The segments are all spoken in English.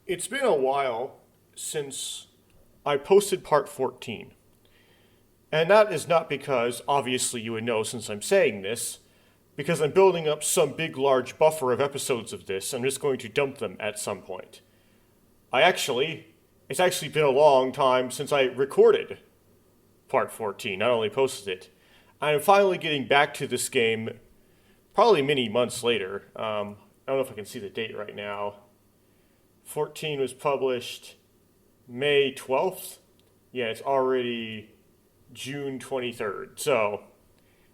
It's been a while since I posted part 14. And that is not because, obviously, you would know since I'm saying this, because I'm building up some big, large buffer of episodes of this. I'm just going to dump them at some point. It's actually been a long time since I recorded part 14, not only posted it. I'm finally getting back to this game, probably many months later. I don't know if I can see the date right now. 14 was published May 12th. Yeah, it's already June 23rd. So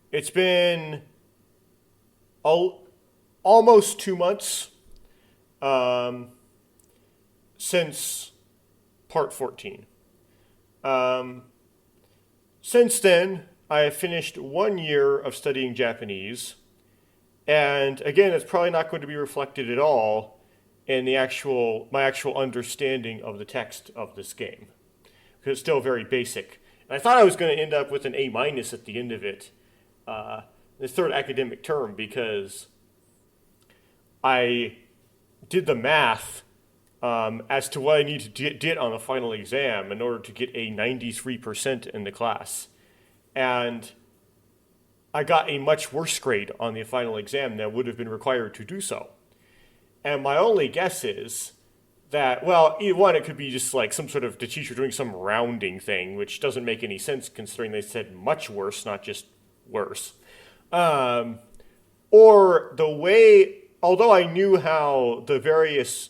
it's been almost 2 months since part 14. Since then, I have finished 1 year of studying Japanese. And again, it's probably not going to be reflected at all in my actual understanding of the text of this game, because it's still very basic. And I thought I was going to end up with an A minus at the end of it, the third academic term, because I did the math as to what I need to get on the final exam in order to get a 93% in the class. And I got a much worse grade on the final exam than would have been required to do so. And my only guess is that, well, one, it could be just like some sort of the teacher doing some rounding thing, which doesn't make any sense considering they said much worse, not just worse. Or the way, although I knew how the various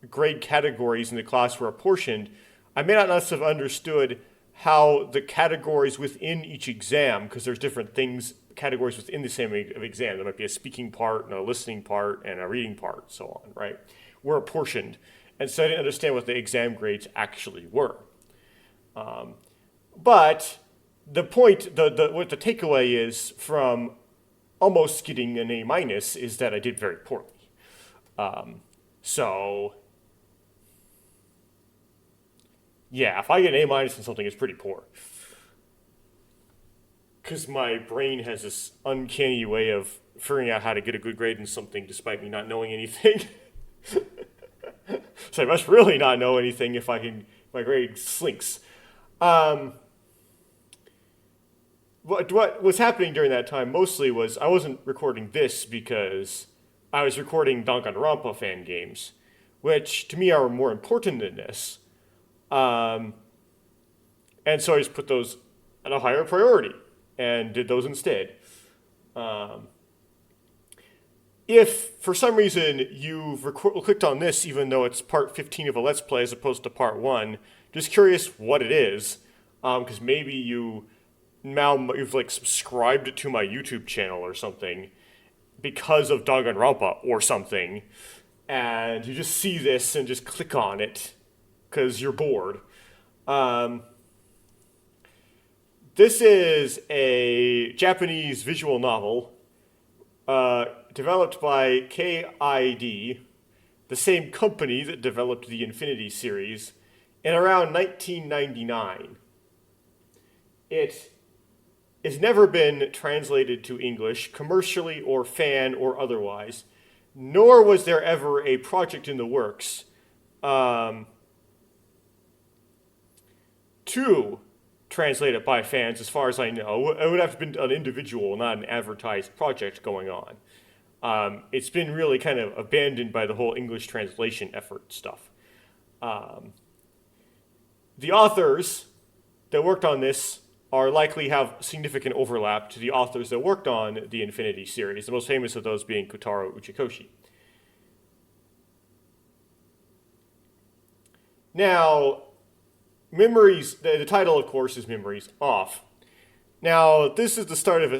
grade categories in the class were apportioned, I may not have understood how the categories within each exam, because there's different categories within the same exam. There might be a speaking part and a listening part and a reading part, so on, right? Were apportioned. And so I didn't understand what the exam grades actually were. But the point, what the takeaway is from almost getting an A minus is that I did very poorly. So, yeah, if I get an A minus in something, it's pretty poor. Because my brain has this uncanny way of figuring out how to get a good grade in something despite me not knowing anything. So I must really not know anything if my grade slinks. What was happening during that time mostly was I wasn't recording this because I was recording Danganronpa fan games, which to me are more important than this. And so I just put those at a higher priority and did those instead. If for some reason you've clicked on this, even though it's part 15 of a Let's Play as opposed to part 1, just curious what it is, because maybe you've like subscribed to my YouTube channel or something because of Danganronpa or something, and you just see this and just click on it because you're bored. This is a Japanese visual novel developed by KID, the same company that developed the Infinity series, in around 1999. It has never been translated to English, commercially or fan or otherwise, nor was there ever a project in the works to translate it by fans, as far as I know. It would have been an individual, not an advertised project going on. It's been really kind of abandoned by the whole English translation effort stuff. The authors that worked on this are likely have significant overlap to the authors that worked on the Infinity series, the most famous of those being Kotaro Uchikoshi. Now, Memories, the title, of course, is Memories Off. Now, this is the start of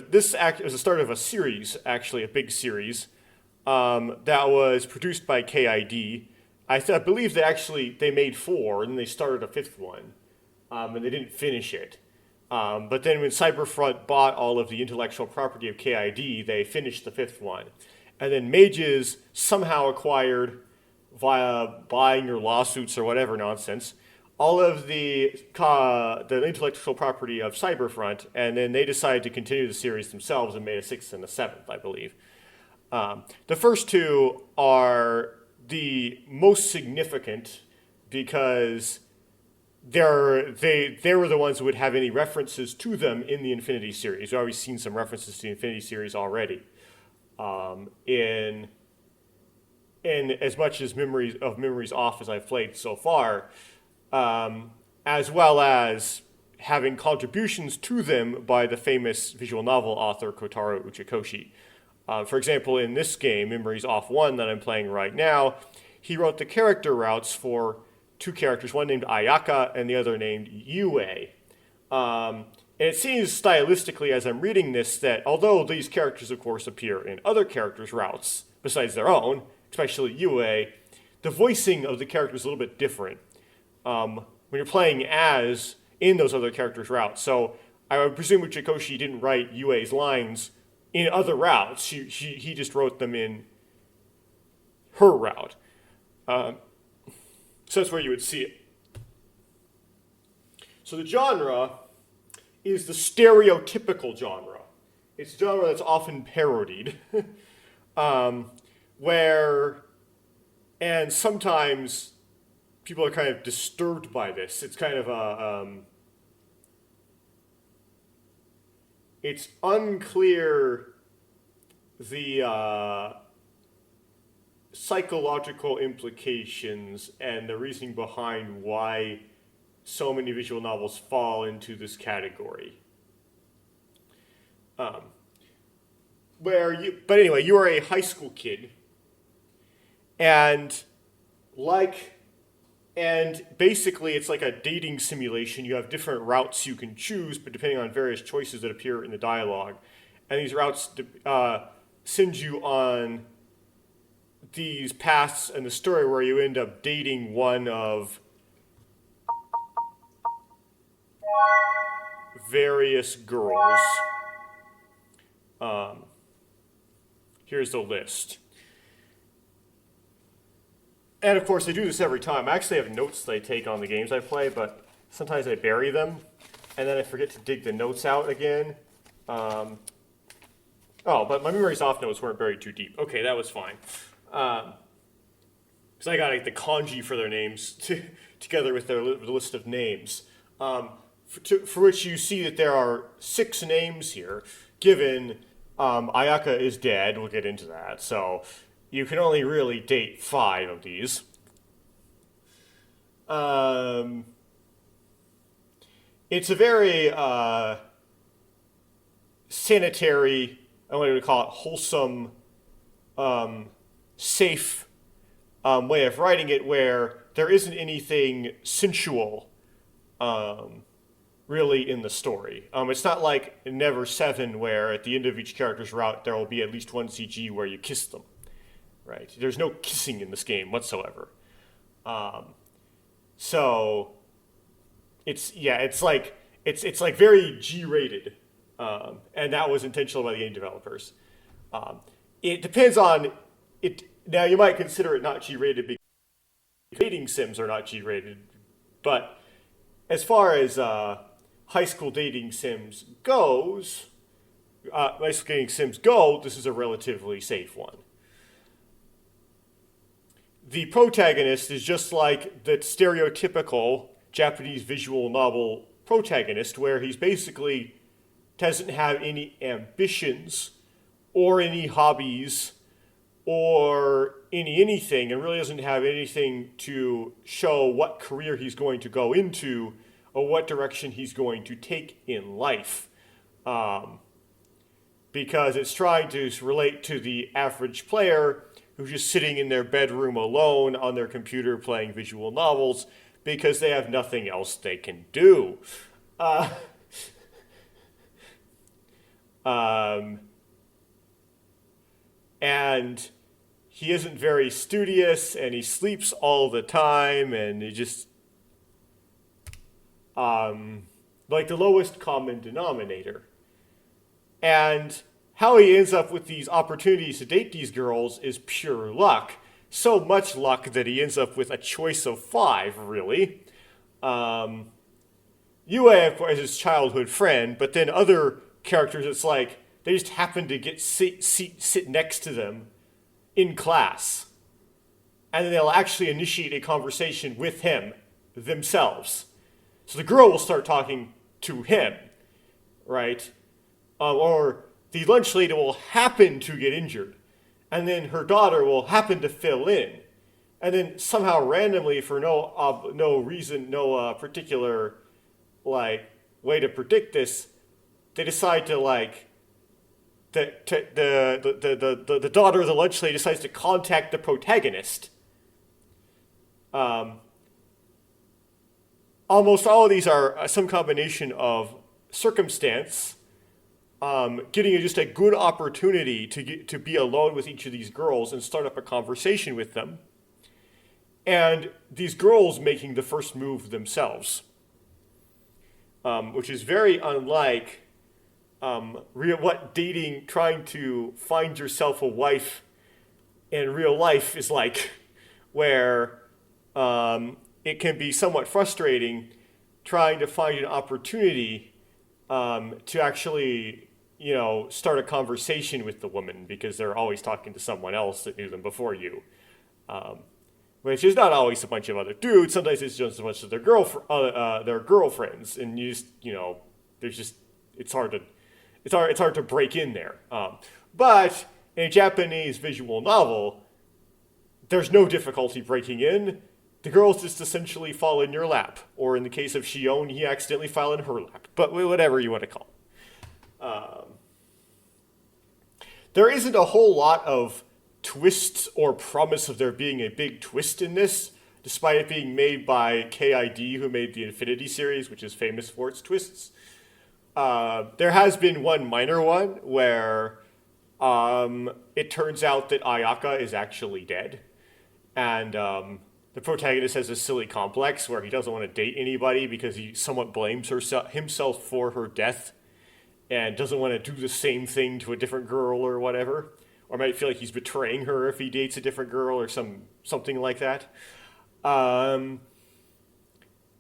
a series, actually, a big series, that was produced by KID. I believe they made 4, and then they started a 5th one, and they didn't finish it. But then when Cyberfront bought all of the intellectual property of KID, they finished the 5th one. And then Mages somehow acquired, via buying or lawsuits or whatever nonsense, all of the intellectual property of Cyberfront, and then they decided to continue the series themselves and made a 6th and a 7th, I believe. The first 2 are the most significant because they were the ones who would have any references to them in the Infinity series. We've already seen some references to the Infinity series already. In as much as memories off as I've played so far, as well as having contributions to them by the famous visual novel author Kotaro Uchikoshi. For example, in this game, Memories Off 1 that I'm playing right now, he wrote the character routes for two characters, one named Ayaka and the other named Yue. And it seems stylistically as I'm reading this that although these characters, of course, appear in other characters' routes besides their own, especially Yue, the voicing of the character is a little bit different when you're playing as in those other characters' routes. So I would presume Uchikoshi didn't write Yue's lines in other routes. He just wrote them in her route. So that's where you would see it. So the genre is the stereotypical genre. It's a genre that's often parodied, and sometimes people are kind of disturbed by this. It's kind of it's unclear the psychological implications and the reasoning behind why so many visual novels fall into this category. But anyway, you are a high school kid, and basically it's like a dating simulation. You have different routes you can choose, but depending on various choices that appear in the dialogue. And these routes send you on these paths in the story where you end up dating one of various girls. Here's the list. And of course, I do this every time. I actually have notes that I take on the games I play, but sometimes I bury them, and then I forget to dig the notes out again. But my memories off notes weren't buried too deep. Okay, that was fine. Because I got the kanji for their names together with their list of names. For which you see that there are 6 names here, given Ayaka is dead. We'll get into that. So you can only really date 5 of these. It's a very sanitary, I want to call it wholesome, safe way of writing it, where there isn't anything sensual really in the story. It's not like in Never 7 where at the end of each character's route there will be at least one CG where you kiss them. Right? There's no kissing in this game whatsoever. So it's like very G-rated, and that was intentional by the game developers. It depends on it. Now you might consider it not G-rated because dating sims are not G-rated, but as far as high school dating sims go, this is a relatively safe one. The protagonist is just like the stereotypical Japanese visual novel protagonist, where he's basically doesn't have any ambitions or any hobbies or anything, and really doesn't have anything to show what career he's going to go into or what direction he's going to take in life. Because it's trying to relate to the average player who's just sitting in their bedroom alone on their computer playing visual novels because they have nothing else they can do. And he isn't very studious, and he sleeps all the time, and he just like the lowest common denominator. And how he ends up with these opportunities to date these girls is pure luck. So much luck that he ends up with a choice of 5, really. Yue, of course, is his childhood friend, but then other characters, it's like they just happen to sit next to them in class. and then they'll actually initiate a conversation with him themselves. So the girl will start talking to him, right? Or the lunch lady will happen to get injured, and then her daughter will happen to fill in. And then somehow randomly, for no reason, no particular like way to predict this, they decide to like the daughter of the lunch lady decides to contact the protagonist. Almost all of these are some combination of circumstance, getting just a good opportunity to be alone with each of these girls and start up a conversation with them, and these girls making the first move themselves, which is very unlike what dating, trying to find yourself a wife in real life is like, where it can be somewhat frustrating trying to find an opportunity to actually, start a conversation with the woman, because they're always talking to someone else that knew them before you. Which is not always a bunch of other dudes. Sometimes it's just a bunch of their girlfriends, and you just, it's hard to break in there. But in a Japanese visual novel, there's no difficulty breaking in. The girls just essentially fall in your lap, or in the case of Shion, he accidentally fell in her lap. But whatever you want to call it. There isn't a whole lot of twists or promise of there being a big twist in this, despite it being made by KID, who made the Infinity series, which is famous for its twists. There has been one minor one where it turns out that Ayaka is actually dead, and the protagonist has a silly complex where he doesn't want to date anybody because he somewhat blames himself for her death and doesn't want to do the same thing to a different girl or whatever. Or might feel like he's betraying her if he dates a different girl or something like that. And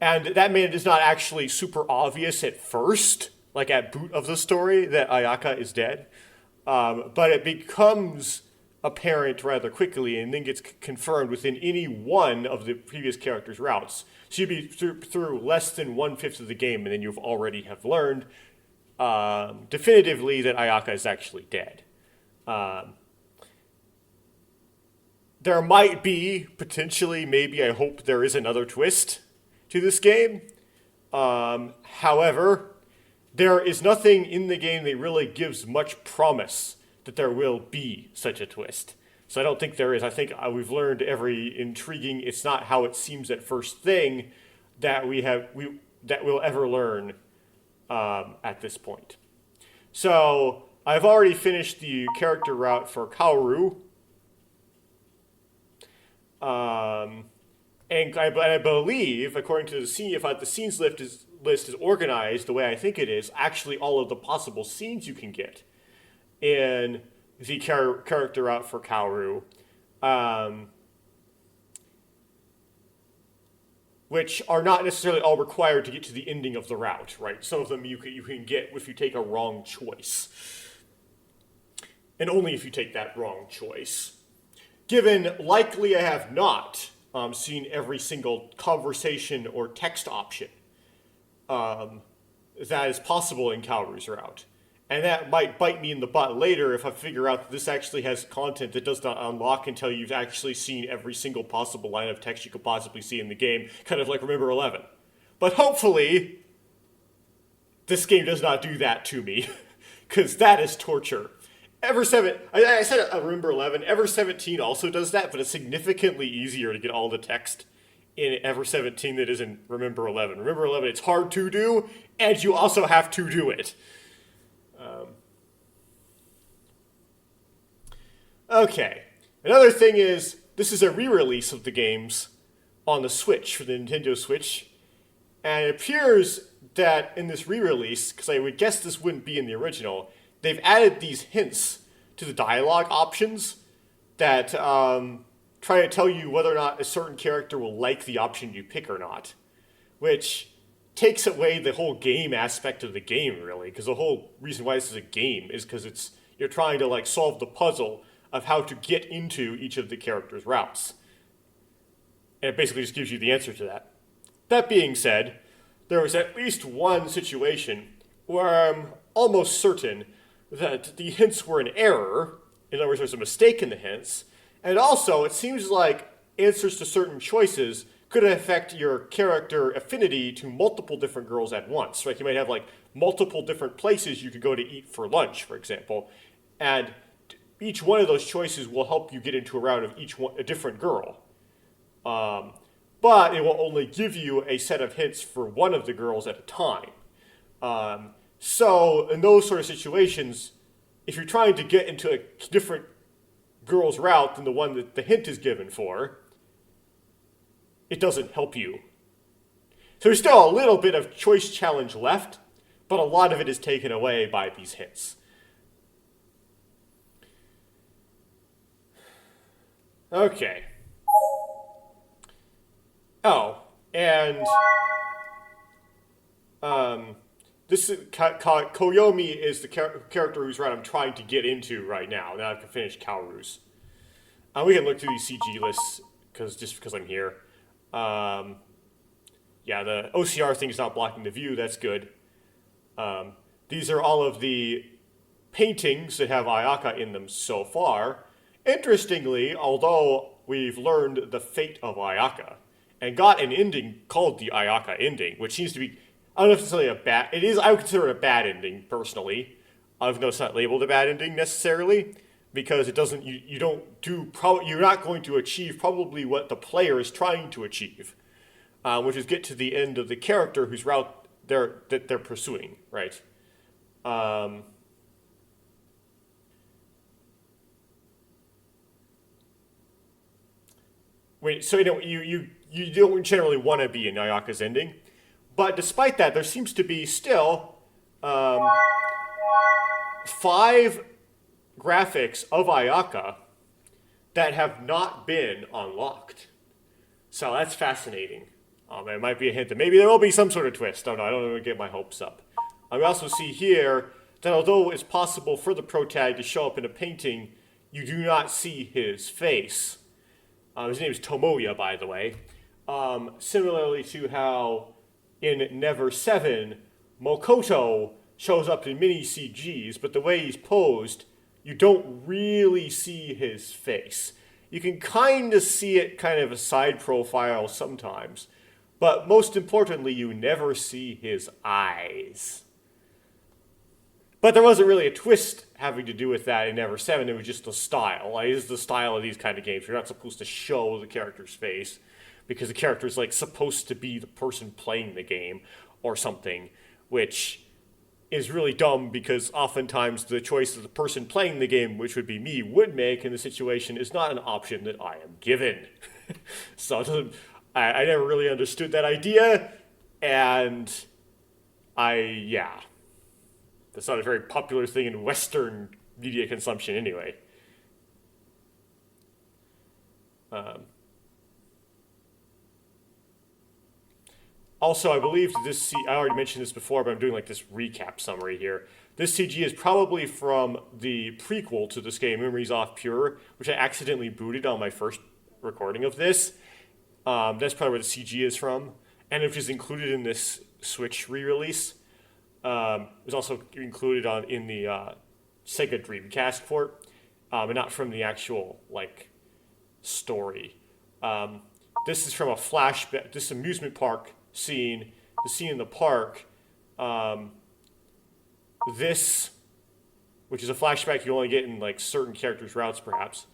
that made it is not actually super obvious at first, like at boot of the story, that Ayaka is dead. But it becomes apparent rather quickly and then gets confirmed within any one of the previous character's routes. So you'd be through less than 1/5 of the game, and then you've already have learned definitively that Ayaka is actually dead. There might be, potentially, maybe, I hope there is another twist to this game. However, there is nothing in the game that really gives much promise that there will be such a twist. So I don't think there is. I think we've learned every intriguing, it's not how it seems at first thing that we'll ever learn at this point. So I've already finished the character route for Kaoru. And I believe, according to the scene, if the scenes list is organized the way I think it is, actually all of the possible scenes you can get in the character route for Kaoru, which are not necessarily all required to get to the ending of the route, right? Some of them you can get if you take a wrong choice. And only if you take that wrong choice. Given likely I have not seen every single conversation or text option that is possible in Kaoru's route. And that might bite me in the butt later if I figure out that this actually has content that does not unlock until you've actually seen every single possible line of text you could possibly see in the game, kind of like Remember 11. But hopefully, this game does not do that to me, because that is torture. I said Remember 11. Ever 17 also does that, but it's significantly easier to get all the text in Ever 17 that is in Remember 11. Remember 11, it's hard to do, and you also have to do it. Okay. Another thing is, this is a re-release of the games on the Switch, for the Nintendo Switch, and it appears that in this re-release, because I would guess this wouldn't be in the original, they've added these hints to the dialogue options that try to tell you whether or not a certain character will like the option you pick or not, which takes away the whole game aspect of the game, really, because the whole reason why this is a game is because you're trying to solve the puzzle of how to get into each of the characters' routes. And it basically just gives you the answer to that. That being said, there was at least one situation where I'm almost certain that the hints were an error. In other words, there's a mistake in the hints. And also, it seems like answers to certain choices could affect your character affinity to multiple different girls at once. Right? You might have like multiple different places you could go to eat for lunch, for example. And each one of those choices will help you get into a round of each one, a different girl. But it will only give you a set of hints for one of the girls at a time. So in those sort of situations, if you're trying to get into a different girl's route than the one that the hint is given for, it doesn't help you. So there's still a little bit of choice challenge left, but a lot of it is taken away by these hints. Okay. Oh, and this is Koyomi is the character whose route I'm trying to get into right now. Now I can finish Kaoru's. We can look through these CG lists because I'm here. Yeah, the OCR thing is not blocking the view. That's good. These are all of the paintings that have Ayaka in them so far. Interestingly, although we've learned the fate of Ayaka and got an ending called the Ayaka ending, which seems to be, I don't know if it's really a bad, it is, I would consider it a bad ending, personally. Even though it's not labeled a bad ending necessarily, because it doesn't, you don't do, you're not going to achieve probably what the player is trying to achieve, which is get to the end of the character whose route they're pursuing, right? So you don't generally want to be in Ayaka's ending, but despite that, there seems to be still 5 graphics of Ayaka that have not been unlocked. So that's fascinating. It might be a hint that maybe there will be some sort of twist. I don't want to get my hopes up. We also see here that although it's possible for the protag to show up in a painting, you do not see his face. His name is Tomoya, by the way. Similarly to how in Never 7, Mokoto shows up in mini CGs, but the way he's posed, you don't really see his face. You can kind of see it kind of a side profile sometimes, but most importantly, you never see his eyes. But there wasn't really a twist having to do with that in Never 7. It was just the style. Like, it's the style of these kind of games. You're not supposed to show the character's face because the character is like supposed to be the person playing the game or something, which is really dumb because oftentimes the choice that the person playing the game, which would be me, would make in the situation is not an option that I am given. So I never really understood that idea, and that's not a very popular thing in Western media consumption anyway. Also, I believe this, I already mentioned this before, but I'm doing like this recap summary here. This CG is probably from the prequel to this game, Memories Off Pure, which I accidentally booted on my first recording of this. That's probably where the CG is from, and which is included in this Switch re-release. It was also included in the Sega Dreamcast port, and not from the actual story. This is from a flashback, this amusement park scene, the scene in the park. This, which is a flashback you only get in certain characters' routes, perhaps,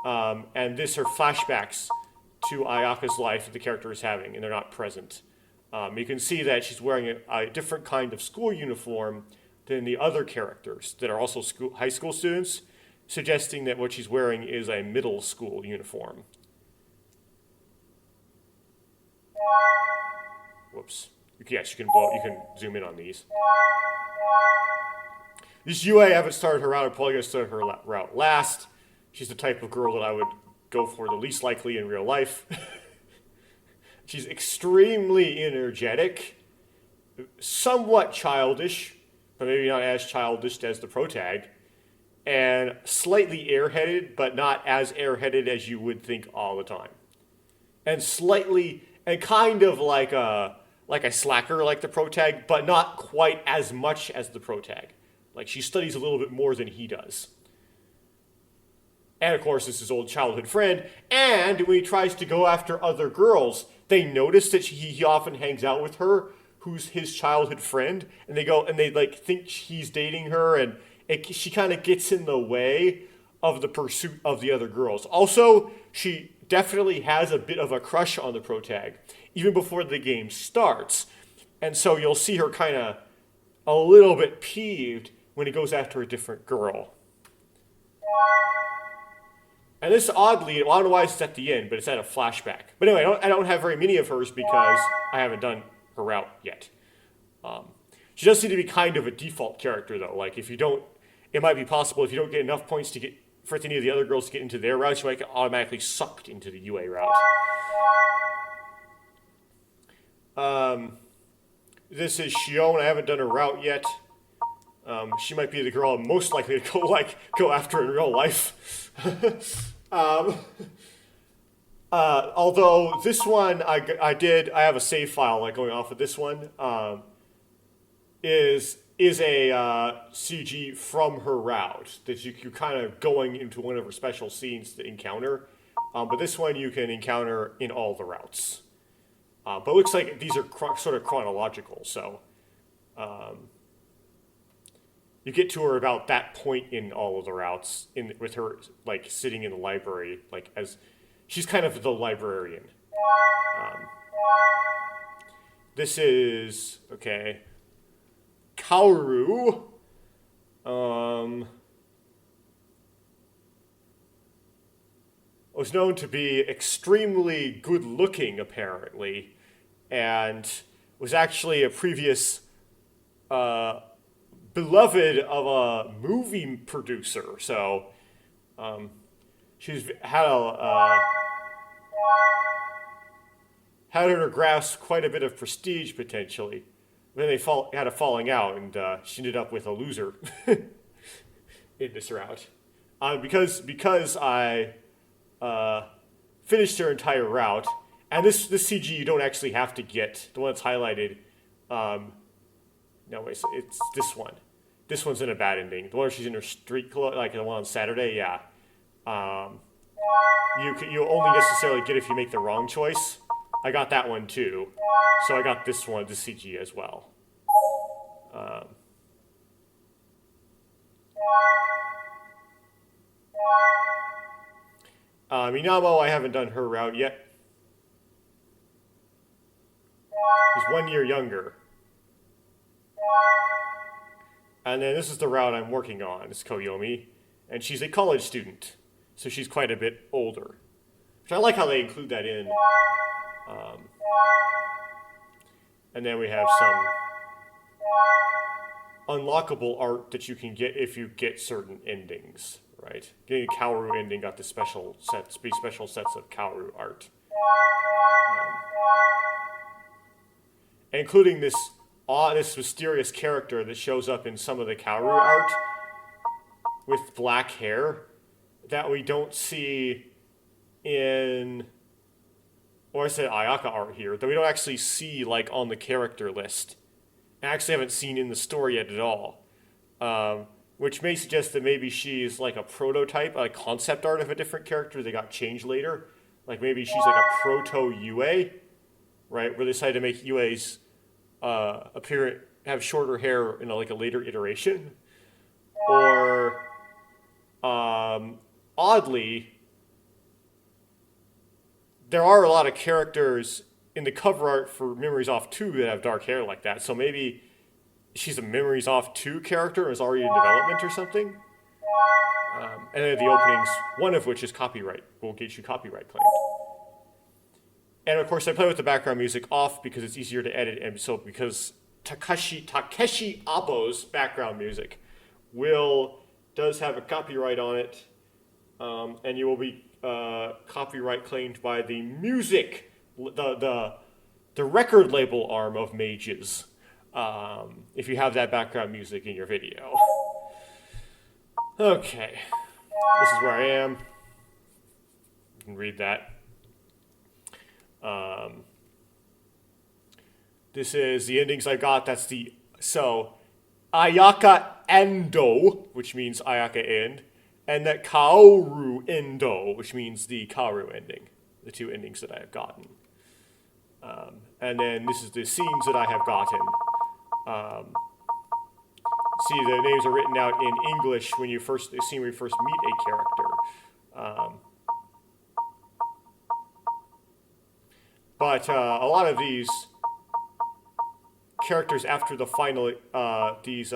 and this are flashbacks to Ayaka's life that the character is having, and they're not present. You can see that she's wearing a different kind of school uniform than the other characters that are also high school students, suggesting that what she's wearing is a middle school uniform. Whoops. Yes, you can zoom in on these. This UA, I haven't started her route. I'm probably going to start her route last. She's the type of girl that I would go for the least likely in real life. She's extremely energetic, somewhat childish, but maybe not as childish as the protag, and slightly airheaded, but not as airheaded as you would think all the time. and slightly and kind of like a slacker like the protag, but not quite as much as the protag. Like she studies a little bit more than he does. And of course, this is his old childhood friend. And when he tries to go after other girls, they notice that he often hangs out with her, who's his childhood friend, and they like think he's dating her, and she kind of gets in the way of the pursuit of the other girls. Also, she definitely has a bit of a crush on the protag, even before the game starts. And so you'll see her kind of a little bit peeved when he goes after a different girl. And this, oddly, I don't know why it's at the end, but it's at a flashback. But anyway, I don't have very many of hers because I haven't done her route yet. She does seem to be kind of a default character, though. Like, if you don't, it might be possible if you don't get enough points to get for any of the other girls to get into their routes, you might get automatically sucked into the UA route. This is Shion. I haven't done her route yet. She might be the girl I'm most likely to go after in real life. Although this one I have a save file like going off of this one. Is a CG from her route that you're kind of going into one of her special scenes to encounter. But this one you can encounter in all the routes. But it looks like these are sort of chronological, so you get to her about that point in all of the routes, with her like sitting in the library, like as she's kind of the librarian. This is okay. Kaoru. Was known to be extremely good looking, apparently, and was actually a previous beloved of a movie producer. So she's had in her grasp quite a bit of prestige potentially. Then they had a falling out, and she ended up with a loser in this route. Because I finished her entire route, and this CG you don't actually have to get. The one that's highlighted, no wait, so it's this one. This one's in a bad ending. The one where she's in her street clothes, like the one on Saturday, yeah. You only necessarily get if you make the wrong choice. I got that one too, so I got this one, this CG as well. Minamo, I haven't done her route yet. He's 1 year younger. And then this is the route I'm working on. It's Koyomi, and she's a college student, so she's quite a bit older. Which I like how they include that in. And then we have some unlockable art that you can get if you get certain endings, right? Getting a Kaoru ending got the special sets of Kaoru art. Including this mysterious character that shows up in some of the Kaoru art with black hair that we don't see in, or I said Ayaka art here, that we don't actually see like on the character list. I actually haven't seen in the story yet at all. Which may suggest that maybe she's like a prototype, like concept art of a different character that got changed later. Like maybe she's like a proto Yue, right? Where they decided to make Yue's have shorter hair in a later iteration. Or oddly, there are a lot of characters in the cover art for Memories Off 2 that have dark hair like that. So maybe she's a Memories Off 2 character and is already in development or something. And then the openings, one of which is copyright, will get you copyright claimed. And of course, I play with the background music off because it's easier to edit, and so because Takeshi Abo's background music does have a copyright on it, and you will be copyright claimed by the music, the record label arm of Mages, if you have that background music in your video. Okay, this is where I am. You can read that. This is the endings I got. That's the so Ayaka Endo, which means Ayaka end, and that Kaoru Endo, which means the Kaoru ending. The two endings that I have gotten. And then this is the scenes that I have gotten. See, the names are written out in English when you first meet a character. But a lot of these characters after the final, where's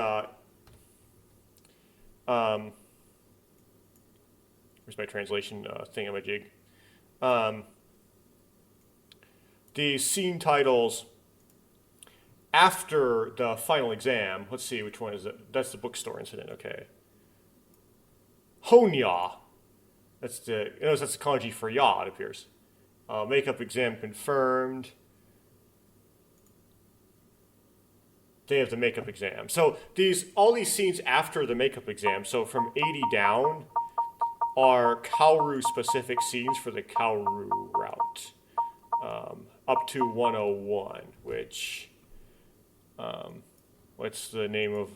my translation thingamajig? These scene titles after the final exam. Let's see, which one is it? That's the bookstore incident, okay. Honya. That's the kanji for ya, it appears. Makeup exam confirmed. Day of the makeup exam. So all these scenes after the makeup exam, so from 80 down, are Kaoru specific scenes for the Kaoru route. Up to 101, which, what's the name of,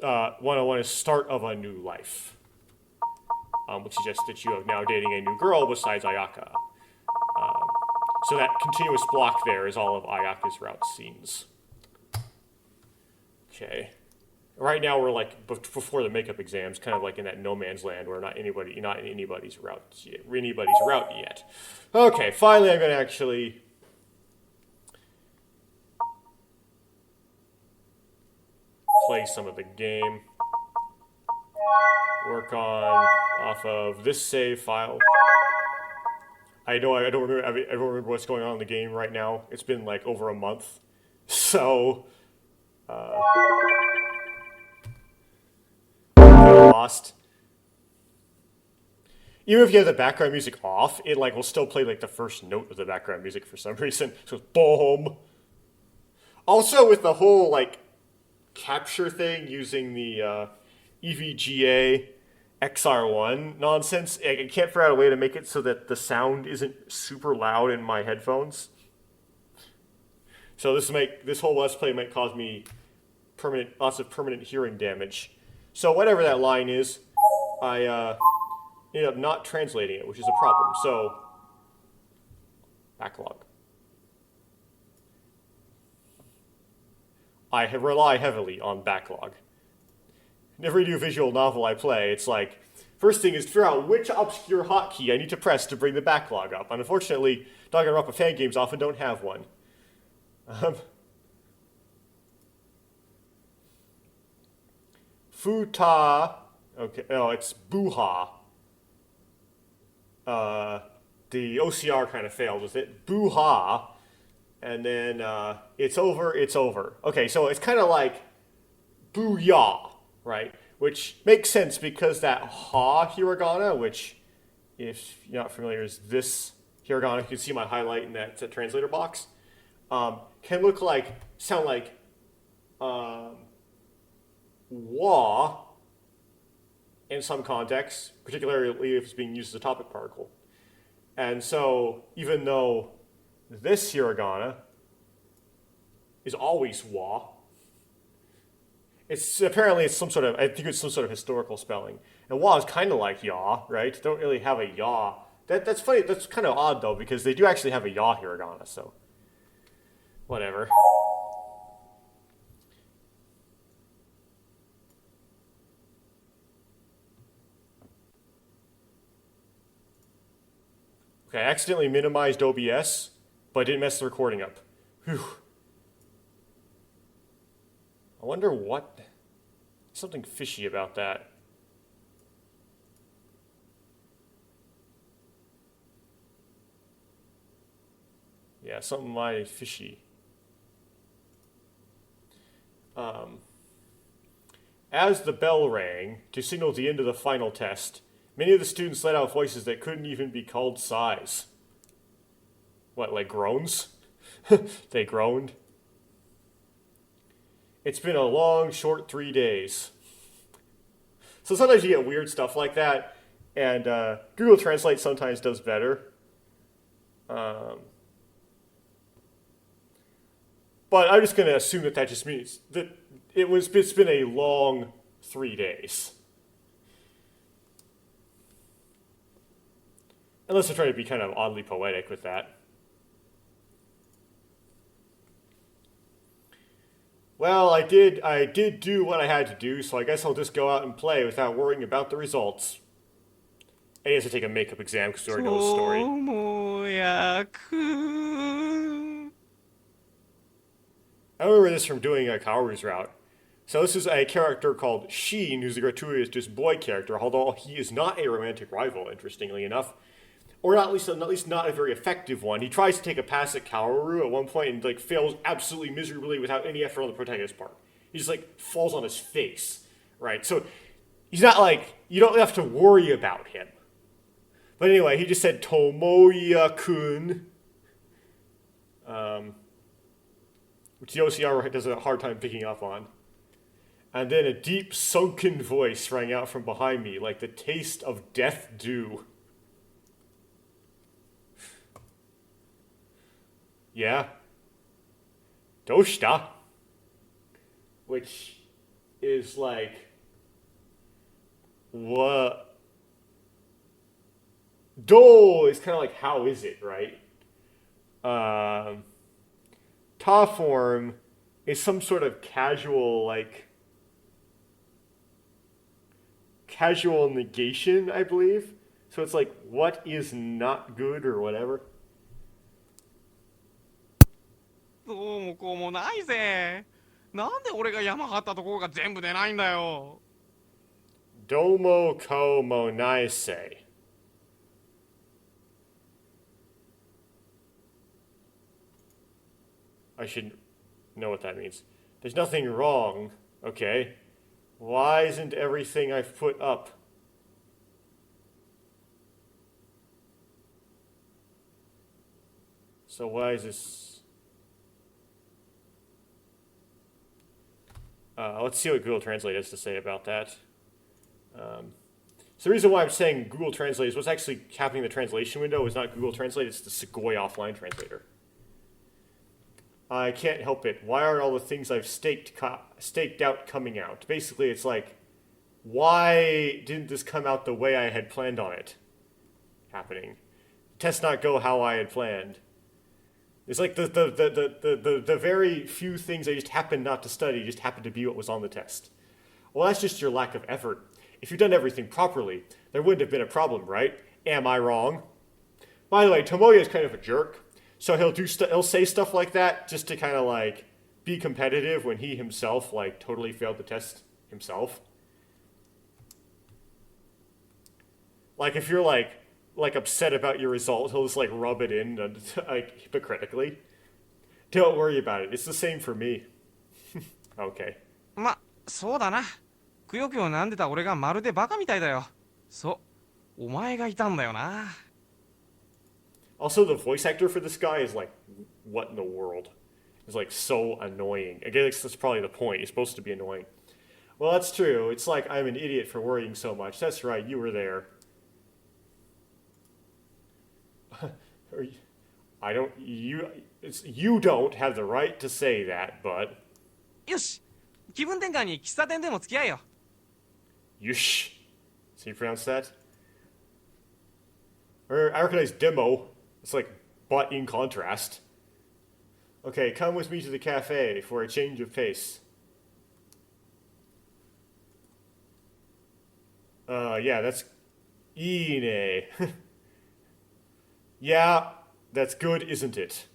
101 is Start of a New Life, which suggests that you are now dating a new girl besides Ayaka. So that continuous block there is all of Ayaka's route scenes. Okay. Right now we're like before the makeup exams, kind of like in that no man's land where not in anybody's route yet. Okay, finally I'm gonna actually play some of the game. Work off of this save file. I don't remember what's going on in the game right now. It's been like over a month, so. Lost. Even if you have the background music off, it like will still play like the first note of the background music for some reason. So boom. Also with the whole like capture thing using the EVGA XR1 nonsense, I can't figure out a way to make it so that the sound isn't super loud in my headphones. So this whole Let's Play might cause me lots of permanent hearing damage. So whatever that line is, I ended up not translating it, which is a problem. So, backlog. I rely heavily on backlog. Every new visual novel I play, it's like, first thing is to figure out which obscure hotkey I need to press to bring the backlog up. And unfortunately, Danganronpa fan games often don't have one. Futa, okay, no, it's Buha. The OCR kind of failed with it. Buha, and then it's over, it's over. Okay, so it's kind of like Booyah, right? Which makes sense because that ha hiragana, which, if you're not familiar, is this hiragana. You can see my highlight in that translator box. Can sound like wa in some contexts, particularly if it's being used as a topic particle. And so, even though this hiragana is always wa, apparently some sort of, I think it's some sort of historical spelling. And wa is kind of like ya, right? They don't really have a ya. That's funny, that's kind of odd though, because they do actually have a ya hiragana, so whatever. Okay, I accidentally minimized OBS, but I didn't mess the recording up. Whew. I wonder what... Something fishy about that. Yeah, something mighty fishy. As the bell rang to signal the end of the final test, many of the students let out voices that couldn't even be called sighs. What, like groans? They groaned. It's been a long, short 3 days. So sometimes you get weird stuff like that, and Google Translate sometimes does better. But I'm just going to assume that that just means that it's been a long 3 days. Unless I'm trying to be kind of oddly poetic with that. Well, I did do what I had to do, so I guess I'll just go out and play without worrying about the results. And he has to take a makeup exam because we already know the story. ともやくん。I remember this from doing a Kaoru's route. So this is a character called Sheen, who's a gratuitous just boy character, although he is not a romantic rival, interestingly enough. Or at least not a very effective one. He tries to take a pass at Kaoru at one point and like fails absolutely miserably without any effort on the protagonist's part. He just like falls on his face, right? So he's not like, you don't have to worry about him. But anyway, he just said Tomoya-kun, which the OCR does a hard time picking up on. And then a deep, sunken voice rang out from behind me, like the taste of death dew. Yeah. Doshita? Which is like, what? Do is kind of like, how is it, right? Ta form is some sort of casual, like, casual negation, I believe. So it's like, what is not good or whatever. どうもこうもないぜ。なんで俺が山張ったところが全部出ないんだよ。Domo ko mo naise. I should know what that means. There's nothing wrong, okay? Why isn't everything I've put up? So why is this? Let's see what Google Translate has to say about that. So the reason why I'm saying Google Translate is what's actually happening in the translation window is not Google Translate, it's the Segoy offline translator. I can't help it. Why aren't all the things I've staked out coming out? Basically, it's like, why didn't this come out the way I had planned on it happening? Test not go how I had planned. It's like the very few things I just happened not to study just happened to be what was on the test. Well, that's just your lack of effort. If you'd done everything properly, there wouldn't have been a problem, right? Am I wrong? By the way, Tomoya is kind of a jerk. So he'll say stuff like that just to kind of like be competitive when he himself like totally failed the test himself. Like if you're like upset about your result, he'll just like rub it in like hypocritically. Don't worry about it. It's the same for me. Okay. ま、そうだな。くよくよなんでた俺がまるでバカみたいだよ。そう、お前がいたんだよな。Also, the voice actor for this guy is like, what in the world? It's like so annoying. I guess that's probably the point. He's supposed to be annoying. Well, that's true. It's like I'm an idiot for worrying so much. That's right. You were there. I don't. You don't have the right to say that, but. よし、気分転換に喫茶店でも付き合えよ。Yush. So you pronounce that? Or I recognize demo. It's like, but in contrast. Okay, come with me to the cafe for a change of pace. Yeah, that's... Ine. Yeah, that's good, isn't it?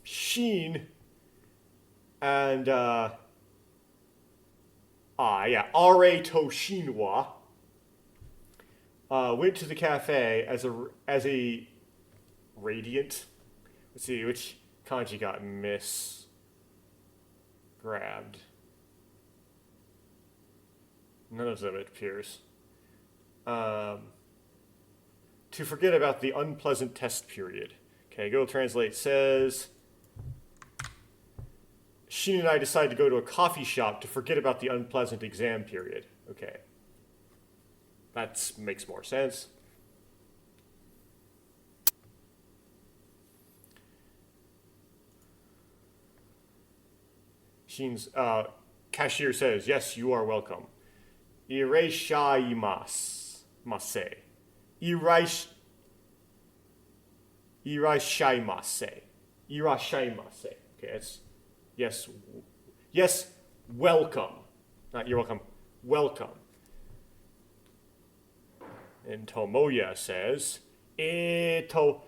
Sheen and, yeah, R.A. Toshinwa went to the cafe as a radiant. Let's see, which kanji got grabbed. None of them, it appears. To forget about the unpleasant test period. Okay, Google Translate says... Shin and I decided to go to a coffee shop to forget about the unpleasant exam period. Okay. That makes more sense. Cashier says, yes, you are welcome. Irashaimasu. Irashaimase. Irashaimase. Okay, it's yes. Yes, welcome. Not you're welcome. Welcome. And Tomoya says, Eto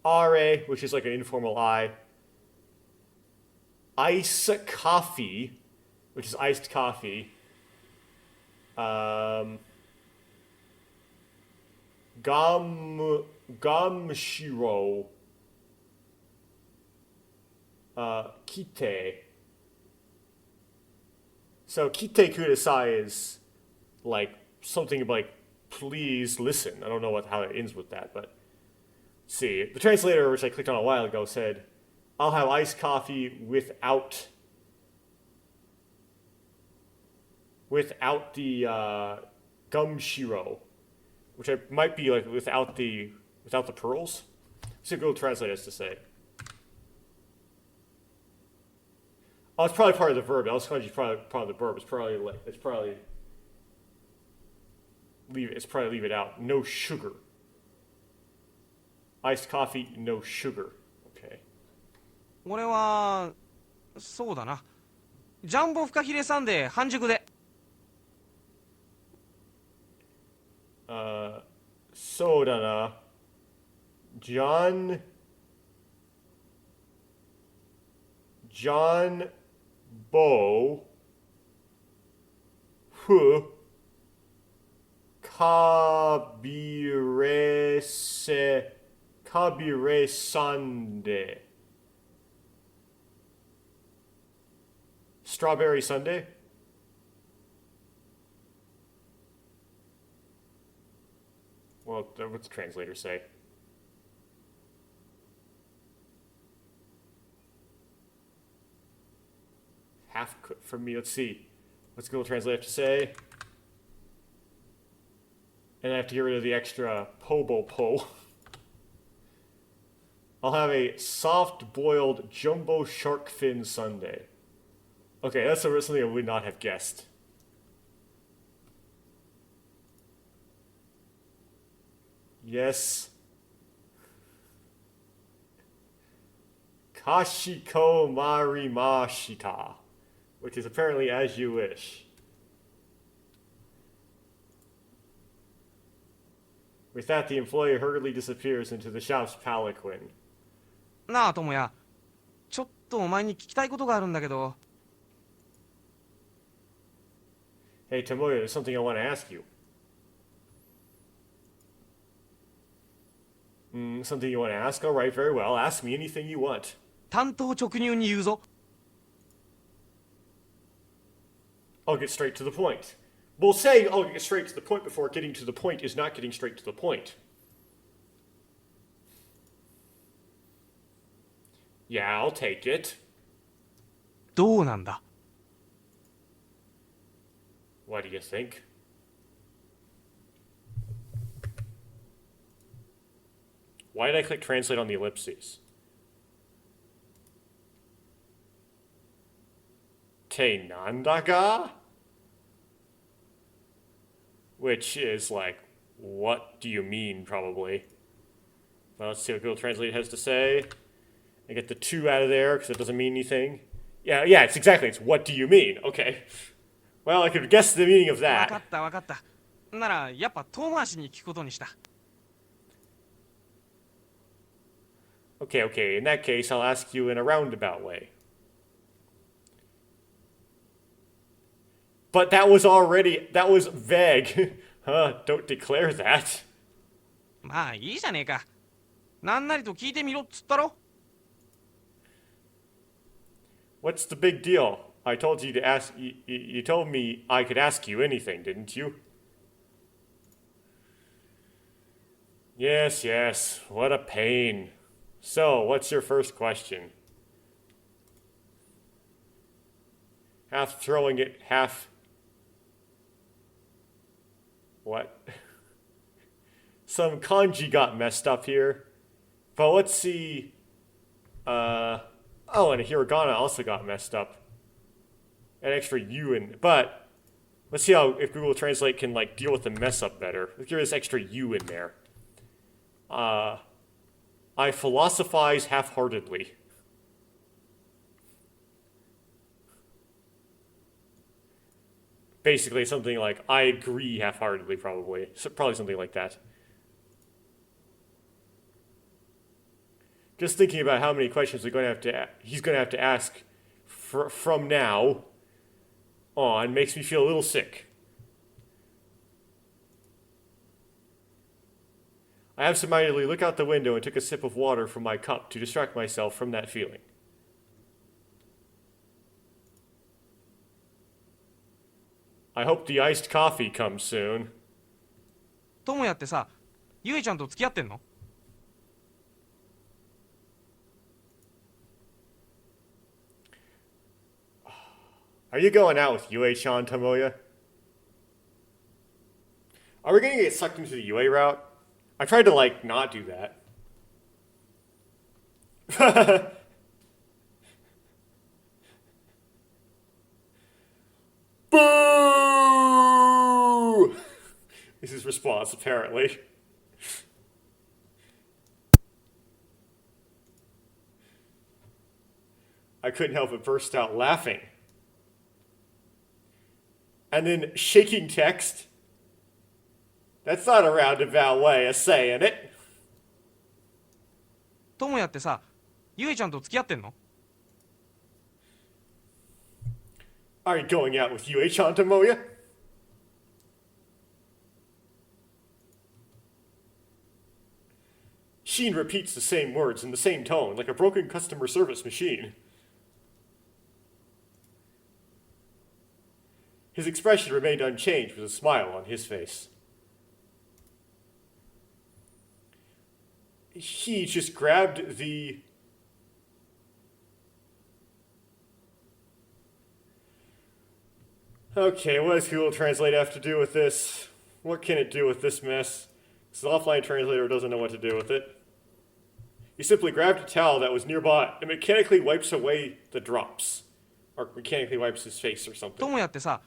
are, which is like an informal I. Ice coffee, which is iced coffee. Gamshiro. Kite. So kite kudasai is like something like please listen. I don't know how it ends with that, but see. The translator, which I clicked on a while ago, said, I'll have iced coffee without the gumshiro, which might be like without the pearls. See what Google Translate has to say. Oh, it's probably part of the verb. Else kanji is probably part of the verb. It's probably leave it out. No sugar. Iced coffee, no sugar. Okay. 俺はそうだな。ジャンボフカヒレサンデー半熟で。そうだな。John Bo Fu Kabire Sunday. Strawberry Sunday? Well, what's the translator say? Half cooked for me. Let's see. What's Google Translate have to say? And I have to get rid of the extra pobo po. I'll have a soft-boiled jumbo shark fin sundae. Okay, that's something I would not have guessed. Yes. Kashiko marimashita, which is apparently as you wish. With that, the employee hurriedly disappears into the shop's palanquin. なあ、智也。ちょっとお前に聞きたいことがあるんだけど。Hey, Tomoya, there's something I want to ask you. Something you want to ask? All right, very well. Ask me anything you want. 単刀直入に言うぞ。I'll get straight to the point. Well, saying I'll get straight to the point before getting to the point is not getting straight to the point. Yeah, I'll take it. どうなんだ。What do you think? Why did I click translate on the ellipses? Te nanda ga? Which is like, what do you mean, probably. Well, let's see what Google Translate has to say. I get the 2 out of there, because it doesn't mean anything. Yeah, it's what do you mean? Okay. Well, I could guess the meaning of わか that. ったわかった。なら、やっぱ遠回しに聞くことにした。Okay. In that case, I'll ask you in a roundabout way. But that was vague. Don't declare that. まあいいじゃねえか。なんなりと聞いてみろっつったろ。What's the big deal? I told you to ask. You told me I could ask you anything, didn't you? Yes. What a pain. So, what's your first question? Half throwing it, half... What? Some kanji got messed up here. But let's see... Oh, and a hiragana also got messed up. an extra U in, but let's see how if Google Translate can like deal with the mess up better. Let's give this extra U in there. I philosophize half-heartedly. Basically, something like I agree half-heartedly, probably. So probably something like that. Just thinking about how many questions he's going to have to ask from now on makes me feel a little sick. I absentmindedly looked out the window and took a sip of water from my cup to distract myself from that feeling. I hope the iced coffee comes soon. ともやってさ、ゆえちゃんと付き合ってんの？ Are you going out with Yue-chan, Tomoya? Are we going to get sucked into the Yue route? I tried to, like, not do that. Boo! Is his response, apparently. I couldn't help but burst out laughing. And then shaking text. That's not a roundabout way of saying it. ともやってさ、ゆえちゃんと付き合ってんの？ Are you going out with Yue-chan, Tomoya? Sheen repeats the same words in the same tone, like a broken customer service machine. His expression remained unchanged with a smile on his face. He just grabbed the... Okay, what does Google Translate have to do with this? What can it do with this mess? This offline translator doesn't know what to do with it. He simply grabbed a towel that was nearby and mechanically wipes away the drops. Or mechanically wipes his face or something. ともやってさ、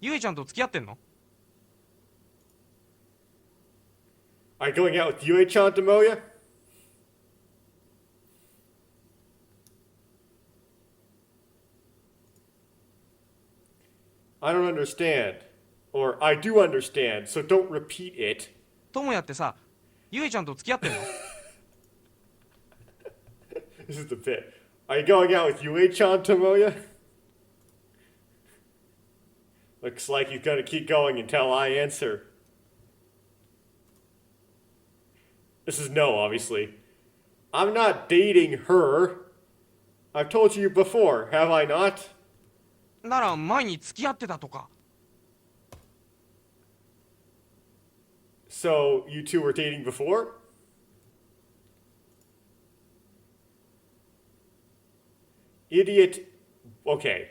ゆえちゃんと付き合ってんの？ Are you going out with Yue-chan, Tomoya? I don't understand. Or, I do understand, so don't repeat it. ともやってさ、ゆえちゃんと付き合ってんの？ This is the bit. Are you going out with Yue-chan, Tomoya? Looks like he's gonna keep going until I answer. This is no, obviously. I'm not dating her. I've told you before, have I not? なら前に付き合ってたとか。 So, you two were dating before? Idiot. Okay.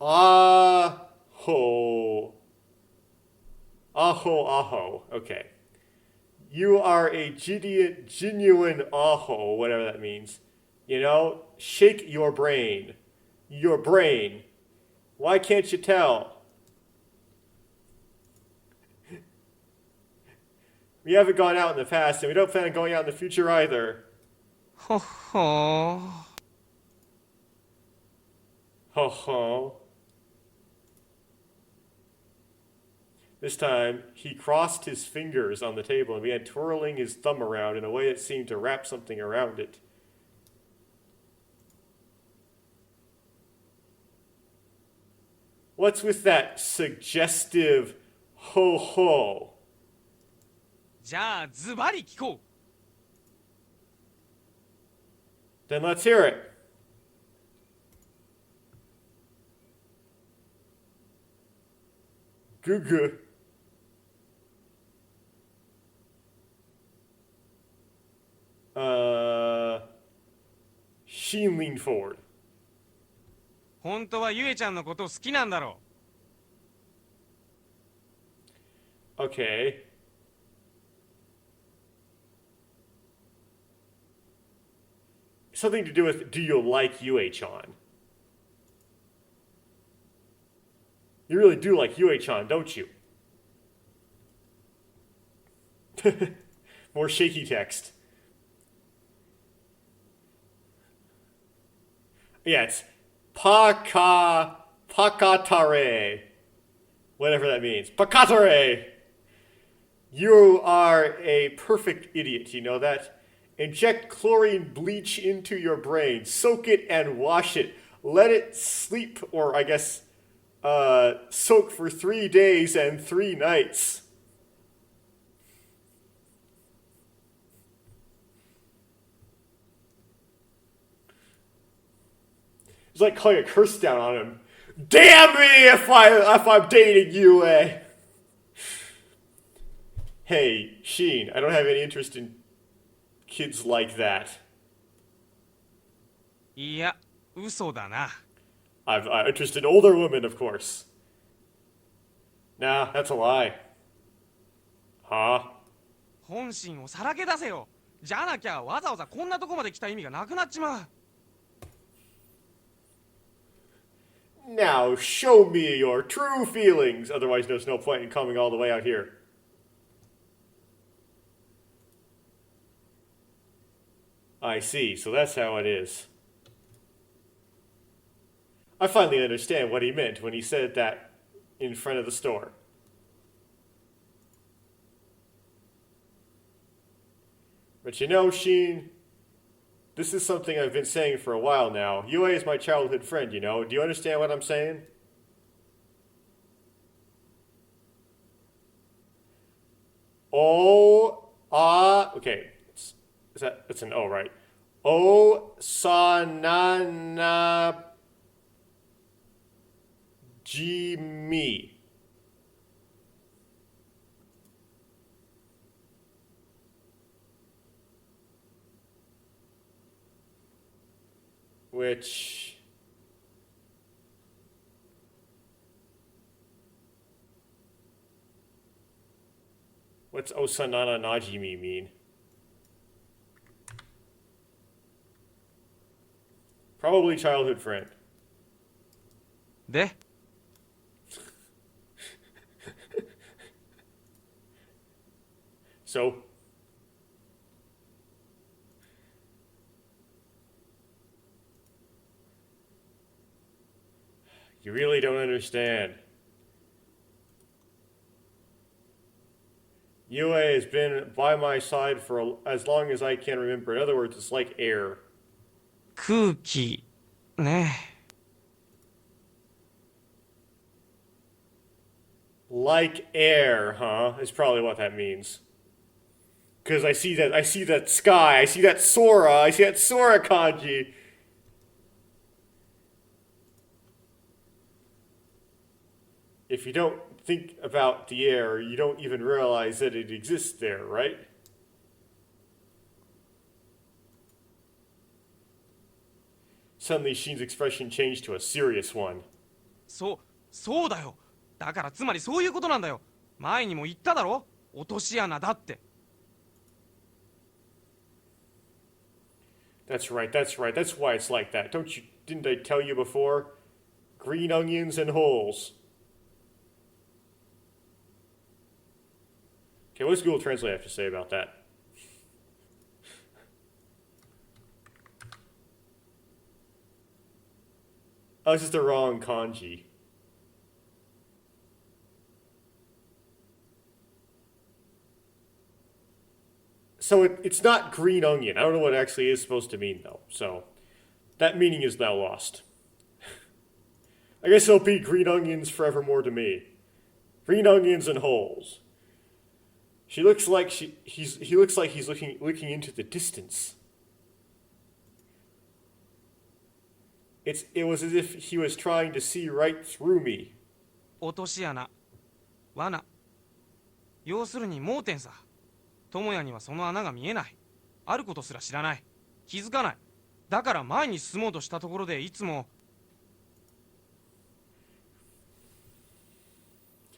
Aho. Aho. Okay. You are a genuine aho, whatever that means. You know, shake your brain. Your brain. Why can't you tell? We haven't gone out in the past, and we don't plan on going out in the future either. ほっほー。 Ho ho. This time, he crossed his fingers on the table and began twirling his thumb around in a way that seemed to wrap something around it. What's with that suggestive ho ho? じゃあズバリ聞こう。 Then let's hear it. Goo goo. Sheen leaned forward. 本当はゆえちゃんのこと好きなんだろ Okay. Something to do with, do you like Yue-chan? You really do like Yue-chan, don't you? More shaky text. Yeah, it's pakatare. Whatever that means. Pakatare! You are a perfect idiot, you know that? Inject chlorine bleach into your brain. Soak it and wash it. Let it sleep, or I guess, soak for 3 days and 3 nights. It's like calling a curse down on him. Damn me if I'm dating you, eh? Hey, Sheen, I don't have any interest in kids like that. いや、嘘だな。I'm interested in older women, of course. Nah, that's a lie. Huh? 本心をさらけ出せよ。じゃなきゃわざわざこんなとこまで来た意味がなくなっちまう。Now show me your true feelings. Otherwise, there's no point in coming all the way out here. I see, so that's how it is. I finally understand what he meant when he said that in front of the store. But you know, Sheen, this is something I've been saying for a while now. Yue is my childhood friend, you know. Do you understand what I'm saying? Okay. That's an O, right? O sanana jimi. Which what's Osanana Najimi mean? Probably childhood friend. で、So you really don't understand. Yue has been by my side for as long as I can remember. In other words, it's like air. 空気ね。Like air, huh? Is probably what that means. Because I see that sky, I see that Sora kanji. If you don't think about the air, you don't even realize that it exists there, right? Suddenly, Sheen's expression changed to a serious one. そうだよ。だからつまりそういうことなんだよ。前にも言っただろ。落とし穴だって。That's right. That's why it's like that. Didn't I tell you before? Green onions and holes. Okay, what does Google Translate have to say about that? Oh, it's just the wrong kanji. So it's not green onion. I don't know what it actually is supposed to mean, though. So that meaning is now lost. I guess it'll be green onions forevermore to me. Green onions and holes. He looks like he's looking into the distance. It was as if he was trying to see right through me. 落とし穴、罠。要するに盲点さ。智也にはその穴が見えない。あることすら知らない。気づかない。だから前に進もうとしたところでいつも。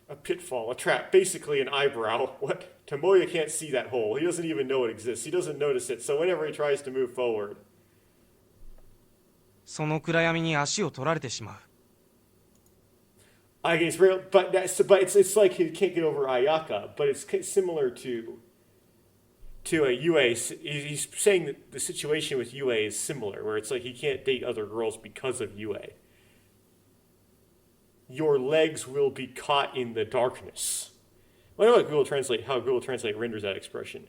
A pitfall, a trap, basically an eyebrow. What? Tomoya can't see that hole. He doesn't even know it exists. He doesn't notice it, so whenever he tries to move forward. その暗闇に足を取られてしまう。I guess, but it's like he can't get over Ayaka, but it's similar to a Yue. He's saying that the situation with Yue is similar, where it's like he can't date other girls because of Yue. Your legs will be caught in the darkness. I don't know how Google Translate renders that expression.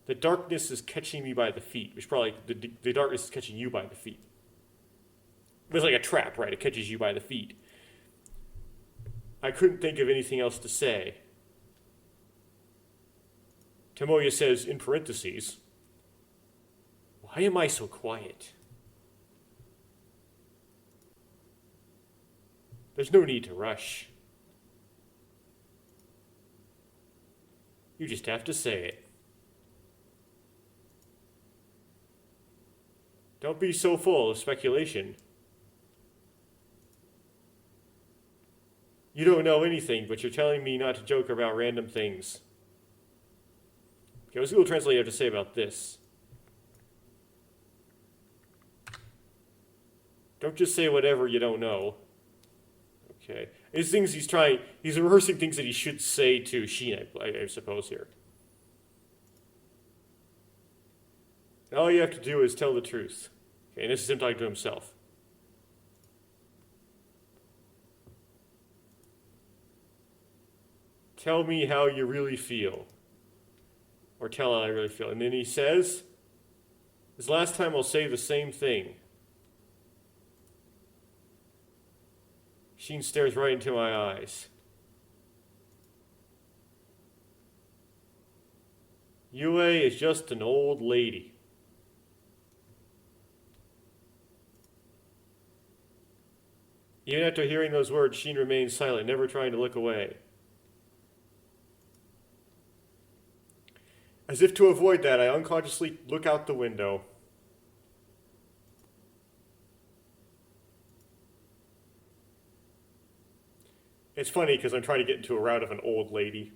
The darkness is catching me by the feet, which probably the darkness is catching you by the feet. It's like a trap, right? It catches you by the feet. I couldn't think of anything else to say. Tomoya says, in parentheses, why am I so quiet? There's no need to rush. You just have to say it. Don't be so full of speculation. You don't know anything, but you're telling me not to joke about random things. Okay, what's Google Translate have to say about this? Don't just say whatever you don't know. Okay. These things he's rehearsing things that he should say to Sheen, I suppose, here. And all you have to do is tell the truth. Okay, and this is him talking to himself. Tell me how you really feel. Or tell how I really feel. And then he says, this last time I'll say the same thing. Sheen stares right into my eyes. Yue is just an old lady. Even after hearing those words, Sheen remained silent, never trying to look away. As if to avoid that, I unconsciously look out the window. It's funny because I'm trying to get into a route of an old lady.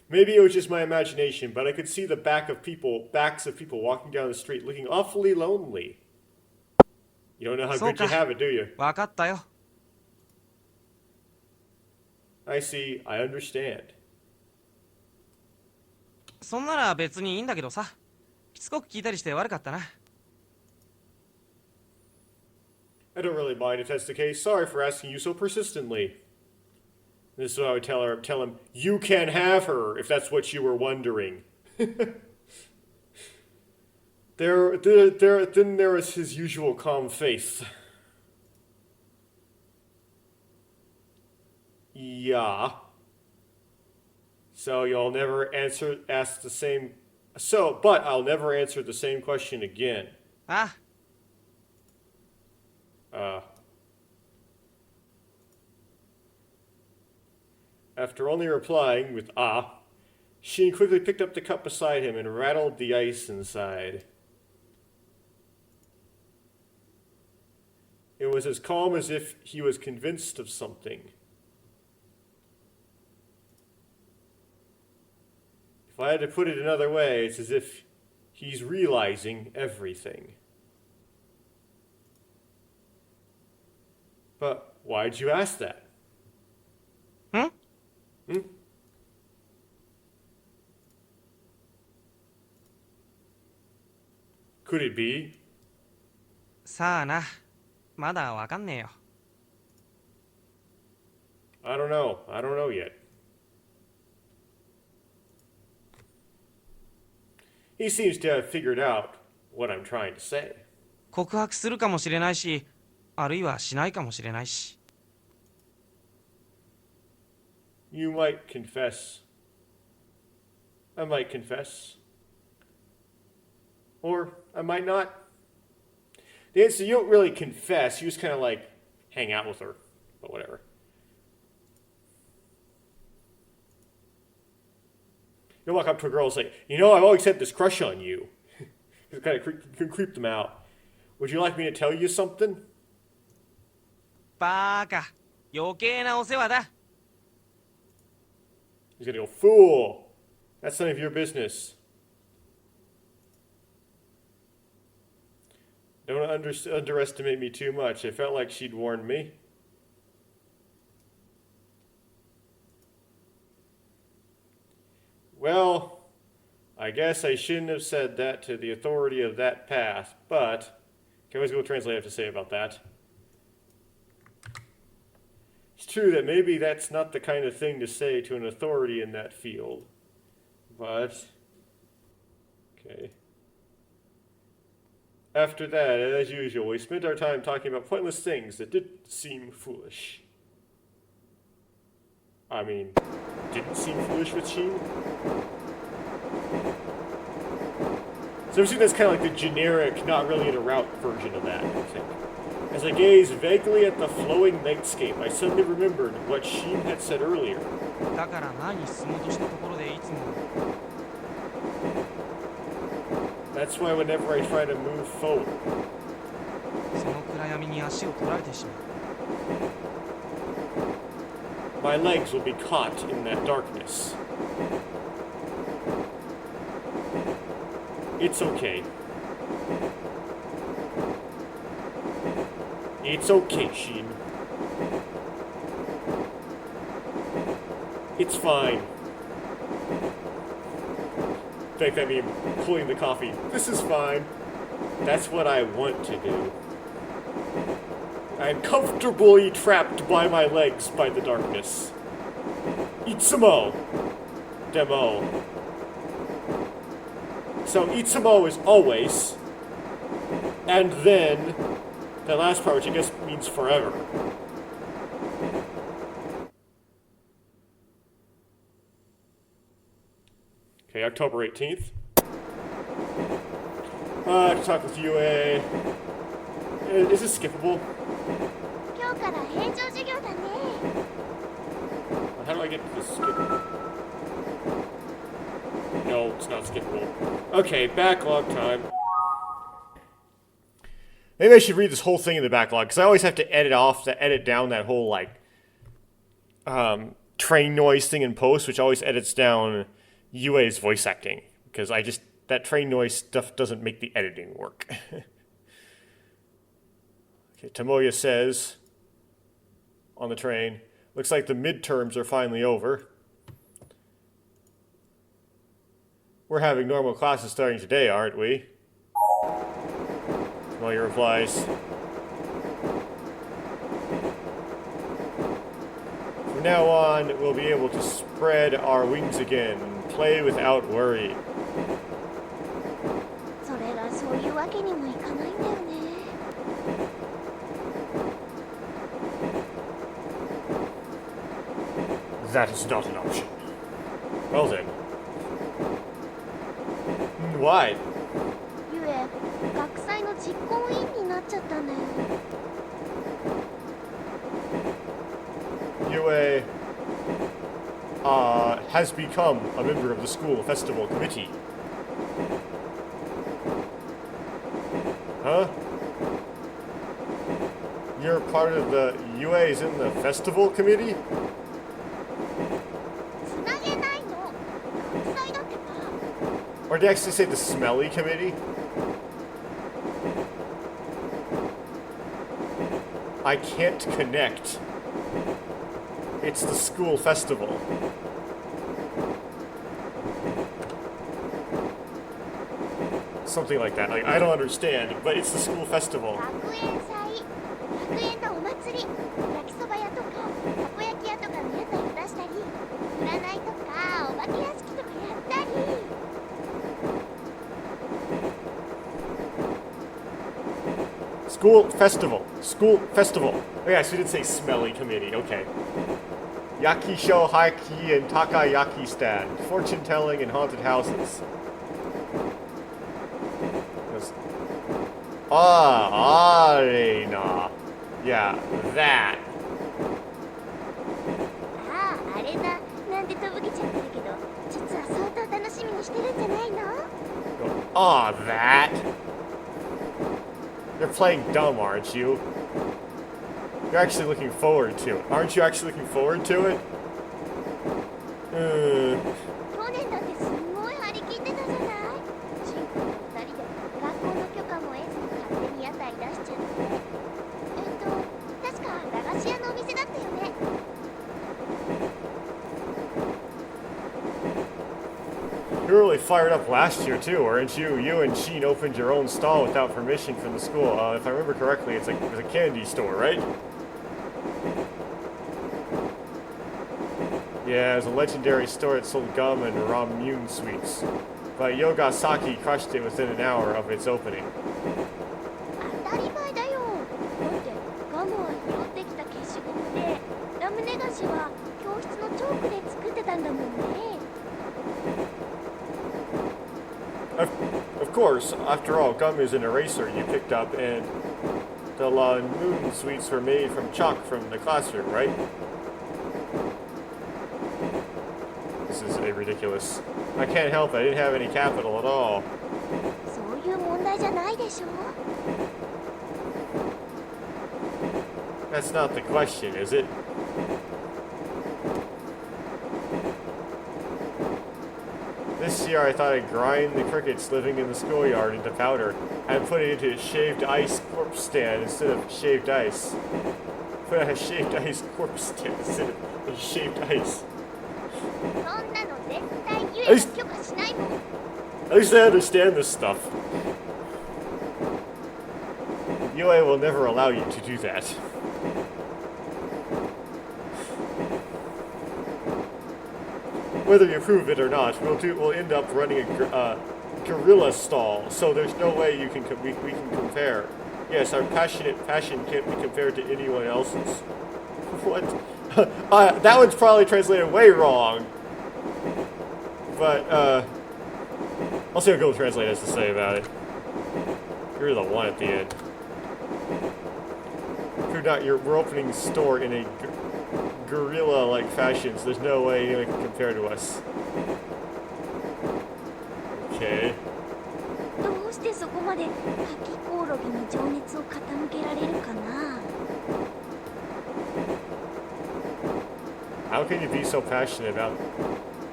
Maybe it was just my imagination, but I could see the backs of people walking down the street looking awfully lonely. You don't know how good you have it, do you? わかったよ。 I see, I understand. そんなら別にいいんだけどさ。しつこく聞いたりして悪かったな。I don't really mind if that's the case. Sorry for asking you so persistently. This is what I would tell him, you can have her, if that's what you were wondering. Then there was his usual calm face. Yeah. So you'll never ask the same... but I'll never answer the same question again. Ah. After only replying with Sheen quickly picked up the cup beside him and rattled the ice inside. It was as calm as if he was convinced of something. If I had to put it another way, it's as if he's realizing everything. But why'd you ask that? Hmm? Could it be? さあな。まだわかんねえよ。I don't know. I don't know yet. He seems to have figured out what I'm trying to say. 告白するかもしれないし、あるいはしないかもしれないし。You might confess. I might confess. Or I might not. The answer, you don't really confess. You just kind of like hang out with her. But whatever. You walk up to a girl and say, I've always had this crush on you. It kind of can creep them out. Would you like me to tell you something? バーカ。余計なお世話だ。 He's going to go, fool. That's none of your business. Don't underestimate me too much. I felt like she'd warned me. Well, I guess I shouldn't have said that to the authority of that path, but can always go translate have to say about that. It's true that maybe that's not the kind of thing to say to an authority in that field, but okay. After that, as usual, we spent our time talking about pointless things that did seem foolish. I mean, didn't seem foolish with Sheen? So I'm assuming that's kind of like the generic, not really in a route version of that, I think. As I gazed vaguely at the flowing nightscape, I suddenly remembered what Sheen had said earlier. だから前に進もうとしたところでいつも That's why whenever I try to move forward, その暗闇に足を取られてしまう my legs will be caught in that darkness. It's okay. It's okay, Sheen. It's fine. In fact, I mean, pulling the coffee. This is fine. That's what I want to do. I'm comfortably trapped by my legs by the darkness. Itsumo. Demo. So Itsumo is always, and then the last part, which I guess means forever. Okay, October 18th. To talk with UA. Is this skippable? 今日から平常授業だね。 How do I get to this skippable? No, it's not skippable. Okay, backlog time. Maybe I should read this whole thing in the backlog, because I always have to edit down that whole, like, train noise thing in post, which always edits down UA's voice acting, because that train noise stuff doesn't make the editing work. Okay, Tomoya says, on the train, looks like the midterms are finally over. We're having normal classes starting today, aren't we? Tomoya replies, from now on, we'll be able to spread our wings again, play without worry. それがそういうわけにもいかないんだよね。 That is not an option. Well then. Why? ゆえ、学祭の実行委員になっちゃったんだよ。 UA has become a member of the school festival committee. Huh? You're part of the UA is in the festival committee? つなげないの。学祭だってば。 Or did I actually say the smelly committee? I can't connect. It's the school festival. Something like that. Like, I don't understand, but it's the school festival. 学園祭、学園のお祭り、焼きそば屋とか、たこ焼き屋とかの屋台を出したり、占いとか、お化け屋敷とかやったり。 School festival. School festival. Oh yeah, she did say smelly committee. Okay. Yakisho Haiki and Takayaki stand. Fortune telling and haunted houses. Arena. Yeah, that. ああ、あれな、なんてとぼけちゃってるけど、実は相当楽しみにしてるんじゃないの？ That. You're playing dumb, aren't you? You're actually looking forward to it. Aren't you actually looking forward to it? 去年だってすんごい張り切ってたじゃない？シンくんと二人で学校の許可も得ずに勝手に屋台 fired up last year too, weren't you? You and Sheen opened your own stall without permission from the school. If I remember correctly, it was a candy store, right? Yeah, it was a legendary store that sold gum and ramune sweets. But Yogasaki crushed it within an hour of its opening. 当たり前だよ。だってガムは拾ってきた消しゴムで、ラムネ菓子は教室のチョークで作ってたんだもんね。Of course, after all, gum is an eraser you picked up, and the moon sweets were made from chalk from the classroom, right? This is ridiculous. I can't help it, I didn't have any capital at all. そういう問題じゃないでしょ。That's not the question, is it? This year I thought I'd grind the crickets living in the schoolyard into powder and put it into a shaved ice corpse stand instead of shaved ice. Put a shaved ice corpse stand instead of shaved ice. そんなの絶対ユエが許可しないもん。 At least I understand this stuff. UA will never allow you to do that. Whether you approve it or not, we'll end up running a gorilla stall, so there's no way we can compare. Yes, our passion can't be compared to anyone else's. What? That one's probably translated way wrong. But I'll see what Google Translate has to say about it. You're the one at the end. We're opening a store in a gorilla-like fashion, so there's no way anyone can compare to us. Okay. どうしてそこまで夏季コオロギに情熱を傾けられるかな。 How can you be so passionate about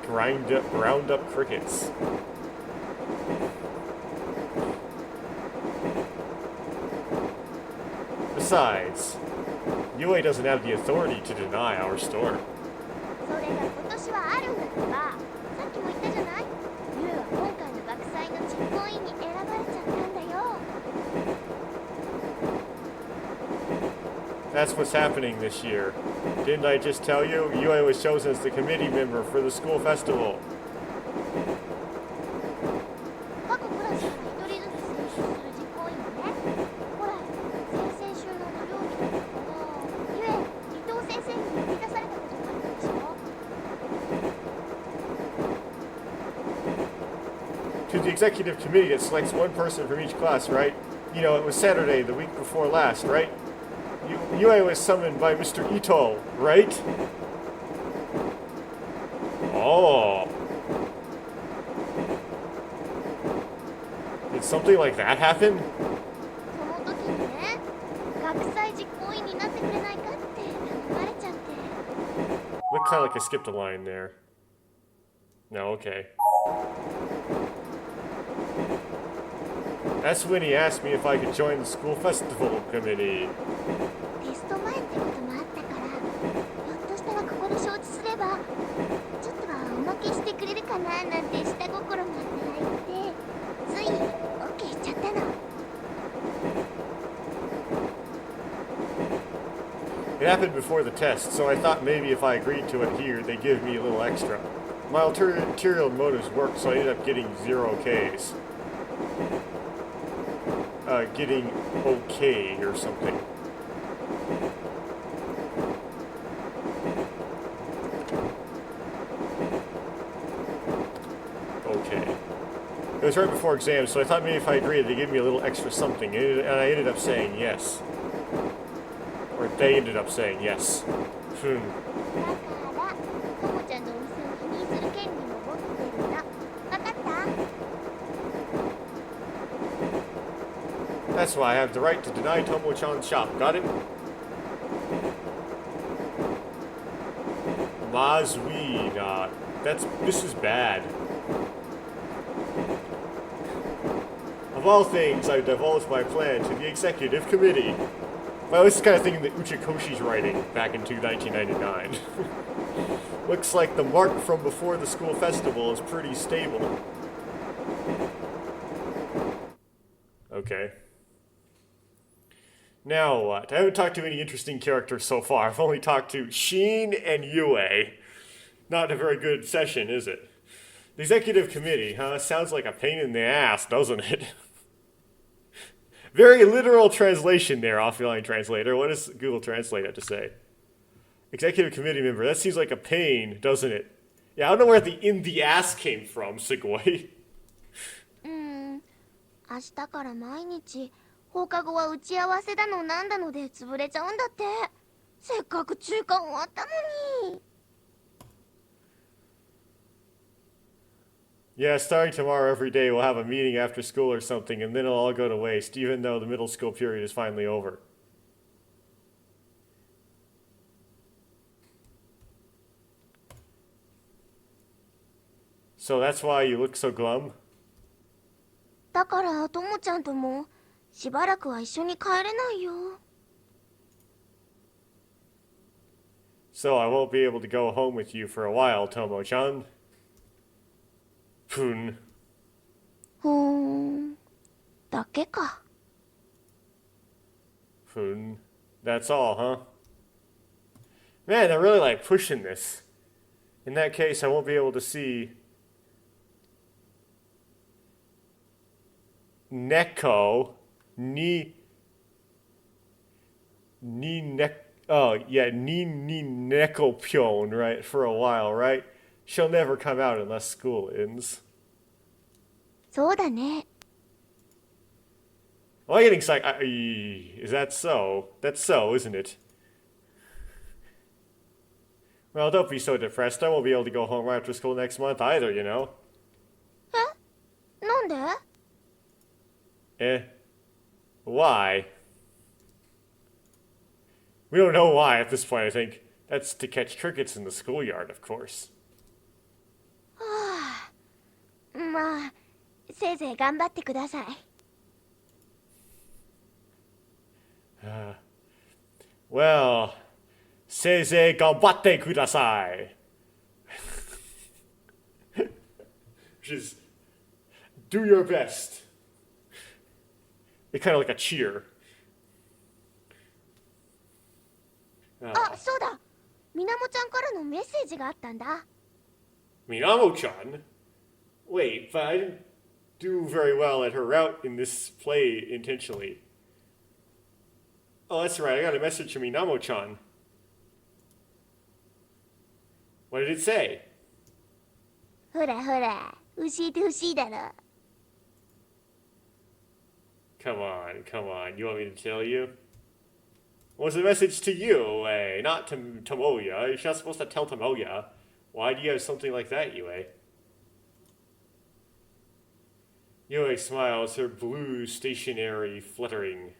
ground up crickets? Besides, UA doesn't have the authority to deny our store. それが今年はあるんだってば。さっきも言ったじゃない。ユエは今回の学祭の実行委員に選ばれちゃったんだよ。 That's what's happening this year. Didn't I just tell you? UA was chosen as the committee member for the school festival. 各クラスから一人ずつ選出する実行委員ね。ほら、先々週の土曜日だったかな。ゆえ、伊藤先生に呼び出されたことがあったでしょ。 To the executive committee that selects one person from each class, right? You know, it was Saturday, the week before last, right? UA was summoned by Mr. Ito, right? Oh. Did something like that happen? その時にね、学祭実行委員になってくれないかって頼まれちゃって。 Looked kind of like I skipped a line there. No, okay. That's when he asked me if I could join the school festival committee. テスト前ってこともあったから、ひょっとしたらここで承知すれば、ちょっとはおまけしてくれるかななんて下心も働いて、つい OK しちゃったの。 It happened before the test, so I thought maybe if I agreed to it here, they'd give me a little extra. My ulterior motives worked, so I ended up getting 0 Ks. Getting okay or something. Okay. It was right before exams, so I thought maybe if I agreed, they'd give me a little extra something, and I ended up saying yes. Or they ended up saying yes. だから、ともちゃんのお店を否認する権利も持ってるの。わかった？ That's why I have the right to deny Tomo-chan's shop. Got it? Mazui, this is bad. Of all things, I've divulged my plan to the executive committee. Well, this is kind of thinking that Uchikoshi's writing back in 1999. Looks like the mark from before the school festival is pretty stable. Okay. Now what? I haven't talked to any interesting characters so far. I've only talked to Sheen and Yue. Not a very good session, is it? The executive committee, huh? Sounds like a pain in the ass, doesn't it? Very literal translation there, offline translator. What does Google Translate have to say? Executive committee member. That seems like a pain, doesn't it? Yeah, I don't know where the in the ass came from, Segway. 明日から毎日放課後は打ち合わせだのなんだので潰れちゃうんだって。せっかく中間終わったのに。Yeah, starting tomorrow every day we'll have a meeting after school or something, and then it'll all go to waste, even though the middle school period is finally over. So that's why you look so glum? だからともちゃんともしばらくは一緒に帰れないよ。So I won't be able to go home with you for a while, Tomo-chan. Poon. だけか。Poon. That's all, huh? Man, they're really like pushing this. In that case, I won't be able to see Neko, Ni Neko Pyon, right, for a while, right? She'll never come out unless school ends. そうだね。Am I getting psych? Is that so? That's so, isn't it? Well, don't be so depressed. I won't be able to go home right after school next month either, you know? え？なんで？ Why? We don't know why at this point, I think. That's to catch crickets in the schoolyard, of course. はあ、まあ、せいぜい頑張ってください。Well, せいぜい頑張ってください. Which is, do your best. It's kind of like a cheer. あ、そうだ。みなもちゃんからのメッセージがあったんだ。Minamo-chan? Wait, but I didn't do very well at her route in this play intentionally. Oh, that's right. I got a message from Minamo-chan. What did it say? ほらほら、教えてほしいだろ。Come on, come on. You want me to tell you? What's the message to you, not to Tomoya? You're not supposed to tell Tomoya. Why do you have something like that, Yue? Yue smiles, her blue stationery fluttering.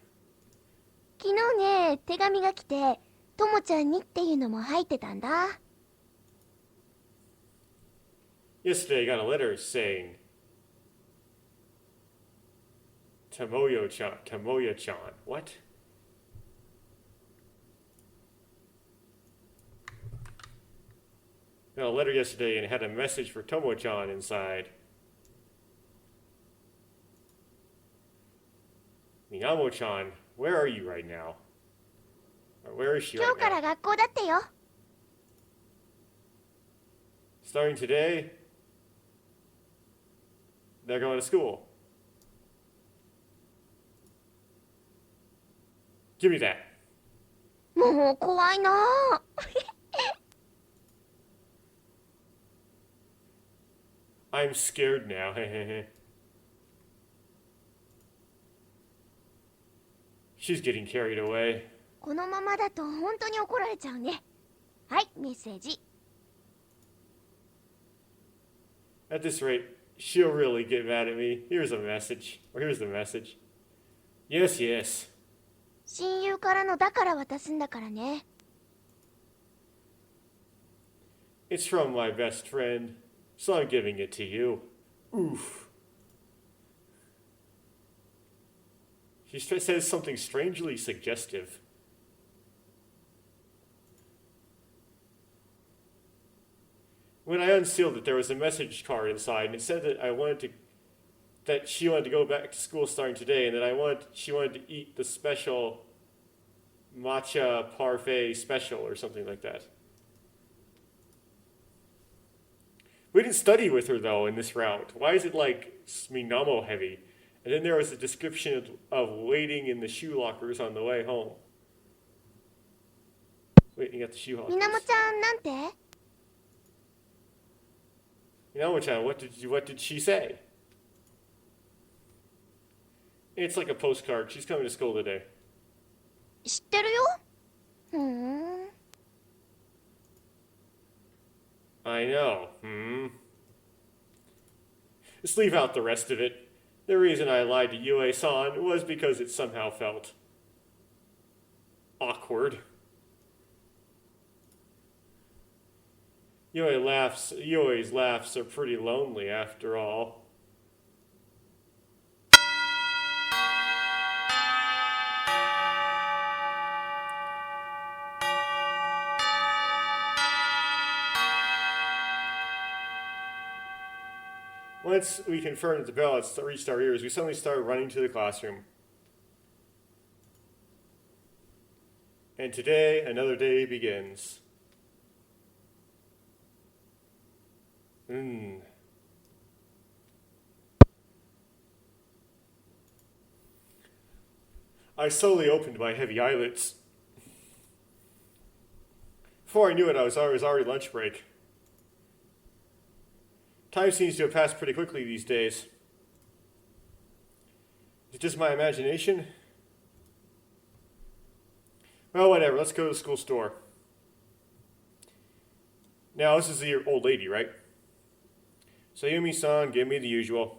昨日ね、手紙が来て、ともちゃんにっていうのも入ってたんだ。Yesterday I got a letter saying, Tomoya-chan. What? Got a letter yesterday and it had a message for Tomo-chan inside. Minamo-chan, where are you right now? Or where is she 今 right 日から now? 学校だってよ。Starting today, they're going to school. Give me that. もう怖いなあ。I'm scared now. She's getting carried away. このままだと本当に怒られちゃうね。はい、メッセージ。At this rate, she'll really get mad at me. Here's a message. Or here's the message. Yes, yes. 親友からのだから渡すんだからね。It's from my best friend, so I'm giving it to you. Oof. She says something strangely suggestive. When I unsealed it, there was a message card inside, and it said that I wanted to that she wanted to go back to school starting today, and that she wanted to eat the special matcha parfait special or something like that. We didn't study with her though in this route. Why is it like Minamo heavy? And then there was a description of waiting in the shoe lockers on the way home. Waiting at the shoe lockers. みなもちゃんなんて Minamo-chan, what did she say? It's like a postcard. She's coming to school today. 知ってるよふーん I know. Let's leave out the rest of it. The reason I lied to Yue-san was because it somehow felt awkward. Yue's laughs are pretty lonely after all. Once we confirmed that the bell had reached our ears, we suddenly started running to the classroom. And today, another day begins. I slowly opened my heavy eyelids. Before I knew it, it was already lunch break. Time seems to have passed pretty quickly these days. Is it just my imagination? Well, whatever. Let's go to the school store. Now, this is the old lady, right? Sayumi-san, give me the usual.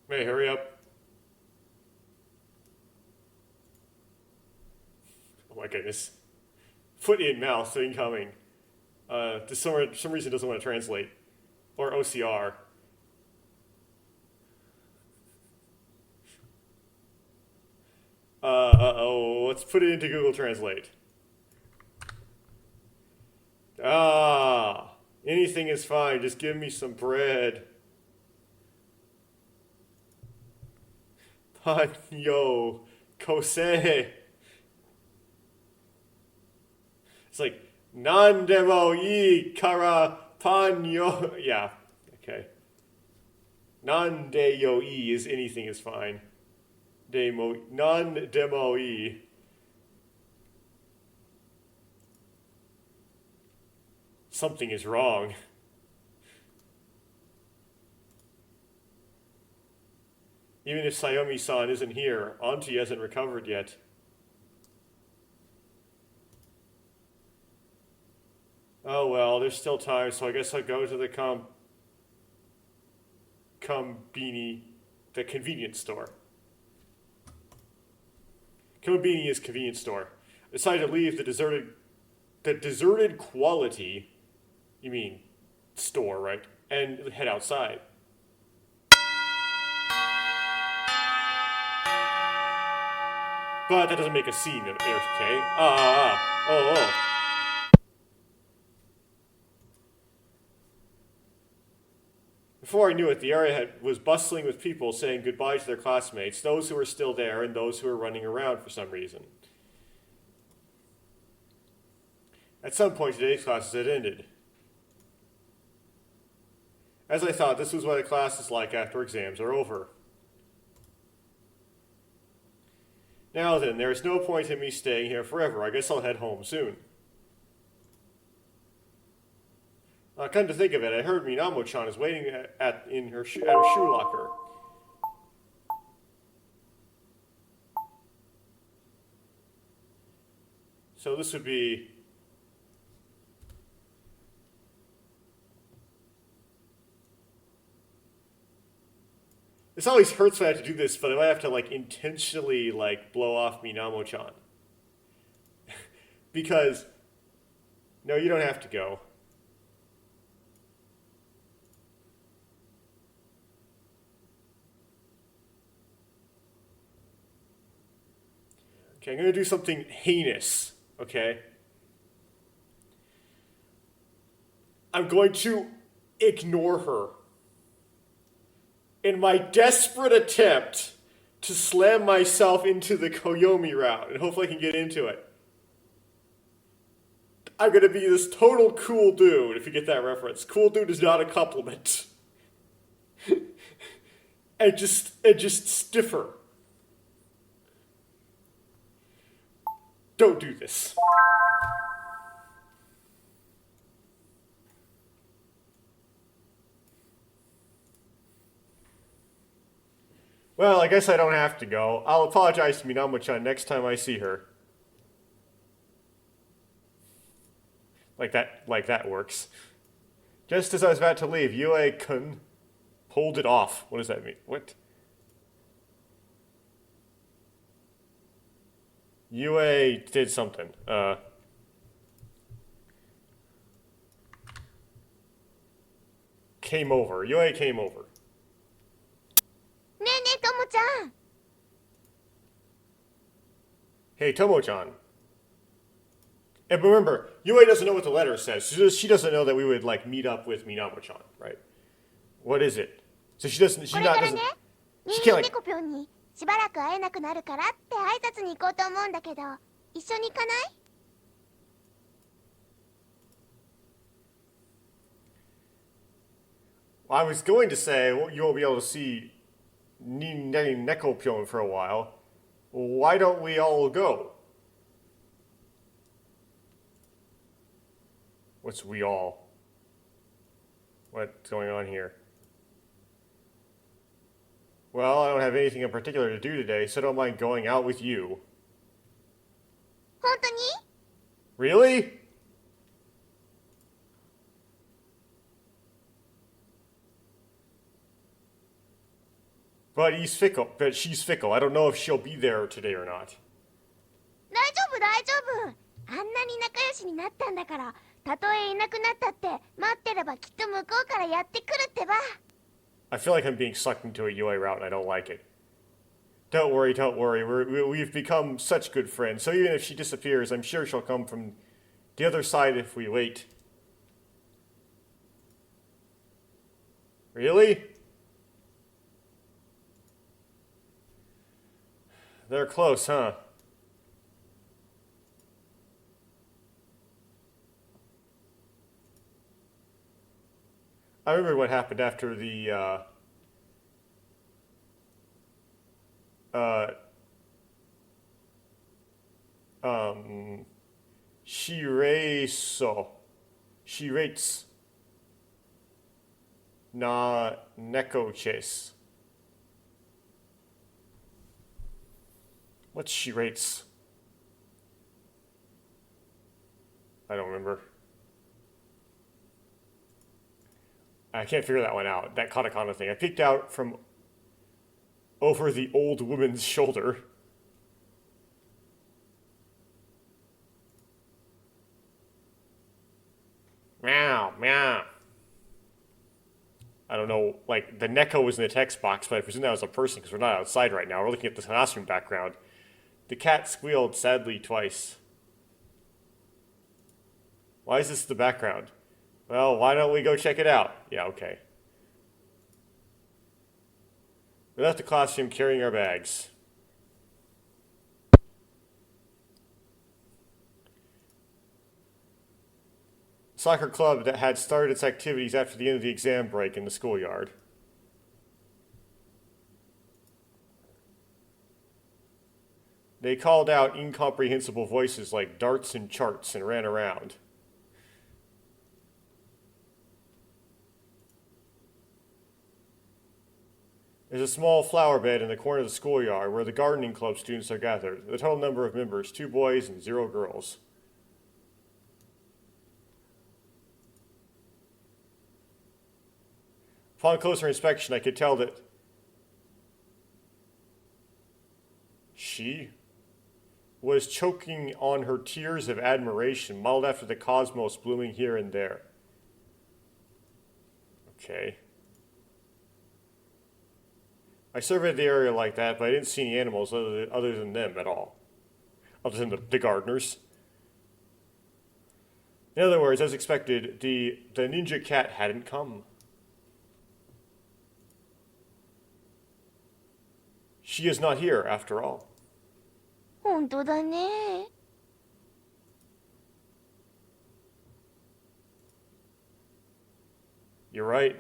Hey, hurry up. Oh my goodness. Foot in, mouth, incoming. For some reason doesn't want to translate. Or OCR. Uh-oh, let's put it into Google Translate. Anything is fine, just give me some bread. Panyo kose. It's like, nandemo ii kara panyo. Yeah, okay. Nandeyo ii is anything is fine. Non-demo ii. Something is wrong. Even if Sayumi-san isn't here, Auntie hasn't recovered yet. Oh well, there's still time, so I guess I'll go to the the convenience store. Kombini is convenience store. I decided to leave the deserted quality, you mean store, right? And head outside. But that doesn't make a scene, okay? Oh. Before I knew it, the area was bustling with people saying goodbye to their classmates, those who were still there and those who were running around for some reason. At some point, today's classes had ended. As I thought, this was what a class is like after exams are over. Now then, there is no point in me staying here forever. I guess I'll head home soon. Come to think of it, I heard Minamo-chan is waiting at her shoe locker. So this would be... This always hurts when I have to do this, but I might have to intentionally blow off Minamo-chan. Because, no, you don't have to go. Okay, I'm going to do something heinous, okay? I'm going to ignore her. In my desperate attempt to slam myself into the Koyomi route, and hopefully I can get into it, I'm going to be this total cool dude, if you get that reference. Cool dude is not a compliment. and just stiffer. Don't do this. Well, I guess I don't have to go. I'll apologize to Minamo-chan next time I see her. Like that works. Just as I was about to leave, Yue-kun pulled it off. What does that mean? What? Yue did something. Came over. Yue came over. ねえねえともちゃん Hey, Tomo-chan. And remember, Yue doesn't know what the letter says. She doesn't know that we would, like, meet up with Minamo-chan, right? What is it? So she doesn't, これからね she 人 can't, 間 like, 猫ぴょんにしばらく会えなくなるからって挨拶に行こうと思うんだけど一緒に行かない I was going to say, well, you won't be able to see Nekopyon for a while. Why don't we all go? What's we all? What's going on here? Well, I don't have anything in particular to do today, so I don't mind going out with you. 本当に Really? But he's fickle. But she's fickle. I don't know if she'll be there today or not. 大丈夫大丈夫あんなに仲良しになったんだからたとえいなくなったって待ってればきっと向こうからやってくるってば I feel like I'm being sucked into a Yue route and I don't like it. Don't worry, don't worry. We've become such good friends. So even if she disappears, I'm sure she'll come from the other side if we wait. Really? They're close, huh? I remember what happened after the, Shirates na Neko chase. What's Shirates? I don't remember. I can't figure that one out. That katakana thing. I peeked out from over the old woman's shoulder. Meow, meow. I don't know, like, the Neko was in the text box, but I presume that was a person because we're not outside right now. We're looking at the classroom background. The cat squealed sadly twice. Why is this the background? Well, why don't we go check it out? Yeah, okay. We left the classroom carrying our bags. Soccer club that had started its activities after the end of the exam break in the schoolyard. They called out incomprehensible voices like darts and charts and ran around. There's a small flower bed in the corner of the schoolyard where the gardening club students are gathered. The total number of members, 2 boys and 0 girls. Upon closer inspection, I could tell that she was choking on her tears of admiration, modeled after the cosmos blooming here and there. Okay. I surveyed the area like that, but I didn't see any animals other than them at all. Other than the gardeners. In other words, as expected, the ninja cat hadn't come. She is not here, after all. 本当だね。You're right.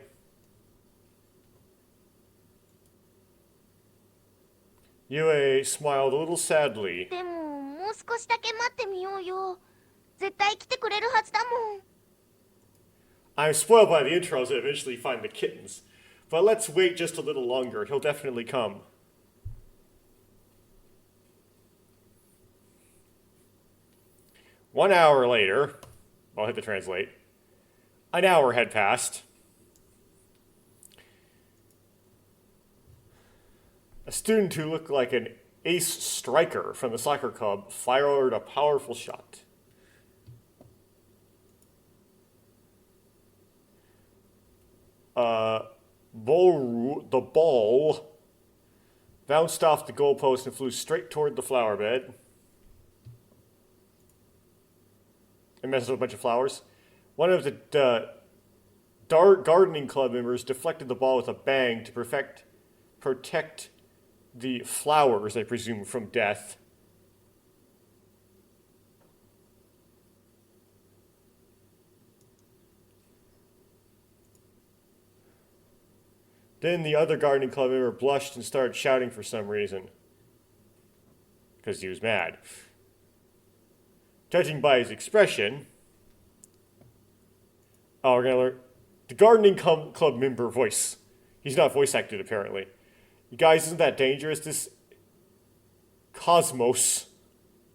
Yue smiled a little sadly. でも、もう少しだけ待ってみようよ。絶対来てくれるはずだもん。I'm spoiled by the intros that eventually find the kittens. But let's wait just a little longer. He'll definitely come. One hour later, I'll hit the translate. An hour had passed. A student who looked like an ace striker from the soccer club fired a powerful shot. The ball bounced off the goalpost and flew straight toward the flower bed. It messes with a bunch of flowers. One of the gardening club members deflected the ball with a bang to protect the flowers, I presume, from death. Then the other gardening club member blushed and started shouting for some reason. Because he was mad. Judging by his expression... Oh, we're going to learn... The gardening club member voice. He's not voice acted, apparently. You guys, isn't that dangerous? This... Cosmos...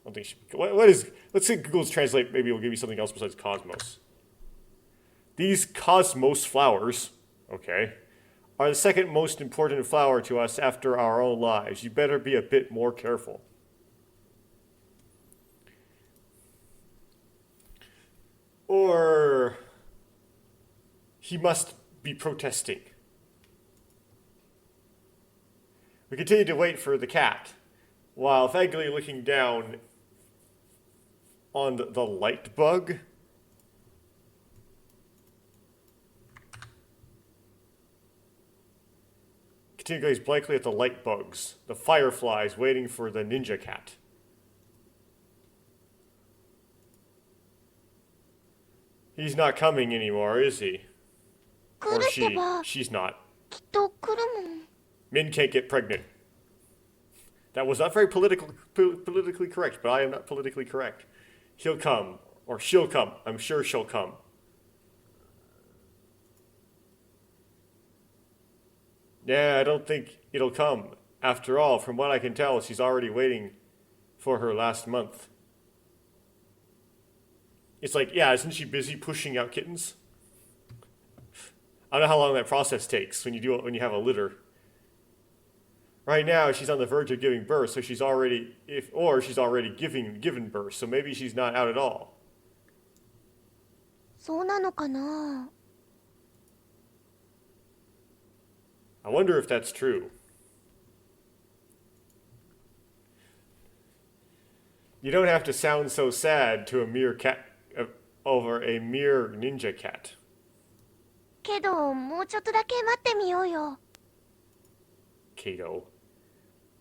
I don't think she... What is... Let's see Google's Translate. Maybe it'll give you something else besides cosmos. These cosmos flowers... Okay... are the second most important flower to us after our own lives. You better be a bit more careful. Or he must be protesting. We continue to wait for the cat, while vaguely looking down on the light bug. Continue to gaze blankly at the light bugs, the fireflies waiting for the ninja cat. He's not coming anymore, is he? Or she. She's not. きっと来るもん。 Men can't get pregnant. That was not very politically correct, but I am not politically correct. He'll come, or she'll come. I'm sure she'll come. Yeah, I don't think it'll come. After all, from what I can tell, she's already waiting for her last month. It's like, yeah, isn't she busy pushing out kittens? I don't know how long that process takes when you have a litter. Right now, she's on the verge of giving birth, so she's already given birth, so maybe she's not out at all. そうなのかな。 I wonder if that's true. You don't have to sound so sad to a mere cat over a mere ninja cat. けど、もうちょっとだけ待ってみようよ。 Kato.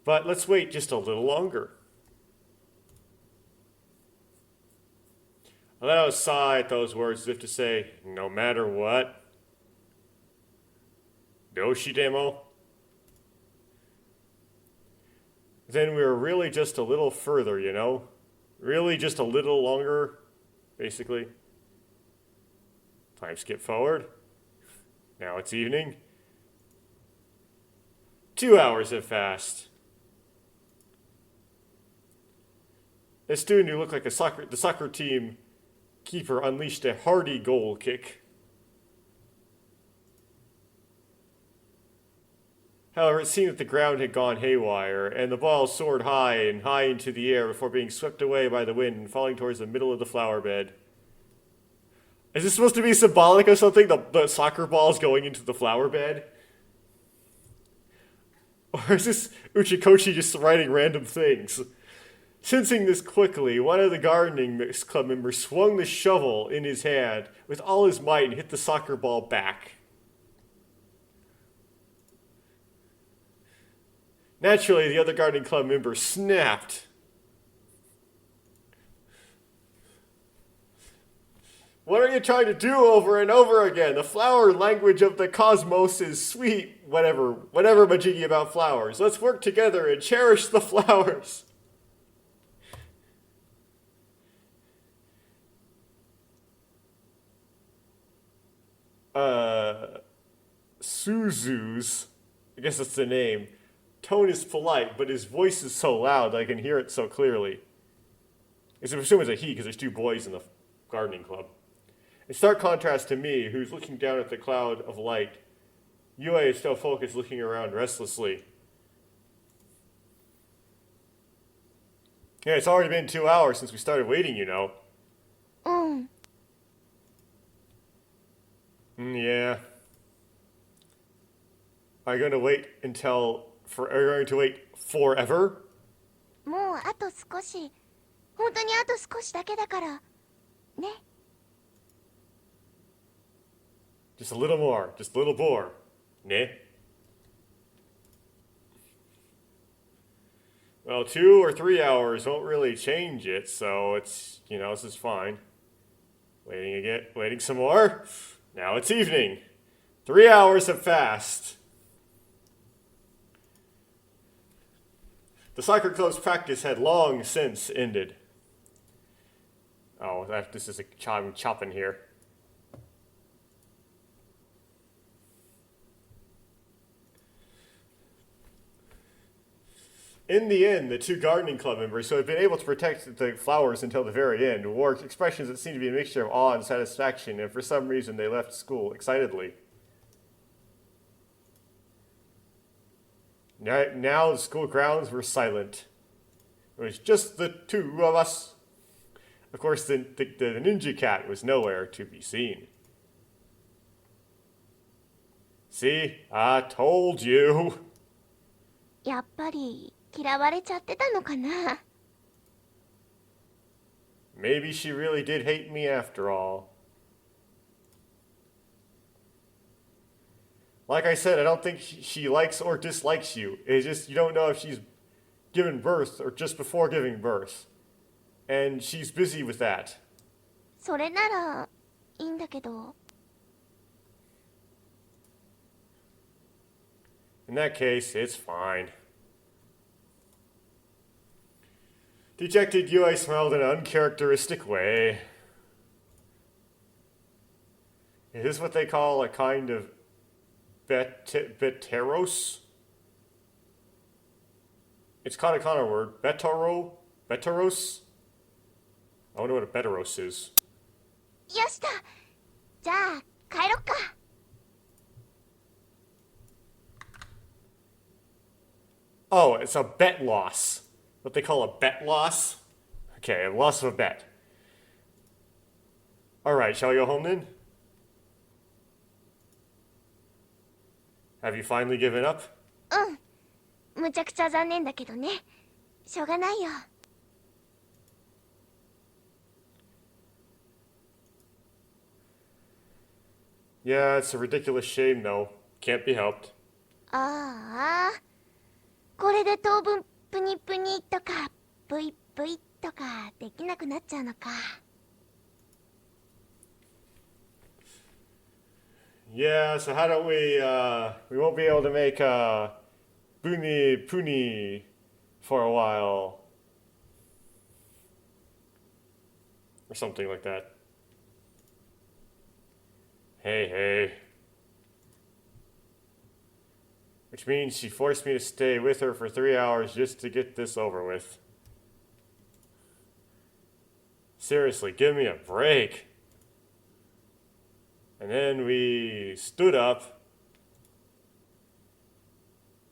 But let's wait just a little longer. I let out a sigh at those words as if to say, no matter what. Doshidemo. Then we were really just a little further, you know? Really just a little longer, basically. Time skip forward. Now it's evening. 2 hours have passed. A student who looked like the soccer team keeper unleashed a hearty goal kick. However, it seemed that the ground had gone haywire, and the ball soared high into the air before being swept away by the wind and falling towards the middle of the flower bed. Is this supposed to be symbolic of something? The soccer ball's going into the flower bed? Or is this Uchikoshi just writing random things? Sensing this quickly, one of the gardening club members swung the shovel in his hand with all his might and hit the soccer ball back. Naturally, the other gardening club member snapped. What are you trying to do over and over again? The flower language of the cosmos is sweet, whatever Majiggy about flowers. Let's work together and cherish the flowers. Suzu's, I guess that's the name. Tone is polite, but his voice is so loud that I can hear it so clearly. I assume it's a he because there's two boys in the gardening club. In stark contrast to me, who's looking down at the cloud of light, Yue is still focused, looking around restlessly. Yeah, it's already been 2 hours since we started waiting, you know. Yeah. Are you going to wait are you going to wait forever? もうあと少し、本当にあと少しだけだから、ね。Just a little more, just a little more. Ne? Well, 2 or 3 hours won't really change it, so it's, this is fine. Waiting some more. Now it's evening. 3 hours have passed. The soccer club's practice had long since ended. Oh, this is I'm chopping here. In the end, the two gardening club members who had been able to protect the flowers until the very end wore expressions that seemed to be a mixture of awe and satisfaction, and for some reason they left school excitedly. Now the school grounds were silent. It was just the two of us. Of course, the ninja cat was nowhere to be seen. See, I told you. やっぱり嫌われちゃってたのかな。Maybe she really did hate me after all. Like I said, I don't think she likes or dislikes you. It's just you don't know if she's given birth or just before giving birth. And she's busy with that. それならいいんだけど。In that case, it's fine. Dejected Yue smiled in an uncharacteristic way. Is this what they call a kind of Beteros? It's katakana word. Beteros? I wonder what a Beteros is. よした。じゃあ帰ろっか。Oh, it's a bet loss. What they call a bet loss? Okay, a loss of a bet. Alright, shall we go home then? Have you finally given up? うん。むちゃくちゃ残念だけどね。しょうがないよ。Yeah, it's a ridiculous shame though. Can't be helped. ああ。これで当分プニプニとかブイブイとかできなくなっちゃうのか。Yeah, so how don't we won't be able to make Buni Puni for a while. Or something like that. Hey. Which means she forced me to stay with her for 3 hours just to get this over with. Seriously, give me a break. And then we stood up.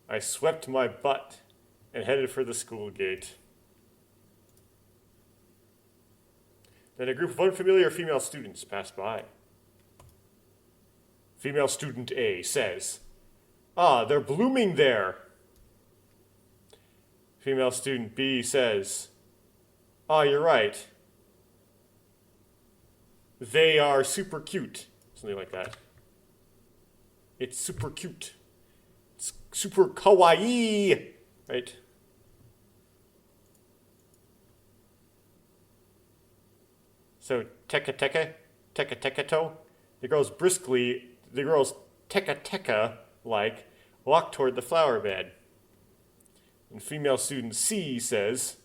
I swept my butt and headed for the school gate. Then a group of unfamiliar female students passed by. Female student A says, "Ah, they're blooming there." Female student B says, Oh, you're right. They are super cute. Something like that. It's super cute. It's super kawaii. Right? So, teka-teka-to. The girls teka-teka-like, walk toward the flower bed. And female student C says,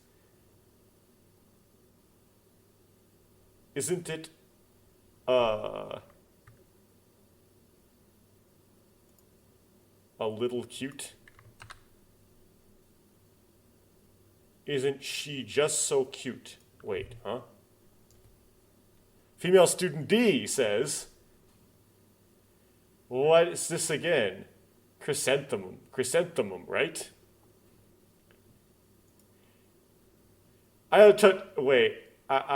isn't it, a little cute? Isn't she just so cute? Wait, huh? Female student D says, what is this again? Chrysanthemum, right? I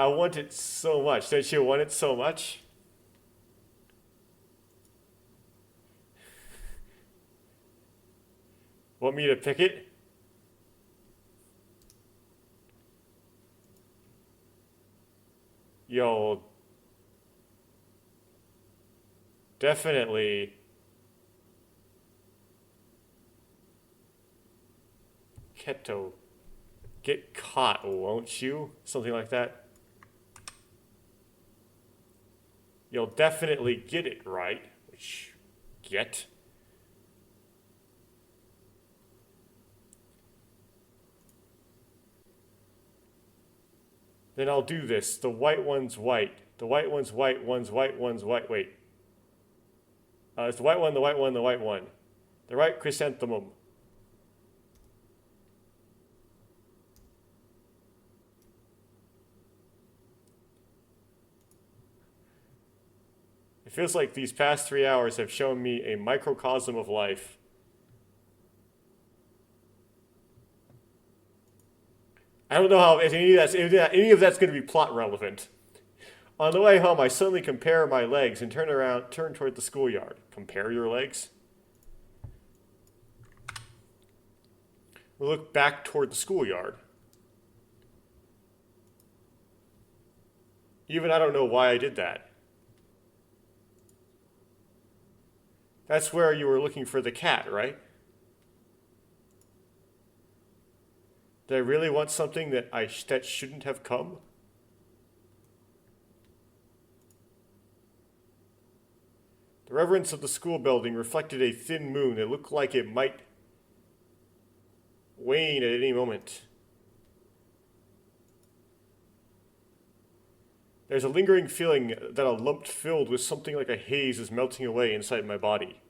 want it so much. Don't you want it so much? Want me to pick it? Yo, definitely. Keto. Get caught, won't you? Something like that. You'll definitely get it right. Which, get. Then I'll do this. The white one's white. The white one's white, one's white, one's white. Wait. It's the white one, the white one, the white one. The right chrysanthemum. It feels like these past 3 hours have shown me a microcosm of life. I don't know how if any of that's going to be plot relevant. On the way home, I suddenly compare my legs and turn toward the schoolyard. Compare your legs? We look back toward the schoolyard. Even I don't know why I did that. That's where you were looking for the cat, right? Did I really want something that that shouldn't have come? The reverence of the school building reflected a thin moon that looked like it might wane at any moment. There's a lingering feeling that a lump filled with something like a haze is melting away inside my body.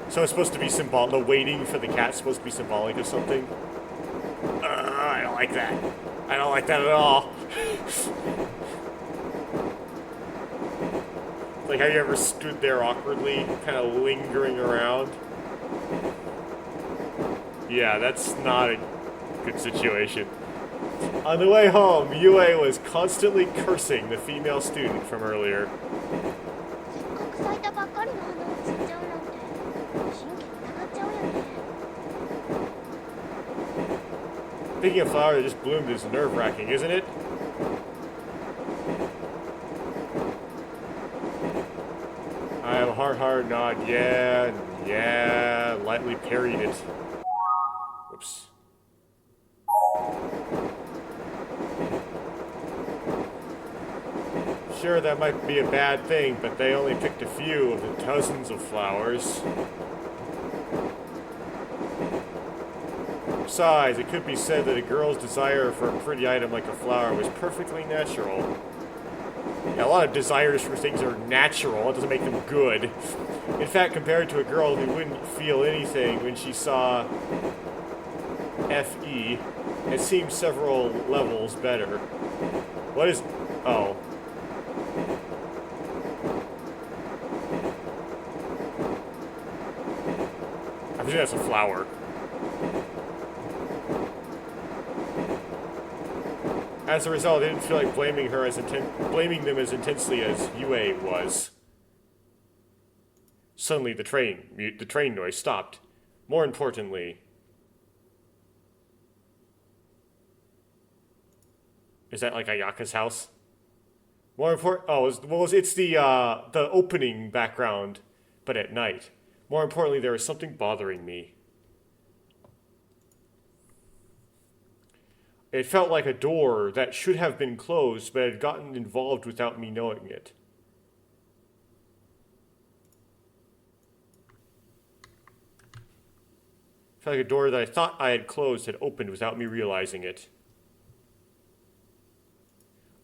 So it's supposed to be symbolic. The waiting for the cat's supposed to be symbolic of something. I don't like that. I don't like that at all. Like, have you ever stood there awkwardly, kind of lingering around? Yeah, that's not a good situation. On the way home, Yue was constantly cursing the female student from earlier. Picking a flower that just bloomed is nerve-wracking, isn't it? I have a hard nod. Yeah, lightly parried it. Whoops. Sure, that might be a bad thing, but they only picked a few of the dozens of flowers. Besides, it could be said that a girl's desire for a pretty item like a flower was perfectly natural. Yeah, a lot of desires for things are natural. It doesn't make them good. In fact, compared to a girl who wouldn't feel anything when she saw F.E., it seems several levels better. What is... Oh. I think that's a flower. As a result, I didn't feel like blaming them as intensely as Yue was. Suddenly, the train noise stopped. More importantly, Is that like Ayaka's house? More important. Oh, it's the opening background, but at night. More importantly, there is something bothering me. It felt like a door that should have been closed, but had gotten involved without me knowing it. It felt like a door that I thought I had closed had opened without me realizing it.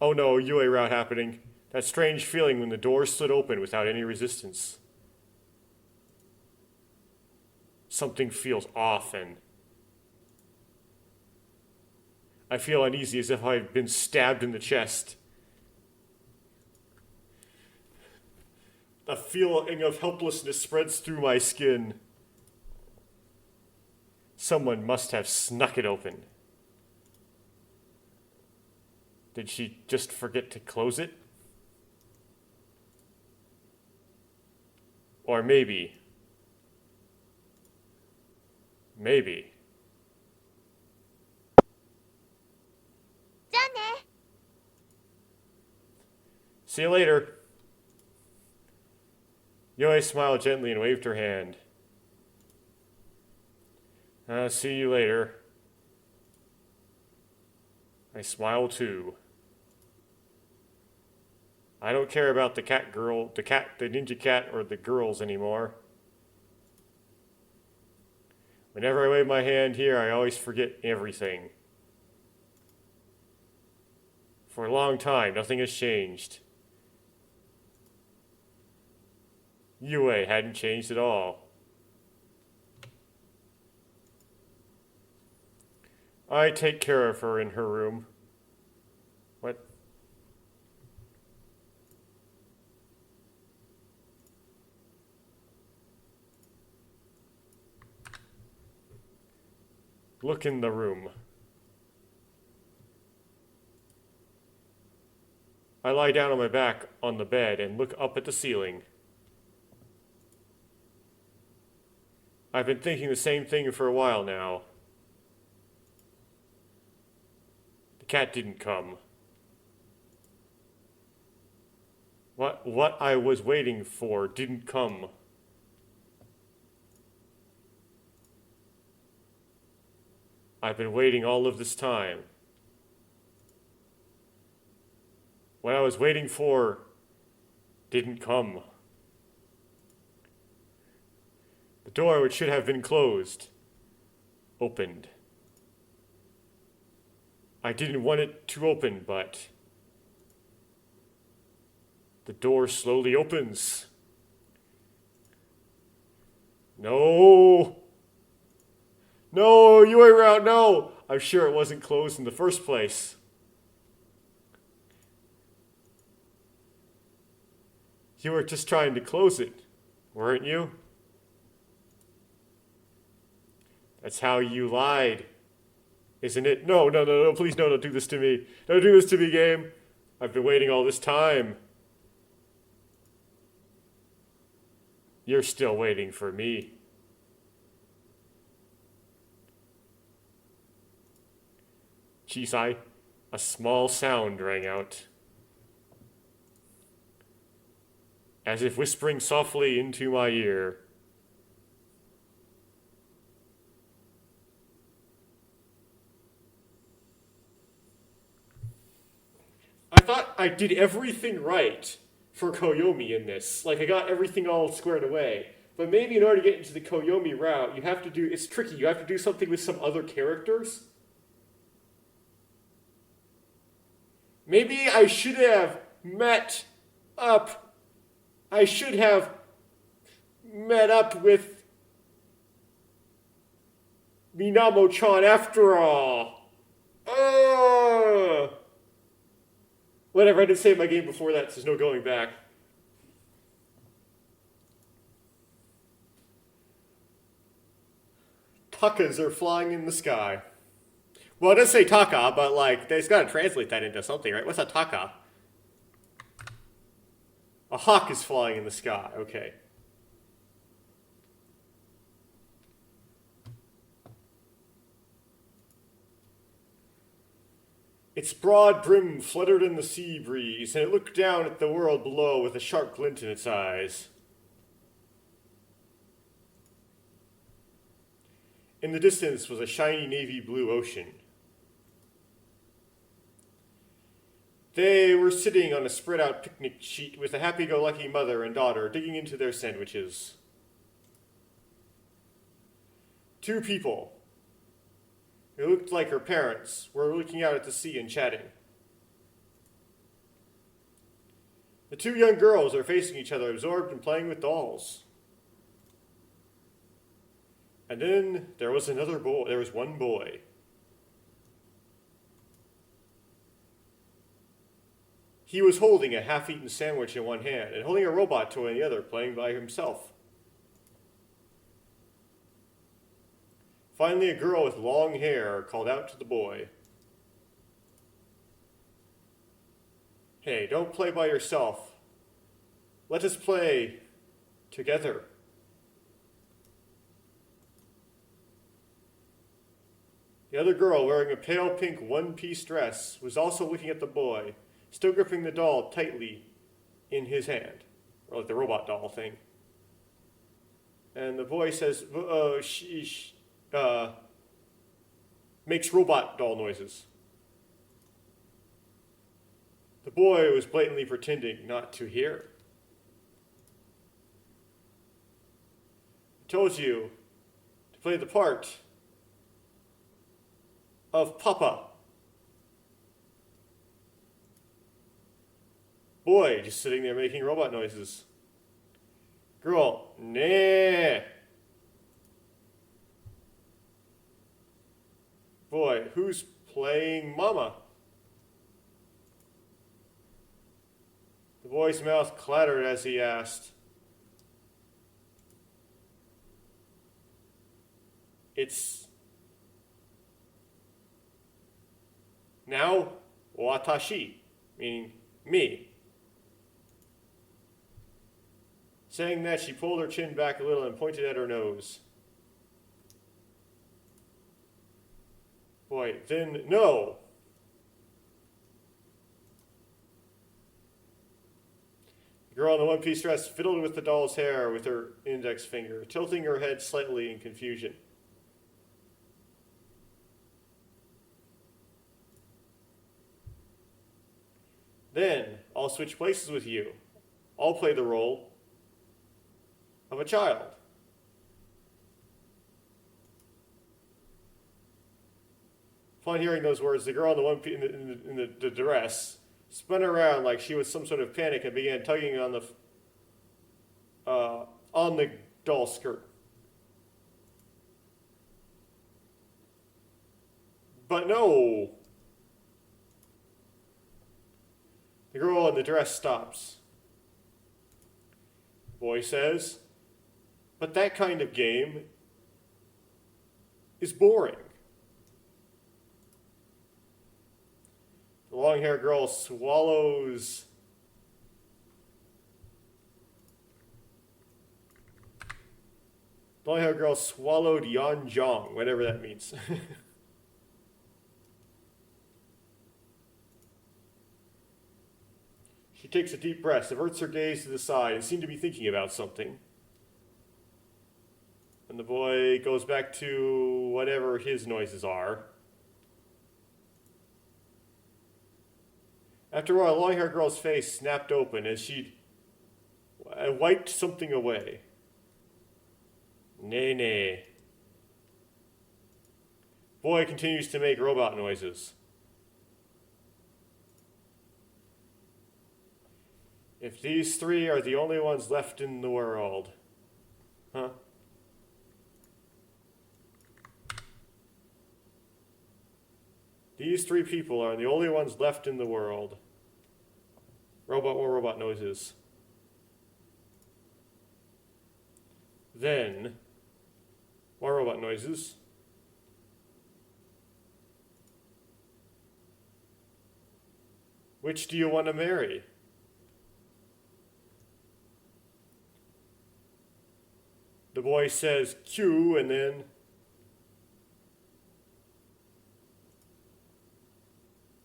Oh no, UA route happening. That strange feeling when the door slid open without any resistance. Something feels off and I feel uneasy as if I've been stabbed in the chest. A feeling of helplessness spreads through my skin. Someone must have snuck it open. Did she just forget to close it? Or maybe. Maybe. じゃあね。 See you later. Yoe smiled gently and waved her hand. See you later. I smile too. I don't care about the ninja cat, or the girls anymore. Whenever I wave my hand here, I always forget everything. For a long time, nothing has changed. Yue hadn't changed at all. I take care of her in her room. What? Look in the room. I lie down on my back on the bed and look up at the ceiling. I've been thinking the same thing for a while now. The cat didn't come. What I was waiting for didn't come. I've been waiting all of this time. What I was waiting for didn't come. The door, which should have been closed, opened. I didn't want it to open, but the door slowly opens. No! No, you were out, no! I'm sure it wasn't closed in the first place. You were just trying to close it, weren't you? That's how you lied, isn't it? No, please, no, don't do this to me. Don't do this to me, game. I've been waiting all this time. You're still waiting for me. Chisai, a small sound rang out, as if whispering softly into my ear. I thought I did everything right for Koyomi in this. Like, I got everything all squared away. But maybe in order to get into the Koyomi route, you have to do, it's tricky, you have to do something with some other characters. Maybe I should have met up. I should have met up with Minamo-chan after all. Whatever, I didn't save my game before that, so there's no going back. Takas are flying in the sky. Well, it does say taka, but like, they've got to translate that into something, right? What's a taka? A hawk is flying in the sky, okay. Its broad brim fluttered in the sea breeze, and it looked down at the world below with a sharp glint in its eyes. In the distance was a shiny navy blue ocean. They were sitting on a spread-out picnic sheet with a happy-go-lucky mother and daughter digging into their sandwiches. Two people, who looked like her parents, were looking out at the sea and chatting. The two young girls are facing each other, absorbed in playing with dolls. And then there was another boy. There was one boy. He was holding a half-eaten sandwich in one hand and holding a robot toy in the other, playing by himself. Finally, a girl with long hair called out to the boy, "Hey, don't play by yourself. Let us play together." The other girl, wearing a pale pink one-piece dress, was also looking at the boy, still gripping the doll tightly in his hand, or like the robot doll thing. And the boy says, makes robot doll noises. The boy was blatantly pretending not to hear. I told you to play the part of Papa. Boy, just sitting there making robot noises. Girl, nah. Boy, who's playing Mama? The boy's mouth clattered as he asked. It's now watashi, meaning me. Saying that, she pulled her chin back a little and pointed at her nose. Boy, then no. The girl in the one-piece dress fiddled with the doll's hair with her index finger, tilting her head slightly in confusion. Then, I'll switch places with you. I'll play the role of a child. Upon hearing those words, the girl in the dress spun around like she was some sort of panic and began tugging on the doll skirt. But no! The girl in the dress stops. The boy says, "But that kind of game is boring." The long-haired girl swallows. The long-haired girl swallowed Yanjiang, whatever that means. She takes a deep breath, averts her gaze to the side, and seemed to be thinking about something. And the boy goes back to whatever his noises are. After a while, the long-haired girl's face snapped open as she wiped something away. Nay, nay. Boy continues to make robot noises. If these three are the only ones left in the world, huh? These three people are the only ones left in the world. More robot noises. Then, more robot noises. Which do you want to marry? The boy says Q, and then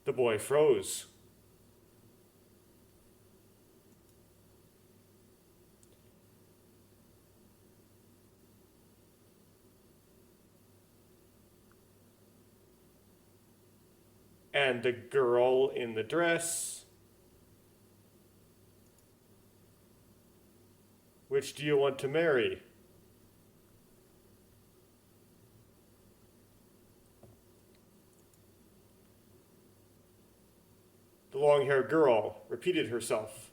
the boy froze. And the girl in the dress. Which do you want to marry? The long-haired girl repeated herself.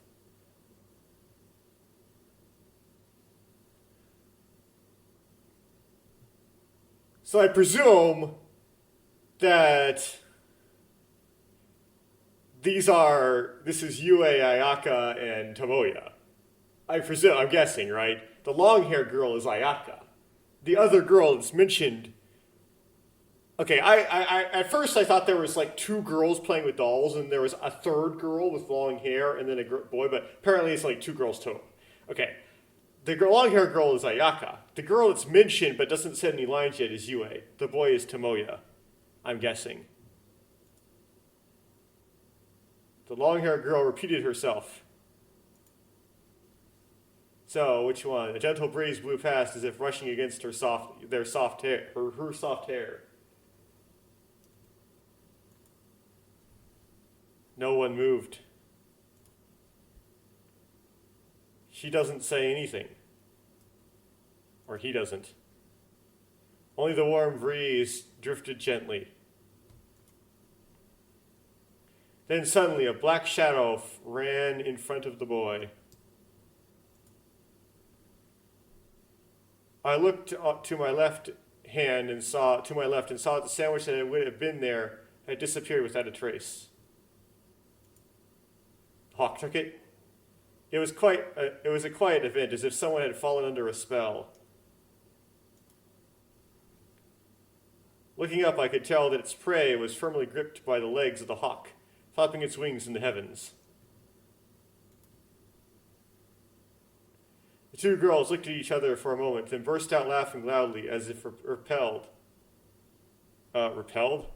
So I presume that this is Yue, Ayaka, and Tomoya. I'm guessing, right? The long-haired girl is Ayaka. The other girl that's mentioned. Okay, I at first I thought there was like two girls playing with dolls, and there was a third girl with long hair, and then a boy. But apparently it's like two girls total. Okay, the long-haired girl is Ayaka. The girl that's mentioned but doesn't say any lines yet is Yue. The boy is Tomoya. I'm guessing. The long-haired girl repeated herself. So, which one? A gentle breeze blew past as if rushing against her soft hair. No one moved. She doesn't say anything. Or he doesn't. Only the warm breeze drifted gently. Then suddenly a black shadow ran in front of the boy. I looked to my left and saw that the sandwich that would have been there had disappeared without a trace. Hawk took it. It was a quiet event, as if someone had fallen under a spell. Looking up, I could tell that its prey was firmly gripped by the legs of the hawk, flapping its wings in the heavens. The two girls looked at each other for a moment, then burst out laughing loudly, as if repelled. Repelled?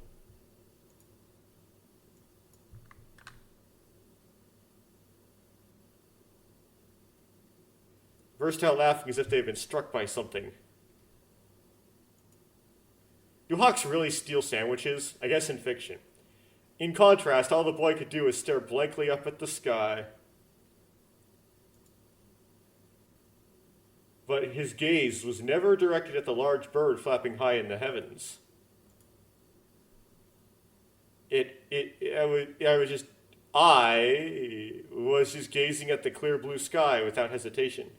Burst out laughing as if they had been struck by something. Do hawks really steal sandwiches? I guess in fiction. In contrast, all the boy could do was stare blankly up at the sky. But his gaze was never directed at the large bird flapping high in the heavens. I was just gazing at the clear blue sky without hesitation.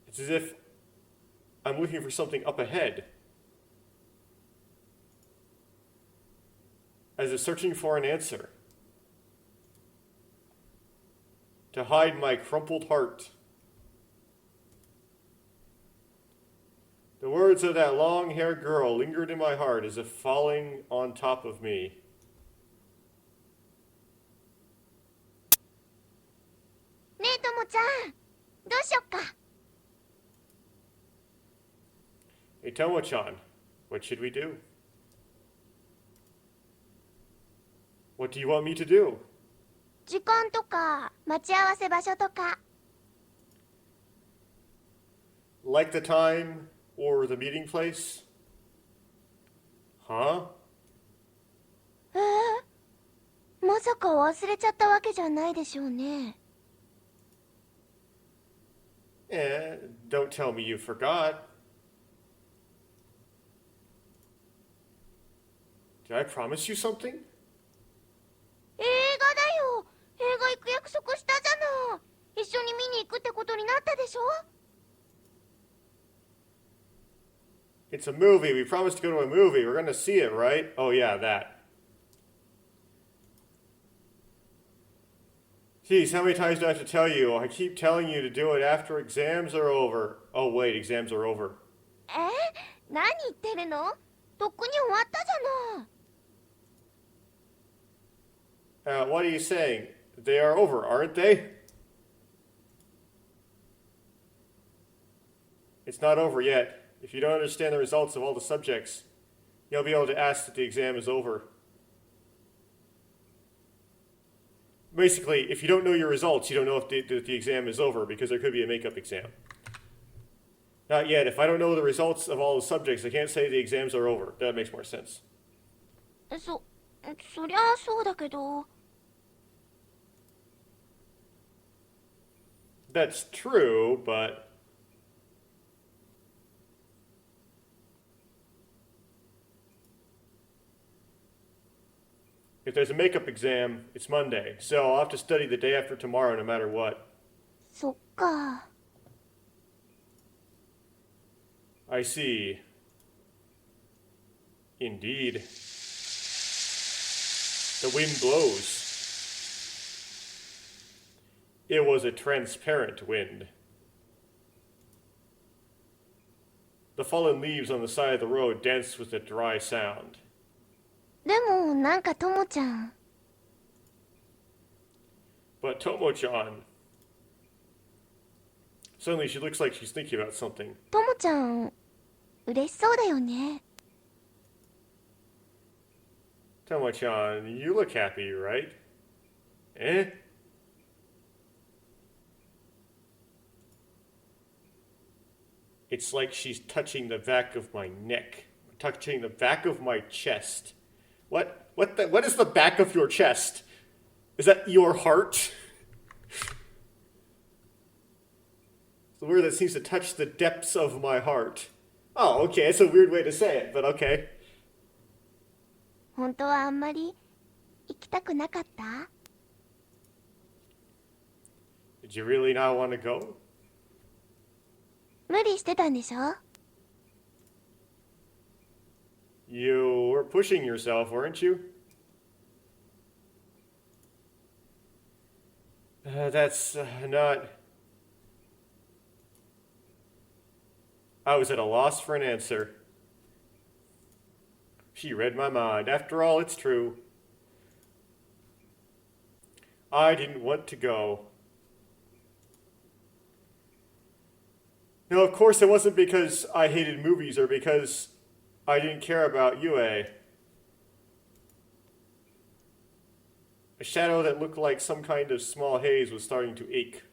It's as if I'm looking for something up ahead. As if searching for an answer. To hide my crumpled heart. The words of that long-haired girl lingered in my heart as if falling on top of me. Hey, Tomo-chan, どうしよっか? Hey, Tomo-chan, what should we do? What do you want me to do? 時間とか待ち合わせ場所とか。 Like the time or the meeting place? Huh? まさか忘れちゃったわけじゃないでしょうね。Don't tell me you forgot. Did I promise you something? 映画だよ。映画行く約束したじゃない。一緒に見に行くってことになったでしょ? It's a movie. We promised to go to a movie. We're going to see it, right? Oh, yeah, that. Geez, how many times do I have to tell you? I keep telling you to do it after exams are over. Oh, wait, exams are over. 何言ってるの? とっくに終わったじゃない。What are you saying? They are over, aren't they? It's not over yet. If you don't understand the results of all the subjects, You'll be able to ask that the exam is over. Basically, if you don't know your results, you don't know if the exam is over because there could be a makeup exam. Not yet. If I don't know the results of all the subjects, I can't say the exams are over. That makes more sense. そりゃそうだけど。 That's true, but if there's a makeup exam, it's Monday, so I'll have to study the day after tomorrow no matter what. そっか。 I see. Indeed. The wind blows. It was a transparent wind. The fallen leaves on the side of the road danced with a dry sound. でもなんかともちゃん。 But Tomo-chan, suddenly she looks like she's thinking about something. ともちゃん嬉しそうだよね。 Tomo-chan, you look happy, right? Eh? It's like she's touching the back of my neck, touching the back of my chest. What is the back of your chest? Is that your heart? It's the word that seems to touch the depths of my heart. Oh, okay, it's a weird way to say it, but okay. 本当はあんまり行きたくなかった？ Did you really not want to go? 無理してたんでしょ？ You were pushing yourself, weren't you? That's not... I was at a loss for an answer. She read my mind. After all, it's true. I didn't want to go. No, of course it wasn't because I hated movies or because I didn't care about Yue. A shadow that looked like some kind of small haze was starting to ache.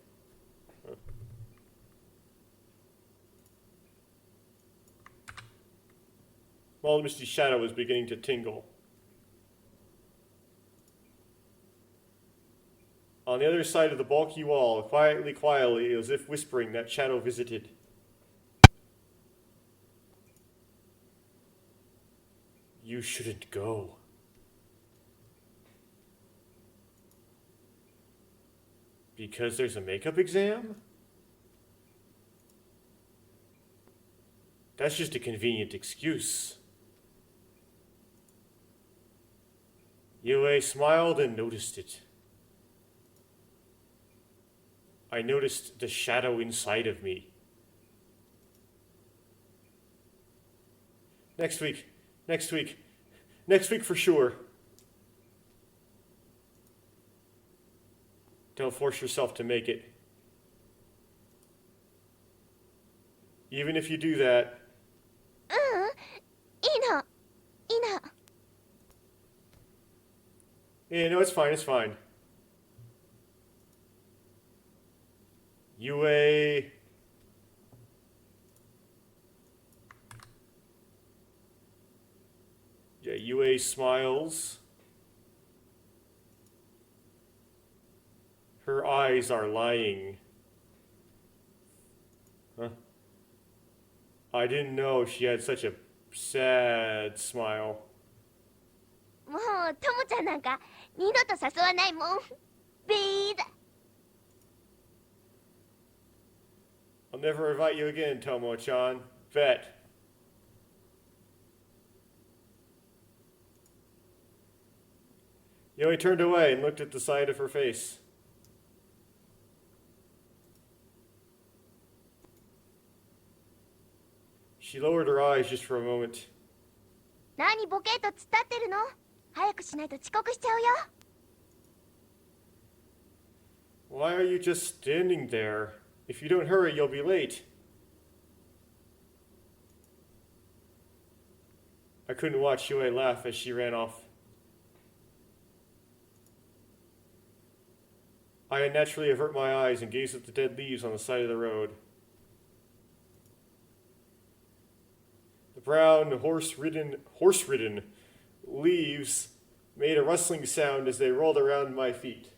Small misty shadow was beginning to tingle. On the other side of the bulky wall, quietly, as if whispering, that shadow visited. You shouldn't go. Because there's a makeup exam? That's just a convenient excuse. Yue smiled and noticed it. I noticed the shadow inside of me. Next week for sure. Don't force yourself to make it. Even if you do that... いいの。いいの。 Yeah, no, it's fine. Yue... Yeah, Yue smiles. Her eyes are lying. Huh? I didn't know she had such a sad smile. もうともちゃんなんか二度と誘わないもん。ビーだ。 I'll never invite you again, Tomo-chan. Bet. Yui turned away and looked at the side of her face. She lowered her eyes just for a moment. 何ボケーと突っ立ってるの？早くしないと遅刻しちゃうよ。 Why are you just standing there? If you don't hurry, you'll be late. I couldn't watch Yue laugh as she ran off. I unnaturally avert my eyes and gaze at the dead leaves on the side of the road. The brown, horse-ridden leaves made a rustling sound as they rolled around my feet.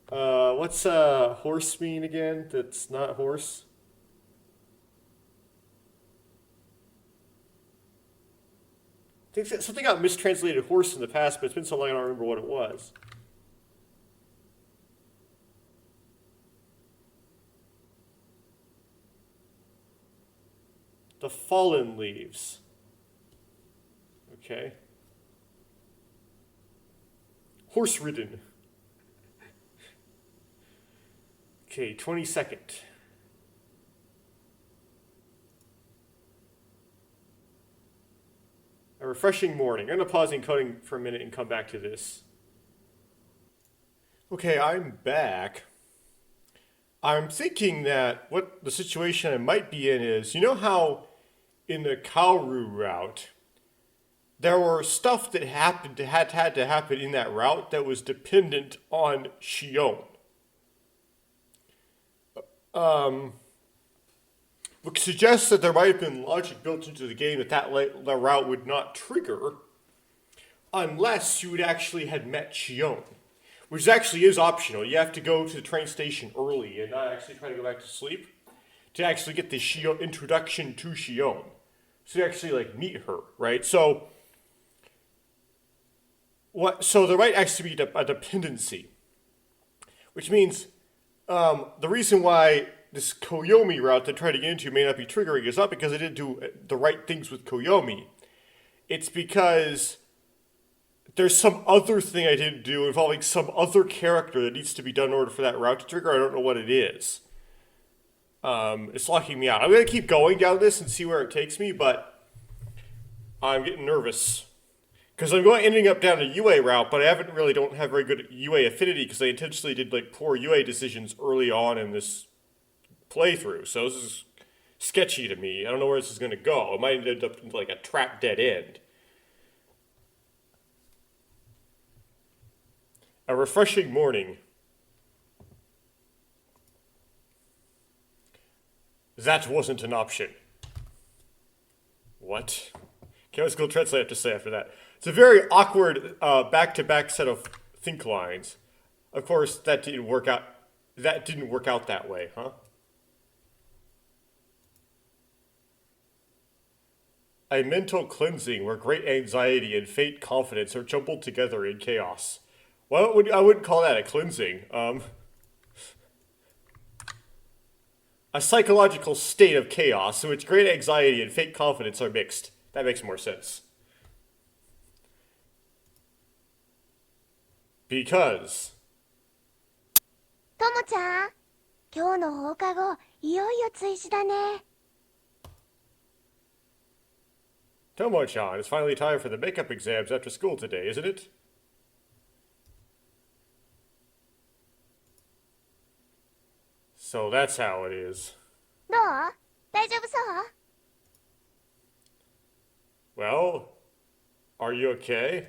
What's horse mean again? That's not horse. I think that something got mistranslated horse in the past, but it's been so long I don't remember what it was. The fallen leaves. Okay. Horse-ridden. Okay, 22nd. A refreshing morning. I'm going to pause encoding for a minute and come back to this. Okay, I'm back. I'm thinking that what the situation I might be in is, you know how in the Kaoru route, there were stuff that had to happen in that route that was dependent on Shion. Which suggests that there might have been logic built into the game that route would not trigger unless you actually had met Shion. Which actually is optional. You have to go to the train station early and not actually try to go back to sleep to actually get the Shion introduction to Shion. So you actually meet her, right? So there might actually be a dependency. Which means the reason why this Koyomi route that I tried to get into may not be triggering is not because I didn't do the right things with Koyomi. It's because there's some other thing I didn't do involving some other character that needs to be done in order for that route to trigger. I don't know what it is. It's locking me out. I'm going to keep going down this and see where it takes me, but I'm getting nervous. Because I'm ending up down a UA route, but I don't have very good UA affinity because I intentionally did poor UA decisions early on in this playthrough. So this is sketchy to me. I don't know where this is going to go. It might end up in a trap dead end. A refreshing morning. That wasn't an option. What? Okay, let's go translate what I have to say after that. It's a very awkward back-to-back set of think lines. Of course, that didn't work out. That didn't work out that way, huh? A mental cleansing where great anxiety and fake confidence are jumbled together in chaos. Well, I wouldn't call that a cleansing. A psychological state of chaos in which great anxiety and fake confidence are mixed. That makes more sense. Because ともちゃん、今日の放課後、いよいよ追試だね。Tomo-chan, it's finally time for the makeup exams after school today, isn't it? So that's how it is. どう？大丈夫そう？ Well, are you okay?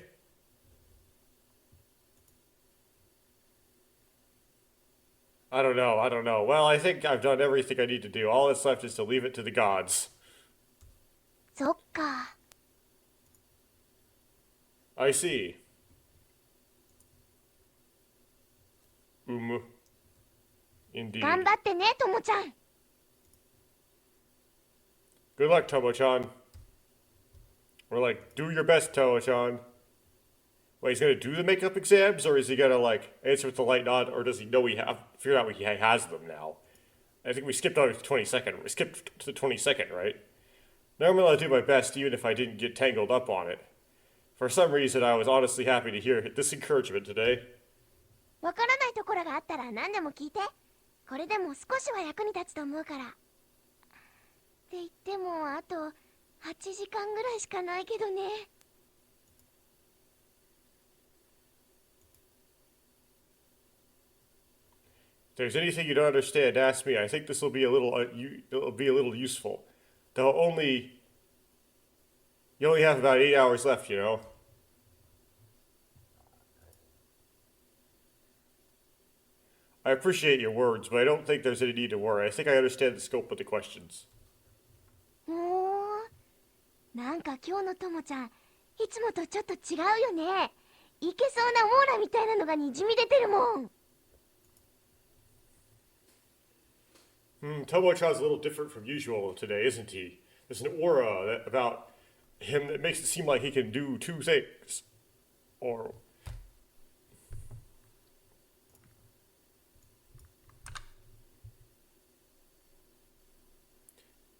I don't know. Well, I think I've done everything I need to do. All that's left is to leave it to the gods. そっか。 I see. Indeed. 頑張ってね、ともちゃん。 Good luck, Tomo-chan. Or do your best, Tomo-chan. Wait, he's gonna do the makeup exams, or is he gonna answer with a light nod, or does he know figure out he has them now? I think we skipped on to the 22nd. We skipped to the 22nd, right? Normally I'll do my best even if I didn't get tangled up on it. For some reason, I was honestly happy to hear this encouragement today. わからないところがあったら何でも聞いて。これでも少しは役に立つと思うから。って言ってもあと8時間ぐらいしかないけどね。 If there's anything you don't understand, ask me. I think this will be a little it'll be a little useful. Though only You only have about 8 hours left, you know. I appreciate your words, but I don't think there's any need to worry. I think I understand the scope of the questions. ほーなんか今日のともちゃんいつもとちょっと違うよね。いけそうなオーラみたいなのがにじみ出てるもん。Tomo-chan's a little different from usual today, isn't he? There's an aura about him that makes it seem like he can do two things. Or...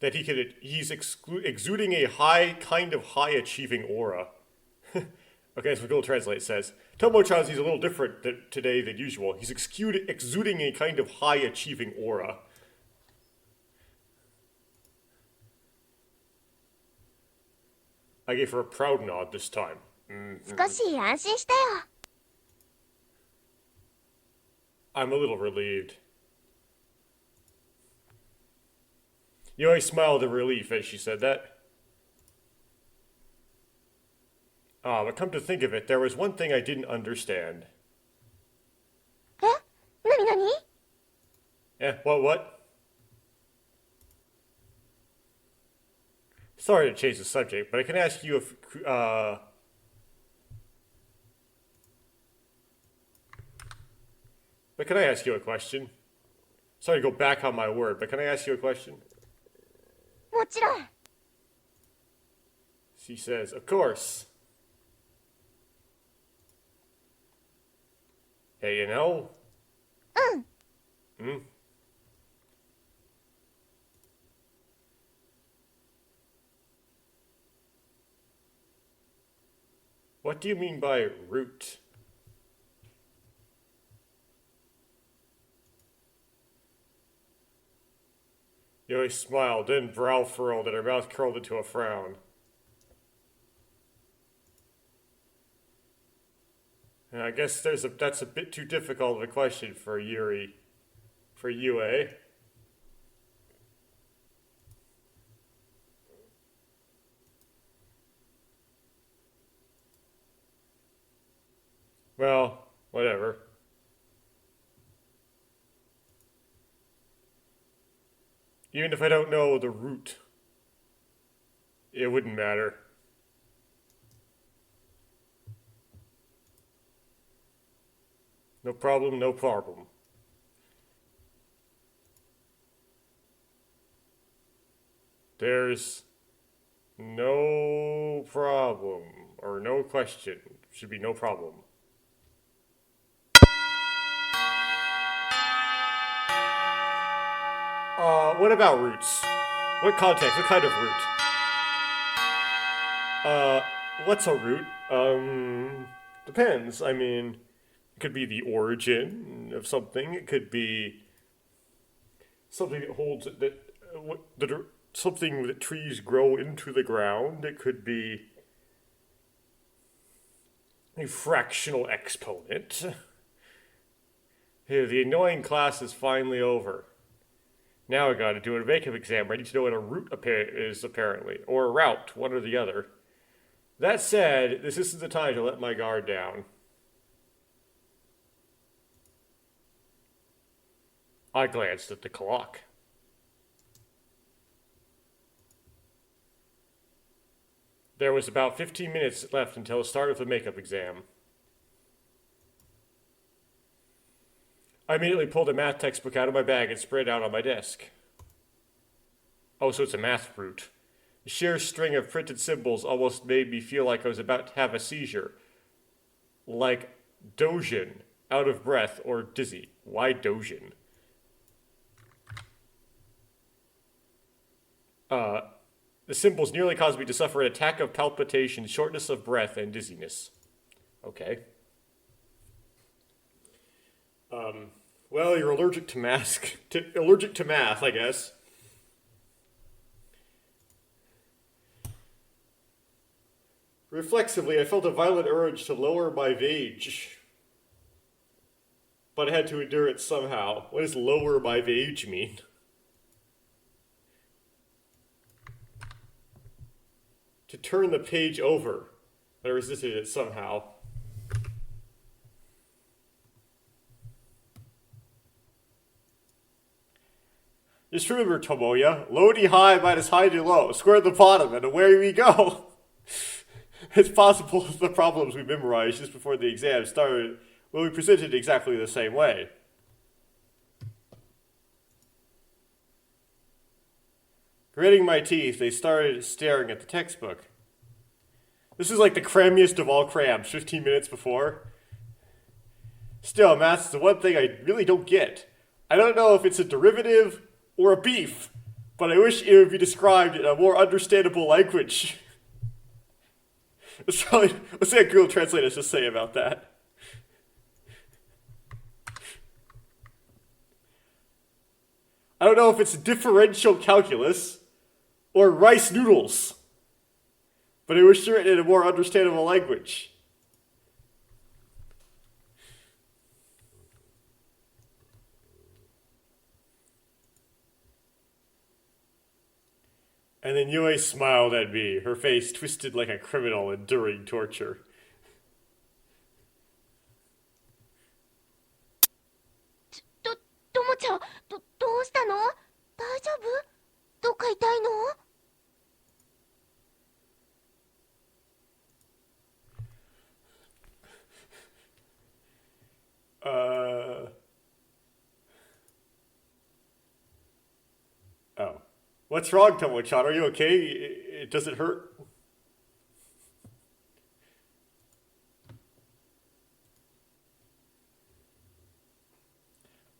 that he's exuding a kind of high achieving aura. Okay, so Google Translate says, Tomo-chan's he's a little different today than usual. He's exuding a kind of high achieving aura. I gave her a proud nod this time. 少し安心したよ。I'm a little relieved. Yoi smiled in relief as she said that. But come to think of it, there was one thing I didn't understand. え、なになに？ What? Sorry to change the subject, but I can ask you if, But can I ask you a question? Sorry to go back on my word, but can I ask you a question? もちろん。 She says, of course. Hey, you know? うん。What do you mean by root? Yoi smiled, then brow furrowed, and her mouth curled into a frown. I guess that's a bit too difficult of a question for Yuri. For you, eh? Well, whatever. Even if I don't know the root, it wouldn't matter. No problem, no problem. There's no problem, or no question. Should be no problem. What about roots? What context? What kind of root? What's a root? Depends. I mean, it could be the origin of something. It could be something that holds something that trees grow into the ground. It could be a fractional exponent. Here, the annoying class is finally over. Now I gotta do a makeup exam. I need to know what a root is, apparently. Or a route, one or the other. That said, this isn't the time to let my guard down. I glanced at the clock. There was about 15 minutes left until the start of the makeup exam. I immediately pulled a math textbook out of my bag and spread it out on my desk. Oh, so it's a math root. The sheer string of printed symbols almost made me feel like I was about to have a seizure. Like Dojin, out of breath, or dizzy. Why Dojin? The symbols nearly caused me to suffer an attack of palpitation, shortness of breath, and dizziness. Okay. Well, you're allergic to math, I guess. Reflexively, I felt a violent urge to lower my vage. But I had to endure it somehow. What does lower my vage mean? to turn the page over. I resisted it somehow. Just remember, Tomoya, low to high minus high to low, square at the bottom, and away we go. It's possible the problems we memorized just before the exam started will be presented exactly the same way. Gritting my teeth, they started staring at the textbook. This is like the crammiest of all crams, 15 minutes before. Still, math's the one thing I really don't get. I don't know if it's a derivative or a beef, but I wish it would be described in a more understandable language. Let's see what Google Translate has to say about that. I don't know if it's differential calculus or rice noodles, but I wish it written in a more understandable language. And then Yue smiled at me, her face twisted like a criminal enduring torture. ともちゃん、どうしたの？大丈夫？どっか痛いの？ Oh. What's wrong, Tomo-chan? Are you okay? Does it hurt?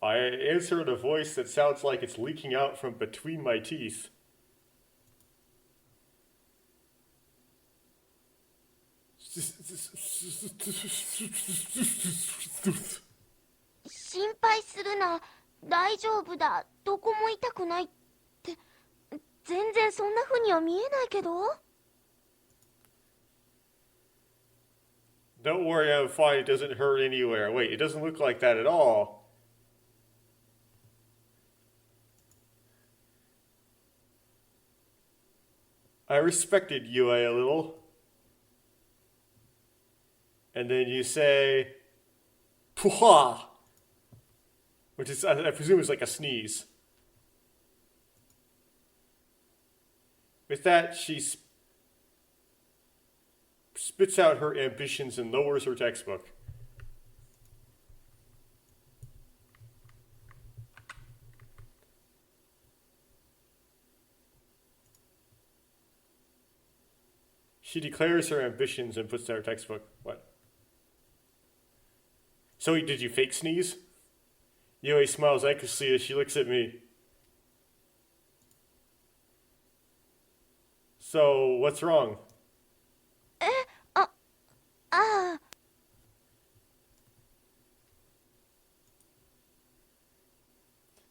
I answer in a voice that sounds like it's leaking out from between my teeth. Shinpai するな。大丈夫だ。どこも痛くないって。全然そんな風には見えないけど。Don't worry, I'm fine. It doesn't hurt anywhere. Wait, it doesn't look like that at all. I respected Yue a little. And then you say, Puha! Which is, I presume, is like a sneeze. With that, she spits out her ambitions and lowers her textbook. She declares her ambitions and puts down her textbook. What? So did you fake sneeze? Yue smiles anxiously as she looks at me. So, what's wrong? For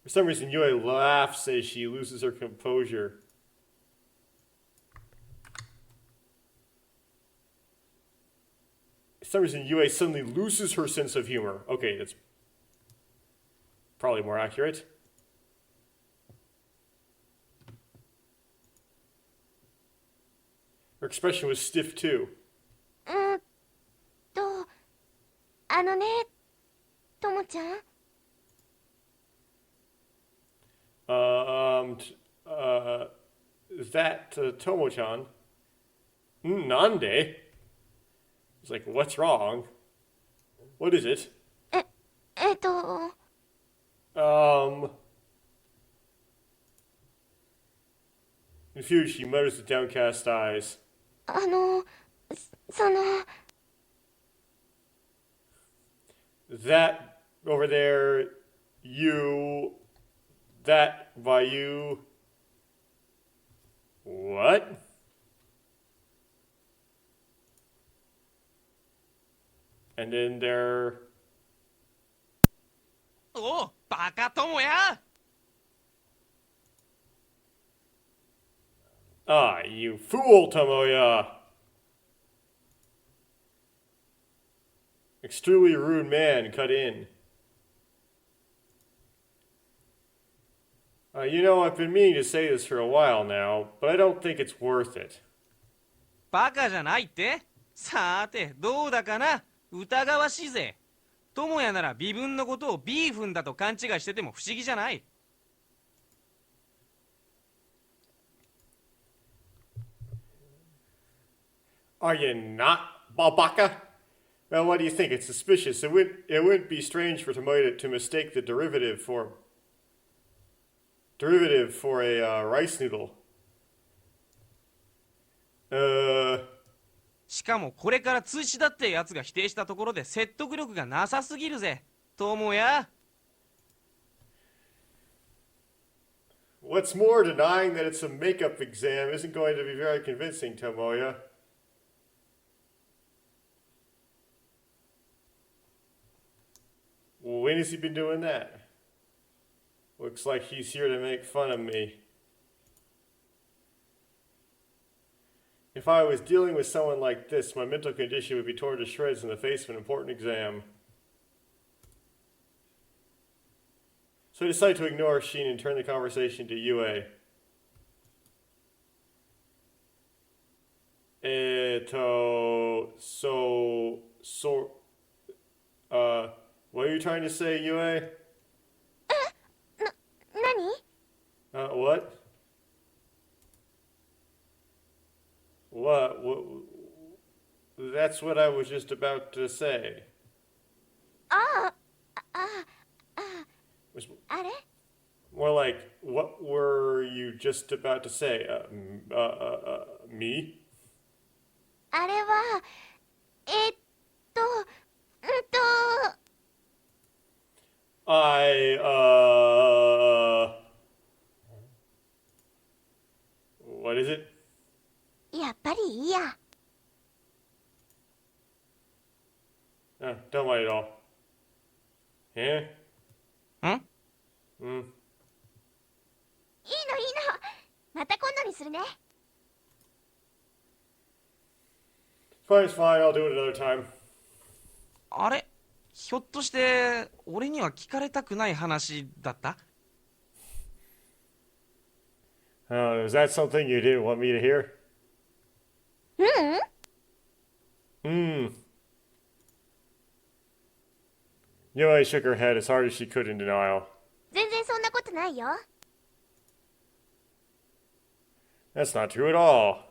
some reason, Yue laughs as she loses her composure. For some reason, Yue suddenly loses her sense of humor. Okay, that's probably more accurate. Her expression was stiff too. あのね、ともちゃん。That Tomo-chan? Nande? It's like, what's wrong? What is it? Confused, she mutters with downcast eyes. That over there, you, that by you. What? And then there. おう、バカ友や! Ah, you fool, Tomoya! Extremely rude man cut in. You know, I've been meaning to say this for a while now, but I don't think it's worth it. バカじゃないって。さーて、どうだかな。疑わしいぜ。友也なら微分のことをビーフンだと勘違いしてても不思議じゃない。Are you not, Babaka? Well, what do you think? It's suspicious. It wouldn't be strange for Tomoya to mistake the derivative for a rice noodle. しかもこれから通知だってやつが否定したところで説得力がなさすぎるぜ。友也。What's more, denying that it's a makeup exam isn't going to be very convincing, Tomoya. When has he been doing that? Looks like he's here to make fun of me. If I was dealing with someone like this, my mental condition would be torn to shreds in the face of an important exam. So I decided to ignore Sheen and turn the conversation to Yue. What are you trying to say, Yue? 何？ What? What? That's what I was just about to say. あれ？ More like, what were you just about to say? Me? あれは、I, what is it? やっぱりいいや。Don't mind at all. Yeah? ん？ Mm. いいの。また今度にするね。Fine, it's fine. I'll do it another time. あれ、ひょっとして俺には聞かれたくない話だった？ Is that something you didn't want me to hear? ううん。Yui shook her head as hard as she could in denial. 全然そんなことないよ。That's not true at all.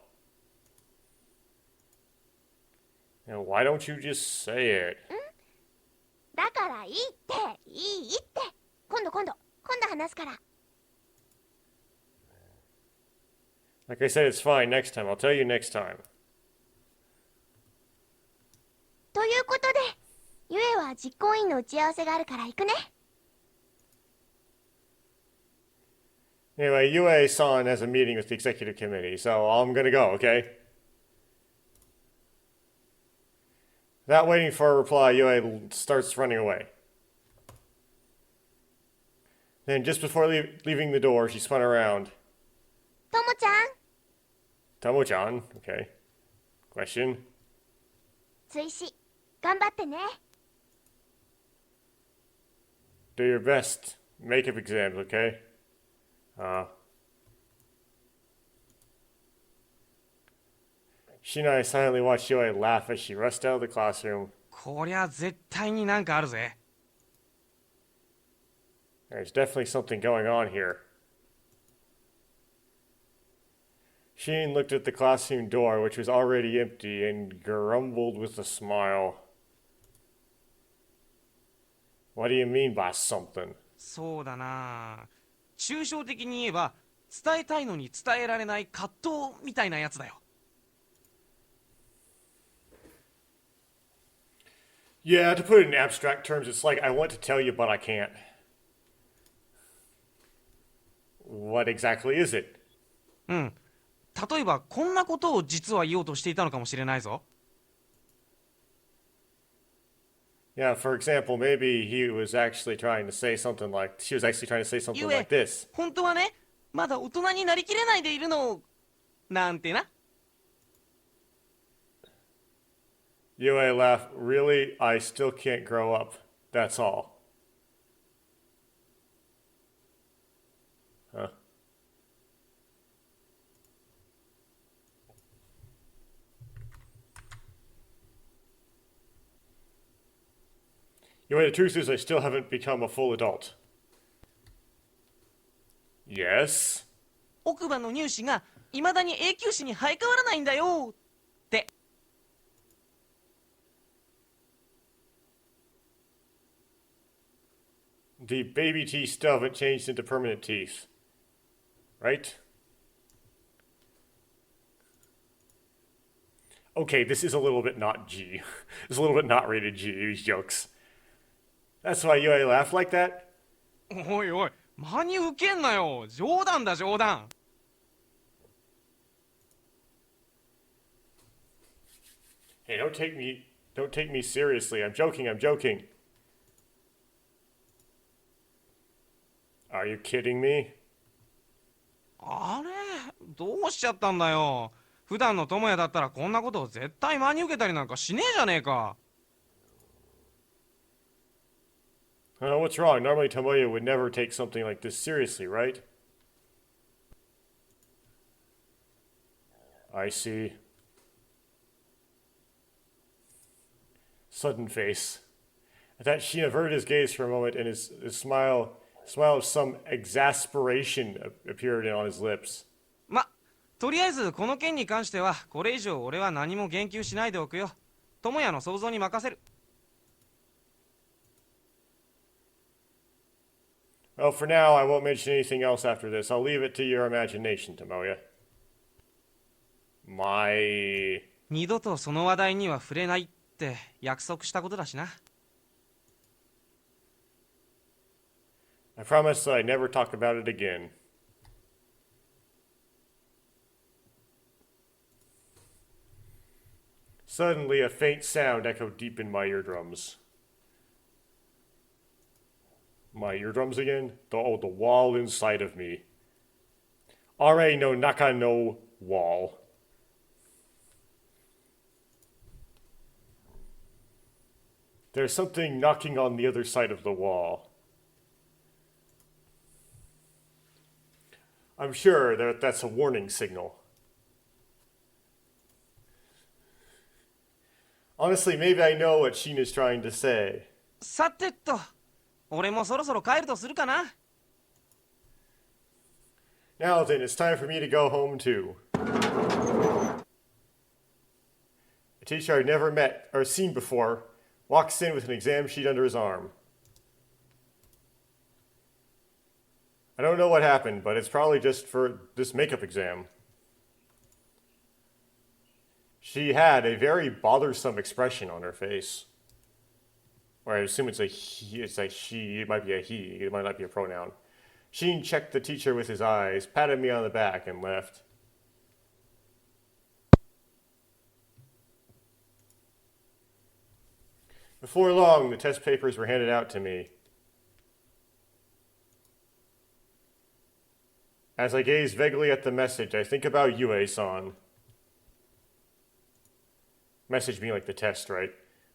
Now, why don't you just say it? だからいいって、いいって。今度話すから。Like I said, it's fine. Next time. I'll tell you next time. ということで、ゆえは実行委員の打ち合わせがあるから行くね。Anyway, Yue-san has a meeting with the executive committee, so I'm gonna go, okay? Without waiting for a reply, Yue starts running away. Then, just before leaving the door, she spun around. ともちゃん。 Tomo-chan, okay. Question? 追試、頑張ってね。Do your best. Makeup exams, okay? She and I silently watched Yui laugh as she rushed out of the classroom. こりゃ絶対になんかあるぜ。There's definitely something going on here. Sheen looked at the classroom door, which was already empty, and grumbled with a smile. What do you mean by something? そうだな。抽象的に言えば伝えたいのに伝えられない葛藤みたいなやつだよ。Yeah, to put it in abstract terms, it's like I want to tell you, but I can't. What exactly is it? うん。例えばこんなことを実は言おうとしていたのかもしれないぞ。Yeah, for example, maybe he was actually trying to say something like, she was actually trying to say something like this. 本当はね、まだ大人になりきれないでいるのなんてな。Yue laughed. Really? I still can't grow up. That's all. Huh. You know, the truth is I still haven't become a full adult. Yes? 奥歯の乳歯が未だに永久歯に生え変わらないんだよって。The baby teeth still haven't changed into permanent teeth. Right? Okay, this is a little bit not G. It's a little bit not rated G, these jokes. That's why you laugh like that? おいおい、真に受けんなよ。冗談だ冗談。Hey, don't take me seriously. I'm joking, I'm joking. Are you kidding me? あれどうしちゃったんだよ。普段の友也だったらこんなことを絶対真に受けたりなんかしねえじゃねえか。What's wrong? Normally Tomoya would never take something like this seriously, right? I see. Sudden face. At that, Sheen averted his gaze for a moment, and his smile of some exasperation appeared on his lips. とりあえずこの件に関してはこれ以上俺は何も言及しないでおくよ。友也の想像に任せる。Well, for now, I won't mention anything else after this. I'll leave it to your imagination, Tomoya. 二度とその話題には触れないって約束したことだしな。I promise that I never talk about it again. Suddenly, a faint sound echoed deep in my eardrums. My eardrums again? The wall inside of me. Already no naka no wall. There's something knocking on the other side of the wall. I'm sure that that's a warning signal. Honestly, maybe I know what Sheen is trying to say. さてと、俺もそろそろ帰るとするかな。Now then, it's time for me to go home too. A teacher I'd never met or seen before walks in with an exam sheet under his arm. I don't know what happened, but it's probably just for this makeup exam. She had a very bothersome expression on her face. Or I assume it's a he, it's like she, it might be a he, it might not be a pronoun. Sheen checked the teacher with his eyes, patted me on the back, and left. Before long, the test papers were handed out to me. As I gaze vaguely at the message, I think about Yue-san. Message being like the test, right?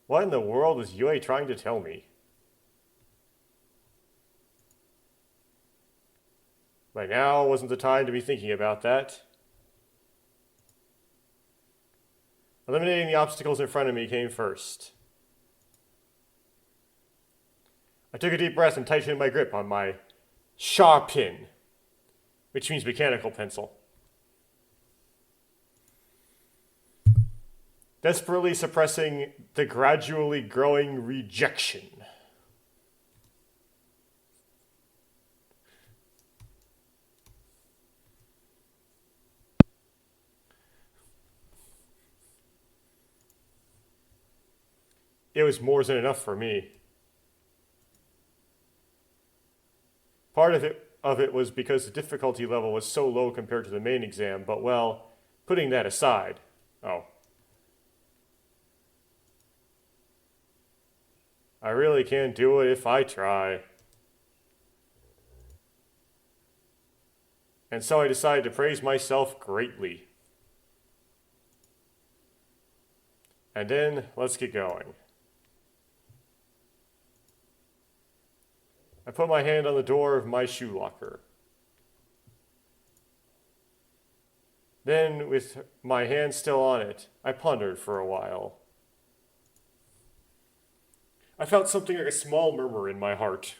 What in the world is Yue trying to tell me? By now wasn't the time to be thinking about that. Eliminating the obstacles in front of me came first. I took a deep breath and tightened my grip on my sharpin, which means mechanical pencil. Desperately suppressing the gradually growing rejection. It was more than enough for me. Part of it was because the difficulty level was so low compared to the main exam, but well, putting that aside. I really can't do it if I try. And so I decided to praise myself greatly. And then, let's get going. I put my hand on the door of my shoe locker. Then, with my hand still on it, I pondered for a while. I felt something like a small murmur in my heart.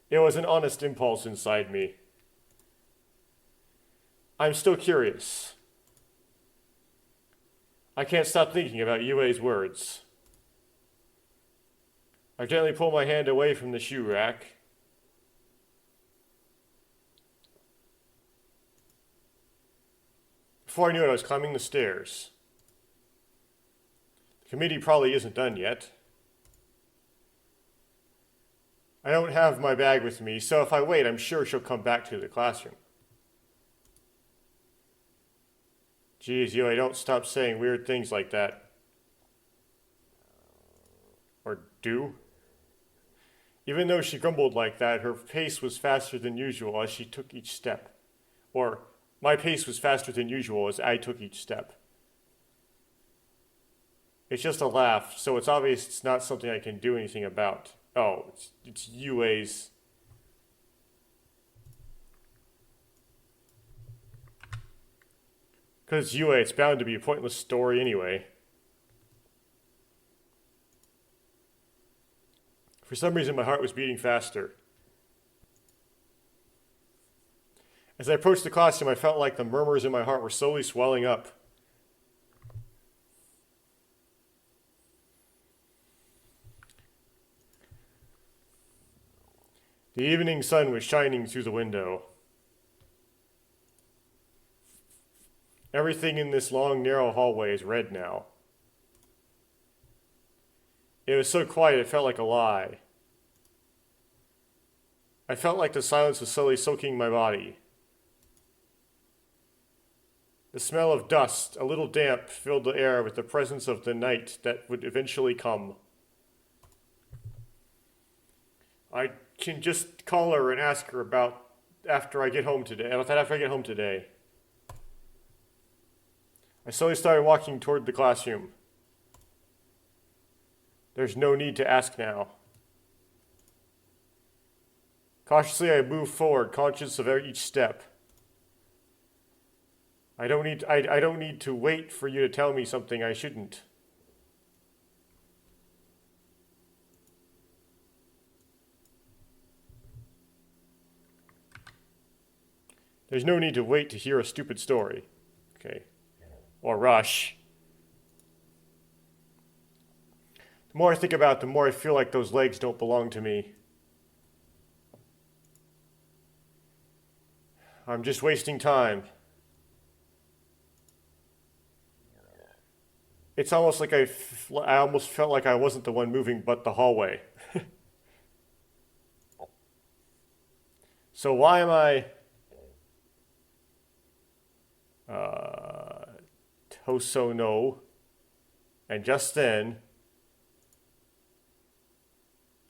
It was an honest impulse inside me. I'm still curious. I can't stop thinking about Yue's words. I gently pull my hand away from the shoe rack. Before I knew it, I was climbing the stairs. The committee probably isn't done yet. I don't have my bag with me, so if I wait, I'm sure she'll come back to the classroom. Geez, Yui, don't stop saying weird things like that. Or do? Even though she grumbled like that, her pace was faster than usual as she took each step. Or, my pace was faster than usual as I took each step. It's just a laugh, so it's obvious it's not something I can do anything about. Oh, it's Yue's. Because it's Yue, it's bound to be a pointless story anyway. For some reason, my heart was beating faster. As I approached the classroom, I felt like the murmurs in my heart were slowly swelling up. The evening sun was shining through the window. Everything in this long, narrow hallway is red now. It was so quiet it felt like a lie. I felt like the silence was slowly soaking my body. The smell of dust, a little damp, filled the air with the presence of the night that would eventually come. I can just call her and ask her about after I get home today. I slowly started walking toward the classroom. There's no need to ask now. Cautiously, I moved forward, conscious of each step. I don't need to wait for you to tell me something I shouldn't. There's no need to wait to hear a stupid story. Okay. Or rush. The more I think about it, the more I feel like those legs don't belong to me. I'm just wasting time. It's almost like I almost felt like I wasn't the one moving, but the hallway. So why am I Tosono? And just then,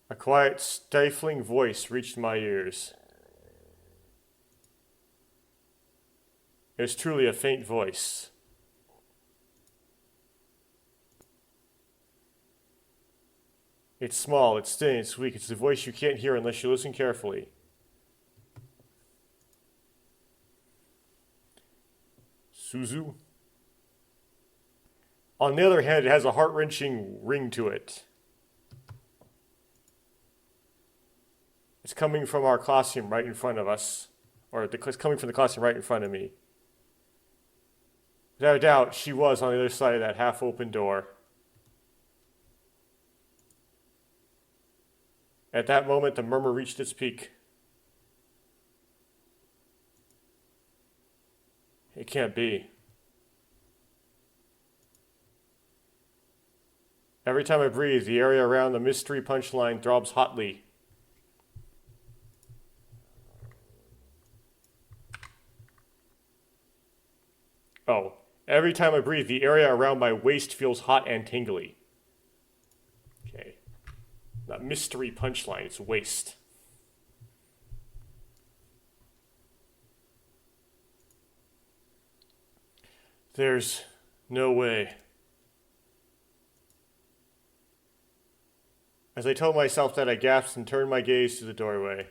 a quiet, stifling voice reached my ears. It was truly a faint voice. It's small, it's thin, it's weak. It's a voice you can't hear unless you listen carefully. Suzu? On the other hand, it has a heart-wrenching ring to it. It's coming from our classroom right in front of us. Or it's coming from the classroom right in front of me. Without a doubt, she was on the other side of that half-open door. At that moment, the murmur reached its peak. It can't be. Every time I breathe, the area around the mystery punchline throbs hotly. Oh, every time I breathe, the area around my waist feels hot and tingly. Okay. Not mystery punchline, it's waist. There's no way. As I told myself that, I gasped and turned my gaze to the doorway.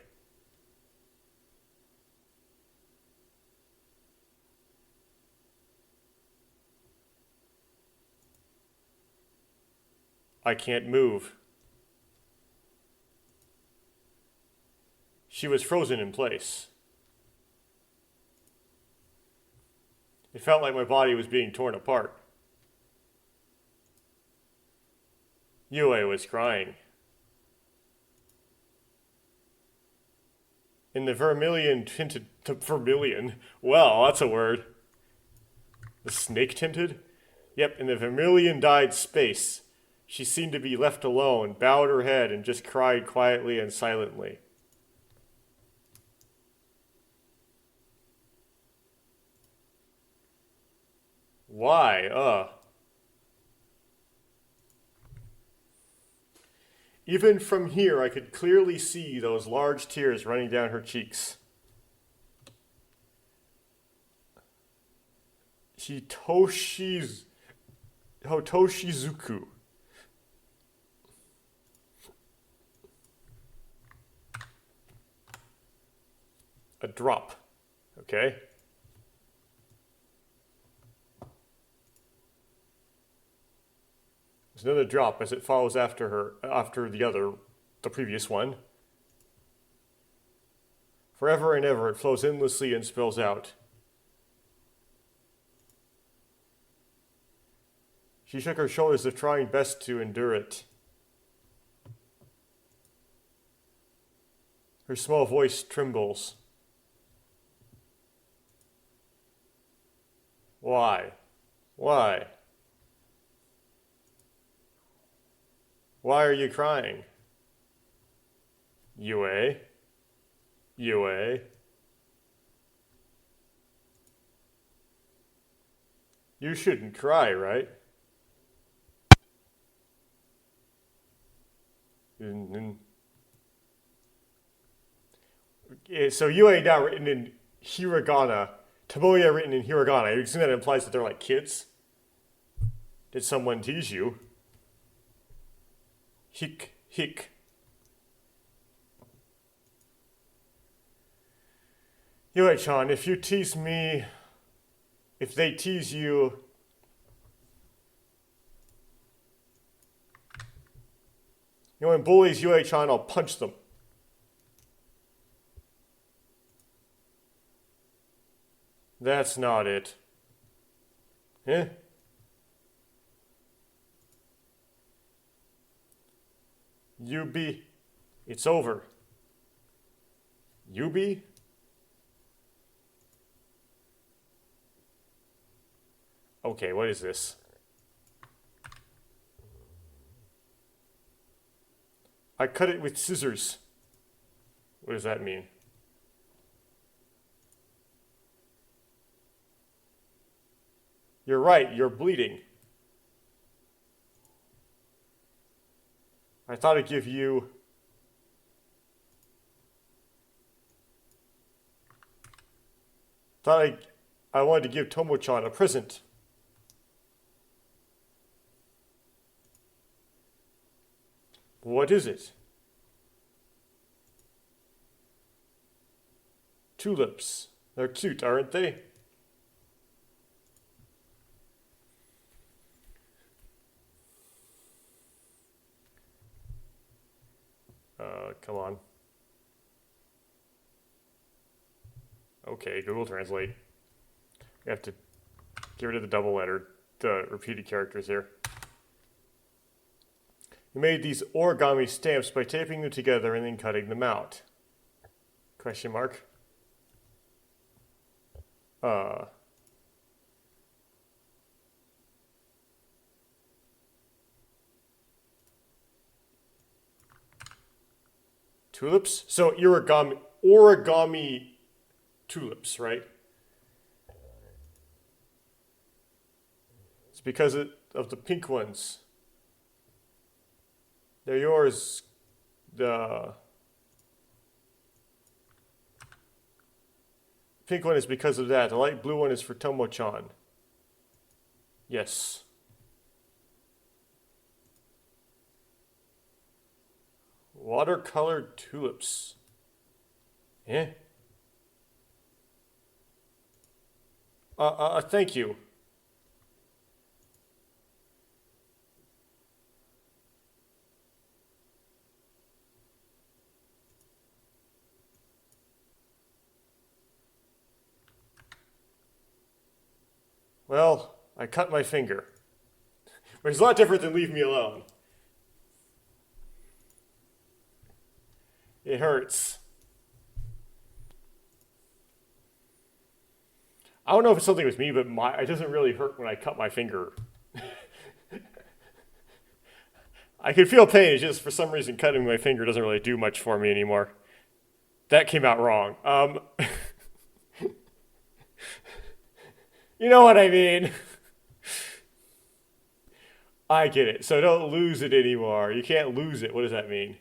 I can't move. She was frozen in place. It felt like my body was being torn apart. Yue was crying. In the vermilion tinted... Vermilion? Well, that's a word. The snake tinted? Yep, in the vermilion dyed space, she seemed to be left alone, bowed her head, and just cried quietly and silently. Why? Even from here, I could clearly see those large tears running down her cheeks. Hotoshizuku. A drop. Okay. There's another drop as it follows after the previous one. Forever and ever, it flows endlessly and spills out. She shook her shoulders as if trying best to endure it. Her small voice trembles. Why? Why? Why are you crying? Yue? Yue? You shouldn't cry, right? So Yue now written in hiragana, Tomoya written in hiragana. You assume that implies that they're like kids? Did someone tease you? Hick, hick. Yue-chan, if you tease me, if they tease you, when bullies Yue-chan, I'll punch them. That's not it. Eh? Yubi, it's over. Yubi? Okay, what is this? I cut it with scissors. What does that mean? You're right, you're bleeding. I thought I'd give you... I wanted to give Tomo-chan a present. What is it? Tulips. They're cute, aren't they? Come on. Okay, Google Translate. We have to get rid of the double letter, the repeated characters here. We made these origami stamps by taping them together and then cutting them out. Question mark. Tulips? So origami tulips, right? It's because of the pink ones. They're yours. The pink one is because of that. The light blue one is for Tomo-chan. Yes. Watercolored tulips. Eh? Thank you. Well, I cut my finger. Which is a lot different than leave me alone. It hurts. I don't know if it's something with me, but it doesn't really hurt when I cut my finger. I can feel pain, it's just for some reason cutting my finger doesn't really do much for me anymore. That came out wrong. You know what I mean. I get it. So don't lose it anymore. You can't lose it. What does that mean?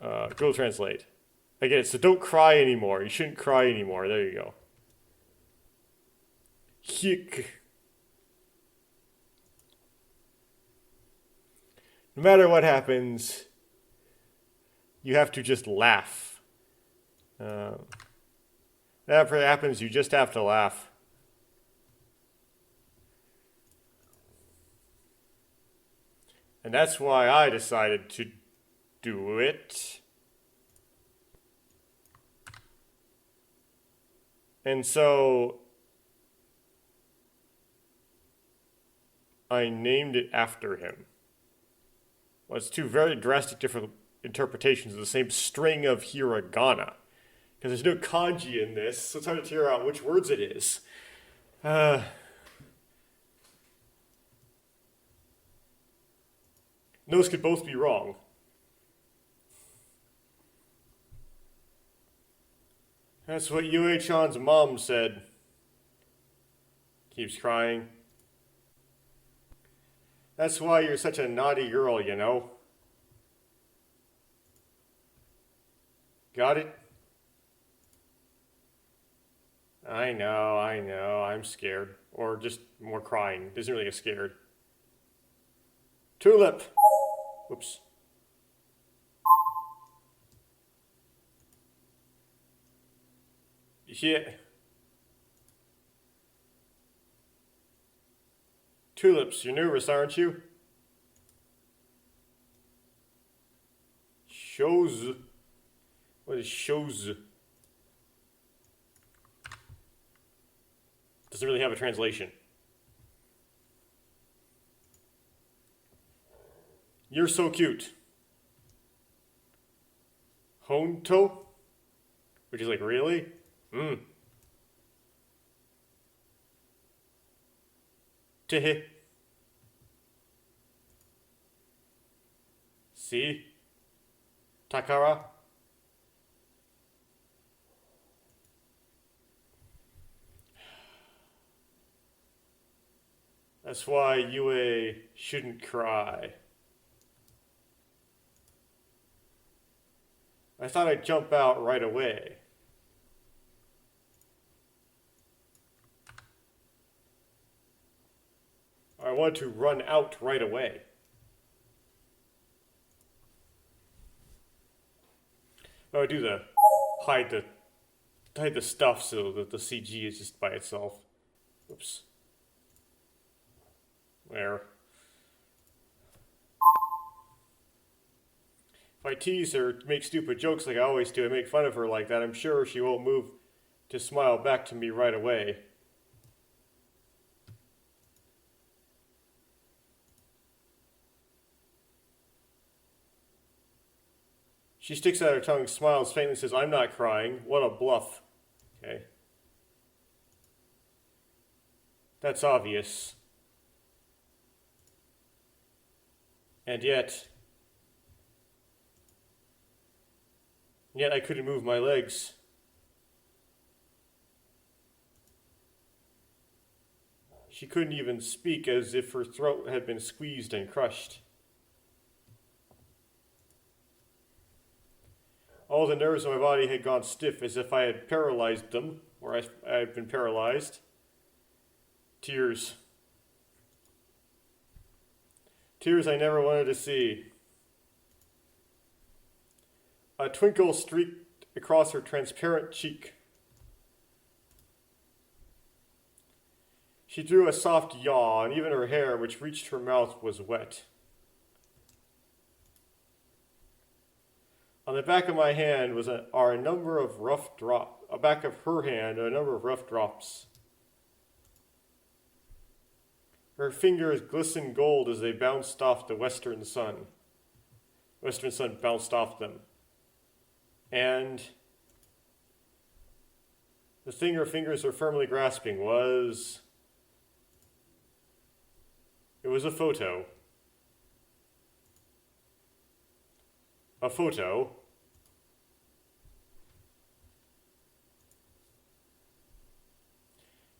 Google Translate. I get it. So don't cry anymore. You shouldn't cry anymore. There you go. Hick. No matter what happens, you have to just laugh. Whatever happens, you just have to laugh. And that's why I decided to do it. And so I named it after him. Well, it's two very drastic different interpretations of the same string of hiragana. Because there's no kanji in this, so it's hard to figure out which words it is. Those could both be wrong. That's what Yue-chan's mom said. Keeps crying. That's why you're such a naughty girl, you know. Got it? I know, I'm scared. Or just more crying. Isn't really a scared. Tulip! Whoops. Yeah. Tulips, you're nervous, aren't you? Shows. What is shows? Doesn't really have a translation. You're so cute. Honto? Which is like, really? Tehe. See? Takara? That's why Yue shouldn't cry. I thought I'd jump out right away. I want to run out right away. I would do the hide the stuff so that the CG is just by itself. Oops. There. If I tease her, make stupid jokes like I always do, and make fun of her like that, I'm sure she won't move to smile back to me right away. She sticks out her tongue, smiles faintly, says, I'm not crying. What a bluff. Okay. That's obvious. And yet I couldn't move my legs. She couldn't even speak, as if her throat had been squeezed and crushed. All the nerves in my body had gone stiff, as if I had paralyzed them, or I had been paralyzed. Tears. Tears I never wanted to see. A twinkle streaked across her transparent cheek. She drew a soft yaw, and even her hair, which reached her mouth, was wet. On the back of my hand are a number of rough drops. Back of her hand are a number of rough drops. Her fingers glistened gold as they bounced off the western sun. The western sun bounced off them. And the thing her fingers were firmly grasping was... It was a photo. A photo.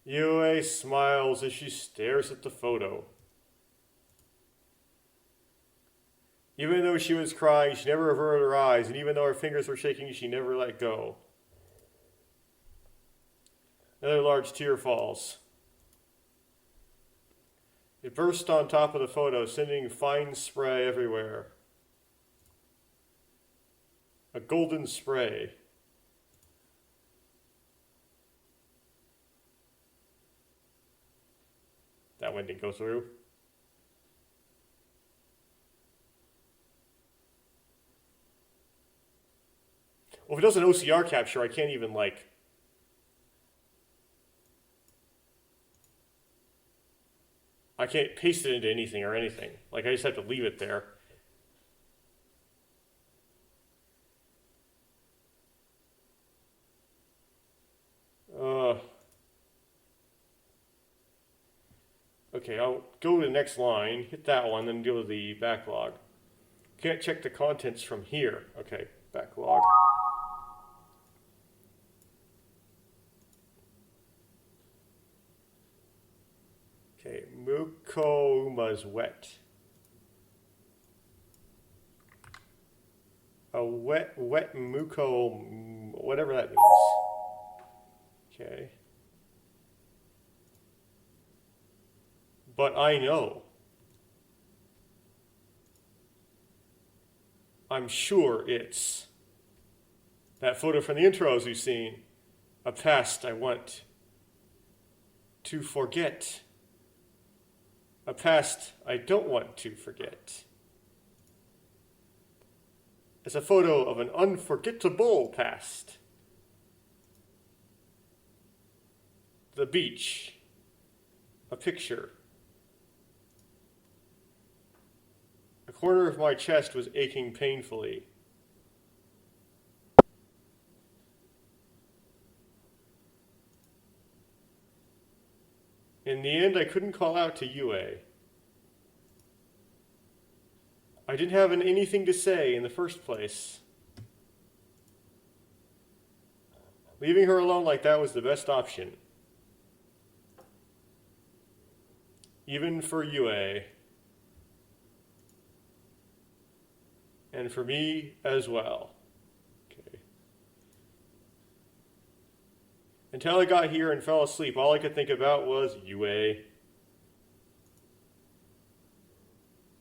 Yue smiles as she stares at the photo. Even though she was crying, she never averted her eyes, and even though her fingers were shaking, she never let go. Another large tear falls. It burst on top of the photo, sending fine spray everywhere. A golden spray. That one didn't go through. Well, if it does an OCR capture, I can't even, like... I can't paste it into anything or anything. Like, I just have to leave it there. Okay, I'll go to the next line, hit that one, then go to the backlog. Can't check the contents from here. Okay, backlog. Okay, Mukouma's wet. A wet Muko, whatever that means. Okay. But I know. I'm sure it's that photo from the intros we've seen. A past I want to forget. A past I don't want to forget. It's a photo of an unforgettable past. The beach. A picture. A corner of my chest was aching painfully. In the end, I couldn't call out to Yue. I didn't have anything to say in the first place. Leaving her alone like that was the best option. Even for Yue. And for me as well. Okay. Until I got here and fell asleep, all I could think about was Yue.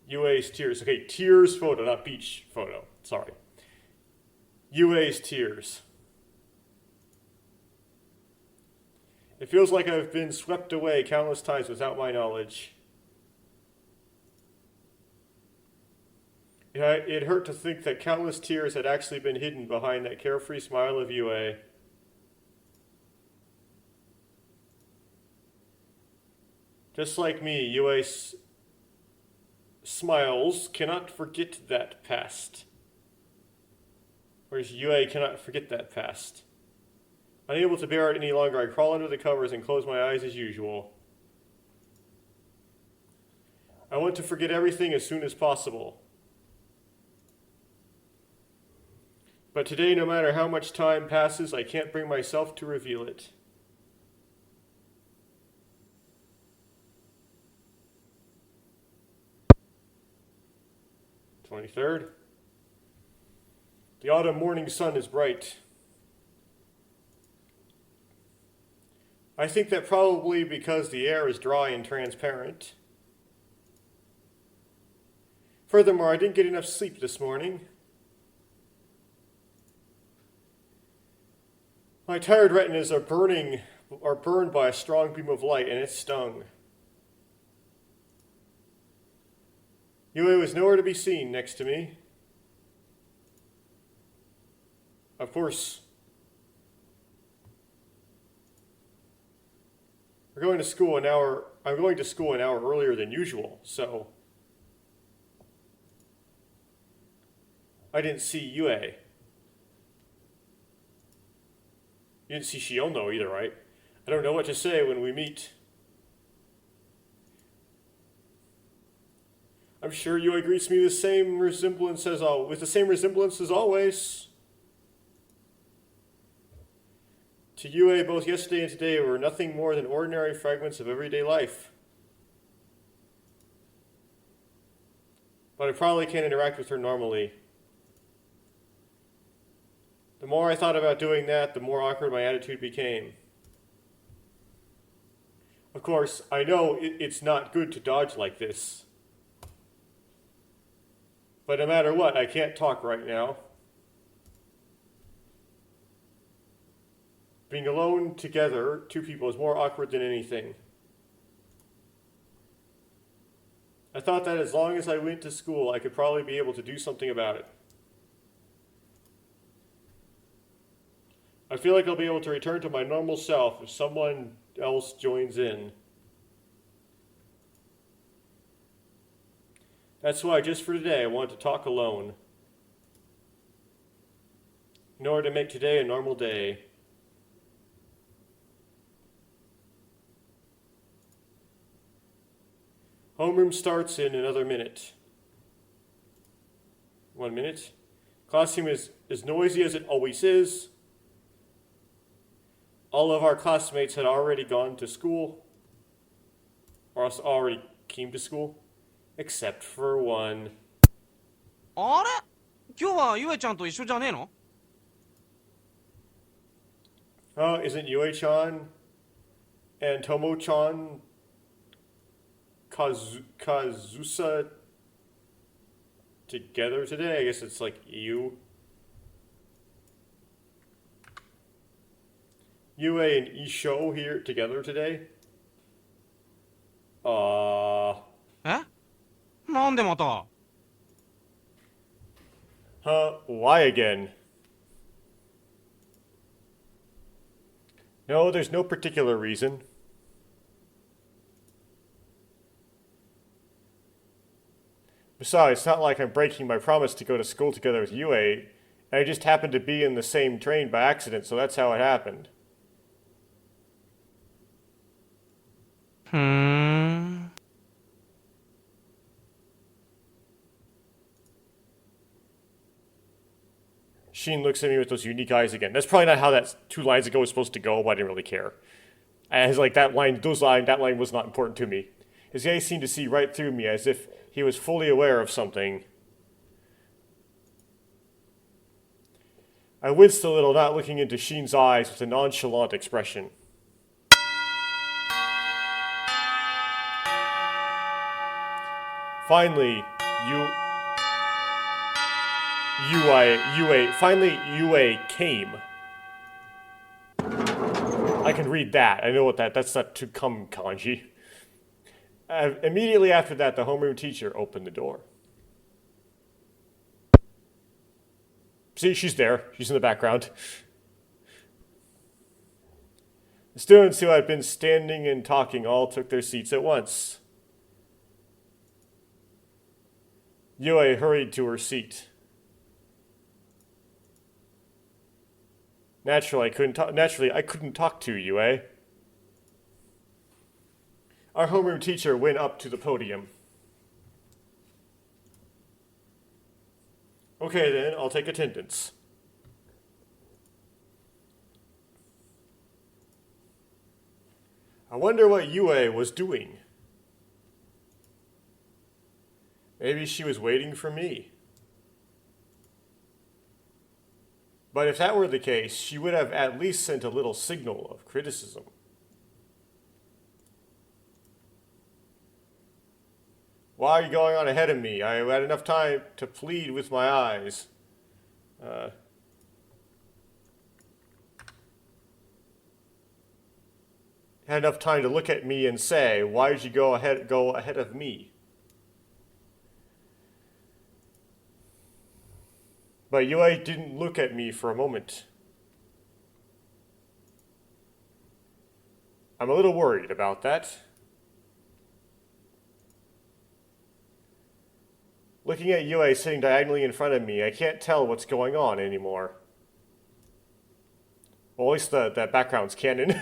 Yue's tears. Okay, tears photo, not beach photo. Sorry. Yue's tears. It feels like I've been swept away countless times without my knowledge. It hurt to think that countless tears had actually been hidden behind that carefree smile of Yue. Just like me, Yue smiles cannot forget that past. Whereas Yue cannot forget that past. Unable to bear it any longer, I crawl under the covers and close my eyes as usual. I want to forget everything as soon as possible. But today, no matter how much time passes, I can't bring myself to reveal it. The 23rd. The autumn morning sun is bright. I think that probably because the air is dry and transparent. Furthermore, I didn't get enough sleep this morning. My tired retinas are burned by a strong beam of light, and it stung. Yue was nowhere to be seen next to me. Of course, We're going to school an hour. I'm going to school an hour earlier than usual, so I didn't see Yue. You didn't see Shiono either, right? I don't know what to say when we meet. I'm sure Yue greets me with the same resemblance as always. To Yue, both yesterday and today were nothing more than ordinary fragments of everyday life. But I probably can't interact with her normally. The more I thought about doing that, the more awkward my attitude became. Of course, I know it's not good to dodge like this. But no matter what, I can't talk right now. Being alone together, two people, is more awkward than anything. I thought that as long as I went to school, I could probably be able to do something about it. I feel like I'll be able to return to my normal self if someone else joins in. That's why, just for today, I want to talk alone. In order to make today a normal day. Homeroom starts in another minute. 1 minute. Classroom is as noisy as it always is. All of our classmates had already gone to school, or else already came to school, except for one. あれ今日はゆえちゃんと一緒じゃねえの Oh, isn't Yue-chan and Tomo-chan Kazusa together today? I guess it's like Yue and Isho here together today? えなんでまた Why again? No, there's no particular reason. Besides, it's not like I'm breaking my promise to go to school together with Yue. I just happened to be in the same train by accident, so that's how it happened. ふーん Sheen looks at me with those unique eyes again. That's probably not how that 2 lines ago was supposed to go, but I didn't really care. As like that line was not important to me. His gaze seemed to see right through me, as if he was fully aware of something. I winced a little, not looking into Sheen's eyes with a nonchalant expression. Finally, Yue came. I can read that. I know what that's not to come kanji. Immediately after that, the homeroom teacher opened the door. See, she's there. She's in the background. The students who had been standing and talking all took their seats at once. Yue hurried to her seat. Naturally, I couldn't talk to Yue. Our homeroom teacher went up to the podium. Okay then, I'll take attendance. I wonder what Yue was doing. Maybe she was waiting for me. But if that were the case, she would have at least sent a little signal of criticism. Why are you going on ahead of me? I had enough time to plead with my eyes. Had enough time to look at me and say, why did you go ahead of me? But Yue didn't look at me for a moment. I'm a little worried about that. Looking at Yue sitting diagonally in front of me, I can't tell what's going on anymore. Well, at least that background's canon.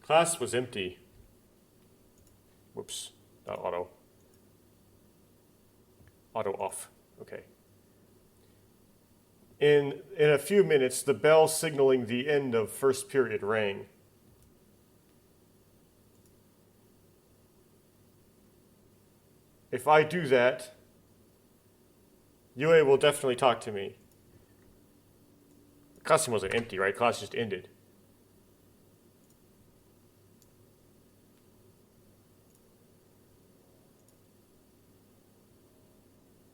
Class was empty. Whoops, not auto. Auto off, okay. In a few minutes, the bell signaling the end of first period rang. If I do that, Yue will definitely talk to me. The classroom wasn't empty, right? Class just ended.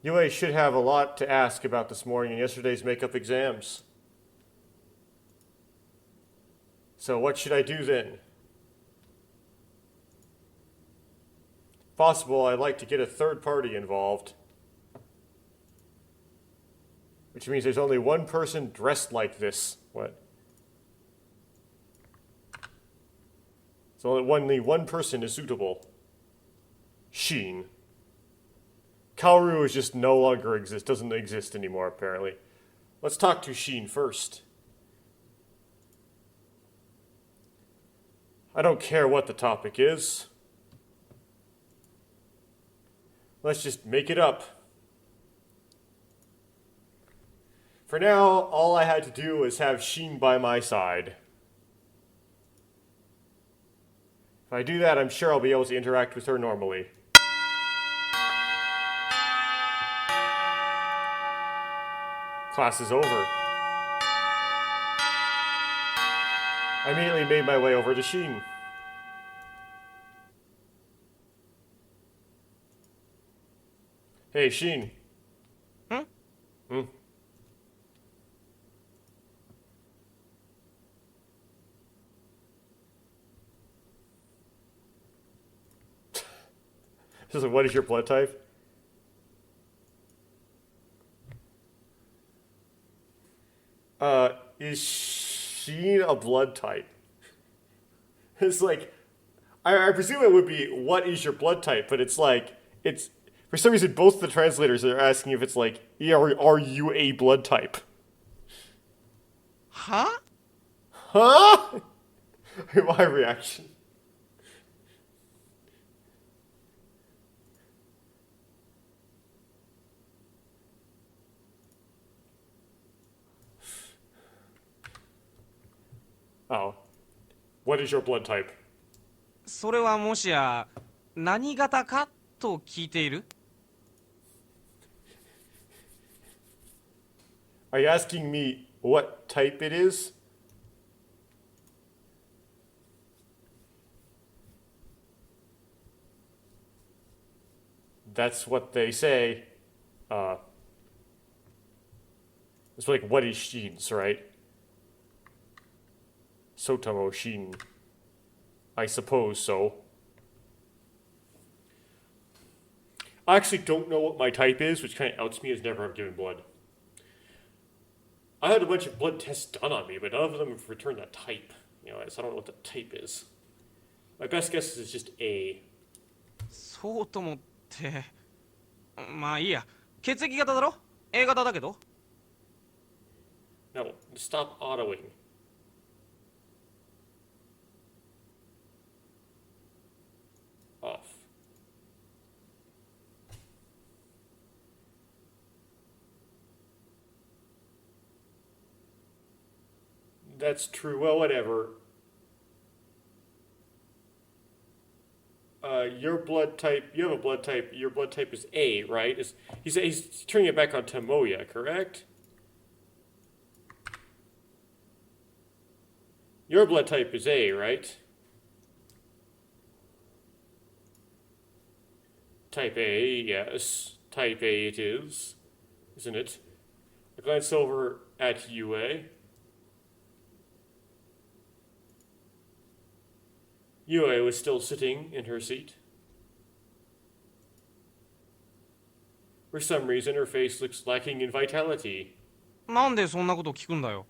Yue should have a lot to ask about this morning and yesterday's makeup exams. So what should I do then? If possible, I'd like to get a third party involved. Which means there's only one person dressed like this. What? So only one person is suitable. Sheen. Kaoru is just no longer doesn't exist anymore, apparently. Let's talk to Sheen first. I don't care what the topic is. Let's just make it up. For now, all I had to do was have Sheen by my side. If I do that, I'm sure I'll be able to interact with her normally. Class is over. I immediately made my way over to Sheen. Hey, Sheen. Hmm? Hmm? Just like, what is your blood type? Is Sheen a blood type? It's like, I presume it would be, what is your blood type? But it's like, it's, for some reason, both the translators are asking if it's like, yeah, are you a blood type? Huh? Huh? My reaction. Oh. What is your blood type? それはもしや何型かと聞いている Are you asking me what type it is? That's what they say. It's like, what is Sheen's, right? Sotomo Sheen. I suppose so. I actually don't know what my type is, which kind of outs me as never have given blood. I had a bunch of blood tests done on me, but none of them have returned that type. You know, so I don't know what the type is. My best guess is just A. そうともってまあいいや血液型だろ A 型だけど No, stop autoing. Off. That's true. Well, whatever. Your blood type, you have a blood type, your blood type is A, right? He's turning it back on Tomoya, correct? Your blood type is A, right? Type A, yes. Type A it is, isn't it? I glance over at UA. Yue was still sitting in her seat. For some reason, her face looks lacking in vitality. なんでそんなこと聞くんだよ。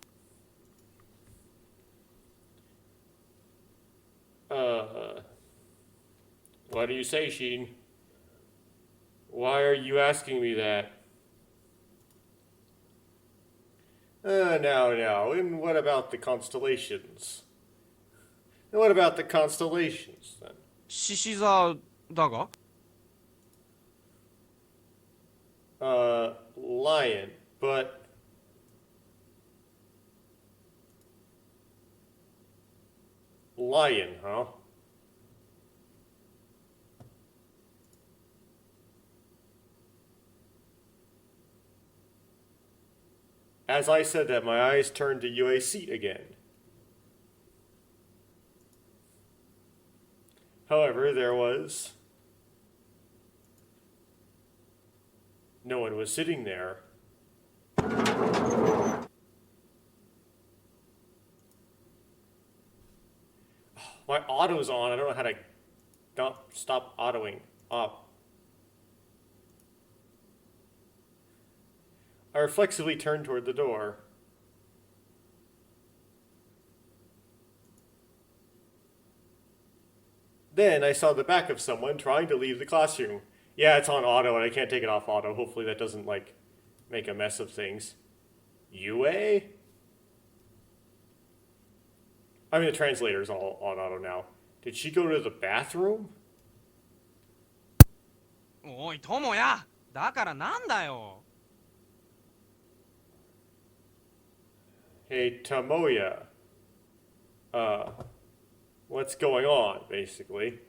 What do you say, Sheen? Why are you asking me that? Now. And what about the constellations? And what about the constellations, then? 獅子座だが Lion, but... Lion, huh? As I said that, my eyes turned to Yue's seat again. However, there was... no one was sitting there. My auto's on. I don't know how to stop autoing up. I reflexively turned toward the door. Then I saw the back of someone trying to leave the classroom. Yeah, it's on auto and I can't take it off auto. Hopefully that doesn't, like, make a mess of things. Yue? I mean, the translator's all on auto now. Did she go to the bathroom? おい、友也だからなんだよ Hey, Tomoya. What's going on, basically?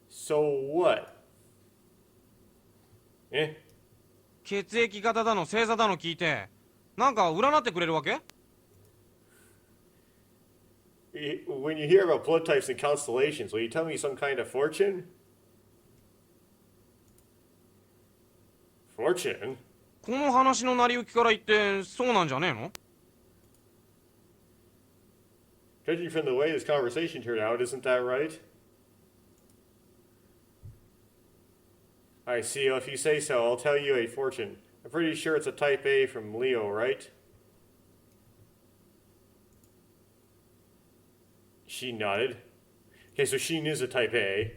So what? 血液型だの星座だの聞いてなんか占ってくれるわけ When you hear about blood types and constellations, will you tell me some kind of fortune? Fortune? この話の成り行きから言ってそうなんじゃねえの Judging from the way this conversation turned out, isn't that right? I see. Well, if you say so, I'll tell you a fortune. I'm pretty sure it's a type A from Leo, right? She nodded. Okay, so Sheen is a type A.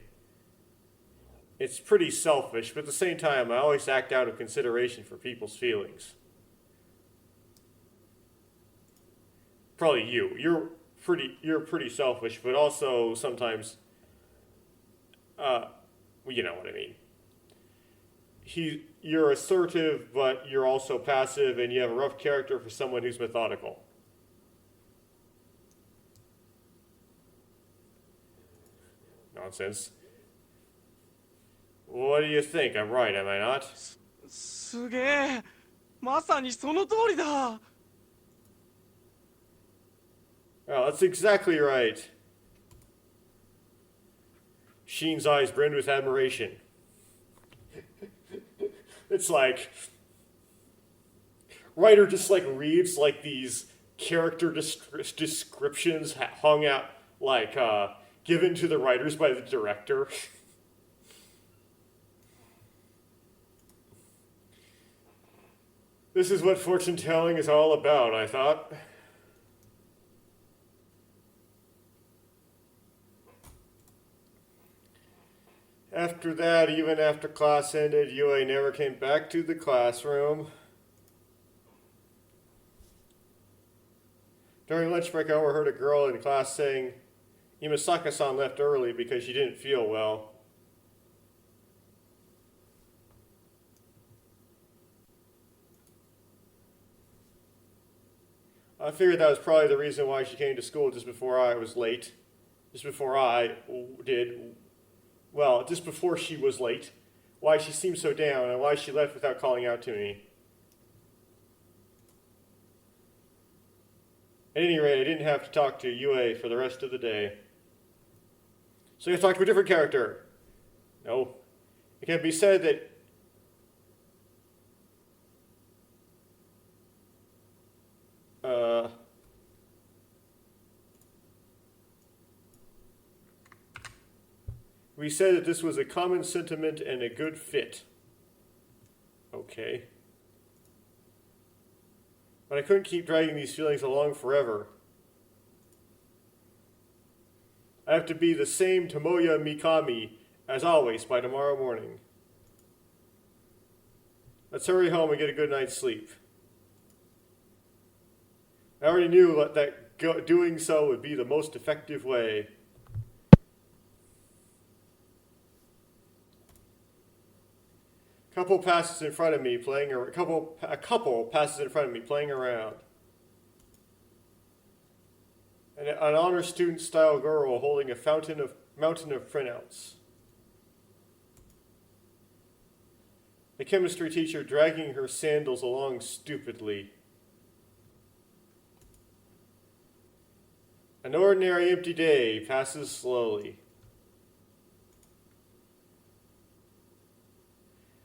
It's pretty selfish, but at the same time, I always act out of consideration for people's feelings. Probably you. You're pretty selfish, but also sometimes, you know what I mean. You're assertive, but you're also passive, and you have a rough character for someone who's methodical. Nonsense. What do you think? I'm right, am I not? すげえまさにその通りだ Oh, that's exactly right. Sheen's eyes brimmed with admiration. It's like... writer just like reads like these character descriptions hung out, like, given to the writers by the director. This is what fortune telling is all about, I thought. After that, even after class ended, Yue never came back to the classroom. During lunch break, I overheard a girl in class saying, Imasaka-san left early because she didn't feel well. I figured that was probably the reason why she came to school just before I was late. Just before I did. Well, just before she was late. Why she seemed so down and why she left without calling out to me. At any rate, I didn't have to talk to Yue for the rest of the day. So you have to talk to a different character. No. It can be said that We said that this was a common sentiment and a good fit. Okay. But I couldn't keep dragging these feelings along forever. I have to be the same Tomoya Mikami as always by tomorrow morning. Let's hurry home and get a good night's sleep. I already knew that doing so would be the most effective way. A couple passes in front of me playing around. An honor student style girl holding a mountain of printouts. The chemistry teacher dragging her sandals along stupidly. An ordinary empty day passes slowly.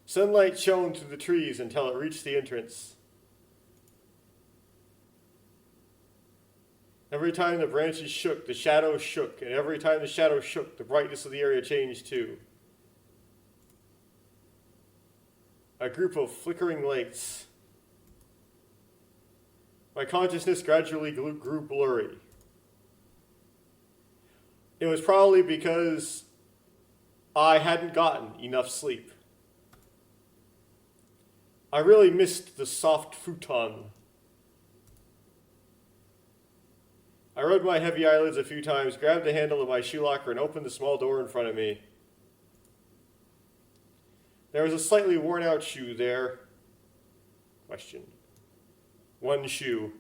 Sunlight shone through the trees until it reached the entrance. Every time the branches shook, the shadows shook, and every time the shadows shook, the brightness of the area changed too. A group of flickering lights. My consciousness gradually grew blurry. It was probably because I hadn't gotten enough sleep. I really missed the soft futon. I rubbed my heavy eyelids a few times, grabbed the handle of my shoe locker, and opened the small door in front of me. There was a slightly worn-out shoe there. Question. One shoe.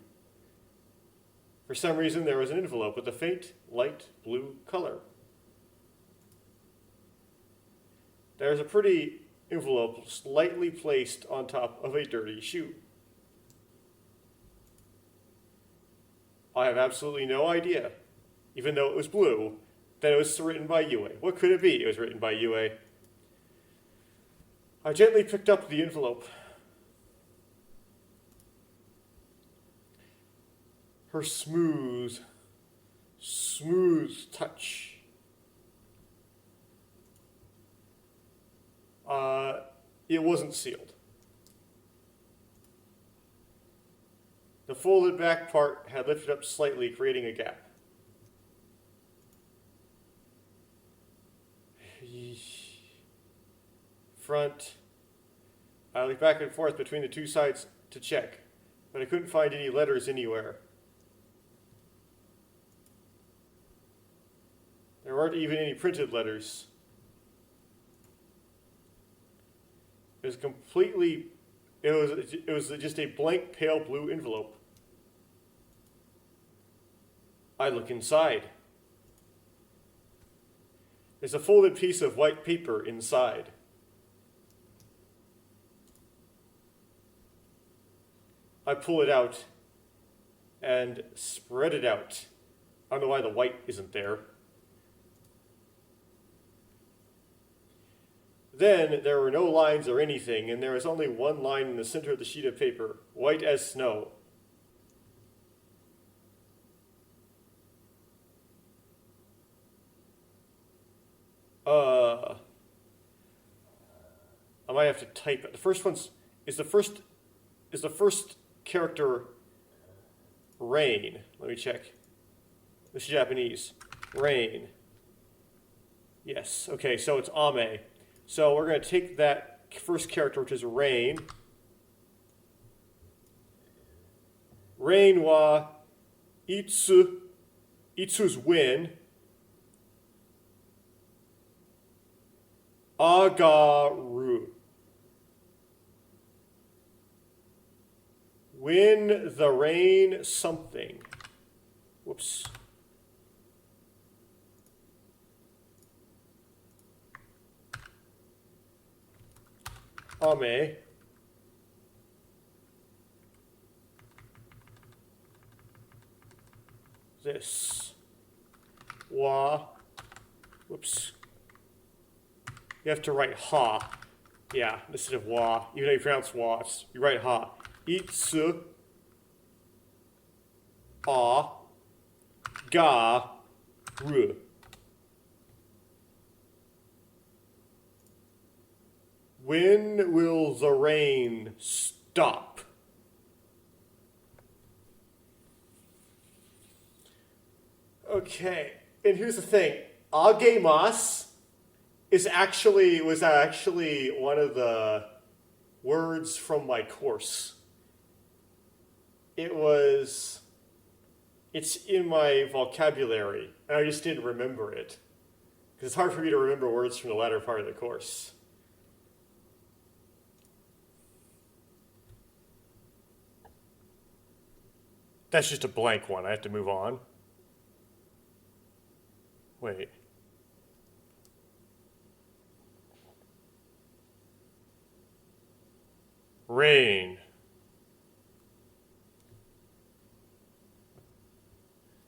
For some reason, there was an envelope with a faint, light blue color. There's a pretty envelope slightly placed on top of a dirty shoe. I have absolutely no idea, even though it was blue, that it was written by Yue. What could it be? It was written by Yue. I gently picked up the envelope. Her smooth touch. It wasn't sealed. The folded back part had lifted up slightly, creating a gap. Front. I looked back and forth between the two sides to check, but I couldn't find any letters anywhere. There weren't even any printed letters. It was just a blank pale blue envelope. I look inside. There's a folded piece of white paper inside. I pull it out and spread it out. I don't know why the white isn't there. Then there were no lines or anything, and there was only one line in the center of the sheet of paper, white as snow. I might have to type it. The first one's is the first character rain. Let me check. This is Japanese. Rain. Yes. Okay, so it's ame. So we're going to take that first character, which is rain. Rain wa itsu. Itsu's when. Agaru. When the rain something. Whoops. Ame. This. Wa. Whoops. You have to write ha. Yeah, instead of wa. Even though you pronounce wa, you write ha. Itsu. A. Ga. Ru. When will the rain stop? Okay, and here's the thing. Agemos was actually one of the words from my course. It's in my vocabulary, and I just didn't remember it. Because it's hard for me to remember words from the latter part of the course. That's just a blank one. I have to move on. Wait. Rain.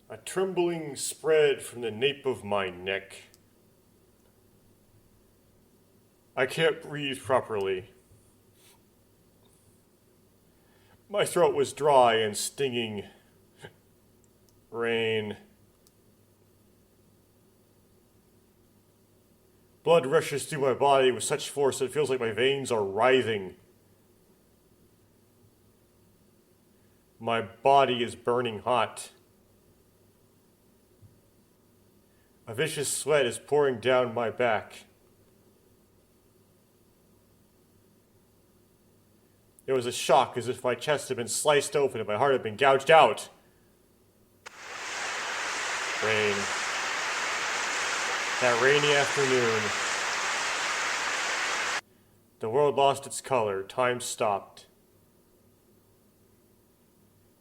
A trembling spread from the nape of my neck. I can't breathe properly. My throat was dry and stinging. Rain. Blood rushes through my body with such force that it feels like my veins are writhing. My body is burning hot. A vicious sweat is pouring down my back. There was a shock as if my chest had been sliced open and my heart had been gouged out. Rain. That rainy afternoon. The world lost its color. Time stopped.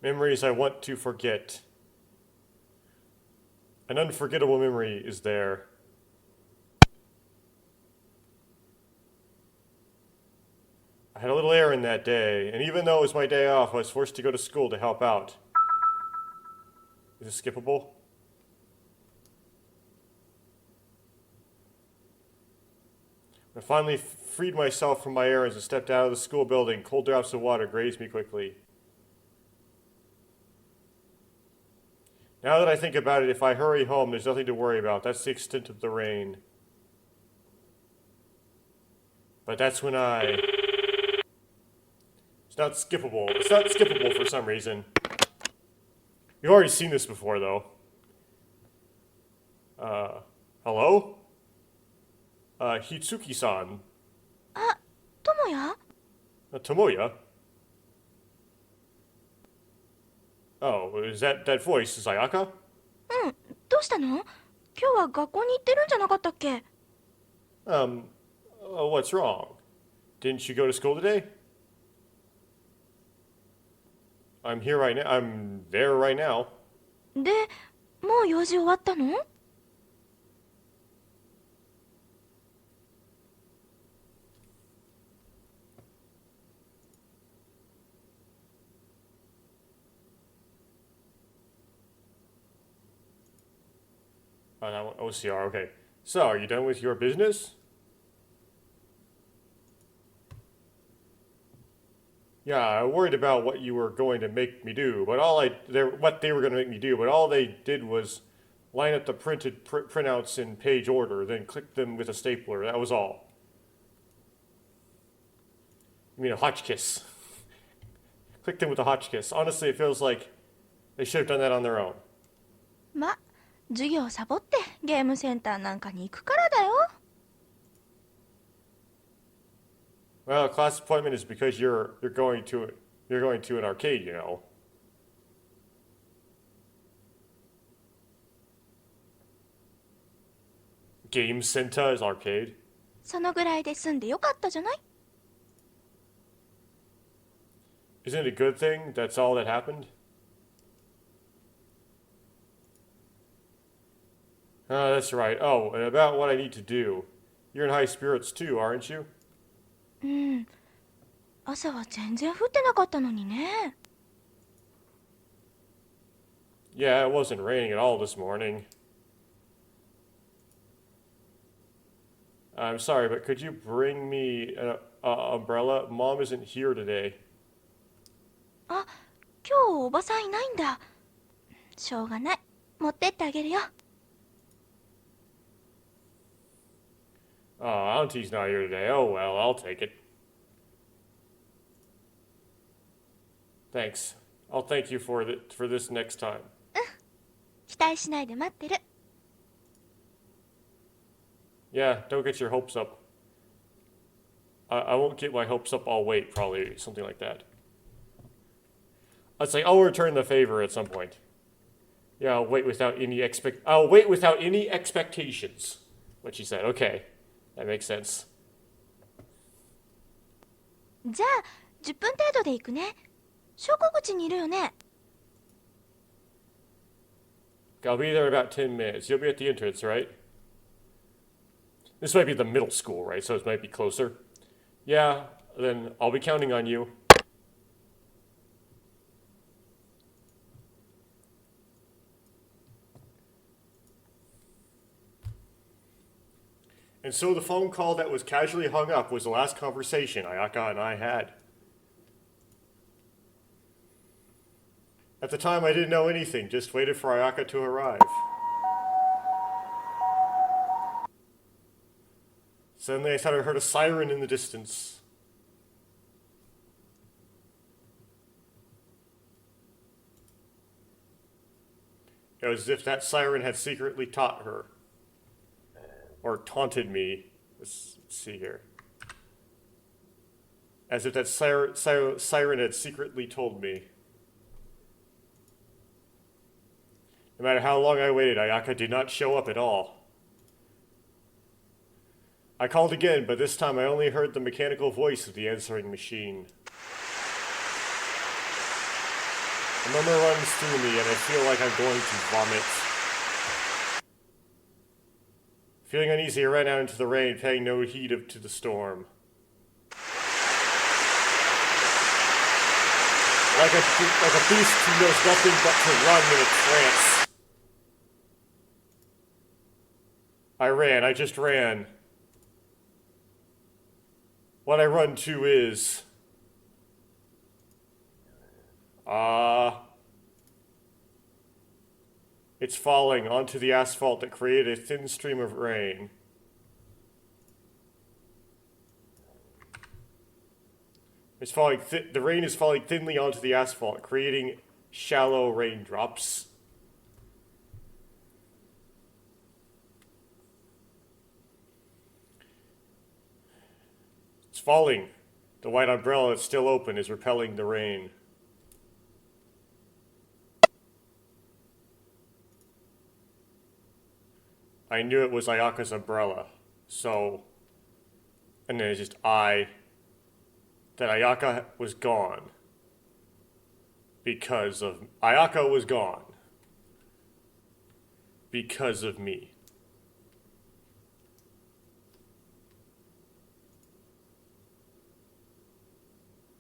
Memories I want to forget. An unforgettable memory is there. I had a little errand that day, and even though it was my day off, I was forced to go to school to help out. Is it skippable? I finally freed myself from my errands and stepped out of the school building. Cold drops of water grazed me quickly. Now that I think about it, if I hurry home, there's nothing to worry about. That's the extent of the rain. But that's when It's not skippable. It's not skippable for some reason. We've already seen this before, though. Hello? Hitsuki-san. Tomoya? Tomoya? Oh, is that voice Sayaka? どうしたの？今日は学校に行ってるんじゃなかったっけ？ What's wrong? Didn't you go to school today? I'm here right now. I'm there right now. で、もう用事終わったの？ That one, OCR, okay. So, are you done with your business? Yeah, I worried about what you were going to make me do, but what they were going to make me do, but all they did was line up the printed printouts in page order, then click them with a stapler. That was all. I mean, a Hotchkiss. Click them with a Hotchkiss. Honestly, it feels like they should have done that on their own. ま、授業サボってゲームセンターなんかに行くからだよ。 Well, a class appointment is because you're going to an arcade, you know. Game center is arcade. そのぐらいで済んでよかったじゃない？ Isn't it a good thing that's all that happened? That's right. Oh, and about what I need to do. You're in high spirits too, aren't you? うん。朝は全然降ってなかったのにね。 Yeah, it wasn't raining at all this morning. I'm sorry, but could you bring me an umbrella? Mom isn't here today. あ、今日おばさんいないんだ。しょうがない。持ってってあげるよ。Oh, Auntie's not here today. Oh well, I'll take it. Thanks. I'll thank you for this next time. 期待しないで待ってる。 Yeah, don't get your hopes up. I won't get my hopes up. I'll wait, probably something like that. It's like I'll return the favor at some point. Yeah, I'll wait without any expectations. What she said. Okay, that makes sense. じゃあ10分程度で行くね。昇降口にいるよね。 I'll be there in about 10 minutes. You'll be at the entrance, right? This might be the middle school, right? So it might be closer. Yeah, then I'll be counting on you. And so the phone call that was casually hung up was the last conversation Ayaka and I had. At the time, I didn't know anything, just waited for Ayaka to arrive. Suddenly, I thought I heard a siren in the distance. It was as if that siren had secretly taught her. Or taunted me. Let's see here. As if that siren had secretly told me. No matter how long I waited, Ayaka did not show up at all. I called again, but this time I only heard the mechanical voice of the answering machine. A murmur runs through me, and I feel like I'm going to vomit. Feeling uneasy, I ran out into the rain, paying no heed to the storm. Like a beast who knows nothing but to run in a trance. I just ran. What I run to is... It's falling onto the asphalt that created a thin stream of rain. It's falling. The rain is falling thinly onto the asphalt, creating shallow raindrops. It's falling. The white umbrella that's still open is repelling the rain. I knew it was Ayaka's umbrella, so... And then it's just that Ayaka was gone. Because of... Ayaka was gone. Because of me.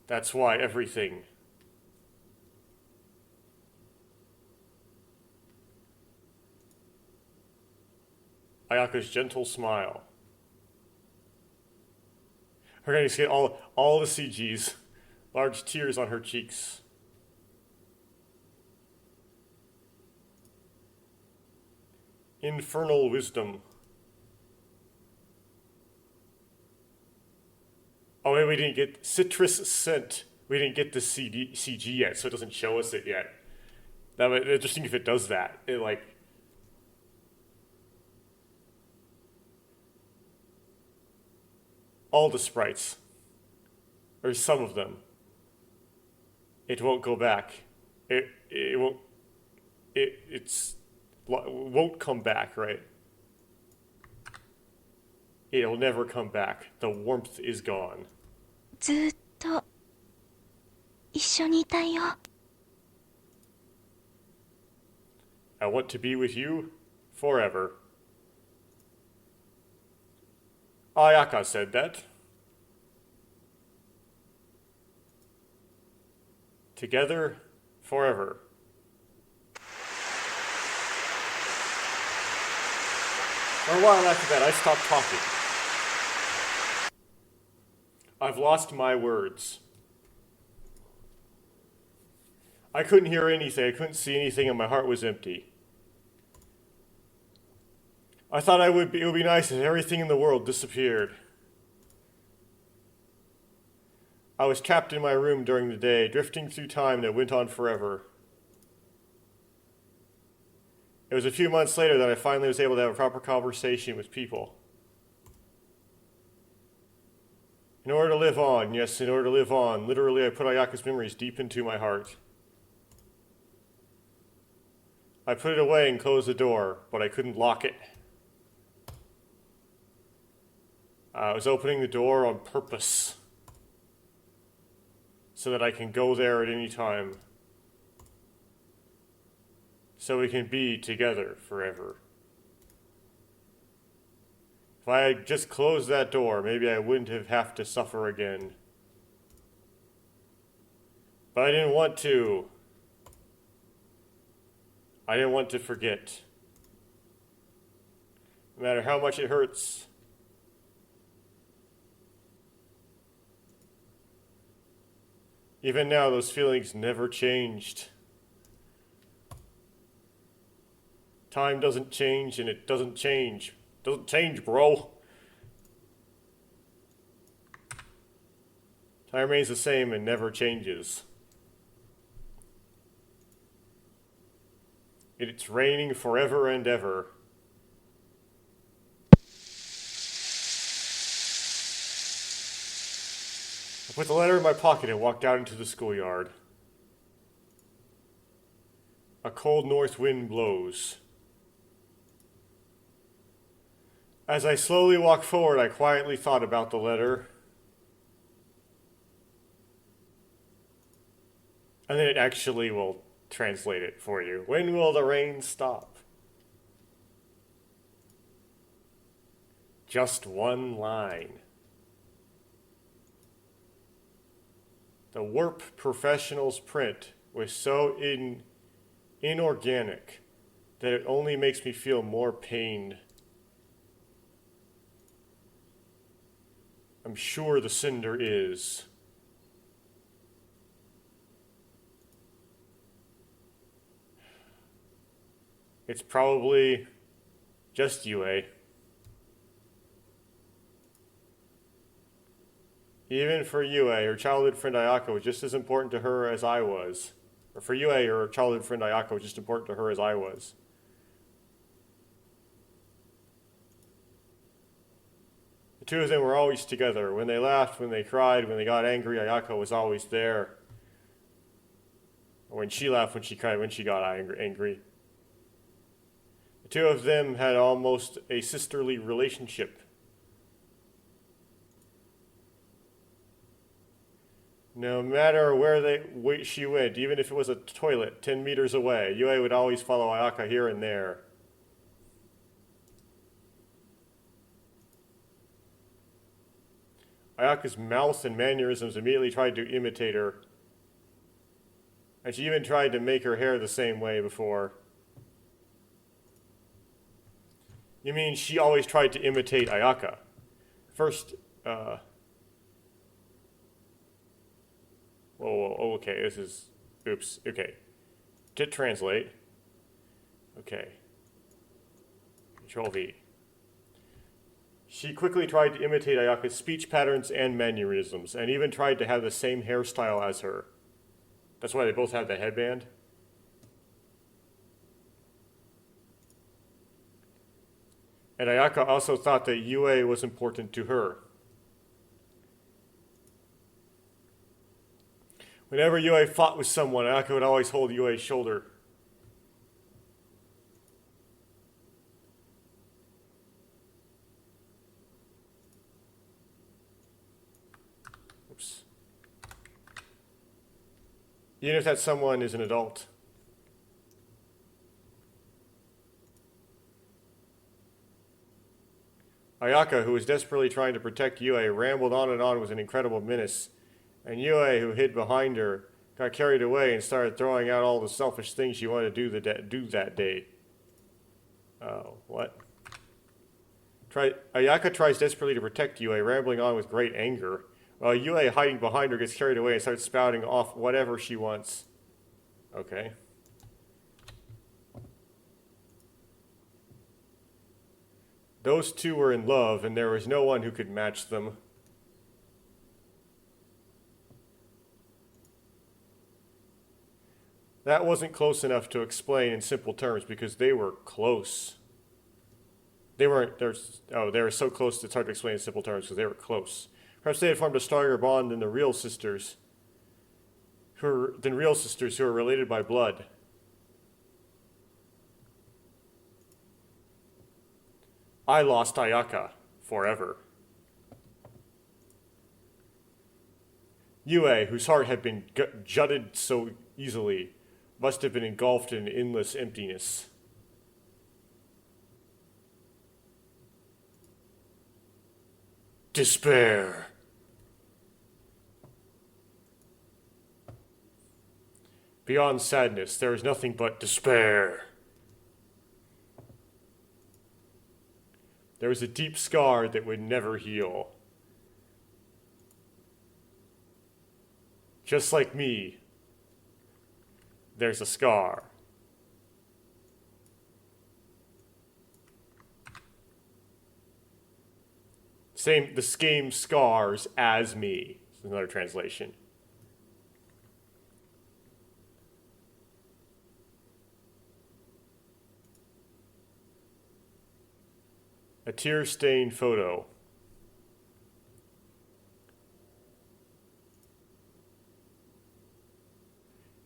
That's why everything... Ayaka's gentle smile. Her gonna see all the CGs. Large tears on her cheeks. Infernal wisdom. Oh, wait, we didn't get citrus scent. We didn't get the CG yet, so it doesn't show us it yet. That would be interesting if it does that. It like... all the sprites, or some of them, it won't go back. It won't come back, right? It'll never come back. The warmth is gone. ずっと一緒にいたいよ。 I want to be with you forever. Ayaka said that. Together, forever. For a while after that, I stopped talking. I've lost my words. I couldn't hear anything, I couldn't see anything, and my heart was empty. I thought it would be nice if everything in the world disappeared. I was trapped in my room during the day, drifting through time that went on forever. It was a few months later that I finally was able to have a proper conversation with people. In order to live on, yes, in order to live on, literally I put Ayaka's memories deep into my heart. I put it away and closed the door, but I couldn't lock it. I was opening the door on purpose, so that I can go there at any time. So we can be together forever. If I had just closed that door, maybe I wouldn't have to suffer again. But I didn't want to. I didn't want to forget. No matter how much it hurts. Even now, those feelings never changed. Time doesn't change, and it doesn't change. Doesn't change, bro. Time remains the same and never changes. It's raining forever and ever. I put the letter in my pocket and walked out into the schoolyard. A cold north wind blows. As I slowly walked forward, I quietly thought about the letter. And then it actually will translate it for you. When will the rain stop? Just one line. The Warp Professional's print was so inorganic that it only makes me feel more pained. I'm sure the cinder is. It's probably just Yue. Even for Yue, her childhood friend Ayaka was just as important to her as I was. Or for Yue, her childhood friend Ayaka was just important to her as I was. The two of them were always together. When they laughed, when they cried, when they got angry, Ayaka was always there. Or when she laughed, when she cried, when she got angry. The two of them had almost a sisterly relationship. No matter where she went, even if it was a toilet 10 meters away, Yue would always follow Ayaka here and there. Ayaka's mouth and mannerisms immediately tried to imitate her. And she even tried to make her hair the same way before. You mean she always tried to imitate Ayaka? First, whoa, okay, this is, oops, okay. To translate. Okay. Control V. She quickly tried to imitate Ayaka's speech patterns and mannerisms, and even tried to have the same hairstyle as her. That's why they both have the headband. And Ayaka also thought that Yue was important to her. Whenever Yue fought with someone, Ayaka would always hold Yue's shoulder. Oops. Even if that someone is an adult. Ayaka, who was desperately trying to protect Yue, rambled on and on with an incredible menace. And Yue, who hid behind her, got carried away and started throwing out all the selfish things she wanted to do that day. Oh, what? Ayaka tries desperately to protect Yue, rambling on with great anger, while Yue, hiding behind her, gets carried away and starts spouting off whatever she wants. Okay. Those two were in love, and there was no one who could match them. That wasn't close enough to explain in simple terms because they were close. They were so close it's hard to explain in simple terms because they were close. Perhaps they had formed a stronger bond than real sisters who are related by blood. I lost Ayaka forever. Yue, whose heart had been jutted so easily, must have been engulfed in endless emptiness. Despair. Beyond sadness, there is nothing but despair. There was a deep scar that would never heal. Just like me, there's a scar. The same scars as me. This is another translation. A tear-stained photo.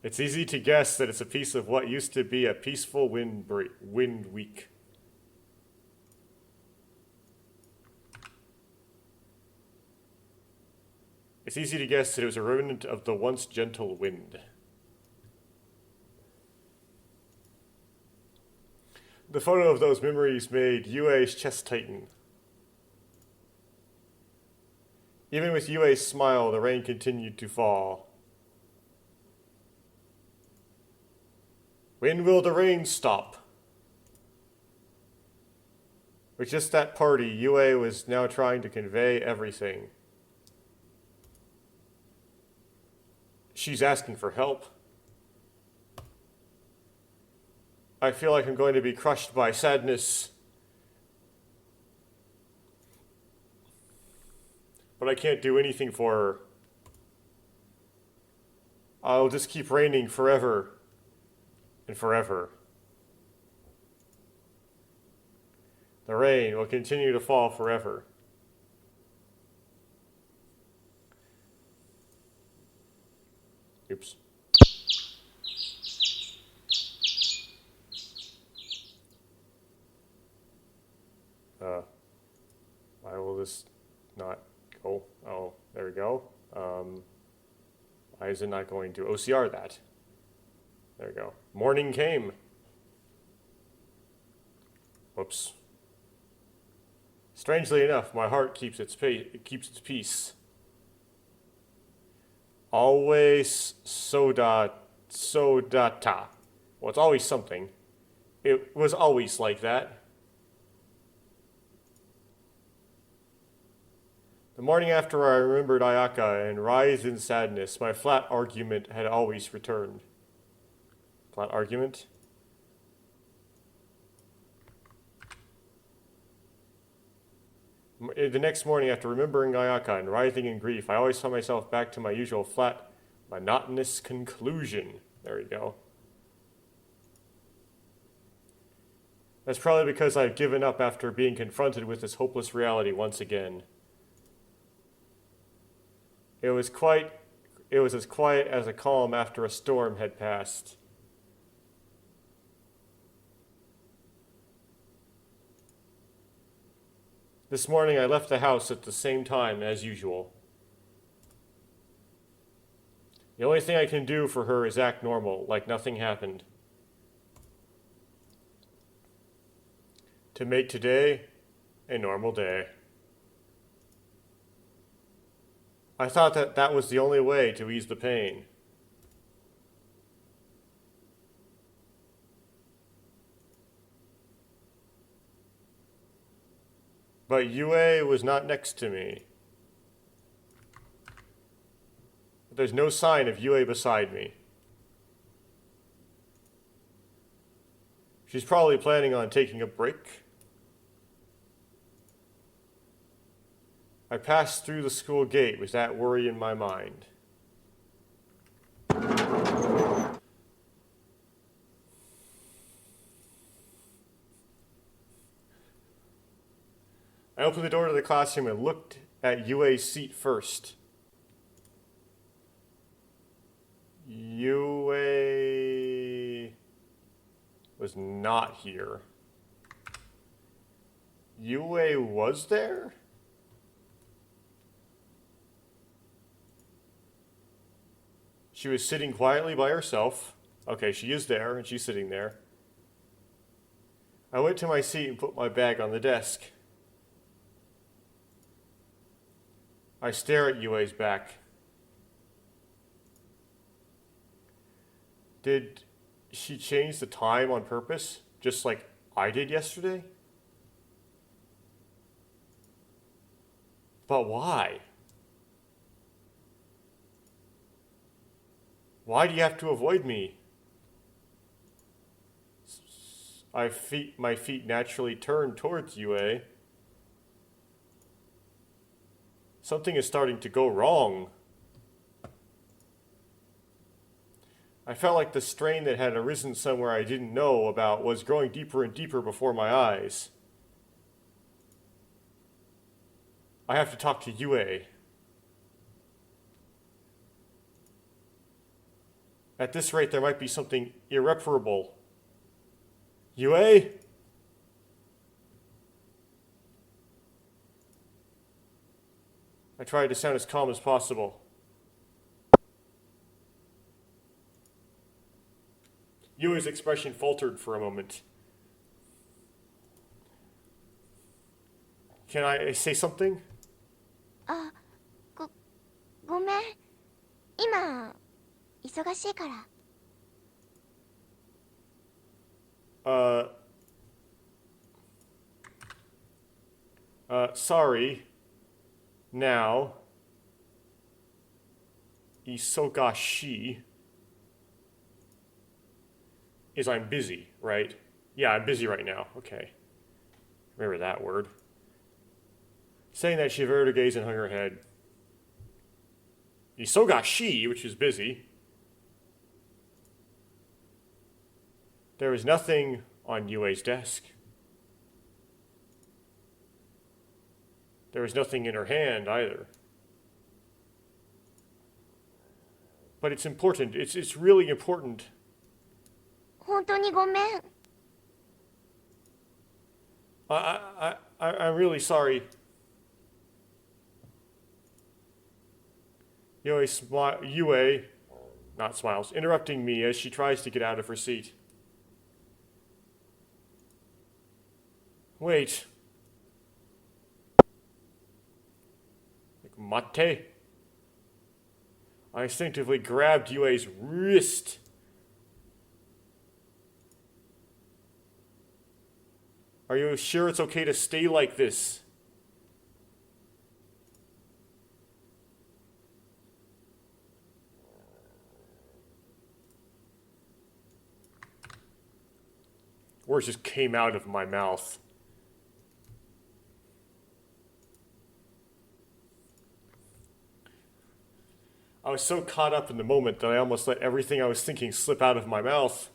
It's easy to guess that it's a piece of what used to be a peaceful wind week. It's easy to guess that it was a remnant of the once gentle wind. The photo of those memories made Yue's chest tighten. Even with Yue's smile, the rain continued to fall. When will the rain stop? With just that party, Yue was now trying to convey everything. She's asking for help. I feel like I'm going to be crushed by sadness. But I can't do anything for her. I'll just keep raining forever and forever. The rain will continue to fall forever. Oops. Why will this not go? Oh, there we go. Why is it not going to OCR that? There we go. Morning came. Whoops. Strangely enough, my heart keeps its peace. Always sodata. Well, it's always something. It was always like that. The morning after I remembered Ayaka and writhed in sadness, my flat argument had always returned. Flat argument? The next morning, after remembering Ayaka and writhing in grief, I always found myself back to my usual flat, monotonous conclusion. There we go. That's probably because I've given up after being confronted with this hopeless reality once again. It was as quiet as a calm after a storm had passed. This morning I left the house at the same time as usual. The only thing I can do for her is act normal, like nothing happened. To make today a normal day. I thought that was the only way to ease the pain. But Yue was not next to me. There's no sign of Yue beside me. She's probably planning on taking a break. I passed through the school gate with that worry in my mind. I opened the door to the classroom and looked at Yue's seat first. Yue was not here. Yue was there? She was sitting quietly by herself. Okay, she is there, and she's sitting there. I went to my seat and put my bag on the desk. I stare at Yue's back. Did she change the time on purpose, just like I did yesterday? But why? Why do you have to avoid me? My feet naturally turn towards Yue. Something is starting to go wrong. I felt like the strain that had arisen somewhere I didn't know about was growing deeper and deeper before my eyes. I have to talk to Yue. At this rate, there might be something irreparable. Yue? I tried to sound as calm as possible. Yue's expression faltered for a moment. Can I say something? あ、ごめん。今、忙しいから。Sorry. Now. Isogashi is I'm busy, right? Yeah, I'm busy right now. Okay. Remember that word. Saying that, she averted her gaze and hung her head. Isogashi, which is busy. There was nothing on Yue's desk. There was nothing in her hand either. But it's important. It's really important. 本当にごめん。I'm really sorry. Yue, not smiles, interrupting me as she tries to get out of her seat. Wait. Like mate. I instinctively grabbed Yue's wrist. Are you sure it's okay to stay like this? Words just came out of my mouth. I was so caught up in the moment that I almost let everything I was thinking slip out of my mouth.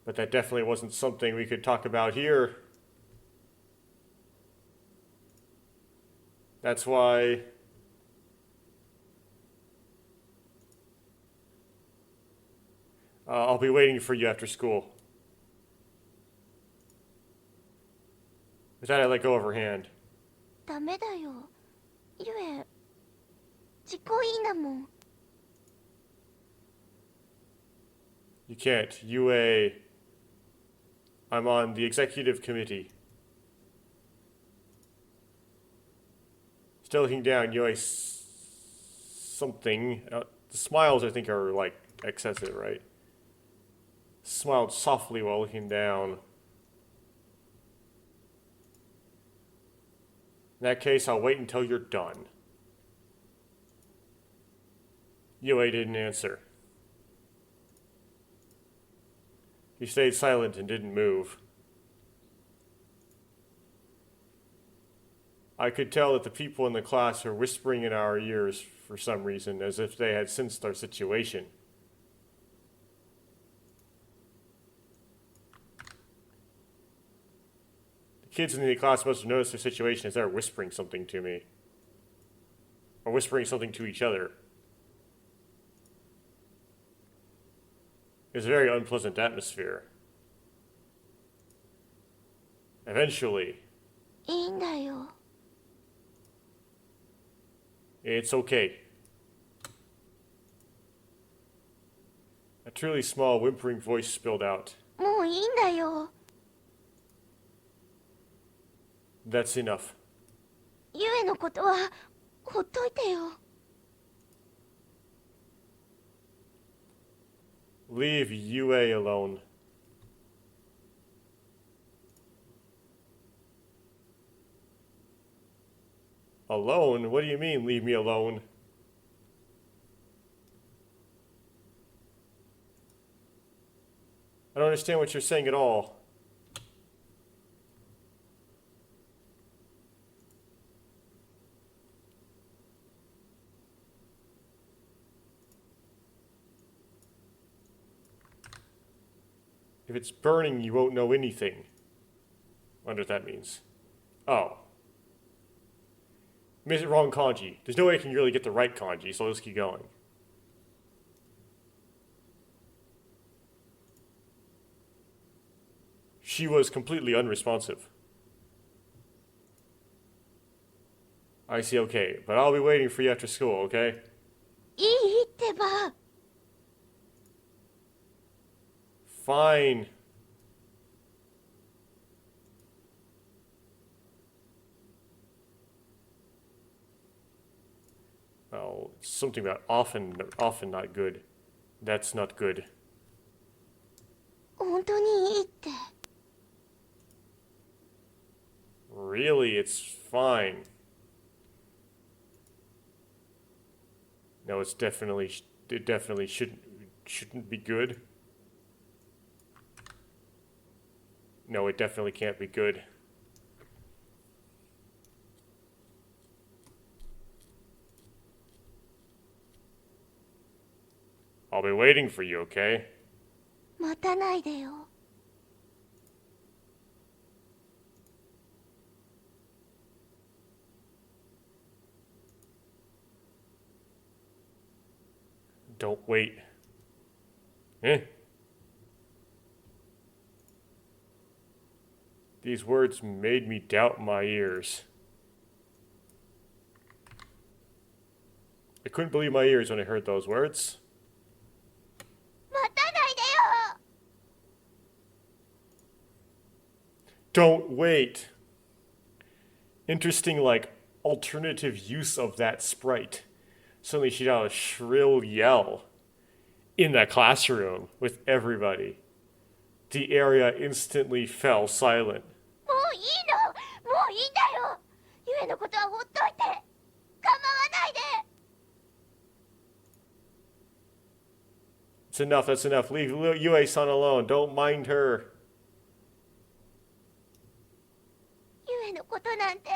But that definitely wasn't something we could talk about here. That's why I'll be waiting for you after school. With that, I let go of her hand. ダメだよ。ゆえ、自己いいんだもん。You can't. Yue, I'm on the executive committee. Still looking down, Yue something. The smiles, I think, are like excessive, right? Smiled softly while looking down. In that case, I'll wait until you're done. Yue didn't answer. He stayed silent and didn't move. I could tell that the people in the class are whispering in our ears for some reason, as if they had sensed our situation. The kids in the class must have noticed their situation as they're whispering something to me. Or whispering something to each other. It's a very unpleasant atmosphere. Eventually, いいんだよ。 it's okay. A truly small, whimpering voice spilled out. もういいんだよ。 That's enough. ゆえのことはほっといてよ。 Leave Yue alone. Alone? What do you mean, leave me alone? I don't understand what you're saying at all. If it's burning, you won't know anything. I wonder what that means. Oh. Made it wrong kanji. There's no way I can really get the right kanji, so let's keep going. She was completely unresponsive. I see, okay. But I'll be waiting for you after school, okay? いいってば。 Fine. Oh, something about often not good. That's not good. 本当にいいって。 Really, it's fine. No, it definitely shouldn't be good. No, it definitely can't be good. I'll be waiting for you, okay? 待たないでよ。 Don't wait. Eh? These words made me doubt my ears. I couldn't believe my ears when I heard those words. 待たないでよ。 Don't wait. Interesting, like, alternative use of that sprite. Suddenly she got a shrill yell in that classroom with everybody. The area instantly fell silent. もういいの。もういいんだよ。ゆえのことはほっといて。構わないで。 It's enough, that's enough. Leave Yue-san alone. Don't mind her. ゆえのことなんて。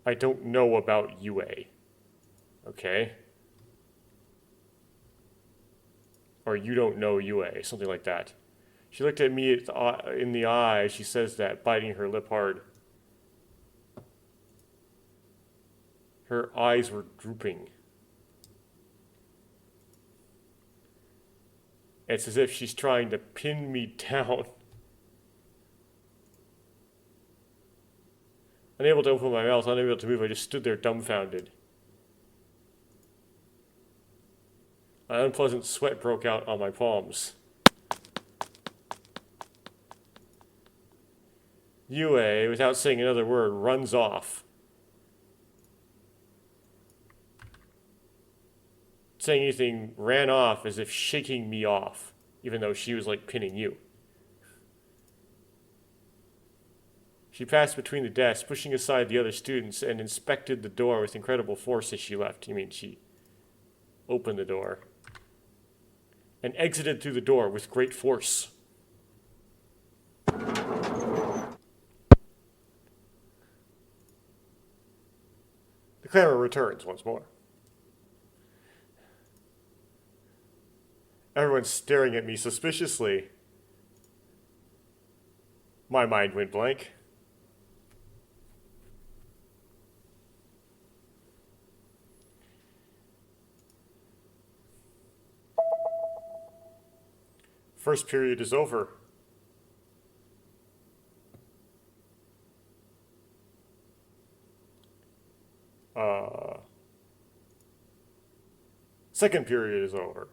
I don't know about Yue. Okay? Or you don't know Yue, something like that. She looked at me in the eye. She says that, biting her lip hard. Her eyes were drooping. It's as if she's trying to pin me down. Unable to open my mouth, unable to move, I just stood there dumbfounded. An unpleasant sweat broke out on my palms. Yue, without saying another word, runs off. Saying anything, ran off as if shaking me off, even though she was like pinning you. She passed between the desks, pushing aside the other students, and inspected the door with incredible force as she left. You mean she opened the door and exited through the door with great force. The clamor returns once more. Everyone's staring at me suspiciously. My mind went blank. First period is over. Second period is over.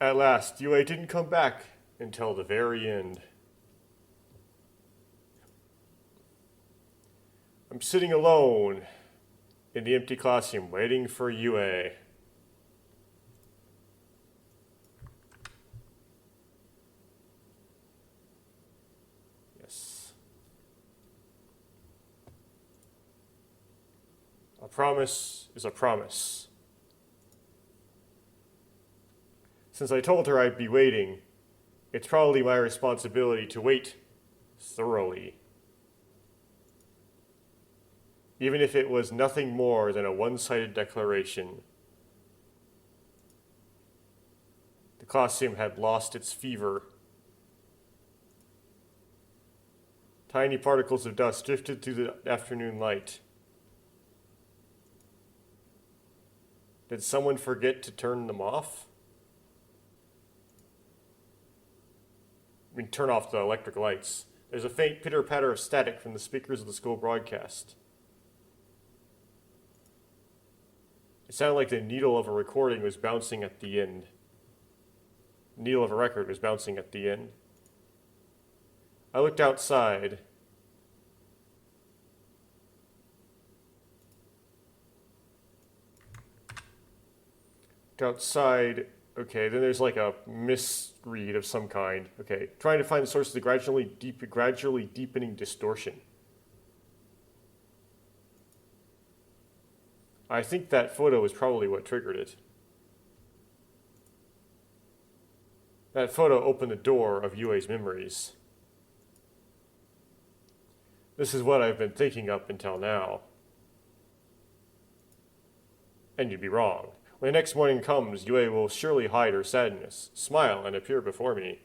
At last, Yue didn't come back until the very end. I'm sitting alone in the empty classroom waiting for Yue. Yes. A promise is a promise. Since I told her I'd be waiting, it's probably my responsibility to wait thoroughly. Even if it was nothing more than a one-sided declaration. The classroom had lost its fever. Tiny particles of dust drifted through the afternoon light. Did someone forget to turn them off? I mean, turn off the electric lights. There's a faint pitter-patter of static from the speakers of the school broadcast. It sounded like the needle of a recording was bouncing at the end. The needle of a record was bouncing at the end. I looked outside. Okay, then there's like a misread of some kind. Okay, trying to find the source of the gradually deepening distortion. I think that photo is probably what triggered it. That photo opened the door of Yue's memories. This is what I've been thinking up until now. And you'd be wrong. When the next morning comes, Yue will surely hide her sadness, smile, and appear before me.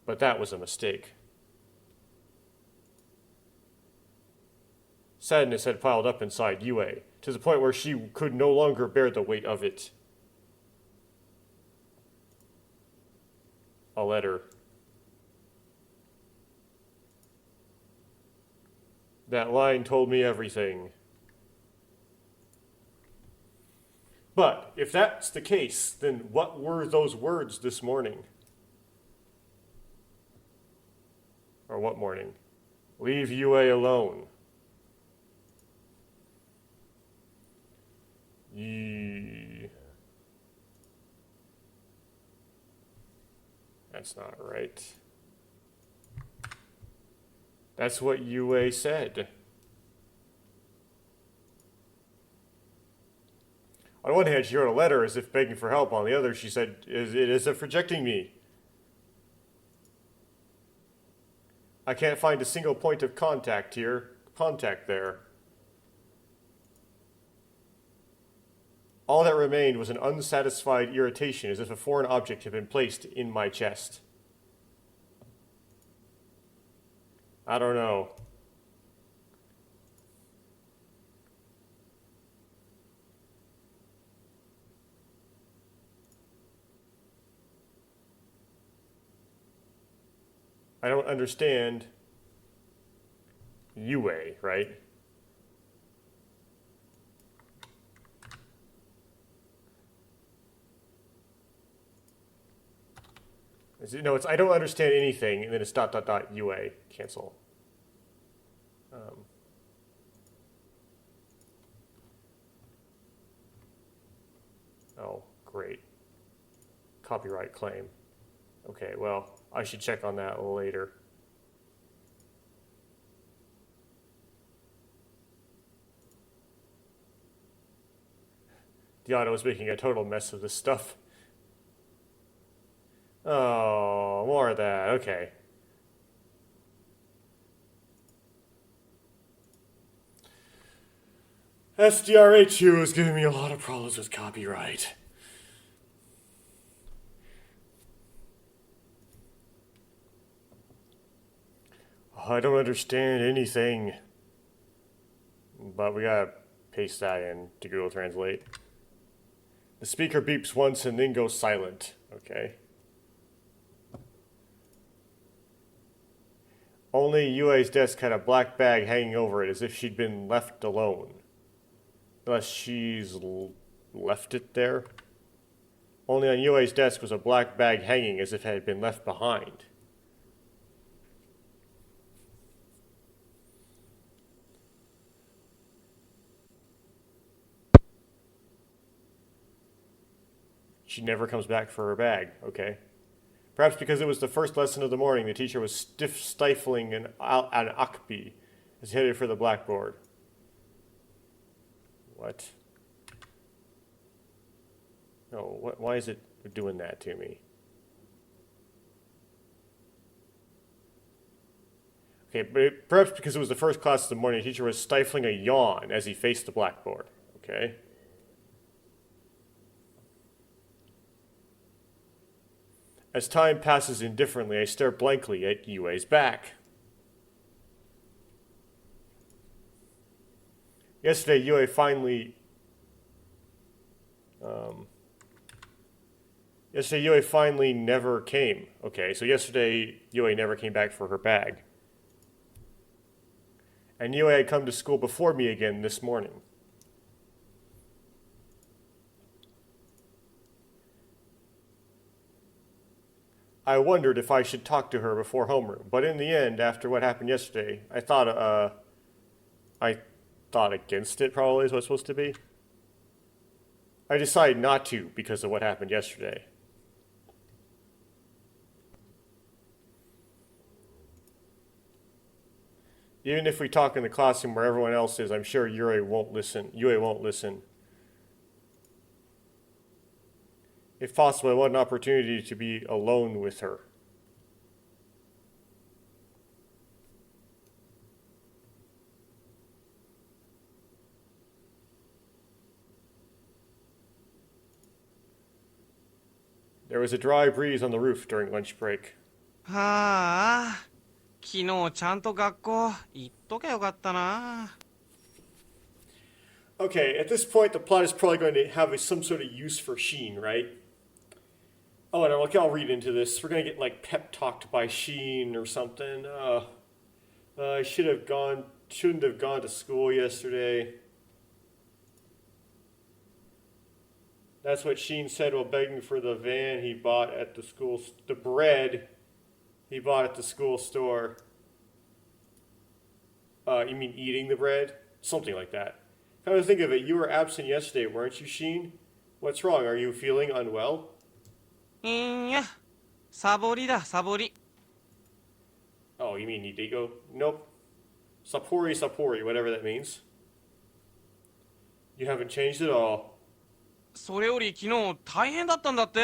But that was a mistake. Sadness had piled up inside Yue, to the point where she could no longer bear the weight of it. A letter. That line told me everything. But if that's the case, then what were those words this morning? Or what morning? Leave Yue alone. That's not right. That's what Yue said. On one hand, she wrote a letter as if begging for help. On the other, she said, it is as if rejecting me. I can't find a single point of contact here. Contact there. All that remained was an unsatisfied irritation, as if a foreign object had been placed in my chest. I don't know. I don't understand Yue, right? No, it's I don't understand anything, and then it's ... UA. Cancel. Oh, great. Copyright claim. Okay, well, I should check on that later. Diana was making a total mess of this stuff. Oh, more of that. Okay. SDRH2 is giving me a lot of problems with copyright. I don't understand anything. But we gotta paste that in to Google Translate. The speaker beeps once and then goes silent. Okay. Only UA's desk had a black bag hanging over it as if she'd been left alone. Unless she's left it there. Only on UA's desk was a black bag hanging as if it had been left behind. She never comes back for her bag. Okay. Perhaps because it was the first lesson of the morning, the teacher was stifling an akpi as he headed for the blackboard. What? No, why is it doing that to me? Okay, but perhaps because it was the first class of the morning, the teacher was stifling a yawn as he faced the blackboard. Okay. As time passes indifferently, I stare blankly at UA's back. Yesterday, UA finally never came. Okay, so yesterday UA never came back for her bag. And UA had come to school before me again this morning. I wondered if I should talk to her before homeroom, but in the end, after what happened yesterday, I thought against it, probably is what it's supposed to be. I decided not to because of what happened yesterday. Even if we talk in the classroom where everyone else is, I'm sure UA won't listen. If possible, I want an opportunity to be alone with her. There was a dry breeze on the roof during lunch break. はあ、昨日ちゃんと学校行っとけよかったな。Okay, at this point, the plot is probably going to have some sort of use for Sheen, right? Oh, and I'll read into this. We're going to get, like, pep talked by Sheen or something. I shouldn't have gone to school yesterday. That's what Sheen said while begging for the van he bought at the school, the bread he bought at the school store. You mean eating the bread? Something like that. Come to think of it, you were absent yesterday, weren't you, Sheen? What's wrong? Are you feeling unwell? いんや、サボりだ、サボり。 Oh, you mean Nidigo? Nope. Sapori, whatever that means. You haven't changed at all. それより昨日大変だったんだって？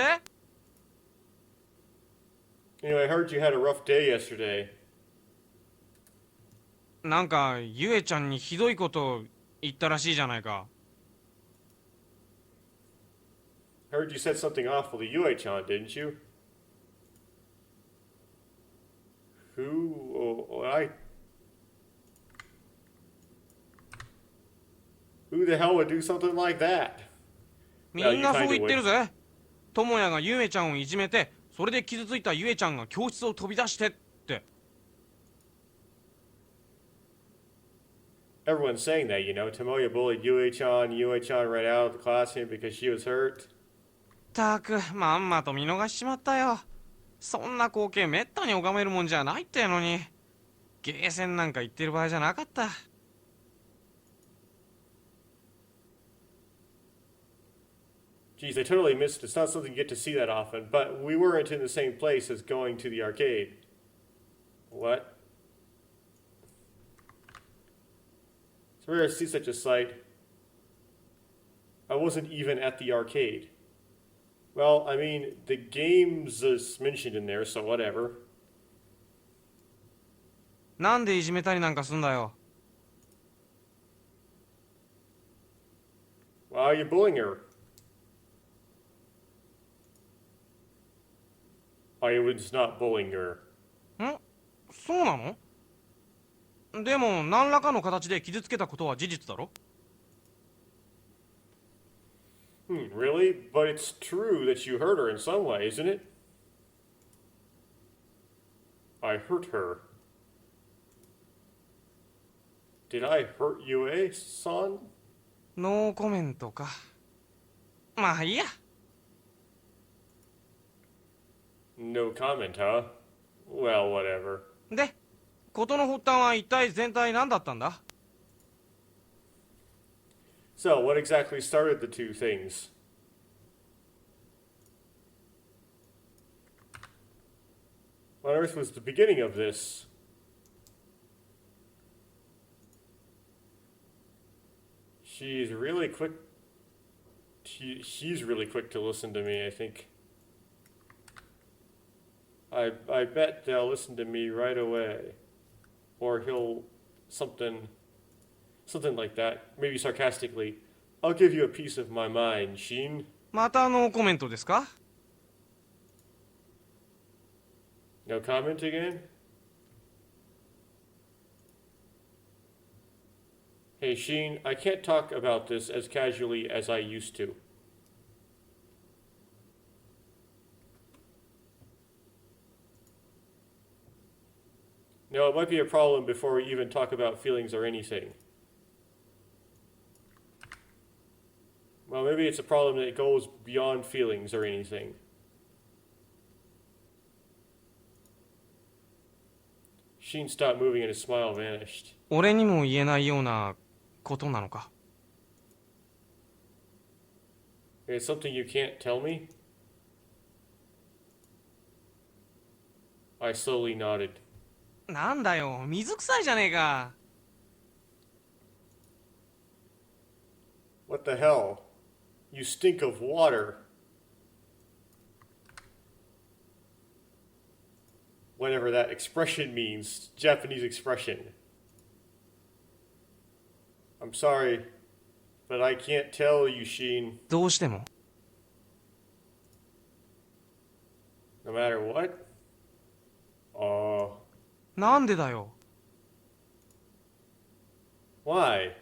I heard you had a rough day yesterday. なんか、ゆえちゃんにひどいこと言ったらしいじゃないか。I heard you said something awful to Yue-chan, didn't you? Who the hell would do something like that? みんなそう言ってるぜ。智也がゆえちゃんをいじめて、それで傷ついたゆえちゃんが教室を飛び出してって。Everyone's saying that, Tomoya bullied Yue-chan right out of the classroom because she was hurt. たく、まんまと見逃しちまったよ。そんな光景めったに拝めるもんじゃないってのに。ゲーセンなんか行ってる場合じゃなかった。Geez, I totally missed it. It's not something you get to see that often, but we weren't in the same place as going to the arcade. What? It's rare to see such a sight. I wasn't even at the arcade. Well, I mean, the games is mentioned in there, so whatever. なんでいじめたりなんかすんだよ。Why are you bullying her? I was not bullying her. ん？そうなの？でも何らかの形で傷つけたことは事実だろ？ Really? But it's true that you hurt her in some way, isn't it? I hurt her. Did I hurt you, son? ノーコメントか。まあいいや。No comment, huh? Well, whatever. で、事の発端は一体全体何だったんだ？ So, what exactly started the two things? What on earth was the beginning of this? She's really quick. He's really quick to listen to me, I think. I bet they'll listen to me right away. Or he'll something like that. Maybe sarcastically. I'll give you a piece of my mind, Sheen. またノーコメントですか？ No comment again? Hey, Sheen, I can't talk about this as casually as I used to. No, it might be a problem before we even talk about feelings or anything. Well, maybe it's a problem that goes beyond feelings or anything. Sheen stopped moving and his smile vanished. 俺にも言えないようなことなのか。 It's something you can't tell me? I slowly nodded. なんだよ、水臭いじゃねえか。 What the hell? You stink of water. Whatever that expression means, Japanese expression. I'm sorry, but I can't tell you, Sheen. どうしても？ No matter what? なんでだよ。 Why?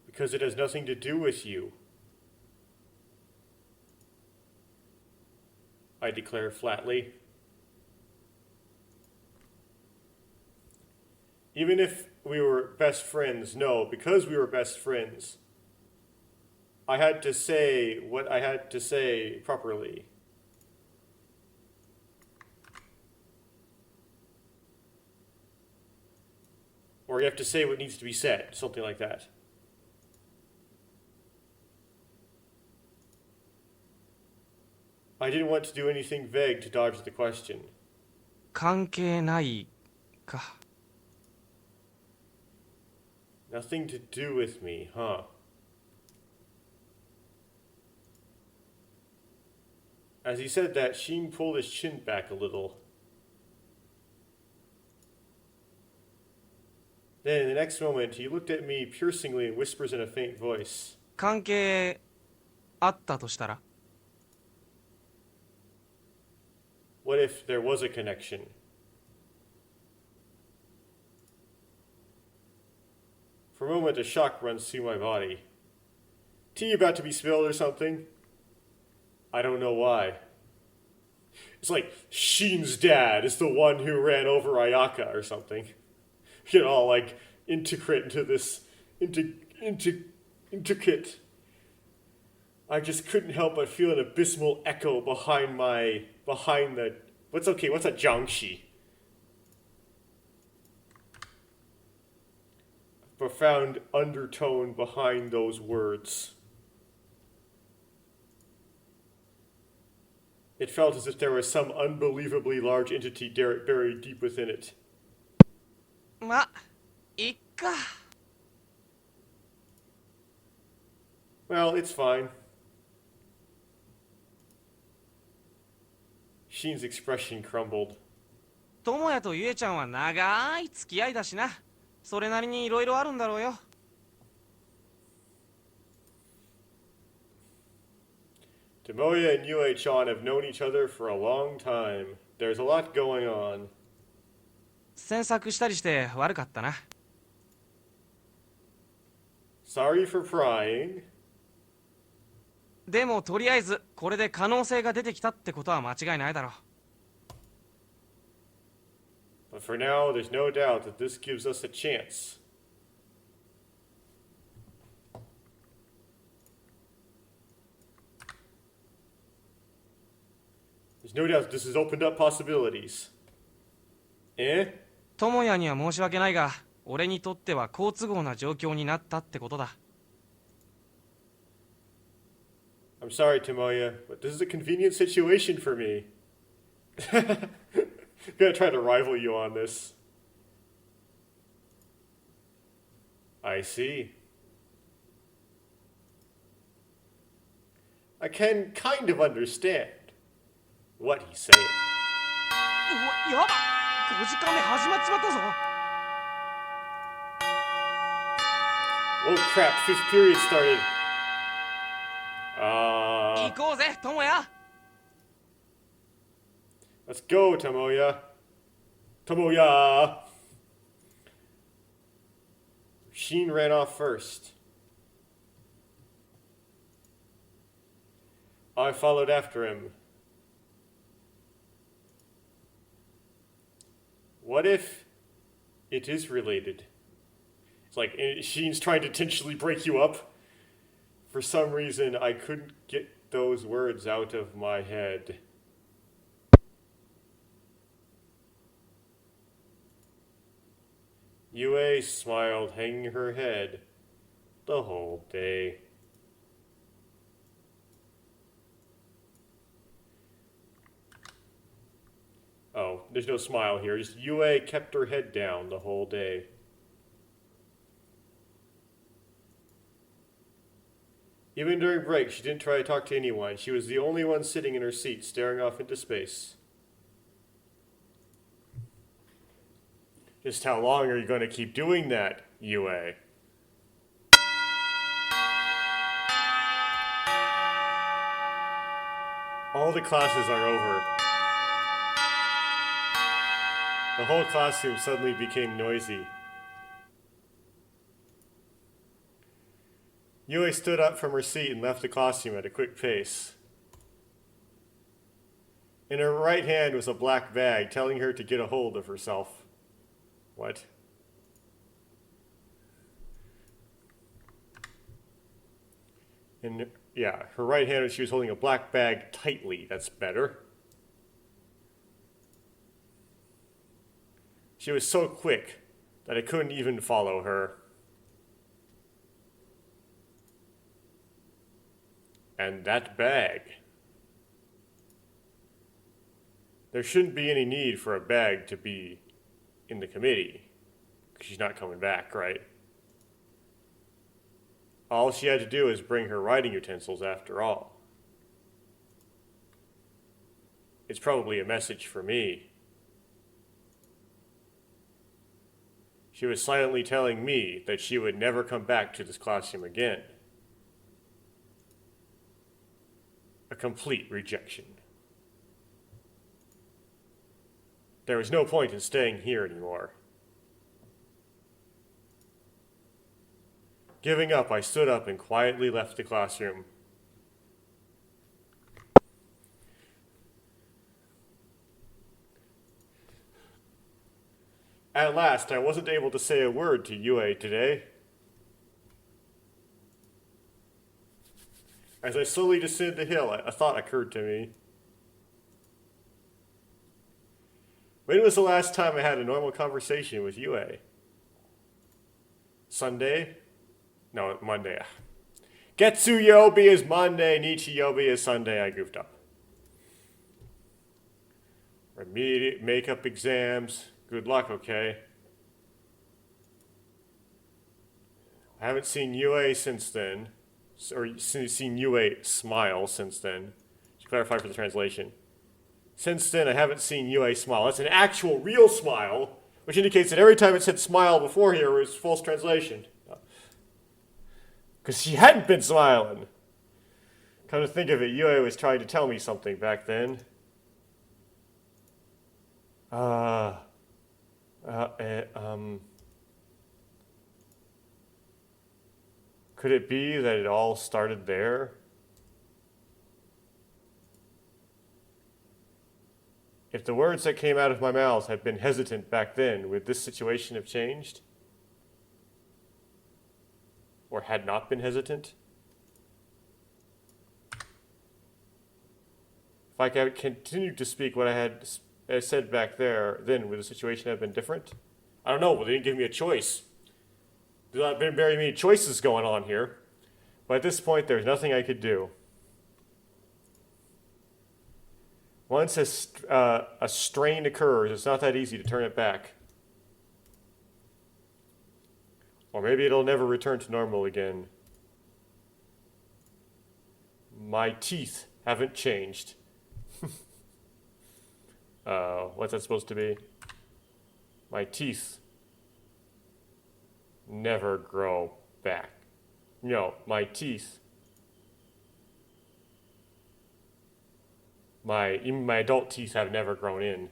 Because it has nothing to do with you. I declared flatly. Even if we were best friends, no, because we were best friends, I had to say what I had to say properly. Or you have to say what needs to be said, something like that. I didn't want to do anything vague to dodge the question. 関係ないか。 Nothing to do with me, huh? As he said that, Sheen pulled his chin back a little. Then, in the next moment, he looked at me piercingly and whispers in a faint voice. 関係あったとしたら？ What if there was a connection? For a moment, a shock runs through my body. Tea about to be spilled or something? I don't know why. It's like Sheen's dad is the one who ran over Ayaka or something. You know, like, integrate into this intricate I just couldn't help but feel an abysmal echo behind the, what's a jiangxi? Profound undertone behind those words. It felt as if there was some unbelievably large entity buried deep within it. ま、いっか。Well, it's fine. Sheen's expression crumbled. 友也とゆえちゃんは長い付き合いだしな。それなりにいろいろあるんだろうよ。Tomoya and Yue-chan have known each other for a long time. There's a lot going on. 詮索したりして悪かったな。Sorry for prying. でもとりあえずこれで可能性が出てきたってことは間違いないだろう。But for now, there's no doubt that this gives us a chance. There's no doubt that this has opened up possibilities. Eh? 友也には申し訳ないが、俺にとっては好都合な状況になったってことだ。I'm sorry, Tomoya, but this is a convenient situation for me. Gonna try to rival you on this. I see. I can kind of understand what he's saying. うわ、やばっ !5 時間目始まっちまったぞ Oh crap, fifth period started. 行こうぜ、友也 Let's go, Tomoya. Tomoya! Sheen ran off first. I followed after him. What if it is related? It's like Sheen's trying to intentionally break you up. For some reason, I couldn't get those words out of my head. Yue smiled, hanging her head the whole day. Oh, there's no smile here. Just Yue kept her head down the whole day. Even during break, she didn't try to talk to anyone. She was the only one sitting in her seat, staring off into space. Just how long are you going to keep doing that, Yue? All the classes are over. The whole classroom suddenly became noisy. Yue stood up from her seat and left the classroom at a quick pace. In her right hand was a black bag, telling her to get a hold of herself. What? And yeah, her right hand, she was holding a black bag tightly. That's better. She was so quick that I couldn't even follow her. And that bag. There shouldn't be any need for a bag to be in the committee. She's not coming back, right? All she had to do is bring her writing utensils after all. It's probably a message for me. She was silently telling me that she would never come back to this classroom again. A complete rejection. There was no point in staying here anymore. Giving up, I stood up and quietly left the classroom. At last, I wasn't able to say a word to Yue today. As I slowly descended the hill, a thought occurred to me. When was the last time I had a normal conversation with Yue? Sunday? No, Monday. Getsu Yobi is Monday, Nichi Yobi is Sunday. I goofed up. Remediate makeup exams. Good luck, okay? I haven't seen Yue since then. Or seen Yue smile since then. To clarify for the translation. Since then, I haven't seen Yue smile. That's an actual, real smile, which indicates that every time it said smile before here was false translation. Because she hadn't been smiling. Come to think of it, Yue was trying to tell me something back then. Could it be that it all started there? If the words that came out of my mouth had been hesitant back then, would this situation have changed? Or had not been hesitant? If I had continued to speak what I had said back there, then would the situation have been different? I don't know, well, they didn't give me a choice. There's not been very many choices going on here. But at this point, there's nothing I could do. Once a strain occurs, it's not that easy to turn it back. Or maybe it'll never return to normal again. My teeth haven't changed. What's that supposed to be? My teeth never grow back. No, my teeth. Even my adult teeth have never grown in.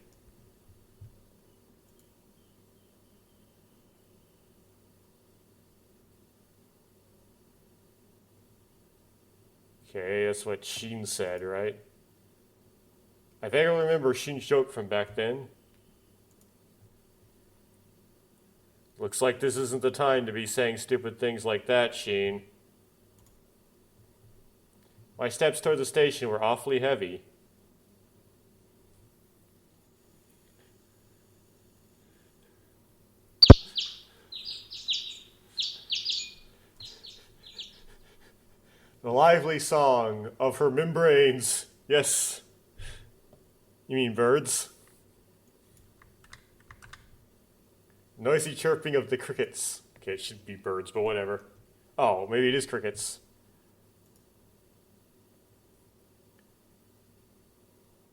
Okay, that's what Shin said, right? I think I remember Shin's joke from back then. Looks like this isn't the time to be saying stupid things like that, Shin. My steps toward the station were awfully heavy. The lively song of her membranes. Yes. You mean birds? Noisy chirping of the crickets. Okay, it should be birds, but whatever. Oh, maybe it is crickets.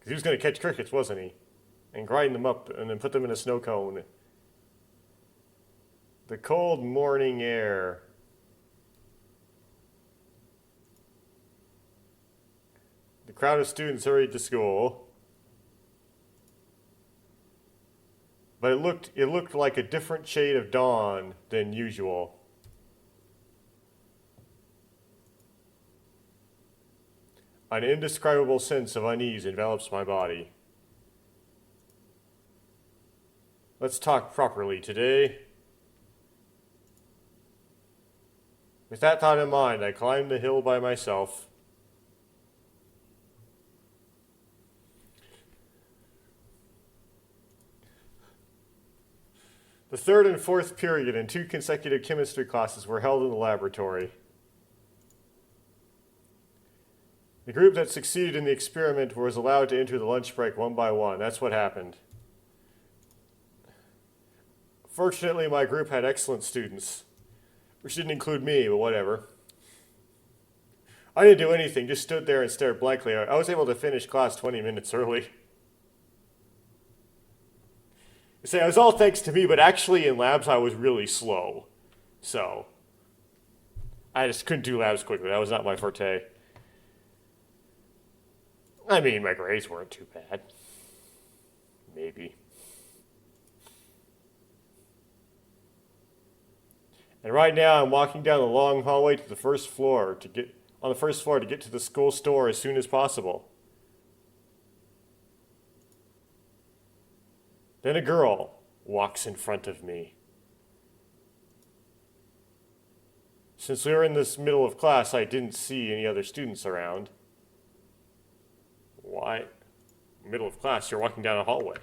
Because he was going to catch crickets, wasn't he? And grind them up and then put them in a snow cone. The cold morning air. The crowd of students hurried to school. But it looked like a different shade of dawn than usual. An indescribable sense of unease envelops my body. Let's talk properly today. With that thought in mind, I climbed the hill by myself. The third and fourth period and 2 consecutive chemistry classes were held in the laboratory. The group that succeeded in the experiment was allowed to enter the lunch break one by one. That's what happened. Fortunately, my group had excellent students, which didn't include me, but whatever. I didn't do anything, just stood there and stared blankly. I was able to finish class 20 minutes early. You say, it was all thanks to me, but actually in labs I was really slow. So, I just couldn't do labs quickly. That was not my forte. I mean, my grades weren't too bad. Maybe. And right now I'm walking down the long hallway to the first floor to get to the school store as soon as possible. Then a girl walks in front of me. Since we were in this middle of class, I didn't see any other students around. Why? Middle of class, you're walking down a hallway.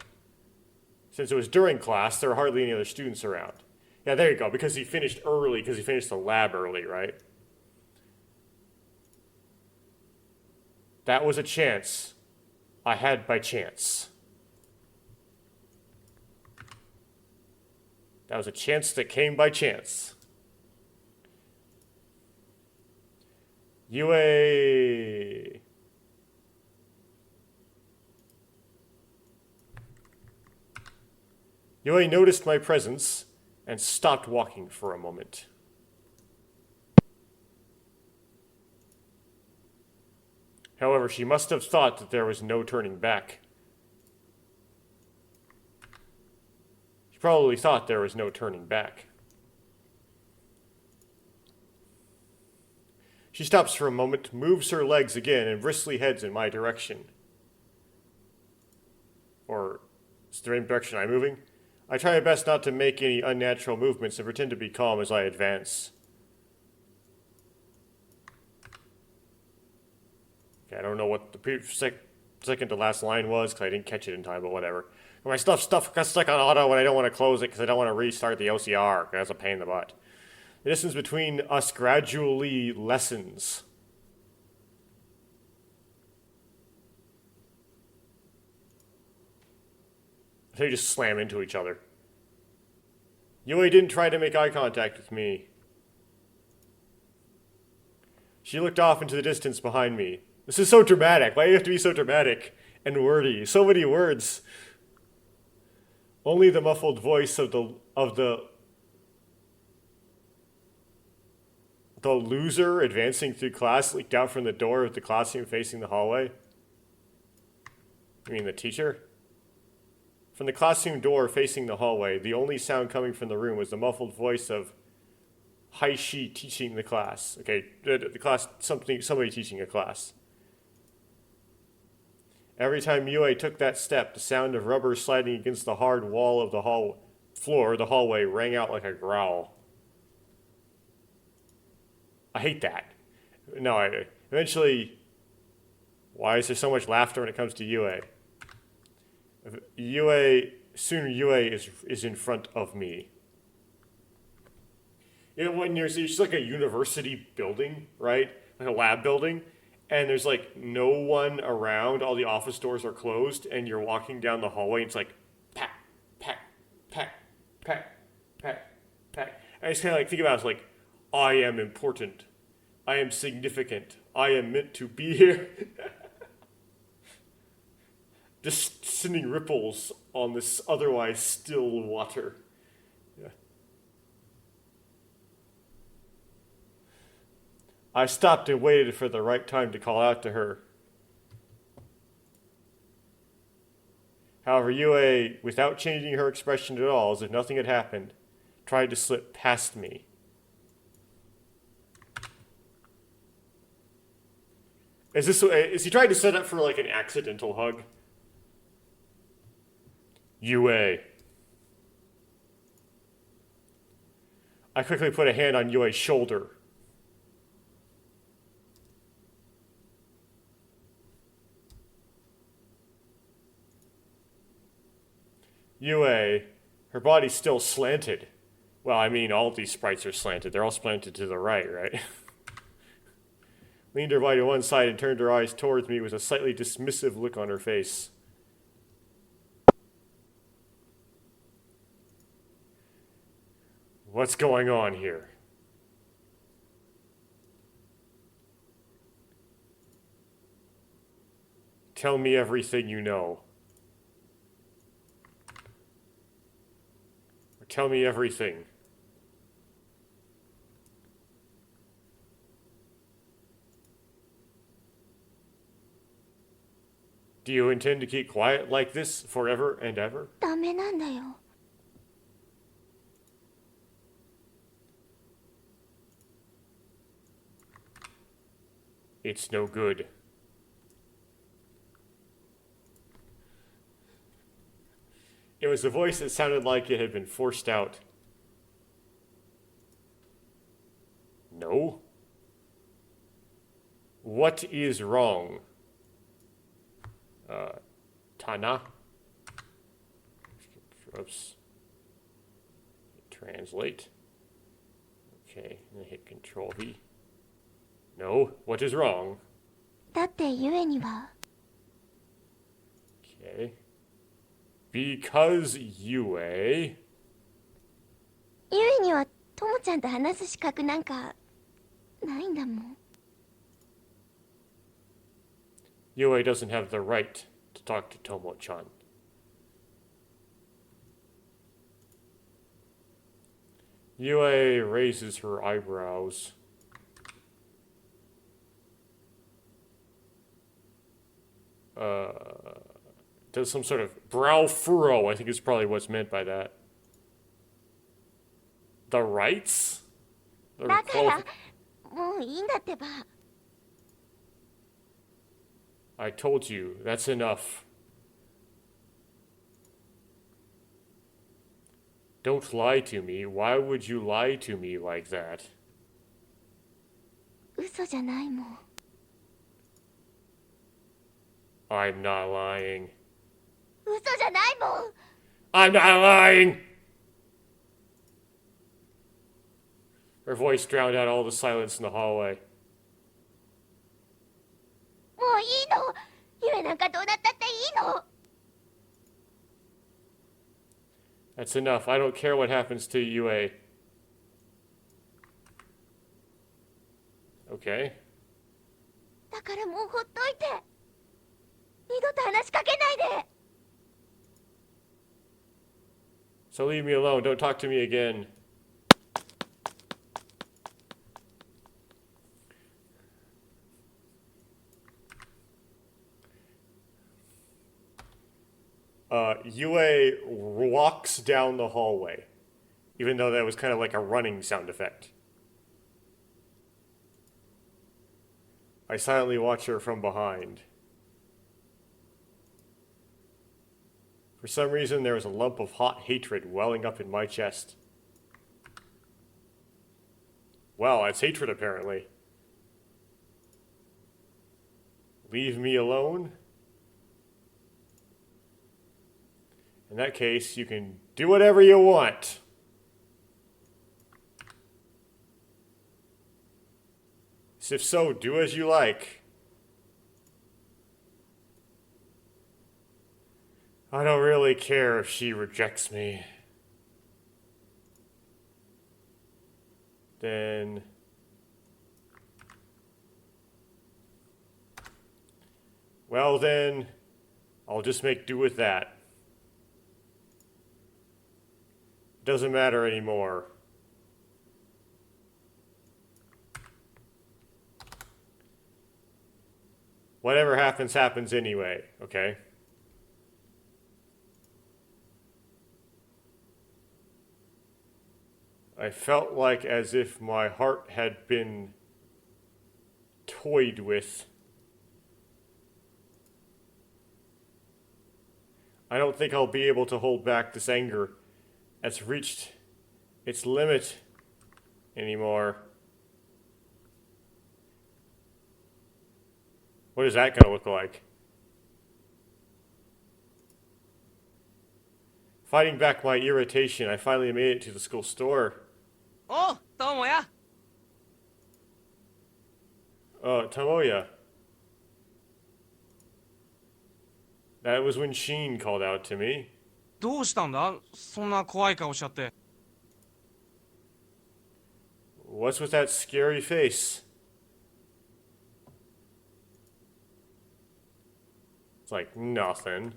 Since it was during class, there were hardly any other students around. Yeah, there you go, because he finished early, because he finished the lab early, right? That was a chance I had by chance. That was a chance that came by chance. UA. UA noticed my presence and stopped walking for a moment. However, she must have thought that there was no turning back. She probably thought there was no turning back. She stops for a moment, moves her legs again, and briskly heads in my direction. Or, is the right direction I'm moving? I try my best not to make any unnatural movements and pretend to be calm as I advance. Okay, I don't know what the second to last line was because I didn't catch it in time, but whatever. My stuff got stuck on auto and I don't want to close it because I don't want to restart the OCR because that's a pain in the butt. The distance between us gradually lessens. They just slam into each other. Yui didn't try to make eye contact with me. She looked off into the distance behind me. This is so dramatic. Why do you have to be so dramatic and wordy? So many words. Only the muffled voice of the loser advancing through class leaked out from the door of the classroom facing the hallway. You mean the teacher? From the classroom door facing the hallway, the only sound coming from the room was the muffled voice of Haishi teaching the class. Okay, the class, somebody teaching a class. Every time Yue took that step, the sound of rubber sliding against the hard wall of the hallway rang out like a growl. I hate that. No, eventually, why is there so much laughter when it comes to Yue? Soon Yue is in front of me. You know, when it's like a university building, right? Like a lab building, and there's like no one around, all the office doors are closed, and you're walking down the hallway, and it's like, pack, pack, pack, pack, pack, pack. I just kind of like think about it as like, I am important. I am significant. I am meant to be here. Just sending ripples on this otherwise still water. Yeah. I stopped and waited for the right time to call out to her. However, Yue, without changing her expression at all, as if nothing had happened, tried to slip past me. Is he trying to set up for like an accidental hug? Yue. I quickly put a hand on Yue's shoulder. Yue, her body's still slanted. Well, I mean, all these sprites are slanted. They're all slanted to the right, right? Leaned her body to one side and turned her eyes towards me with a slightly dismissive look on her face. What's going on here? Tell me everything you know. Or tell me everything. Do you intend to keep quiet like this forever and ever? ダメなんだよ。 It's no good. It was a voice that sounded like it had been forced out. No. What is wrong? Tana. Oops. Translate. Okay, and hit Control V. No, what is wrong? だってゆえには Okay. Because Yue. ゆえにはともちゃんと話す資格なんかないんだもん。 Yue doesn't have the right to talk to Tomo-chan. Yue raises her eyebrows. Does some sort of brow furrow, I think is probably what's meant by that. The rights? だからもういいんだってば。 I told you, that's enough. Don't lie to me. Why would you lie to me like that? 嘘じゃないもん。 I'm not lying. 嘘じゃないもん。 I'm not lying! Her voice drowned out all the silence in the hallway. もういいの。ゆえなんかどうなったっていいの。 That's enough. I don't care what happens to Yue. Okay. だからもうほっといて。二度と話しかけないで。 So leave me alone. Don't talk to me again. Yue walks down the hallway, even though that was kind of like a running sound effect. I silently watch her from behind. For some reason, there is a lump of hot hatred welling up in my chest. Well, that's hatred, apparently. Leave me alone? In that case, you can do whatever you want. If so, do as you like. I don't really care if she rejects me. Then... well then, I'll just make do with that. Doesn't matter anymore. Whatever happens, happens anyway, okay? I felt like as if my heart had been toyed with. I don't think I'll be able to hold back this anger that's reached its limit anymore. What is that gonna look like? Fighting back my irritation, I finally made it to the school store. おうどうもや。 Tomoya. That was when Sheen called out to me. どうしたんだそんな怖い顔しちゃって。 What's with that scary face? It's like, nothing.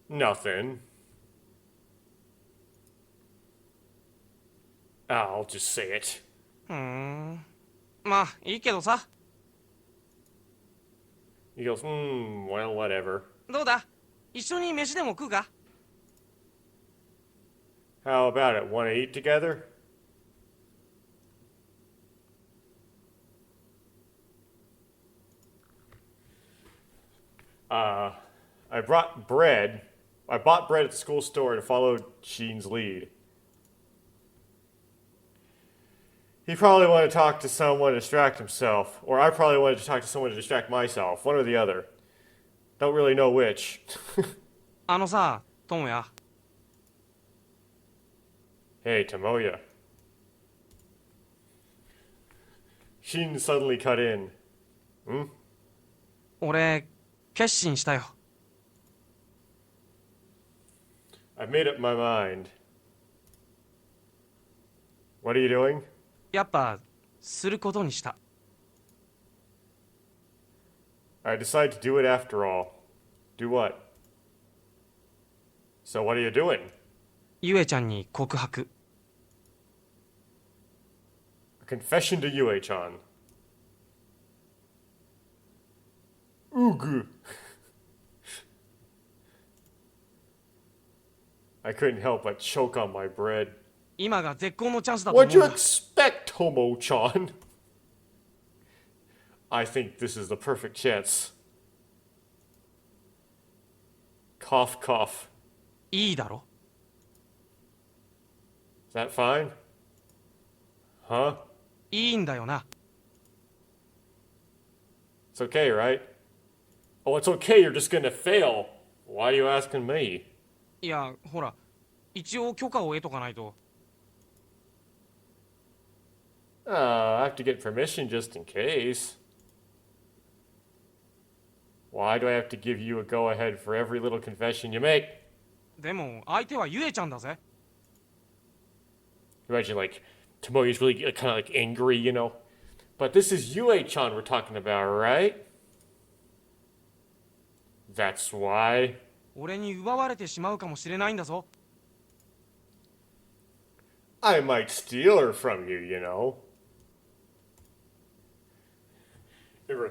Nothing. I'll just say it. まあいいけどさ。 He goes, well, whatever. どうだ一緒に飯でも食うか。 How about it? Want to eat together? I brought bread. I bought bread at the school store and followed Sheen's lead. He probably wanted to talk to someone to distract himself, or I probably wanted to talk to someone to distract myself, one or the other. Don't really know which. あのさ、友也。Hey, Tomoya. Shin suddenly cut in. 俺、決心したよ。I've made up my mind. What are you doing? やっぱ、することにした。I decide to do it after all. Do what? So what are you doing? ゆえちゃんに告白。A confession to Yue-chan. Ooh. I couldn't help but choke on my bread. 今が絶好のチャンスだと思 What'd うん you だ。 expect, Tomo-chan? I think this is the perfect chance. Cough, cough. いいだろ。Is that fine? Huh? いいんだよな。It's okay, right? Oh, it's okay, you're just gonna fail. Why are you asking me? いや、ほら、一応許可を得とかないと。I have to get permission just in case. Why do I have to give you a go-ahead for every little confession you make? でも、相手はゆえちゃんだぜ。Imagine, like, Tomoya's really kind of like angry, you know? But this is Yue-chan we're talking about, right? That's why. 俺に奪われてしまうかもしれないんだぞ。I might steal her from you, you know?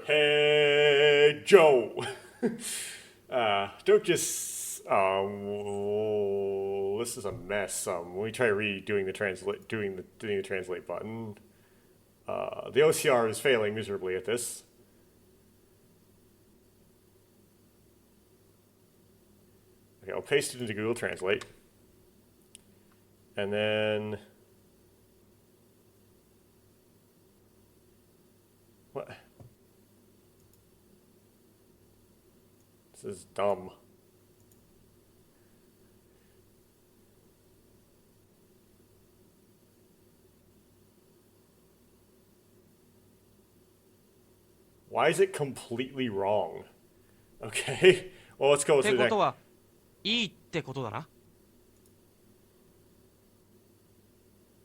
Hey, Joe! Don't just... this is a mess. When we try redoing the translate, doing the translate button, the OCR is failing miserably at this. Okay, I'll paste it into Google Translate. And then... What? This is dumb. Why is it completely wrong? Okay, well, let's go っ to て the こ next. とは、いいってことだな。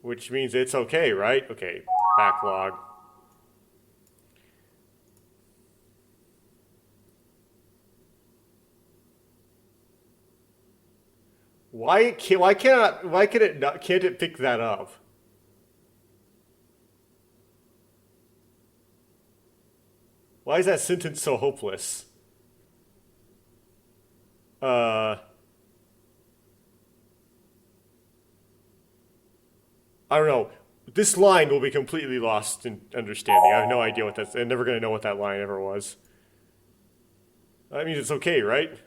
Which means it's okay, right? Okay, backlog. Why can it not, can't it pick that up? Why is that sentence so hopeless? I don't know. This line will be completely lost in understanding. I have no idea what that's... I'm never going to know what that line ever was. That means it's okay, right?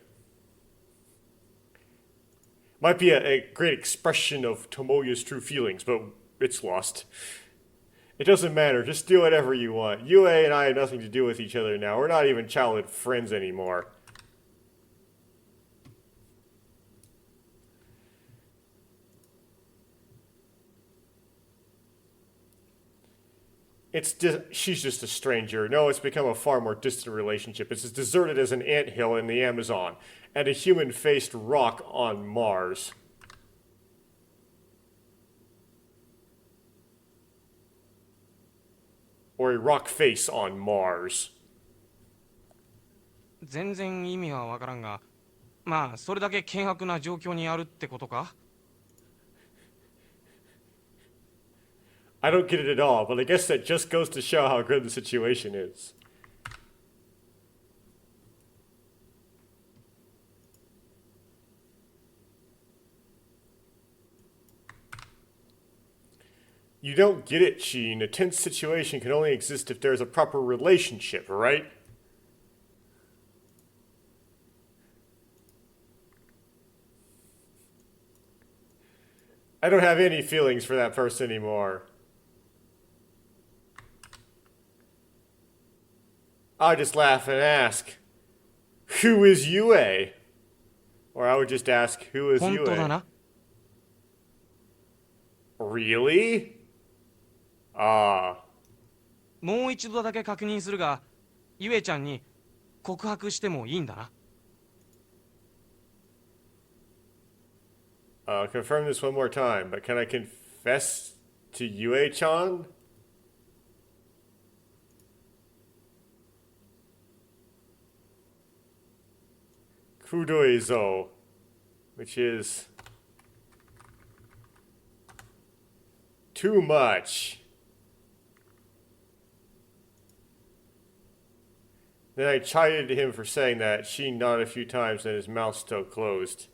Might be a great expression of Tomoya's true feelings, but it's lost. It doesn't matter. Just do whatever you want. Yue and I have nothing to do with each other now. We're not even childhood friends anymore. She's just a stranger. No, it's become a far more distant relationship. It's as deserted as an anthill in the Amazon and a human-faced rock on Mars. Or a rock face on Mars. 全然意味はわからんが、まあ、それだけ険悪な状況にあるってことか。I don't get it at all, but I guess that just goes to show how good the situation is. You don't get it, Sheen. A tense situation can only exist if there's a proper relationship, right? I don't have any feelings for that person anymore. I just laugh and ask, who is Yue? Or I would just ask, who is 本当だ Yue? な。 Really? Ah. もう一度だけ確認するが、ゆえちゃんに告白してもいいんだな。Confirm this one more time, but can I confess to Yue-chan? Kudoizo, which is too much. Then I chided him for saying that. She nodded a few times and his mouth still closed.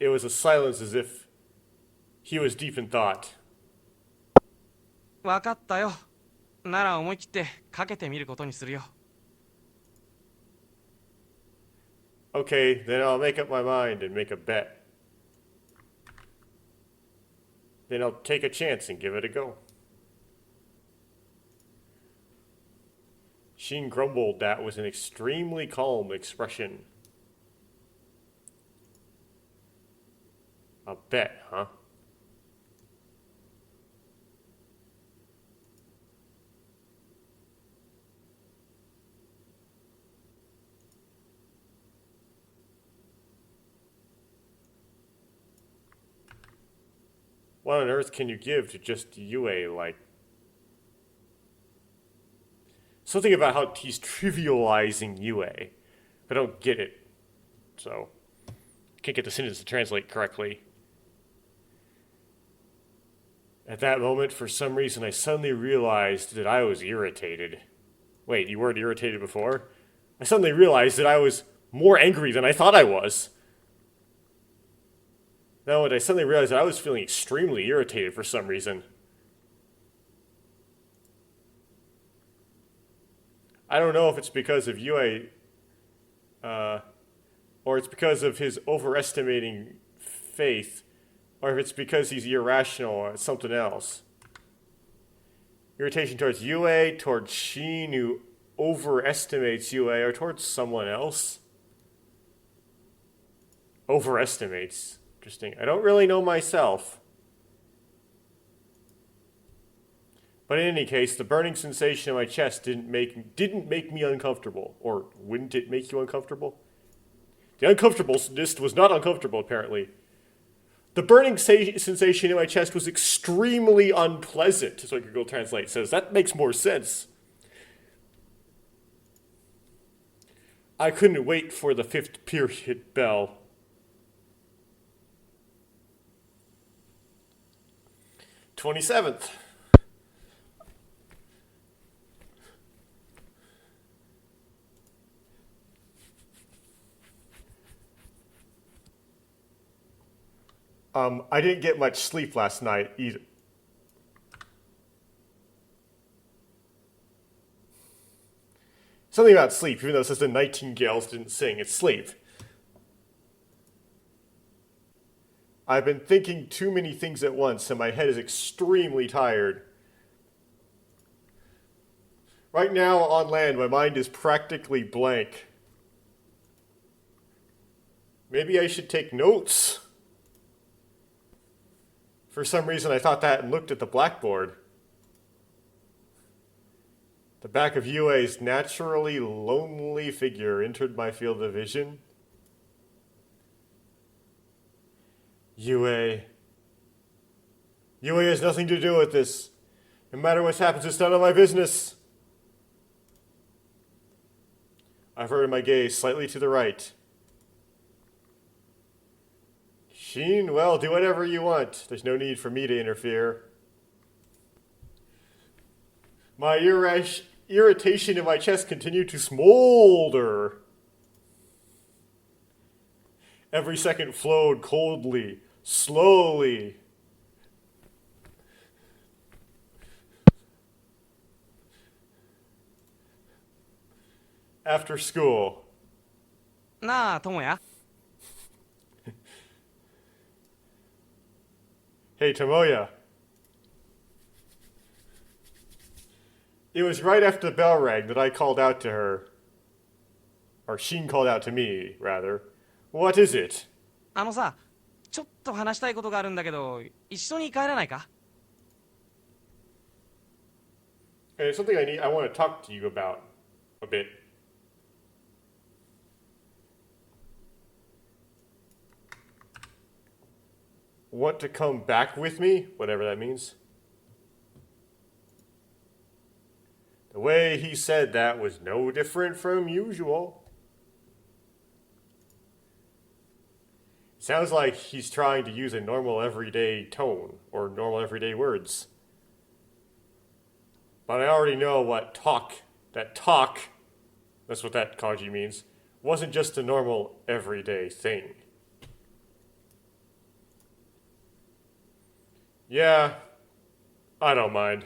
It was a silence as if he was deep in thought. わかったよ。なら思い切ってかけてみることにするよ。Okay, then I'll make up my mind and make a bet. Then I'll take a chance and give it a go. Sheen grumbled that with an extremely calm expression. A bet, huh? What on earth can you give to just Yue, like... Something about how he's trivializing Yue. I don't get it. So, can't get the sentence to translate correctly. At that moment, for some reason, I suddenly realized that I was irritated. Wait, you weren't irritated before? I suddenly realized that I was more angry than I thought I was. No, and I suddenly realized that I was feeling extremely irritated for some reason. I don't know if it's because of Yue, or it's because of his overestimating faith, or if it's because he's irrational or something else. Irritation towards Yue, towards Sheen, who overestimates Yue, or towards someone else. Overestimates. Interesting. I don't really know myself. But in any case, the burning sensation in my chest didn't make me uncomfortable. Or wouldn't it make you uncomfortable? The uncomfortableness was not uncomfortable, apparently. The burning sensation in my chest was extremely unpleasant, so Google Translate says. That makes more sense. I couldn't wait for the 5th period bell. "27th. I didn't get much sleep last night either. Something about sleep, even though it says the nightingales didn't sing. It's sleep. I've been thinking too many things at once, and my head is extremely tired. Right now, on land, my mind is practically blank. Maybe I should take notes. For some reason, I thought that and looked at the blackboard. The back of Yue's naturally lonely figure entered my field of vision. Yue has nothing to do with this. No matter what happens, it's none of my business. I averted my gaze slightly to the right. Sheen, well, do whatever you want. There's no need for me to interfere. My irritation in my chest continued to smolder. Every second flowed coldly, slowly. After school. なあ、友也。 Hey, Tomoya. It was right after the bell rang that I called out to her. Or Sheen called out to me, rather. What is it? あのさ、ちょっと話したいことがあるんだけど、一緒に帰らないか？ And it's something I want to talk to you about a bit. Want to come back with me? Whatever that means. The way he said that was no different from usual. Sounds like he's trying to use a normal everyday tone or normal everyday words. But I already know what that talk, that's what that kanji means, wasn't just a normal everyday thing. Yeah, I don't mind.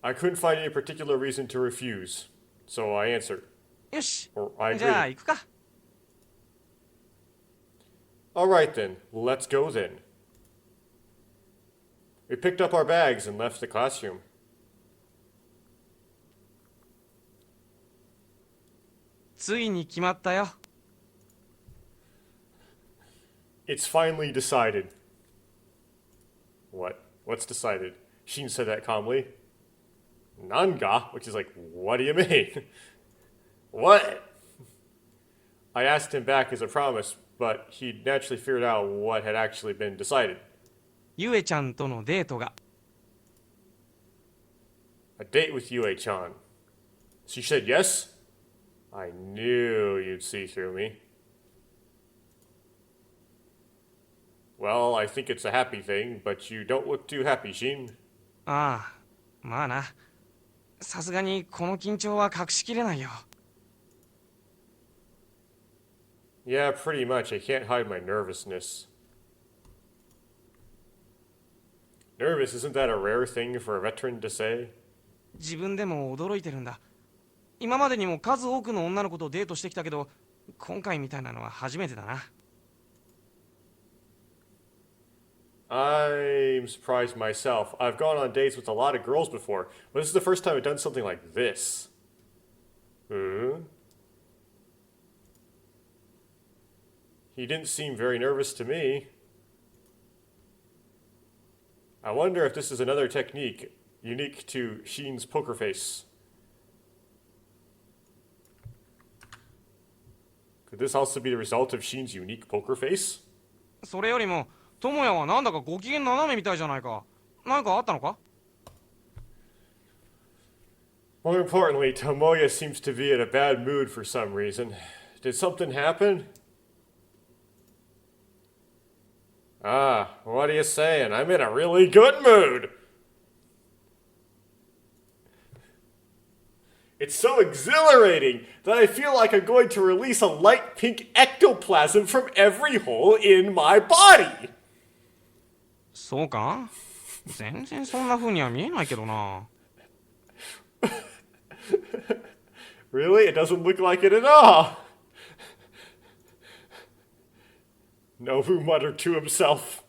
I couldn't find any particular reason to refuse, so I answered. よし、 Or I じゃあ agreed. 行くか。Alright then, let's go then. We picked up our bags and left the classroom. It's finally decided. What? What's decided? Sheen said that calmly. Nanga? Which is like, what do you mean? What? I asked him back as a promise, but he naturally figured out what had actually been decided. ゆえちゃんとのデートが。 A date with Yue-chan. She said yes? I knew you'd see through me. Well, I think it's a happy thing, but you don't look too happy, Sheen. ああ、まあな。さすがにこの緊張は隠しきれないよ。 Yeah, pretty much. I can't hide my nervousness. Nervous, isn't that a rare thing for a veteran to say? 自分でも驚いてるんだ。今までにも数多くの女の子とデートしてきたけど、今回みたいなのは初めてだな。 I'm surprised myself. I've gone on dates with a lot of girls before, but this is the first time I've done something like this. He didn't seem very nervous to me. I wonder if this is another technique unique to Sheen's poker face. Could this also be the result of Sheen's unique poker face? それよりも、智也はなんだかご機嫌斜めみたいじゃないか。なんかあったのか？ More importantly, Tomoya seems to be in a bad mood for some reason. Did something happen? Ah, what are you saying? I'm in a really good mood. It's so exhilarating that I feel like I'm going to release a light pink ectoplasm from every hole in my body. そうか？全然そんな風には見えないけどな。 Really? It doesn't look like it at all. Nobu muttered to himself.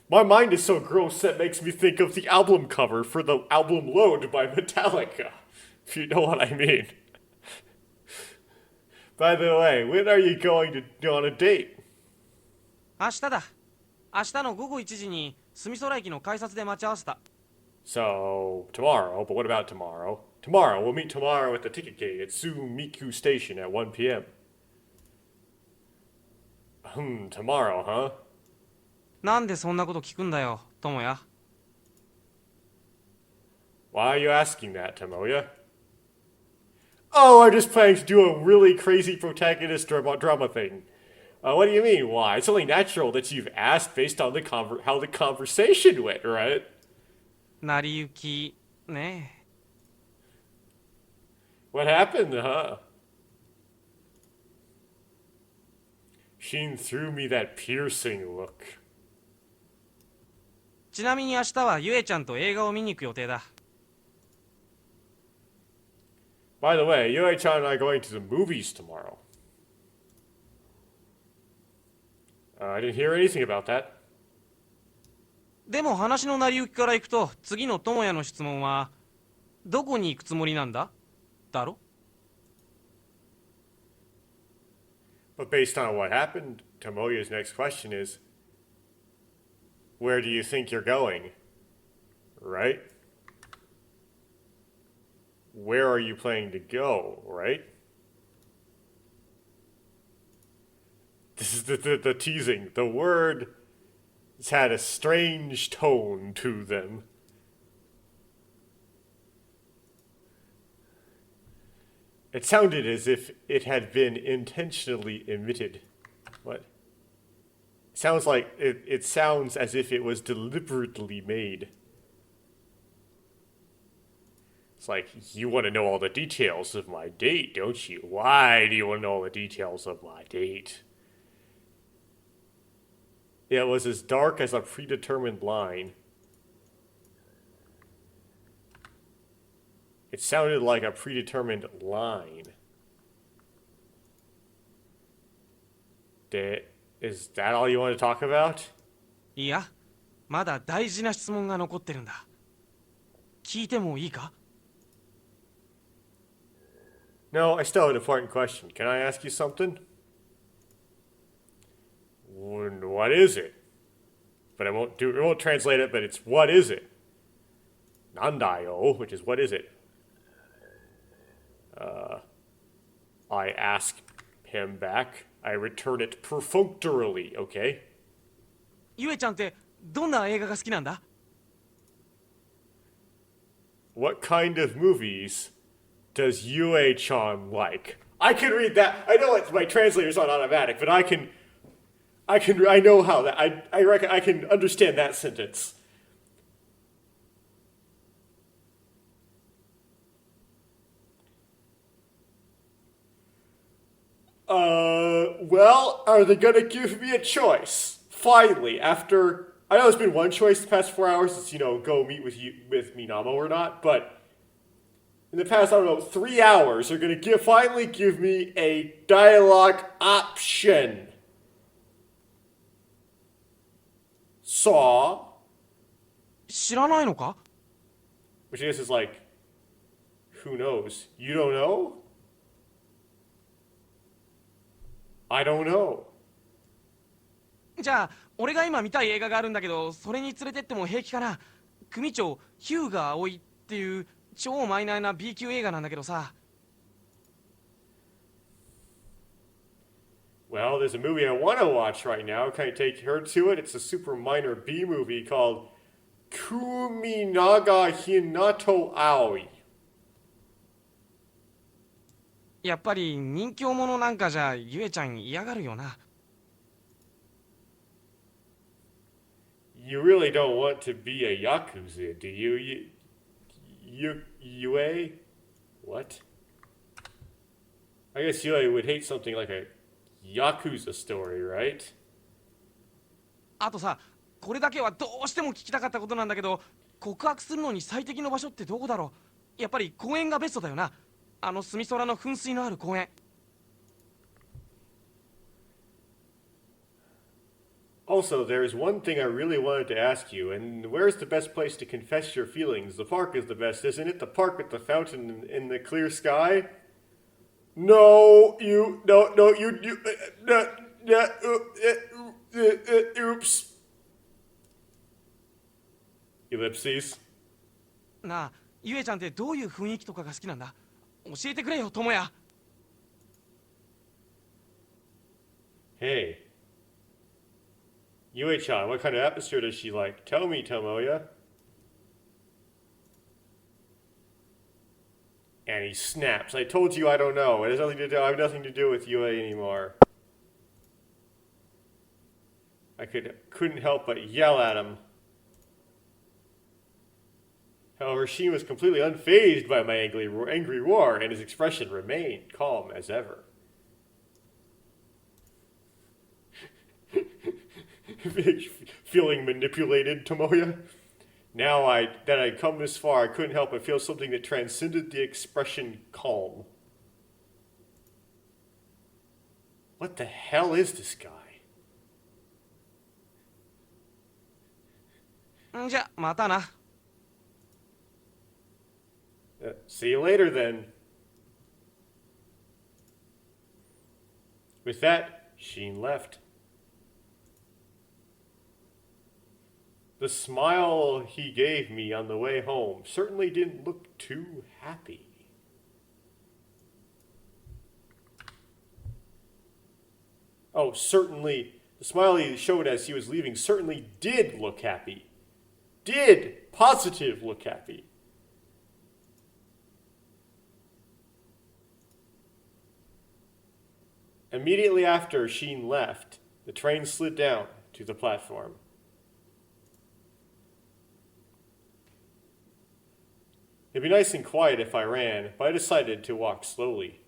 My mind is so gross that makes me think of the album cover for the album Load by Metallica, if you know what I mean. By the way, when are you going to go on a date? 明日だ。明日の午後1時に住空駅の改札で待ち合わせた。 So, tomorrow, but what about tomorrow? Tomorrow, we'll meet tomorrow at the ticket gate at Sumiku Station at 1 p.m. Tomorrow, huh? なんでそんなこと聞くんだよ、智也。 Why are you asking that, Tomoya? Oh, I'm just planning to do a really crazy protagonist drama thing. What do you mean, why? It's only natural that you've asked based on how the conversation went, right? 成り行き、ねえ。 What happened, huh? Sheen threw me that piercing look. ちなみに明日はゆえちゃんと映画を見に行く予定だ。 By the way, Yue-chan and I are going to the movies tomorrow. I didn't hear anything about that. でも話の成り行きからいくと、次の友也の質問は、どこに行くつもりなんだだろ But based on what happened, Tomoya's next question is, where do you think you're going? Right? Where are you planning to go, right? This is the teasing. The word has had a strange tone to them. It sounded as if it had been intentionally emitted. What? Sounds like it sounds as if it was deliberately made. It's like, you want to know all the details of my date, don't you? Why do you want to know all the details of my date? It was as dark as a predetermined line. It sounded like a predetermined line. Is that all you want to talk about? いや、まだ大事な質問が残ってるんだ。聞いてもいいか No, I still have an important question. Can I ask you something? What is it? But I won't translate it, but it's what is it? Nandayo, which is what is it? I ask him back. I return it perfunctorily, okay? ゆえちゃんってどんな映画が好きなんだ What kind of movies does Yue-chan like? I can read that. I know my translator's on automatic, but I know how that. I reckon I can understand that sentence. Well, are they gonna give me a choice? Finally, after I know it's been one choice the past 4 hours, it's go meet with Minamo or not, but in the past, I don't know, 3 hours, they're gonna finally give me a dialogue option. Saw, 知らないのか which I guess is like, who knows? You don't know? I don't know. じゃあ、俺が今見たい映画があるんだけど、それに連れてっても平気かな組長、ヒューガ葵っていう超マイナーな B 級映画なんだけどさ。Well, there's a movie I want to watch right now. Can I take her to it? It's a super minor B movie called Kuminaga Hinato Aoi. やっぱり人気者なんかじゃゆえちゃん嫌がるよな。You really don't want to be a Yakuza, do you? Yue? What? I guess Yue would hate something like a Yakuza story, right? あとさ、これだけはどうしても聞きたかったことなんだけど、告白するのに最適の場所ってどこだろうやっぱり公園がベストだよな。あの墨空の噴水のある公園。Also, there's one thing I really wanted to ask you, and where's the best place to confess your feelings? The park is the best, isn't it? The park with the fountain in the clear sky? No, oops. Ellipses. なあ、ゆえちゃんってどういう雰囲気とかが好きなんだ教えてくれよ、友也。Hey. Yue-chan, what kind of atmosphere does she like? Tell me, Tomoya. And he snaps. I told you I don't know. It has nothing to do. I have nothing to do with Yue anymore. I couldn't help but yell at him. However, she was completely unfazed by my angry roar, and his expression remained calm as ever. Feeling manipulated, Tomoya. Now that I'd come this far, I couldn't help but feel something that transcended the expression calm. What the hell is this guy? んじゃ、またな。See you later then. With that, Sheen left. The smile he gave me on the way home certainly didn't look too happy. Oh, certainly, the smile he showed as he was leaving certainly did look happy. Did positive look happy. Immediately after Sheen left, the train slid down to the platform. It'd be nice and quiet if I ran, but I decided to walk slowly.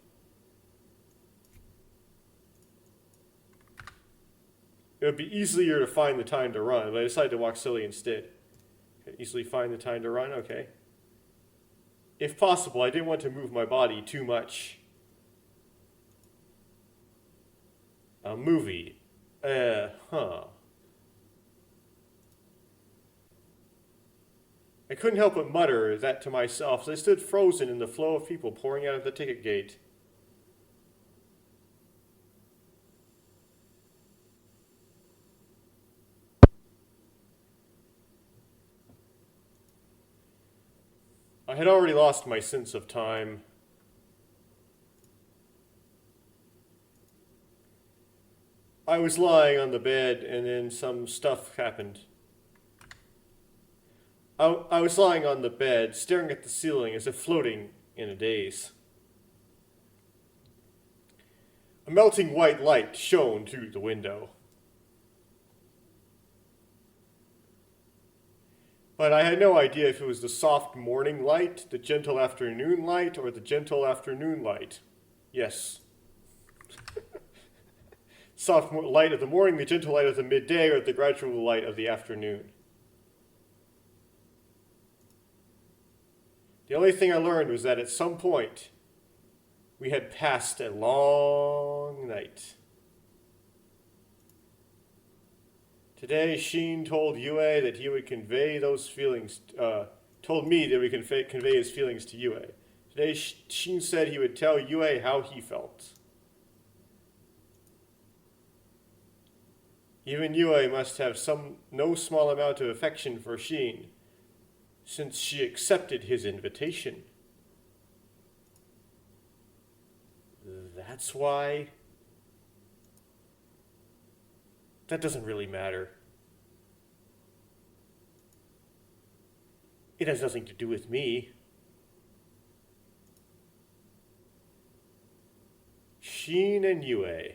It would be easier to find the time to run, but I decided to walk slowly instead. Easily find the time to run? Okay. If possible, I didn't want to move my body too much. A movie. I couldn't help but mutter that to myself as I stood frozen in the flow of people pouring out of the ticket gate. I had already lost my sense of time. I was lying on the bed and then some stuff happened. I was lying on the bed, staring at the ceiling as if floating in a daze. A melting white light shone through the window. But I had no idea if it was the soft morning light, the gentle afternoon light, or the gentle afternoon light. Yes. Soft light of the morning, the gentle light of the midday, or the gradual light of the afternoon. The only thing I learned was that at some point, we had passed a long night. Today, Sheen told Yue that he would convey those feelings, told me that we could convey his feelings to Yue. Today, Sheen said he would tell Yue how he felt. Even Yue must have no small amount of affection for Sheen, since she accepted his invitation. That's why. That doesn't really matter. It has nothing to do with me. Sheen and Yue.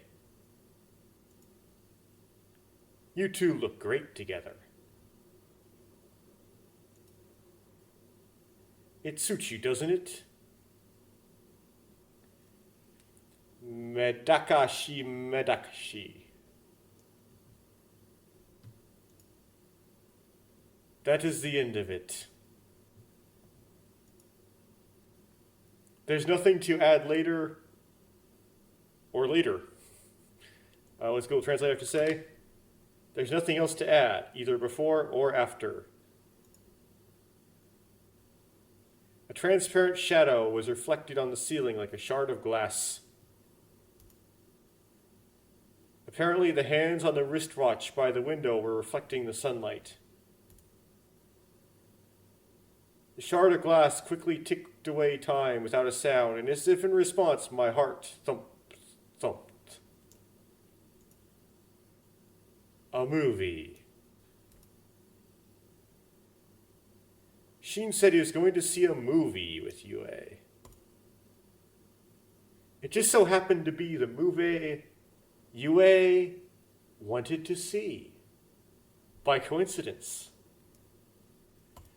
You two look great together. It suits you, doesn't it? Medakashi medakashi. That is the end of it. There's nothing to add later or later. Let's go translate have to say. There's nothing else to add, either before or after. A transparent shadow was reflected on the ceiling like a shard of glass. Apparently, the hands on the wristwatch by the window were reflecting the sunlight. The shard of glass quickly ticked away time without a sound, and as if in response, my heart thumped, thumped. A movie. Sheen said he was going to see a movie with Yue. It just so happened to be the movie Yue wanted to see. By coincidence.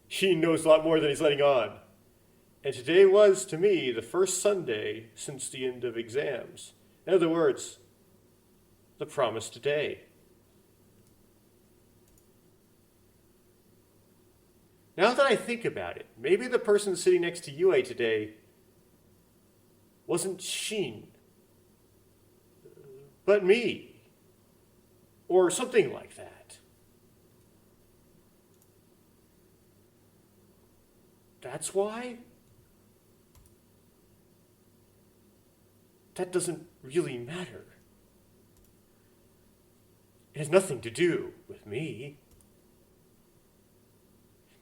Sheen knows a lot more than he's letting on. And today was, to me, the first Sunday since the end of exams. In other words, the promised day. Now that I think about it, maybe the person sitting next to Yue today wasn't Sheen, but me, or something like that. That's why? That doesn't really matter. It has nothing to do with me.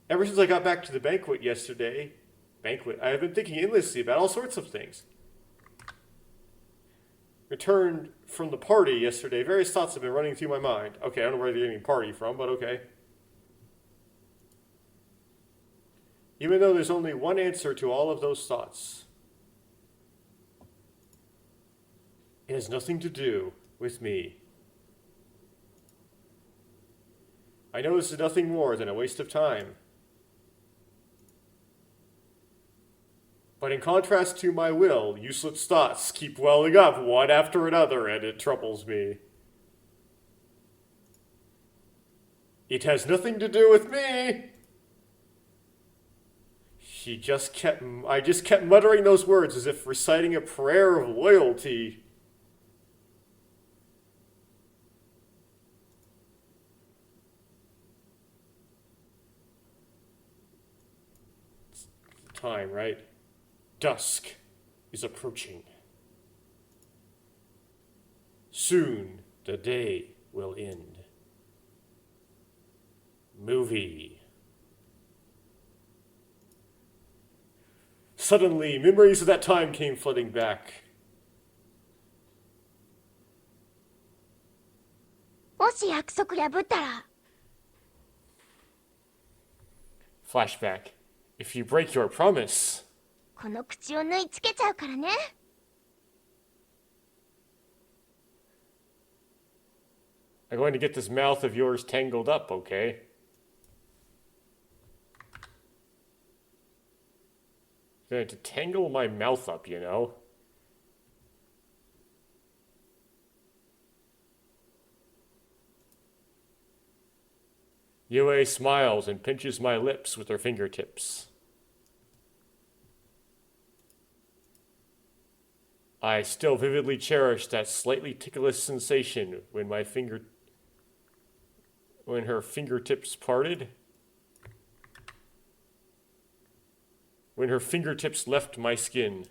Ever since I got back to the banquet yesterday, I have been thinking endlessly about all sorts of things. Returned from the party yesterday, various thoughts have been running through my mind. Okay, I don't know where they're getting party from, but okay. Even though there's only one answer to all of those thoughts. It has nothing to do with me. I know this is nothing more than a waste of time. But in contrast to my will, useless thoughts keep welling up one after another, and it troubles me. It has nothing to do with me. I just kept muttering those words as if reciting a prayer of loyalty. It's time, right? Dusk is approaching. Soon the day will end. Movie. Suddenly, memories of that time came flooding back. もし約束破ったら Flashback. If you break your promise, この口を縫い付けちゃうからね I'm going to get this mouth of yours tangled up, okay? Going to tangle my mouth up, you know? Yue smiles and pinches my lips with her fingertips. I still vividly cherish that slightly ticklish sensation when her fingertips parted. When her fingertips left my skin.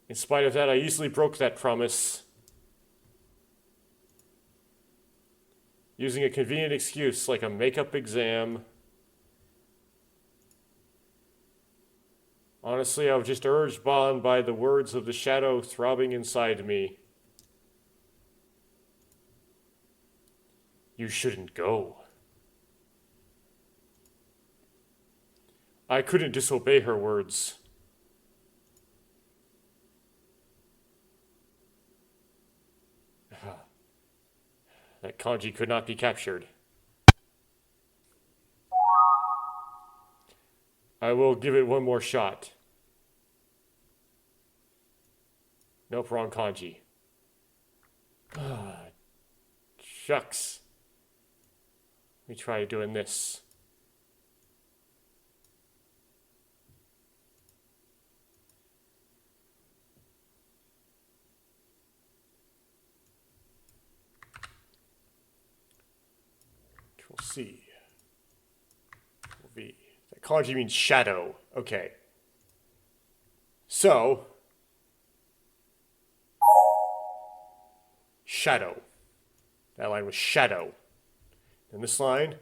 In spite of that, I easily broke that promise. Using a convenient excuse like a makeup exam. Honestly, I was just urged on by the words of the shadow throbbing inside me. You shouldn't go. I couldn't disobey her words. That kanji could not be captured. I will give it one more shot. Nope, wrong kanji. Shucks. Let me try doing this. Control C. Control V. That kanji means shadow. Okay. So, shadow. That line was shadow. And this line,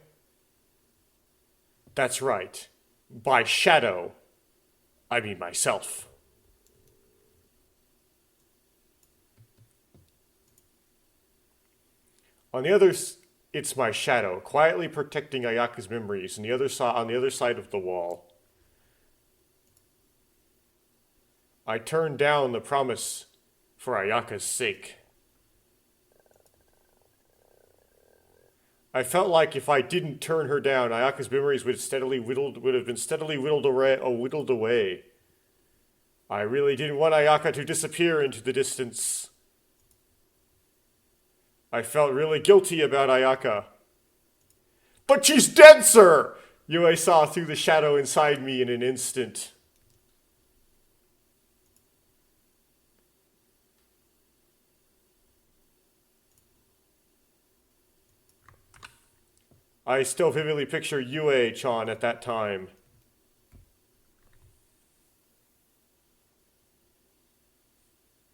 that's right. By shadow, I mean myself. On the other, it's my shadow, quietly protecting Ayaka's memories on the other side of the wall. I turned down the promise for Ayaka's sake. I felt like if I didn't turn her down, Ayaka's memories would have been steadily whittled away. I really didn't want Ayaka to disappear into the distance. I felt really guilty about Ayaka. But she's dead, sir! Yue saw through the shadow inside me in an instant. I still vividly picture Yue-chan at that time.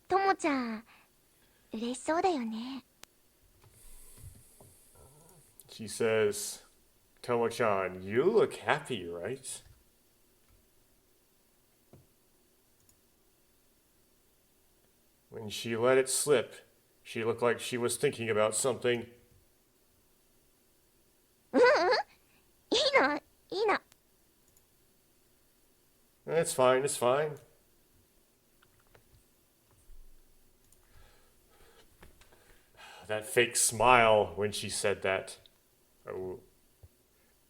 ともちゃん嬉しそうだよね。 She says, Tomo-chan, you look happy, right? When she let it slip, she looked like she was thinking about something. いいのいいの。 It's fine, it's fine. That fake smile when she said that. Oh.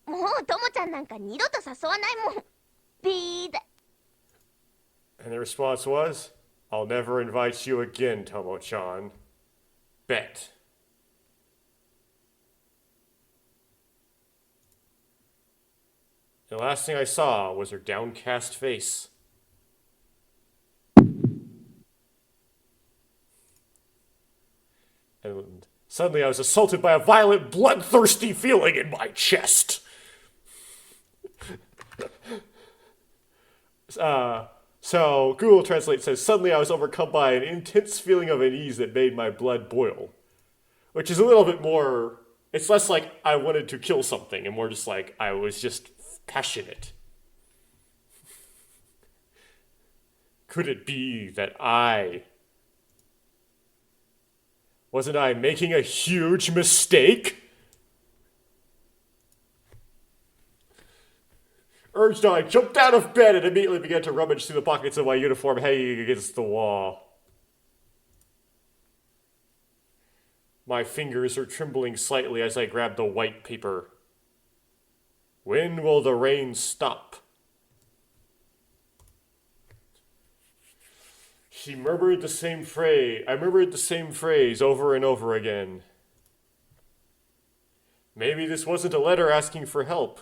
もうともちゃんなんか二度と誘わないもん。ビーだ。 And the response was, I'll never invite you again, Tomo-chan. Bet. The last thing I saw was her downcast face. And suddenly I was assaulted by a violent, bloodthirsty feeling in my chest. So Google Translate says, suddenly I was overcome by an intense feeling of unease that made my blood boil. Which is a little bit more, it's less like I wanted to kill something and more just like I was just passionate. Could it be that wasn't I making a huge mistake? Urged on, I jumped out of bed and immediately began to rummage through the pockets of my uniform hanging against the wall. My fingers are trembling slightly as I grab the white paper. When will the rain stop? She murmured the same phrase. I murmured the same phrase over and over again. Maybe this wasn't a letter asking for help.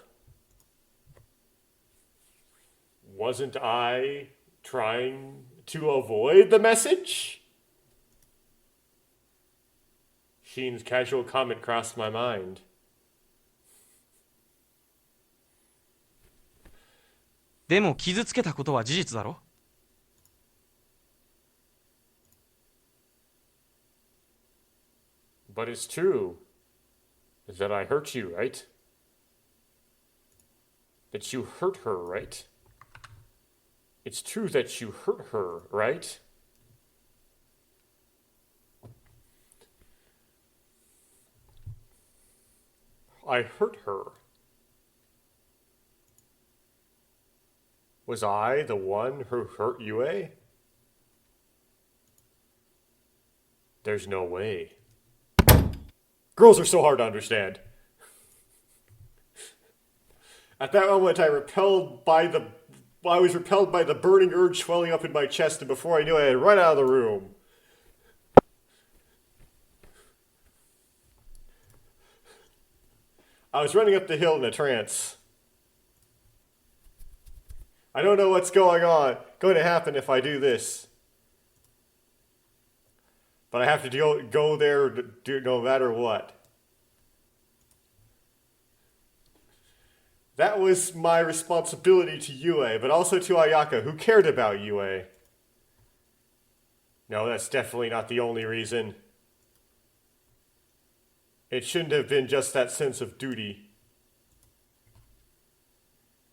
Wasn't I trying to avoid the message? Sheen's casual comment crossed my mind. "でも傷つけたことは事実だろ?" But it's true that I hurt you, right? That you hurt her, right? It's true that you hurt her, right? I hurt her. Was I the one who hurt Yue? There's no way. Girls are so hard to understand. At that moment, I was repelled by the burning urge swelling up in my chest, and before I knew it, I had run out of the room. I was running up the hill in a trance. I don't know what's going to happen if I do this. But I have to go there no matter what. That was my responsibility to Yue, but also to Ayaka, who cared about Yue. No, that's definitely not the only reason. It shouldn't have been just that sense of duty.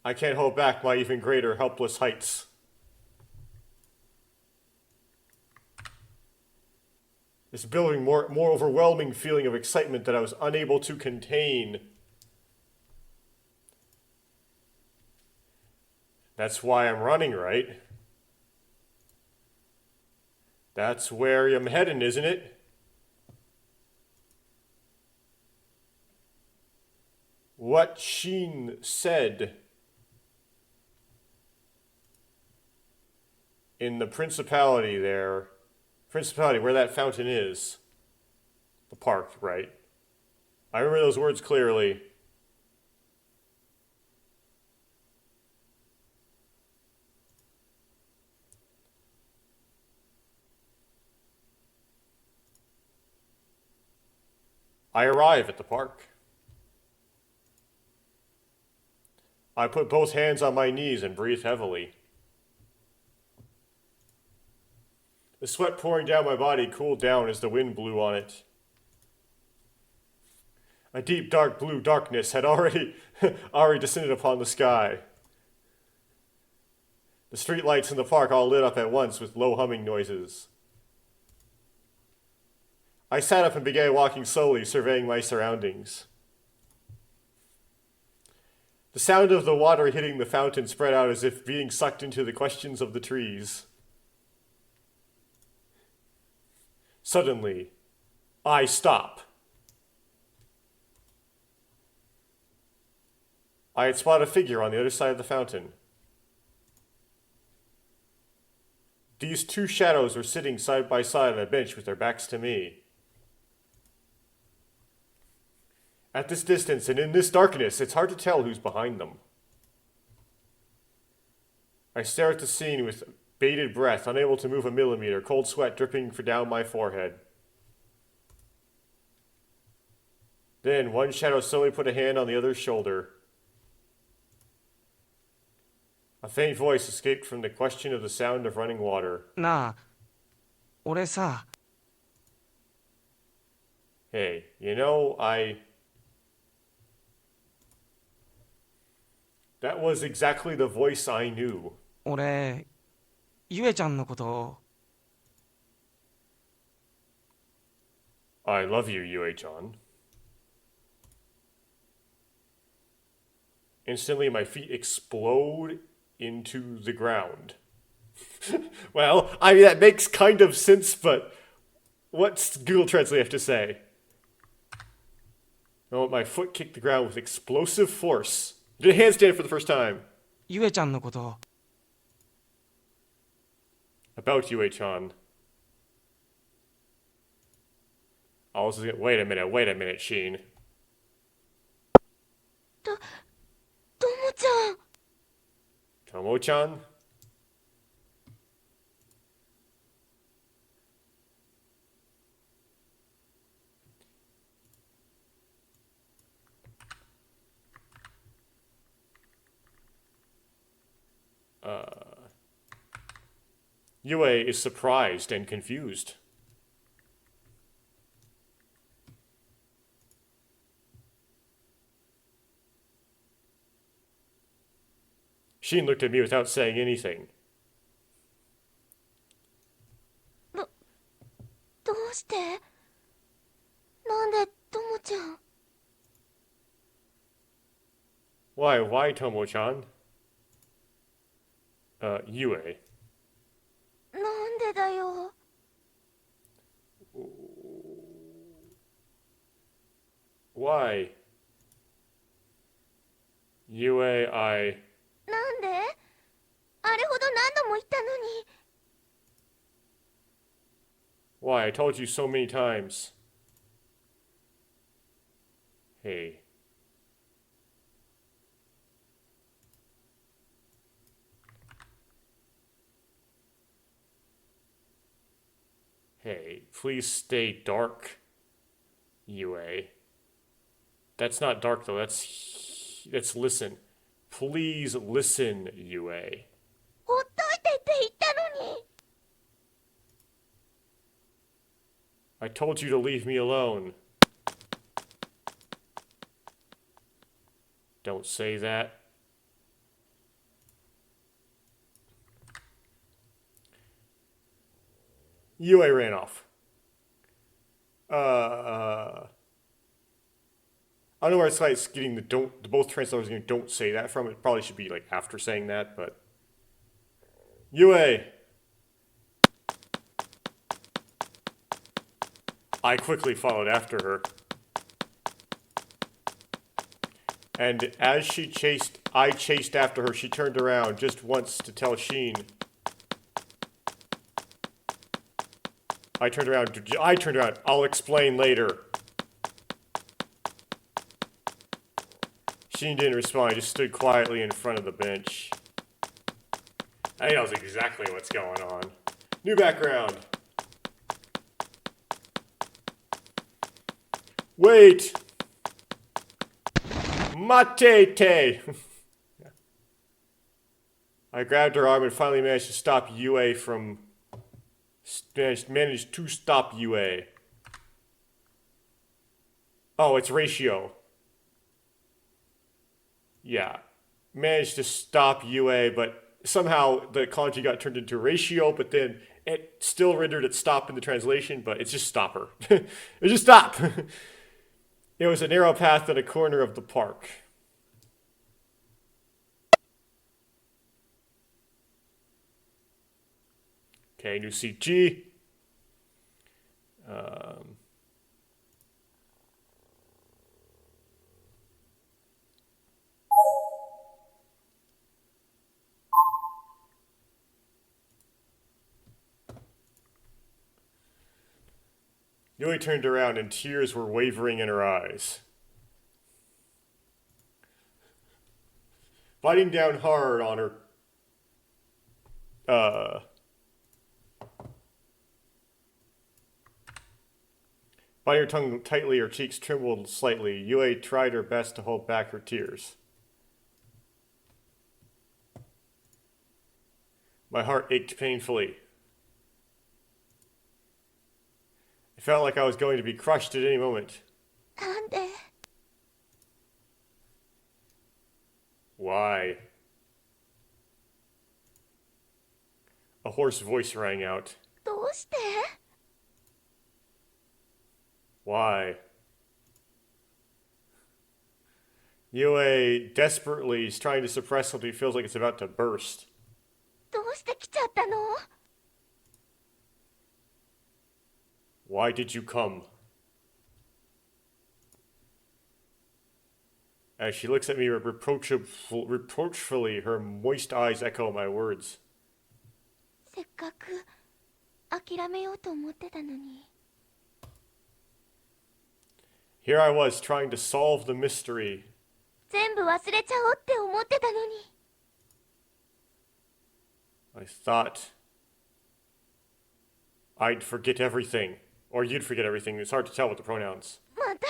I can't hold back my even greater helpless heights. This building more overwhelming feeling of excitement that I was unable to contain. That's why I'm running, right? That's where I'm heading, isn't it? What Sheen said in the principality there, where that fountain is, the park, right? I remember those words clearly. I arrive at the park. I put both hands on my knees and breathed heavily. The sweat pouring down my body cooled down as the wind blew on it. A deep, dark blue darkness had already descended upon the sky. The street lights in the park all lit up at once with low humming noises. I sat up and began walking slowly, surveying my surroundings. The sound of the water hitting the fountain spread out as if being sucked into the questions of the trees. Suddenly, I stop. I had spotted a figure on the other side of the fountain. These two shadows were sitting side by side on a bench with their backs to me. At this distance and in this darkness, it's hard to tell who's behind them. I stare at the scene with bated breath, unable to move a millimeter, cold sweat dripping down my forehead. Then one shadow slowly put a hand on the other's shoulder. A faint voice escaped from the question of the sound of running water. なあ、俺さ、 Hey, That was exactly the voice I knew. 俺、ゆえちゃんのこと、 I love you, Yue-chan. Instantly, my feet explode into the ground. Well, I mean, that makes kind of sense, but what's Google Translate have to say? Oh, my foot kicked the ground with explosive force. Did a handstand for the first time. ゆえちゃんのこと、 About Yue-chan. Wait a minute, Sheen. ともちゃん。 Tomo-chan? Yue is surprised and confused. Sheen looked at me without saying anything. どうして？なんでともちゃん？ Why, Tomo-chan? Yue. なんでだよ。 Why? Yue, なんで？あれほど何度も言ったのに。 Why? I told you so many times. Hey. Hey, please stay dark, Yue. That's not dark though, that's listen. Please listen, Yue. ほっといてって言ったのに。 I told you to leave me alone. Don't say that. Yue ran off. I don't know where it's getting the both translators getting don't say that from. It probably should be like after saying that, but Yue. I quickly followed after her. And as I chased after her, she turned around just once to tell Sheen. I turned around. I'll explain later. Sheen didn't respond. He just stood quietly in front of the bench. I think that was exactly what's going on. New background. Wait! Matete! I grabbed her arm and finally managed to stop managed to stop UA. Oh, it's ratio. Yeah. Managed to stop UA, but somehow the kanji got turned into ratio, but then it still rendered it stop in the translation, but it's just stopper. It's just stop. It was a narrow path at a corner of the park. Okay, new CG. Yui turned around and tears were wavering in her eyes. Biting down hard on her biting her tongue tightly, her cheeks trembled slightly. Yui tried her best to hold back her tears. My heart ached painfully. I felt like I was going to be crushed at any moment. なんで Why? A hoarse voice rang out. どうして Why? Yue desperately is trying to suppress something he feels like it's about to burst. どうして来ちゃったの Why did you come? As she looks at me reproachfully, her moist eyes echo my words. せっかく諦めようと思ってたのに Here I was trying to solve the mystery. 全部忘れちゃおうって思ってたのに I thought I'd forget everything. Or you'd forget everything. It's hard to tell with the pronouns. また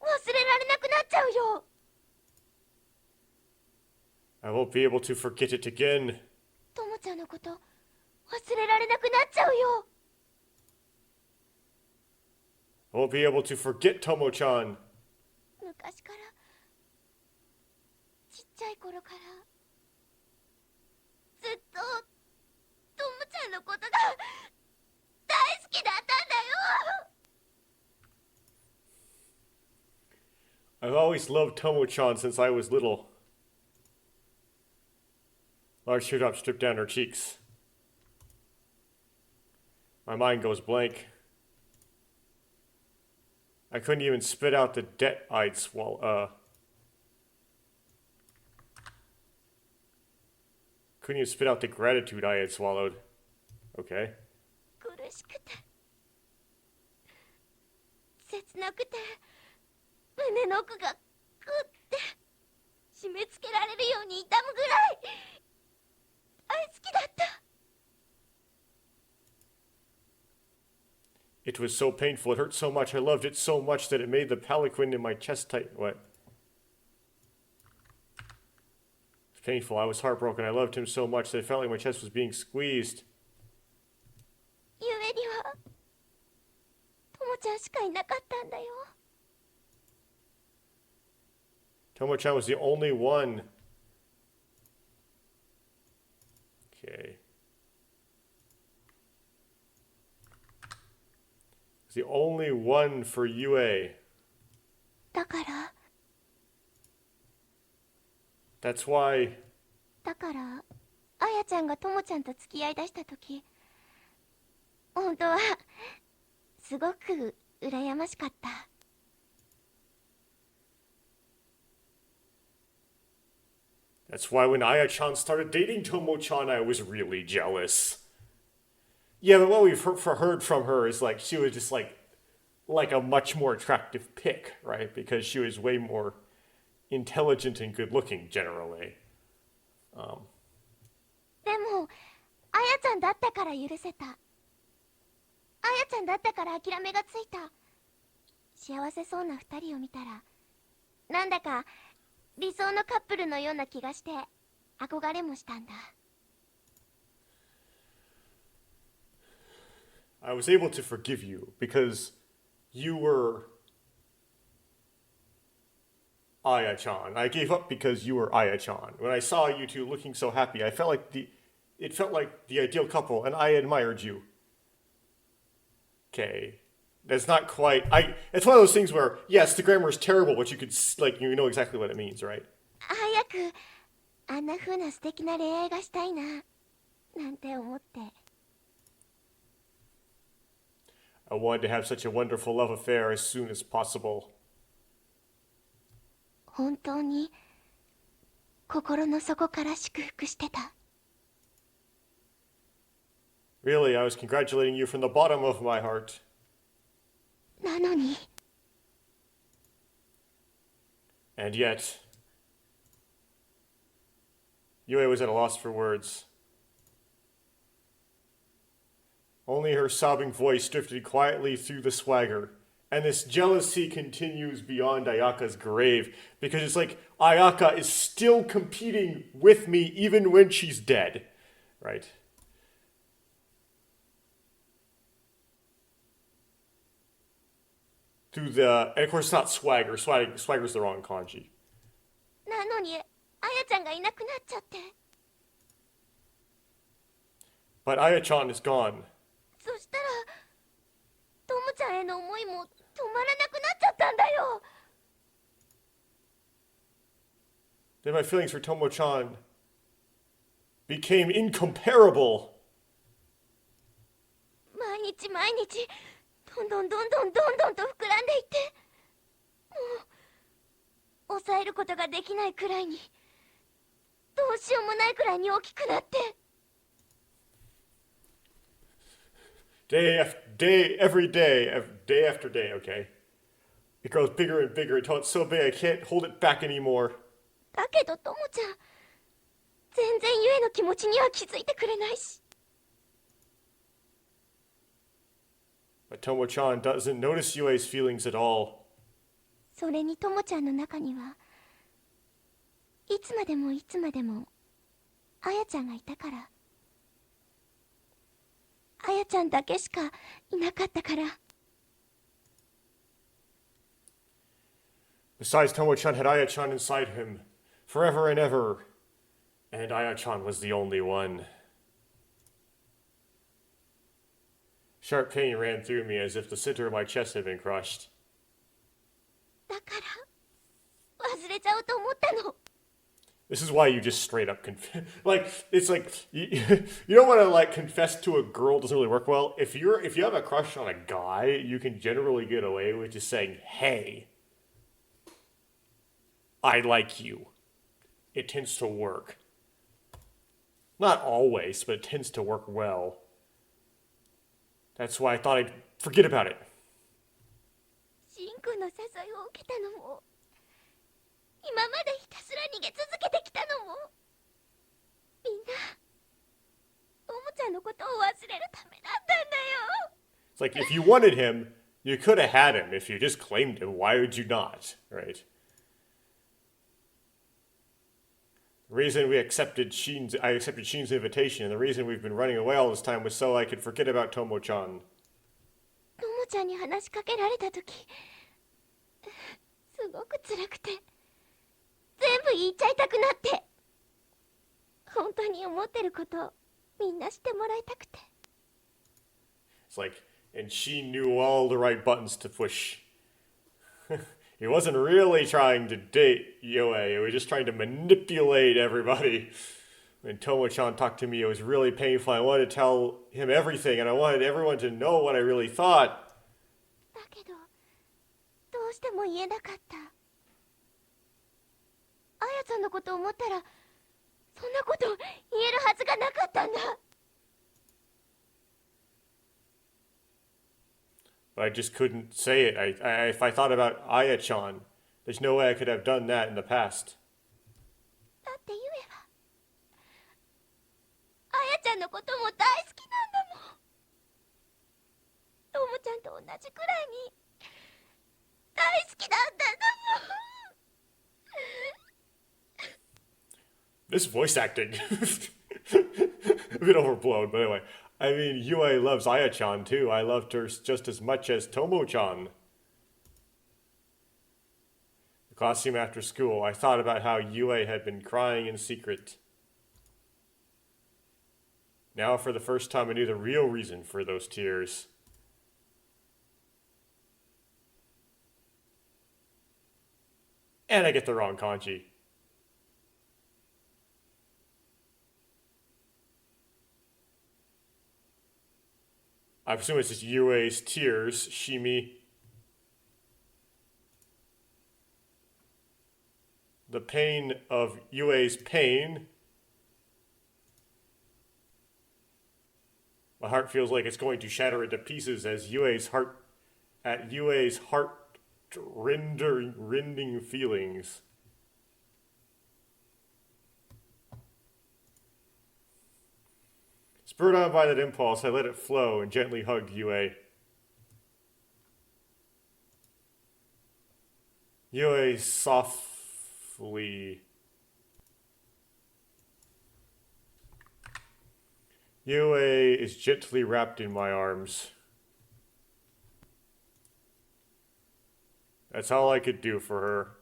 忘れられなくなっちゃうよ I won't be able to forget it again. ともちゃんのこと忘れられなくなっちゃうよ I won't be able to forget Tomo-chan. 昔からちっちゃい頃からずっとともちゃんのことが大好きだったんだよ I've always loved Tomo-chan since I was little. Large teardrops strip down her cheeks. My mind goes blank. I couldn't even spit out the debt I'd swallow. Couldn't even spit out the gratitude I had swallowed. Okay. 苦しくて切なくて胸の奥がグッて締め付けられるように痛むぐらい大好きだった It was so painful. It hurt so much. I loved it so much that it made the palanquin in my chest tight. What? It's painful. I was heartbroken. I loved him so much that it felt like my chest was being squeezed. 夢にはともちゃんしかいなかったんだよ Tomo-chan was the only one. Okay. The only one for UA. だから That's why だからあやちゃんがともちゃんと付き合いだした時本当はすごく羨ましかった That's why when Aya-chan started dating Tomo-chan, I was really jealous. Yeah, but what we've heard from her is like she was just like a much more attractive pick, right? Because she was way more intelligent and good-looking generally. でもあやちゃんだったから許せたあやちゃんだったから諦めがついた幸せそうな二人を見たらなんだか理想のカップルのような気がして憧れもしたんだ I was able to forgive you because you were Aya-chan. I gave up because you were Aya-chan. When I saw you two looking so happy, it felt like the ideal couple, and I admired you. Okay. That's not quite. It's one of those things where, yes, the grammar is terrible, but you could, like, you know exactly what it means, right? 早くあんな風な素敵な恋愛がしたいななんて思って。 I wanted to have such a wonderful love affair as soon as possible. 本当に心の底から祝福してた。 Really, I was congratulating you from the bottom of my heart. なのに And yet, Yue was at a loss for words. Only her sobbing voice drifted quietly through the swagger, and this jealousy continues beyond Ayaka's grave, because it's like Ayaka is still competing with me even when she's dead, right? And of course it's not swagger. Swagger's the wrong kanji. なのにあやちゃんがいなくなっちゃって。 But Aya-chan is gone. そしたらトモちゃんへの思いも止まらなくなっちゃったんだよ。 Then my feelings for Tomo-chan became incomparable. 毎日毎日どんどんと膨らんでいってもう抑えることができないくらいにどうしようもないくらいに大きくなって。 Day after day, okay? It grows bigger and bigger until it's so big I can't hold it back anymore. だけどトモちゃん全然ゆえの気持ちには気づいてくれないし。 But Tomo-chan doesn't notice Yue's feelings at all. それにトモちゃんの中にはいつまでもあやちゃんがいたから。あやちゃんだけしかいなかったから。 Besides, Tomo-chan had Aya-chan inside him, forever and ever. And Aya-chan was the only one. Sharp pain ran through me as if the center of my chest had been crushed. だから忘れちゃうと思ったの。 This is why you just straight up it's like you don't want to like confess to a girl. Doesn't really work well. If you have a crush on a guy, you can generally get away with just saying, "Hey, I like you." It tends to work. Not always, but it tends to work well. That's why I thought I'd forget about it. シンくんの誘いを受けたのも今までひたすら逃げ続けてきたのもみんなトモちゃんのことを忘れるためだったんだよ。 It's like if you wanted him, you could have had him. If you just claimed him, why would you not? Right? The reason I accepted Shin's invitation, and the reason we've been running away all this time was so I could forget about Tomo-chan. トモちゃんに話しかけられた時すごく辛くて全部言っちゃいたくなって本当に思ってることをみんな知ってもらいたくて。 It's like, and she knew all the right buttons to push. He wasn't really trying to date Yue, he was just trying to manipulate everybody. When Tomo-chan talked to me, it was really painful. I wanted to tell him everything, and I wanted everyone to know what I really thought. だけどどうしても言えなかった。あやちゃんのことを思ったらそんなこと言えるはずがなかったんだ。 But I just couldn't say it. If I thought about Aya-chan, there's no way I could have done that in the past. だってゆえはあやちゃんのことも大好きなんだもん。ともちゃんと同じくらいに大好きだったんだもん。 This voice acting, a bit overblown, but anyway. I mean, Yue loves Aya-chan too. I loved her just as much as Tomo-chan. The costume after school. I thought about how Yue had been crying in secret. Now, for the first time, I knew the real reason for those tears. And I get the wrong kanji. I assume it's just Yue's tears, Shimi. The pain of Yue's pain. My heart feels like it's going to shatter into pieces as Yue's heart-rending feelings. Spurred on by that impulse, I let it flow and gently hugged Yue. Yue softly. Yue is gently wrapped in my arms. That's all I could do for her.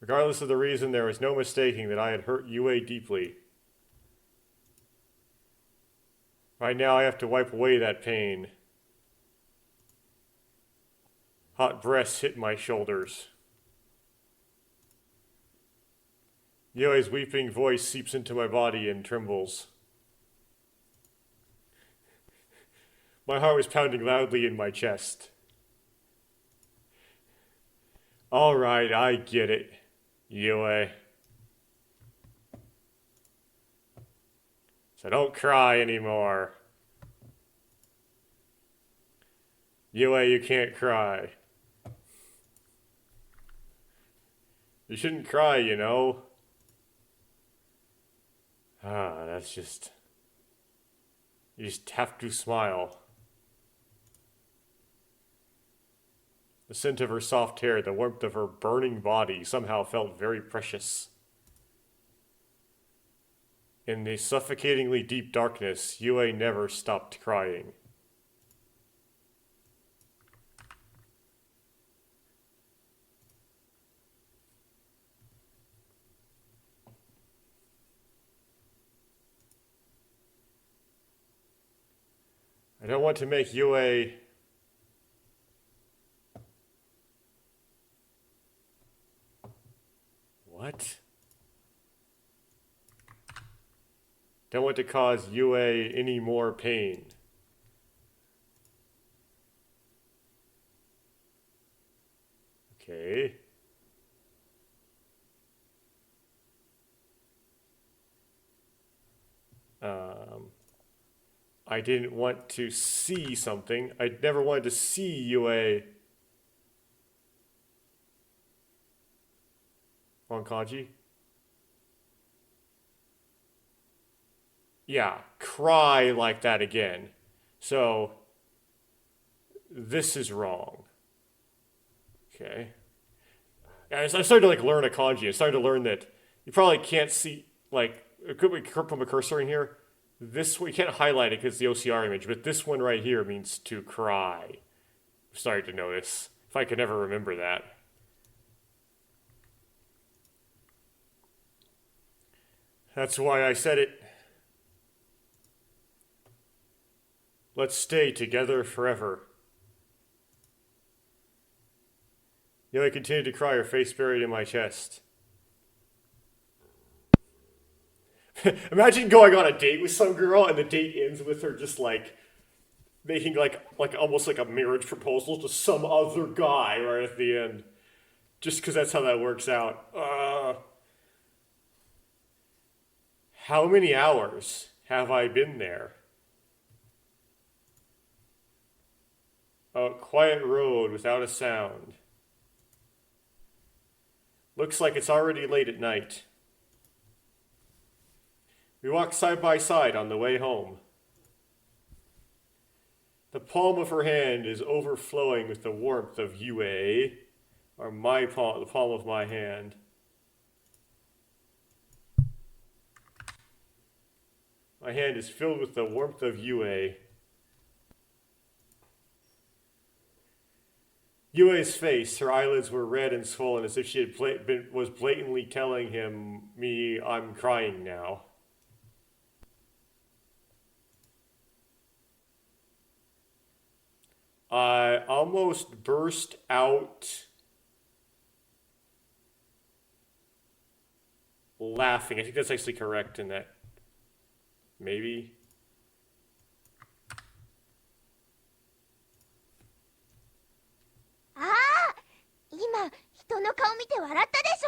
Regardless of the reason, there was no mistaking that I had hurt Yue deeply. Right now, I have to wipe away that pain. Hot breaths hit my shoulders. Yue's weeping voice seeps into my body and trembles. My heart was pounding loudly in my chest. All right, I get it, Yue. So don't cry anymore. Yue, you can't cry. You shouldn't cry, you know. That's just... You just have to smile. The scent of her soft hair, the warmth of her burning body somehow felt very precious. In the suffocatingly deep darkness, Yue never stopped crying. I don't want to make Yue... What? Don't want to cause Yue any more pain. Okay. I didn't want to see something. I never wanted to see Yue. On kanji? Yeah, cry like that again. So, this is wrong. Okay. I started to learn a kanji. I started to learn that you probably can't see, could we put a cursor in here? This one, you can't highlight it because it's the OCR image, but this one right here means to cry. I'm starting to notice. If I could never remember that. That's why I said it. Let's stay together forever. Yui continued to cry, her face buried in my chest. Imagine going on a date with some girl and the date ends with her just making almost like a marriage proposal to some other guy right at the end. Just because that's how that works out. How many hours have I been there? A quiet road without a sound. Looks like it's already late at night. We walk side by side on the way home. The palm of her hand is overflowing with the warmth of Yue, or the palm of my hand. My hand is filled with the warmth of Yue. Yue's face, her eyelids were red and swollen as if she had was blatantly telling me, I'm crying now. I almost burst out laughing. I think that's actually correct in that. Maybe.ああ、今人の顔見て笑ったでし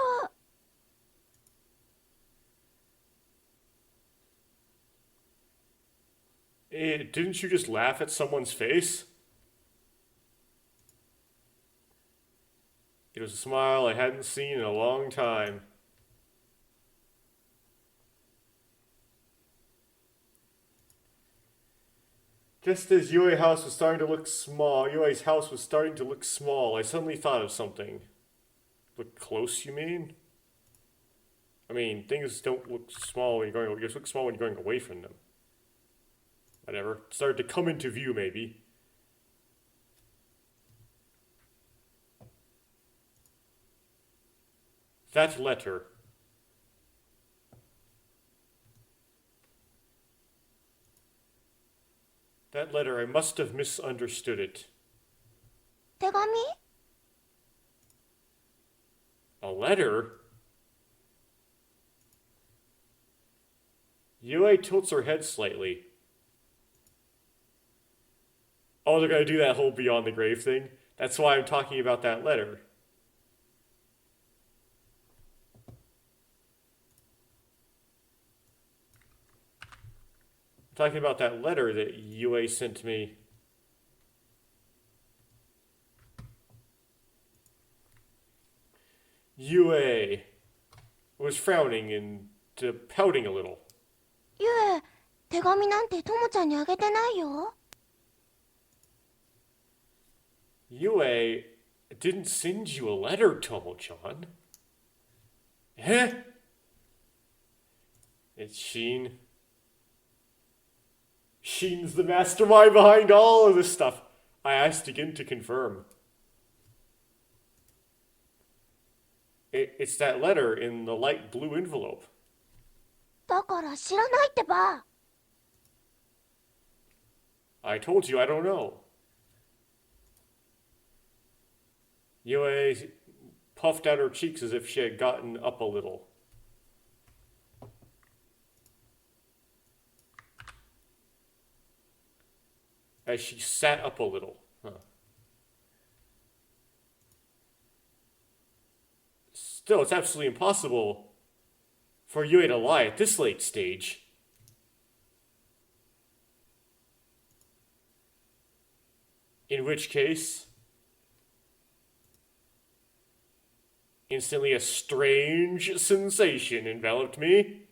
ょ。Didn't you just laugh at someone's face? It was a smile I hadn't seen in a long time. Just as Yue's house was starting to look small, I suddenly thought of something. Look close, you mean? I mean, things don't look small when you're going. They look small when you're going away from them. Whatever. Started to come into view, maybe. That letter. That letter, I must have misunderstood it. 手紙？ A letter? Yue tilts her head slightly. Oh, they're going to do that whole beyond the grave thing? That's why I'm talking about that letter. I'm talking about that letter that Yue sent me. Yue was frowning and pouting a little. ゆえ、手紙なんてともちゃんにあげてないよ。Yue didn't send you a letter, Tomo-chan. Eh? It's Sheen. Sheen's the mastermind behind all of this stuff. I asked again to confirm. It's that letter in the light blue envelope. だから知らないってば。I told you I don't know. Yue puffed out her cheeks as if she had gotten up a little. As she sat up a little. Still, it's absolutely impossible for Yue to lie at this late stage. In which case, instantly a strange sensation enveloped me.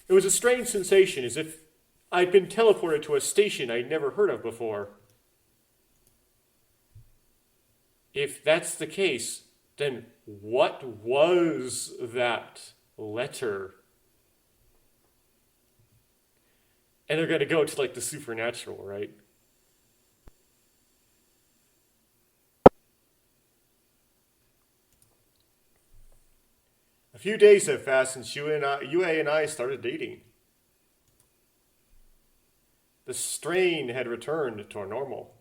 It was a strange sensation, as if I'd been teleported to a station I'd never heard of before. If that's the case, then what was that letter? And they're going to go to like the supernatural, right? A few days have passed since Yue and I started dating. The strain had returned to our normal.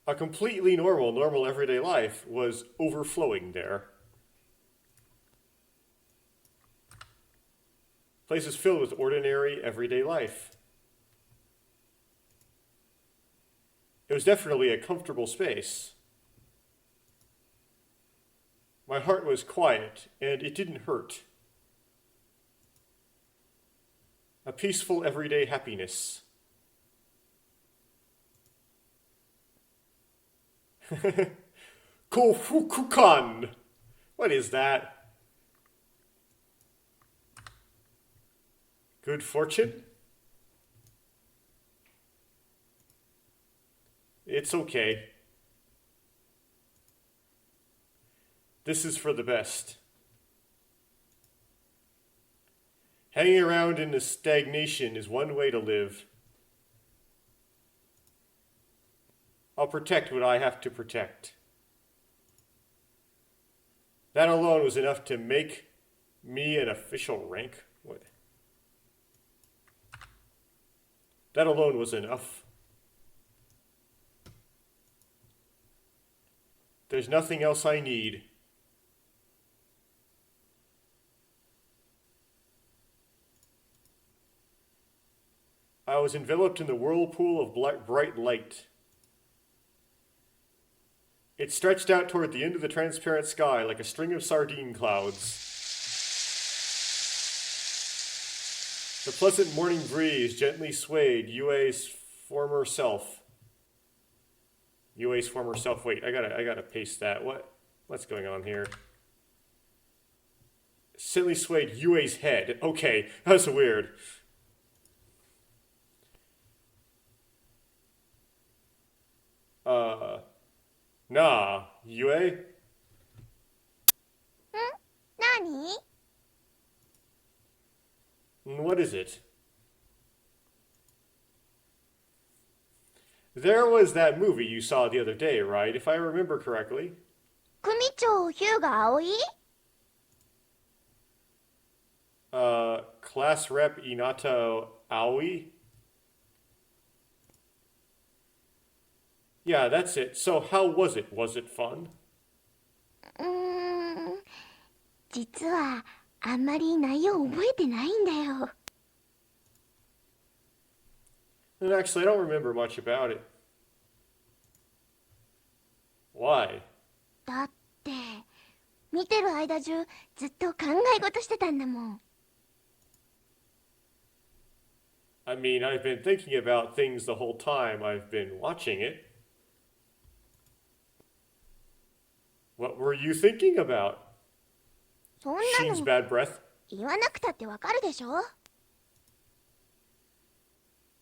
A completely normal everyday life was overflowing there. Places filled with ordinary, everyday life. It was definitely a comfortable space. My heart was quiet, and it didn't hurt. A peaceful, everyday happiness. Kofukukan! What is that? Good fortune? It's okay. This is for the best. Hanging around in the stagnation is one way to live. I'll protect what I have to protect. That alone was enough to make me an official rank. What? That alone was enough. There's nothing else I need. I was enveloped in the whirlpool of bright light. It stretched out toward the end of the transparent sky like a string of sardine clouds. The pleasant morning breeze gently swayed Yue's former self. Yue's former self. Wait, I gotta paste that. What's going on here? Gently swayed Yue's head. Okay, that's weird. Nah, Yue? Nani? What is it? There was that movie you saw the other day, right? If I remember correctly. 組長ヒューガ葵 Class Rep Inato Aoi? Yeah, that's it. So how was it? Was it fun? 実はあんまり内容覚えてないんだよ。And actually, I don't remember much about it. Why? だって見てる間中ずっと考え事してたんだもん。I mean, I've been thinking about things the whole time I've been watching it. What were you thinking about? そんな Sheen's の bad breath? 言わなくたってわかるでしょ。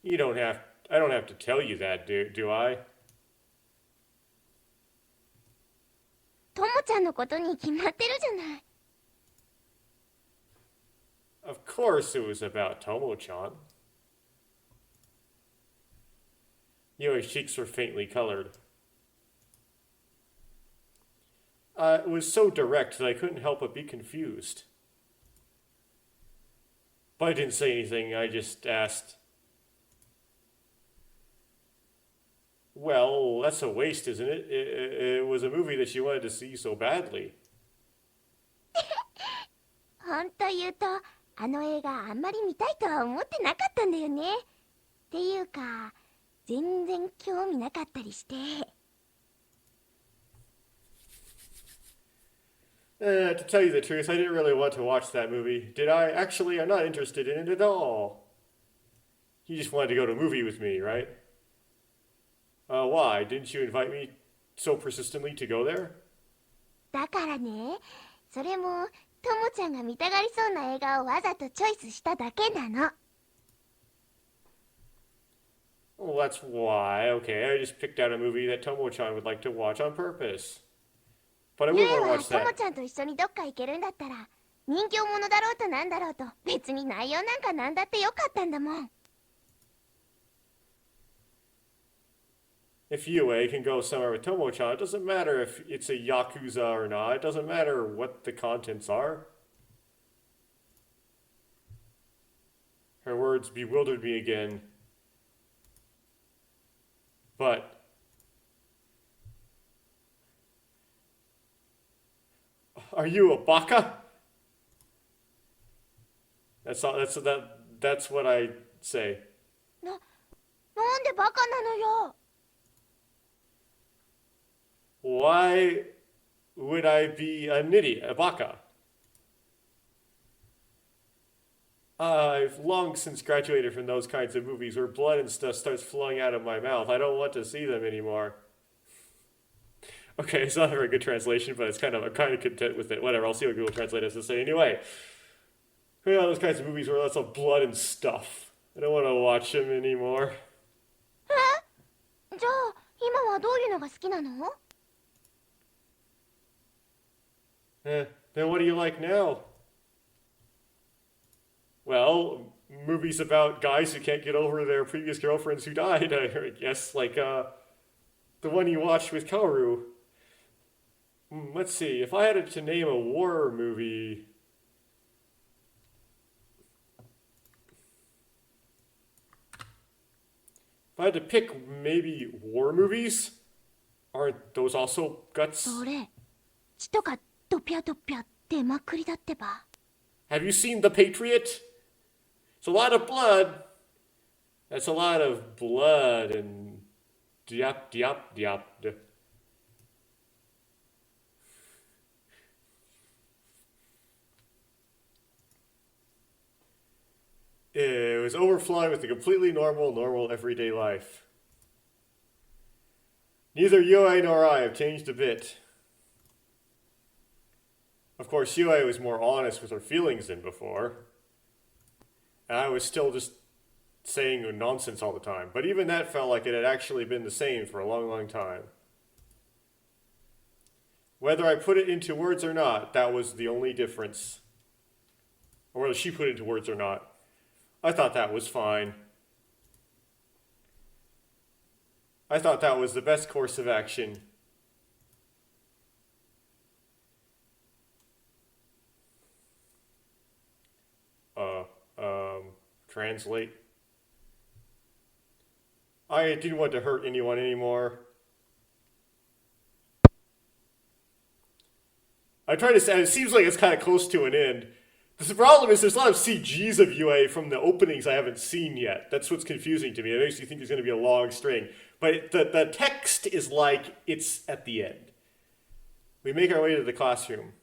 I don't have to tell you that, do I? ともちゃんのことに決まってるじゃない。 Of course it was about Tomo-chan. Yue's cheeks were faintly colored. It was so direct that I couldn't help but be confused. But I didn't say anything, I just asked, well, that's a waste, isn't it? It was a movie that you wanted to see so badly. ほんと言うとあの映画あんまり見たいとは思ってなかったんだよね。っていうか全然興味なかったりして。 To tell you the truth, I didn't really want to watch that movie. Did I? Actually, I'm not interested in it at all. You just wanted to go to a movie with me, right? Why? Didn't you invite me so persistently to go there? だからね、それもともちゃんが見たがりそうな映画をわざとチョイスしただけなの。 Well, that's why. Okay, I just picked out a movie that Tomo-chan would like to watch on purpose. But I ゆ wouldn't え want to は watch とも that. ちゃんと一緒にどっか行けるんだったら人形者だろうとなんだろうと別に内容なんかなんだってよかったんだもん。 If Yue can go somewhere with Tomo-chan, it doesn't matter if it's a Yakuza or not. It doesn't matter what the contents are. Her words bewildered me again. But are you a baka? That's what I say. なんでバカなのよ。 Why would I be an idiot, a baka? I've long since graduated from those kinds of movies where blood and stuff starts flowing out of my mouth. I don't want to see them anymore. Okay, it's not a very good translation, but I'm kind of content with it. Whatever, I'll see what Google Translate has to say anyway. You know, those kinds of movies where lots of blood and stuff. I don't want to watch them anymore. え？じゃあ今はどういうのが好きなの？ Then what do you like now? Well, movies about guys who can't get over their previous girlfriends who died, I guess, like the one you watched with Kaoru. Let's see, if I had to name a war movie. If I had to pick maybe war movies, aren't those also guts? それ血とかドピャドピャ出まくりだってば。 Have you seen The Patriot? It's a lot of blood. That's a lot of blood and diap diap diap. It was overflowing with a completely normal everyday life. Neither Yue nor I have changed a bit. Of course, Yue was more honest with her feelings than before. And I was still just saying nonsense all the time. But even that felt like it had actually been the same for a long time. Whether I put it into words or not, that was the only difference. Or whether she put it into words or not. I thought that was fine. I thought that was the best course of action. Translate. I didn't want to hurt anyone anymore. I tried to say, it seems like it's kind of close to an end. The problem is there's a lot of CGs of UA from the openings I haven't seen yet. That's what's confusing to me. It makes you think there's going to be a long string. But the text is like it's at the end. We make our way to the classroom.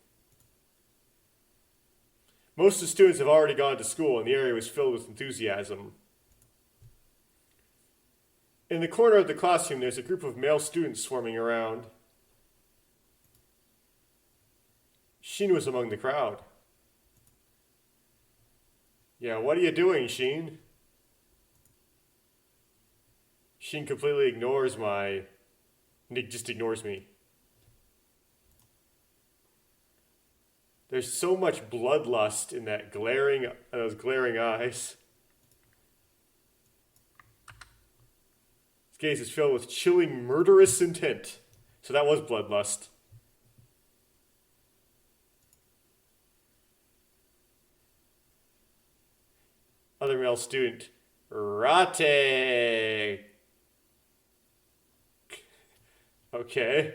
Most of the students have already gone to school, and the area was filled with enthusiasm. In the corner of the classroom, there's a group of male students swarming around. Shin was among the crowd. Yeah, what are you doing, Shin? Shin completely ignores just ignores me. There's so much bloodlust in those glaring eyes. His gaze is filled with chilling, murderous intent. So that was bloodlust. Other male student, Rate. Okay.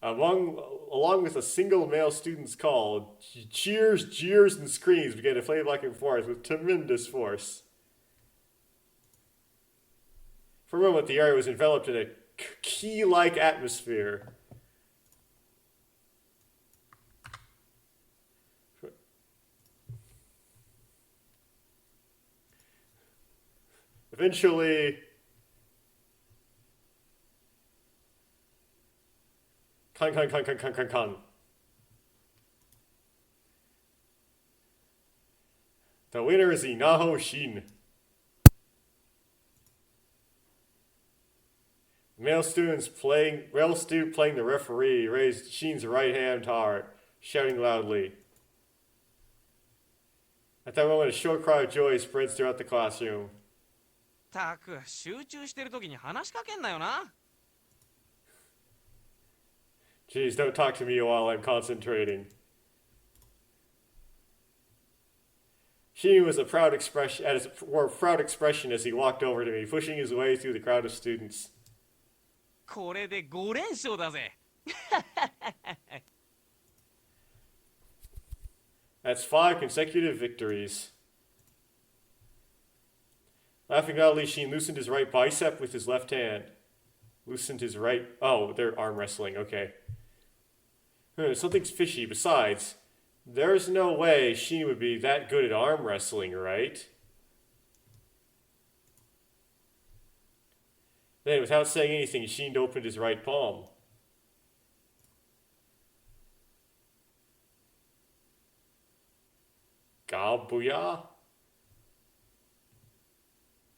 Along with a single male student's call, cheers, jeers, and screams began to flame back and forth with tremendous force. For a moment, the area was enveloped in a key-like atmosphere. Eventually, Kan. The winner is Inaho Shin. Male student playing the referee raised Shin's right hand hard, shouting loudly. At that moment, a short cry of joy spreads throughout the classroom. たく集中してる時に話しかけんなよな。 Jeez, don't talk to me while I'm concentrating. Shin was a proud expression as he walked over to me, pushing his way through the crowd of students. これで5連勝だぜ。That's 5 consecutive victories. Laughing loudly, Shin loosened his right bicep with his left hand. Oh, they're arm wrestling, okay. Something's fishy. Besides, there's no way Shin would be that good at arm wrestling, right? Then, without saying anything, Shin opened his right palm. Gabuya?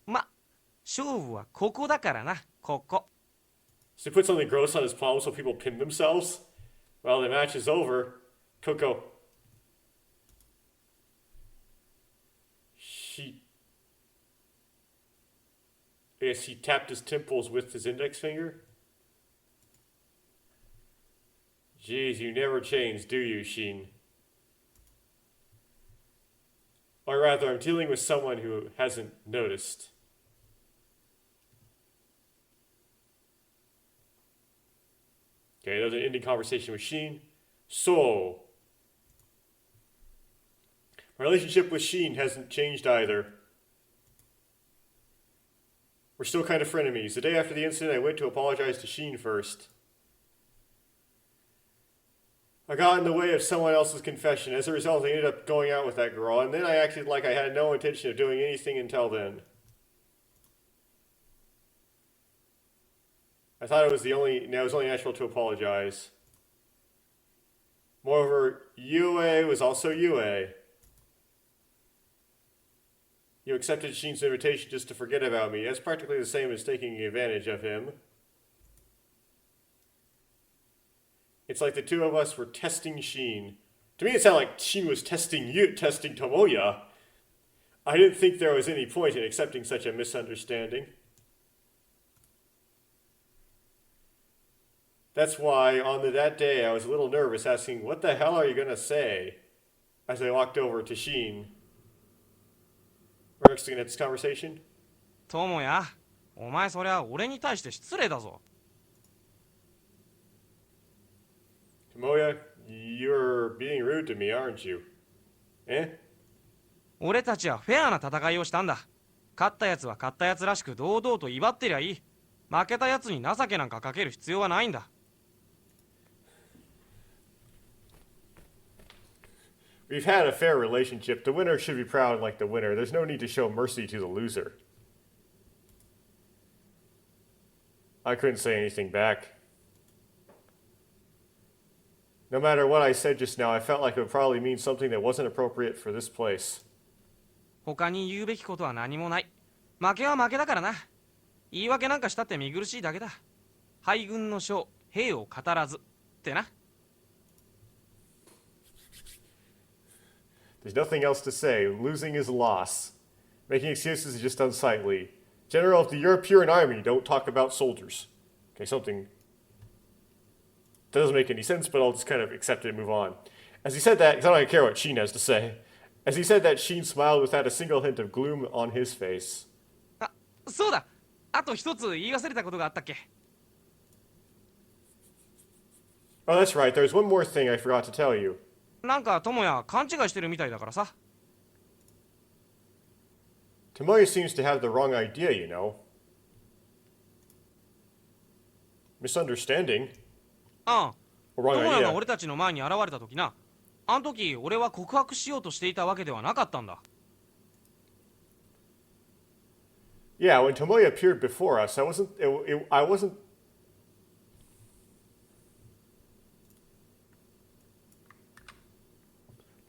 ま、勝負はここだからな、ここ。So he put something gross on his palm so people pin themselves. Well, the match is over. Coco. I guess he tapped his temples with his index finger. Jeez, you never change, do you, Sheen? Or rather, I'm dealing with someone who hasn't noticed. Okay, that was an ending conversation with Sheen. So, my relationship with Sheen hasn't changed either. We're still kind of frenemies. The day after the incident, I went to apologize to Sheen first. I got in the way of someone else's confession. As a result, I ended up going out with that girl, and then I acted like I had no intention of doing anything until then. I thought it was only natural to apologize. Moreover, Yue was also Yue. You accepted Sheen's invitation just to forget about me. That's practically the same as taking advantage of him. It's like the two of us were testing Sheen. To me, it sounded like Sheen was testing Tomoya. I didn't think there was any point in accepting such a misunderstanding. That's why, on that day, I was a little nervous, asking, "What the hell are you going to say?" as I walked over to Sheen. We're next to the next conversation. 友也、お前そりゃ俺に対して失礼だぞ。Tomoya, you're being rude to me, aren't you? Eh? 俺たちはフェアな戦いをしたんだ。勝ったやつは勝ったやつらしく堂々と威張ってりゃいい。負けたやつに情けなんかかける必要はないんだ。We've had a fair relationship. The winner should be proud like the winner. There's no need to show mercy to the loser. I couldn't say anything back. No matter what I said just now, I felt like it would probably mean something that wasn't appropriate for this place. 他に言うべきことは何もない。負けは負けだからな。言い訳なんかしたって見苦しいだけだ。敗軍の将、兵を語らずってな。There's nothing else to say. Losing is a loss. Making excuses is just unsightly. General of the European army, don't talk about soldiers. Okay, something that doesn't make any sense, but I'll just kind of accept it and move on. As he said that, because I don't care what Sheen has to say. As he said that, Sheen smiled without a single hint of gloom on his face. あ、そうだ。あと一つ言い忘れたことがあったっけ。Oh, that's right. There's one more thing I forgot to tell you. なんか友也勘違いしてるみたいだからさ。Tomoya seems to have the wrong idea, you know. Misunderstanding? ああ。 Or 友 wrong 也が idea. 俺たちの前に現れた時な。あの時俺は告白しようとしていたわけではなかったんだ。Yeah, when Tomoya appeared before us, I wasn't.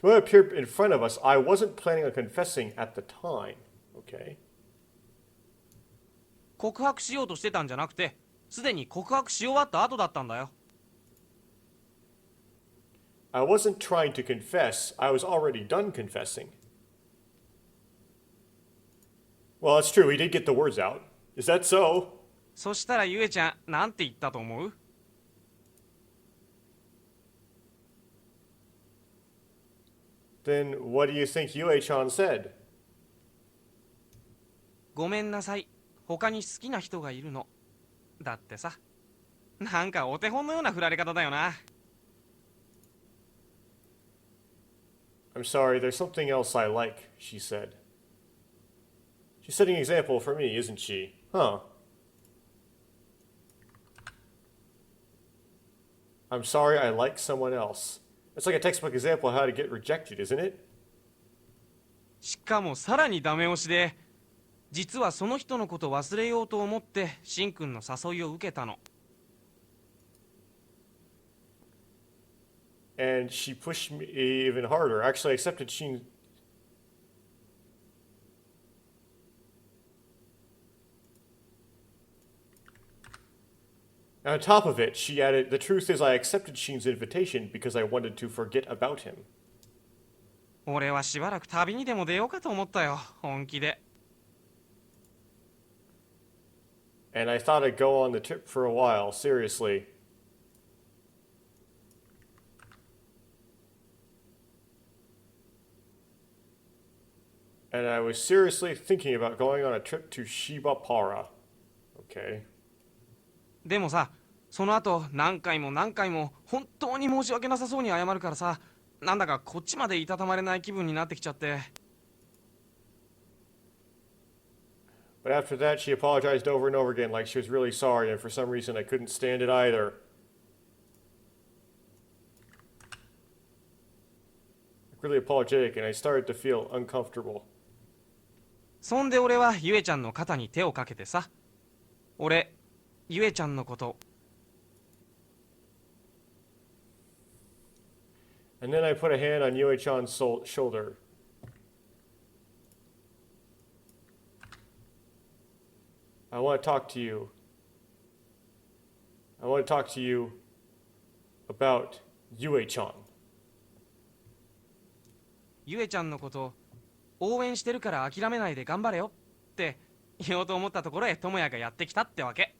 Tomoya appeared in front of us. I wasn't planning on confessing at the time. Okay. 告白しようとしてたんじゃなくて、すでに告白し終わった後だったんだよ。I wasn't trying to confess. I was already done confessing. Well, that's true. We did get the words out. Is that so? そしたらゆえちゃん、なんて言ったと思う？ Then what do you think Yue-chan said? ごめんなさい。他に好きな人がいるの。だってさ。なんかお手本のような振られ方だよな。I'm sorry, there's something else I like, she said. She's setting an example for me, isn't she? Huh. I'm sorry, I like someone else. It's like a textbook example of how to get rejected, isn't it? しかもさらにダメ押しで、実はその人のこと忘れようと思ってしんくんの誘いを受けたの。And she pushed me even harder. Actually, I accepted Sheen. And on top of it, she added, the truth is I accepted Sheen's invitation because I wanted to forget about him. 俺はしばらく旅にでも出ようかと思ったよ、本気で。And I thought I'd go on the trip for a while, seriously. And I was seriously thinking about going on a trip to Shibapara. Okay. でもさ、その後何回も何回も本当に申し訳なさそうに謝るからさ、なんだかこっちまでいたたまれない気分になってきちゃって。But after that, she apologized over and over again like she was really sorry, and for some reason I couldn't stand it either. Really apologetic, and I started to feel uncomfortable. そんで俺はゆえちゃんの肩に手をかけてさ、俺、ゆえちゃんのこと。And then I put a hand on Yue-chan's shoulder. I want to talk to you. I want to talk to you about Yue-chan. ゆえちゃんのこと応援してるから諦めないで頑張れよって言おうと思ったところへ智也がやってきたってわけ。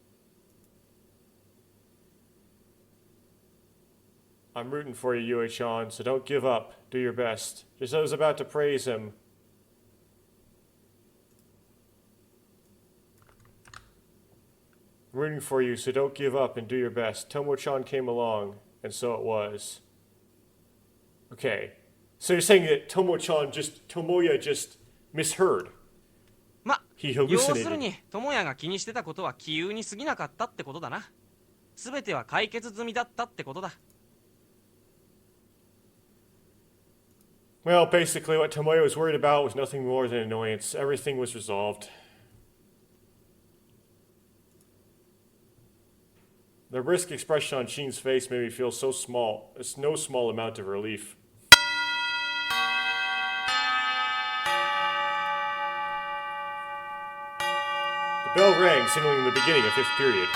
I'm rooting for you, Yue-chan, so don't give up. Do your best. Just as I was about to praise him. I'm rooting for you, so don't give up and do your best. Tomo-chan came along, and so it was. Okay. So you're saying that Tomoya just misheard. ま、 He 要する hallucinated. に智也が気にしてたことは杞憂に過ぎなかったってことだな。すべては解決済みだったってことだ。Well, basically what Tomoya was worried about was nothing more than annoyance. Everything was resolved. The brisk expression on Sheen's face made me feel so small. It's no small amount of relief. The bell rang, signaling the beginning of fifth period.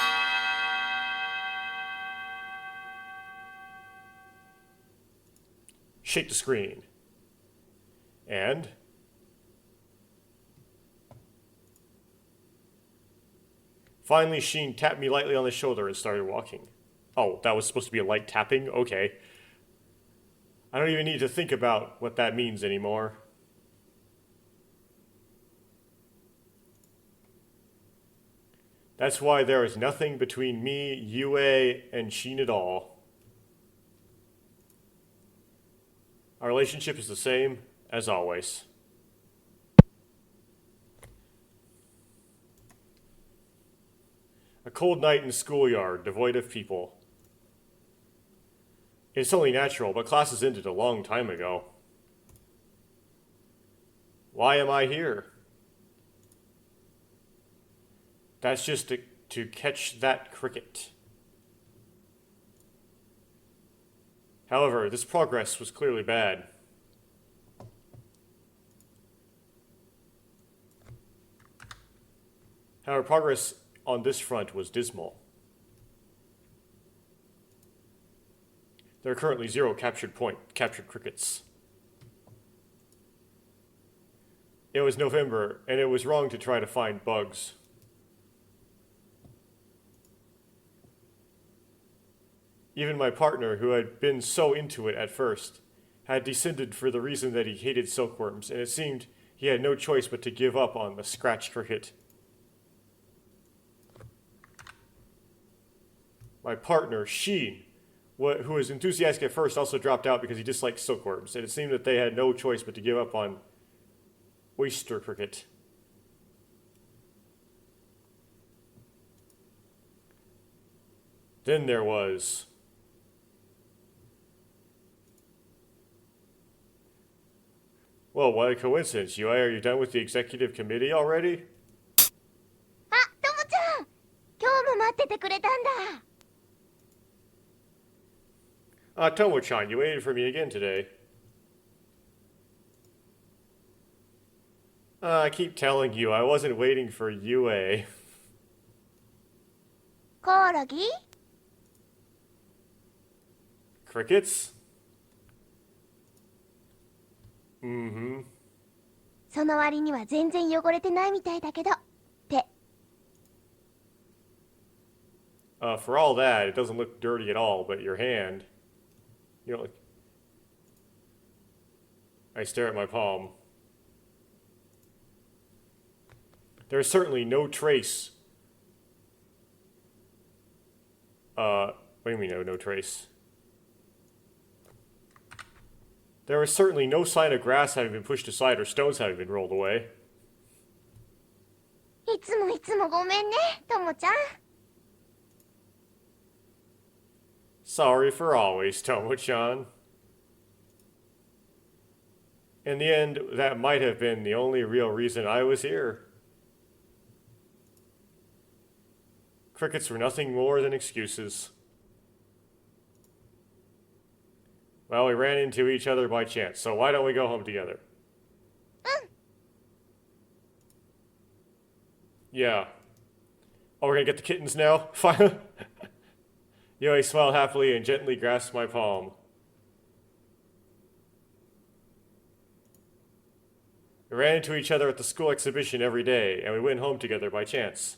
Shake the screen. And finally, Sheen tapped me lightly on the shoulder and started walking. Oh, that was supposed to be a light tapping? Okay. I don't even need to think about what that means anymore. That's why there is nothing between me, Yue, and Sheen at all. Our relationship is the same as always. A cold night in the schoolyard, devoid of people. It's only natural, but classes ended a long time ago. Why am I here? That's just to catch that cricket. However, this progress was clearly bad. However, progress on this front was dismal. There are currently 0 captured crickets. It was November, and it was wrong to try to find bugs. Even my partner, who had been so into it at first, had descended for the reason that he hated silkworms, and it seemed he had no choice but to give up on the scratch cricket. My partner, Sheen, who was enthusiastic at first, also dropped out because he disliked silkworms, and it seemed that they had no choice but to give up on oyster cricket. Then there was... Well, what a coincidence. Yui, are you done with the executive committee already? あ、ともちゃん、今日も待っててくれたんだ。Tomo-chan, you waited for me again today. I keep telling you, I wasn't waiting for Yue. コオロギ、Crickets? Mm-hmm. その割には全然汚れてないみたいだけど。って。For all that, it doesn't look dirty at all, but your hand... You don't look... I stare at my palm. There is certainly no trace... what do you mean no trace? There is certainly no sign of grass having been pushed aside or stones having been rolled away. いつもごめんね、ともちゃん。Sorry for always, Tomo-chan. In the end, that might have been the only real reason I was here. Crickets were nothing more than excuses. Well, we ran into each other by chance, so why don't we go home together? Yeah. Oh, we're gonna get the kittens now? Finally. Yui smiled happily and gently grasped my palm. We ran into each other at the school exhibition every day, and we went home together by chance.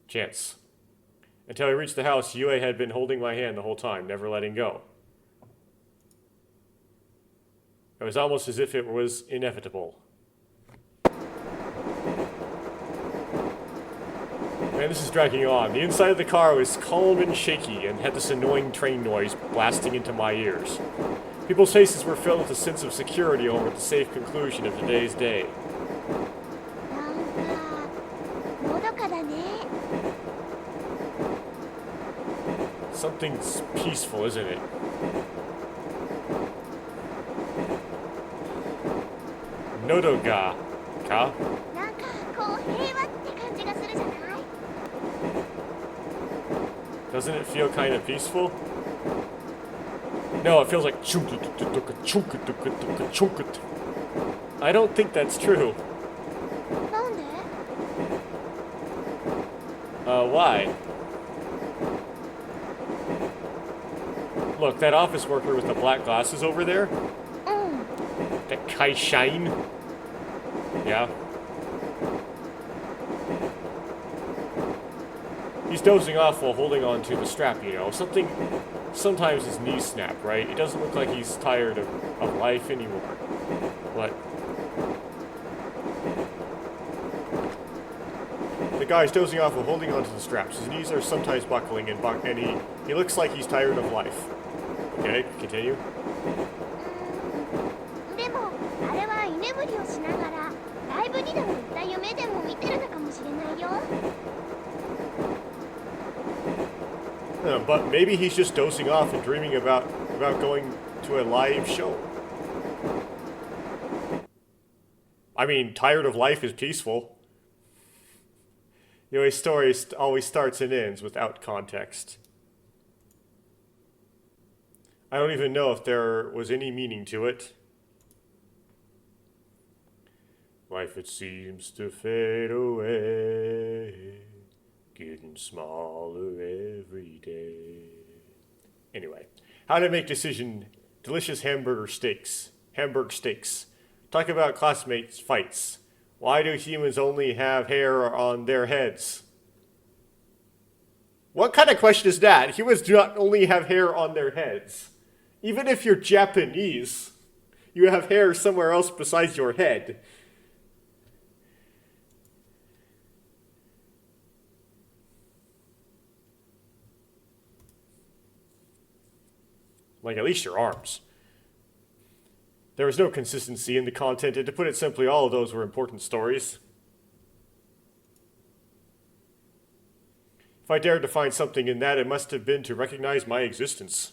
Chance. Until we reached the house, Yui had been holding my hand the whole time, never letting go. It was almost as if it was inevitable. Man, this is dragging on. The inside of the car was calm and shaky and had this annoying train noise blasting into my ears. People's faces were filled with a sense of security over the safe conclusion of today's day. なんか、のどかだね。 Something's peaceful, isn't it? Nodoga. Ka? なんか、こう、平和って感じがするじゃない？ Doesn't it feel kind of peaceful? No, it feels like I don't think that's true. なんで？ Why? Look, that office worker with the black glasses over there? うん。 That Kai Shine? Yeah. He's dozing off while holding on to the strap, you know. Sometimes his knees snap, right? It doesn't look like he's tired of life anymore. But the guy's dozing off while holding onto the straps. His knees are sometimes buckling and he looks like he's tired of life. Okay, continue. でも、あれは居眠りをしながら、ライブにでも行った夢でも見てるのかもしれないよ。 But maybe he's just dozing off and dreaming about going to a live show. I mean, tired of life is peaceful. You know, his story always starts and ends without context. I don't even know if there was any meaning to it. Life, it seems to fade away, getting smaller every day. Anyway, how to make delicious hamburg steaks. Talk about classmates' fights. Why do humans only have hair on their heads? What kind of question is that? Humans do not only have hair on their heads. Even if you're Japanese, you have hair somewhere else besides your head. Like, at least your arms. There was no consistency in the content, and to put it simply, all of those were important stories. If I dared to find something in that, it must have been to recognize my existence.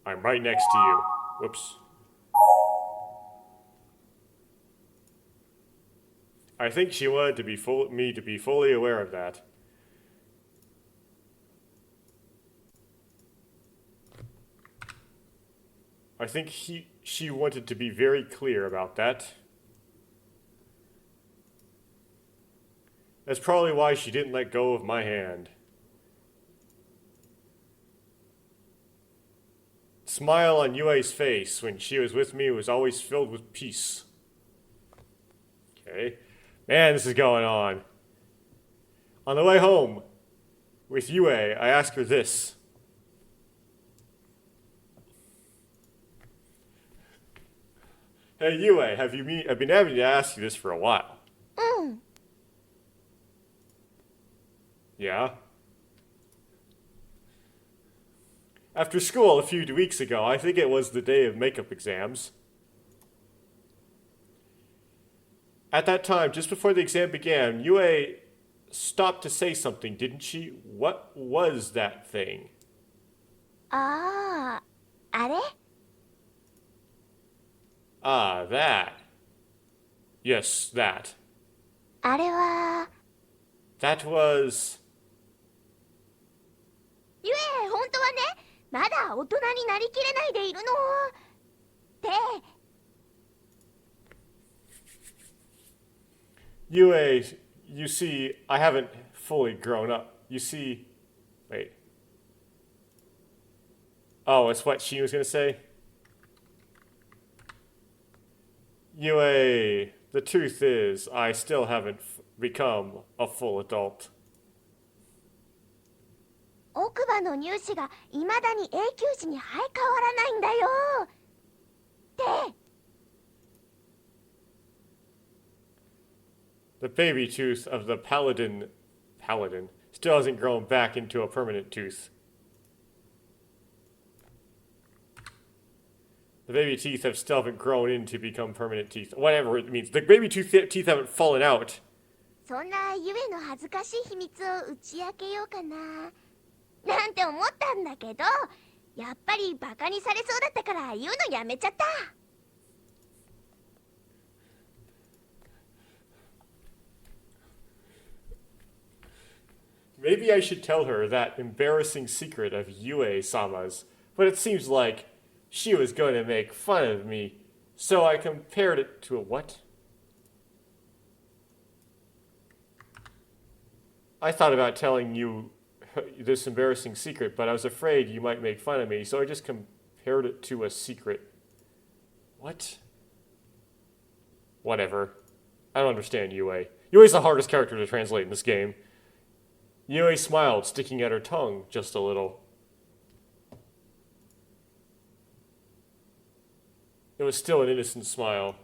I'm right next to you. Whoops. I think she wanted me to be fully aware of that. I think she wanted to be very clear about that. That's probably why she didn't let go of my hand. smile on Yue's face when she was with me was always filled with peace. Okay. Man, this is going on. On the way home with Yue, I ask her this. Hey, Yue, I've been having to ask you this for a while. Yeah? After school a few weeks ago, I think it was the day of makeup exams. At that time, just before the exam began, Yue stopped to say something, didn't she? What was that thing? ああ、あれ Ah, that. Yes, that. あれは That was... ゆえ、本当はね、まだ大人になりきれないでいるの。で、 Yue, you see, I haven't fully grown up. You see... Wait. Oh, it's what she was going to say? Yue, the truth is, I still haven't become a full adult. 奥歯の乳歯がいまだに永久歯に生え変わらないんだよ。で、 The baby tooth of the paladin still hasn't grown back into a permanent tooth. The baby teeth still haven't grown in to become permanent teeth. Whatever it means. The baby teeth haven't fallen out. そんなゆえの恥ずかしい秘密を打ち明けようかな。なんて思ったんだけど、やっぱりバカにされそうだったから言うのやめちゃった。 Maybe I should tell her that embarrassing secret of Yue-sama's, but it seems like she was going to make fun of me, so I compared it to a what? I thought about telling you this embarrassing secret, but I was afraid you might make fun of me, so I just compared it to a secret. What? Whatever. I don't understand Yue. Yue's the hardest character to translate in this game. Yue smiled, sticking out her tongue just a little. It was still an innocent smile.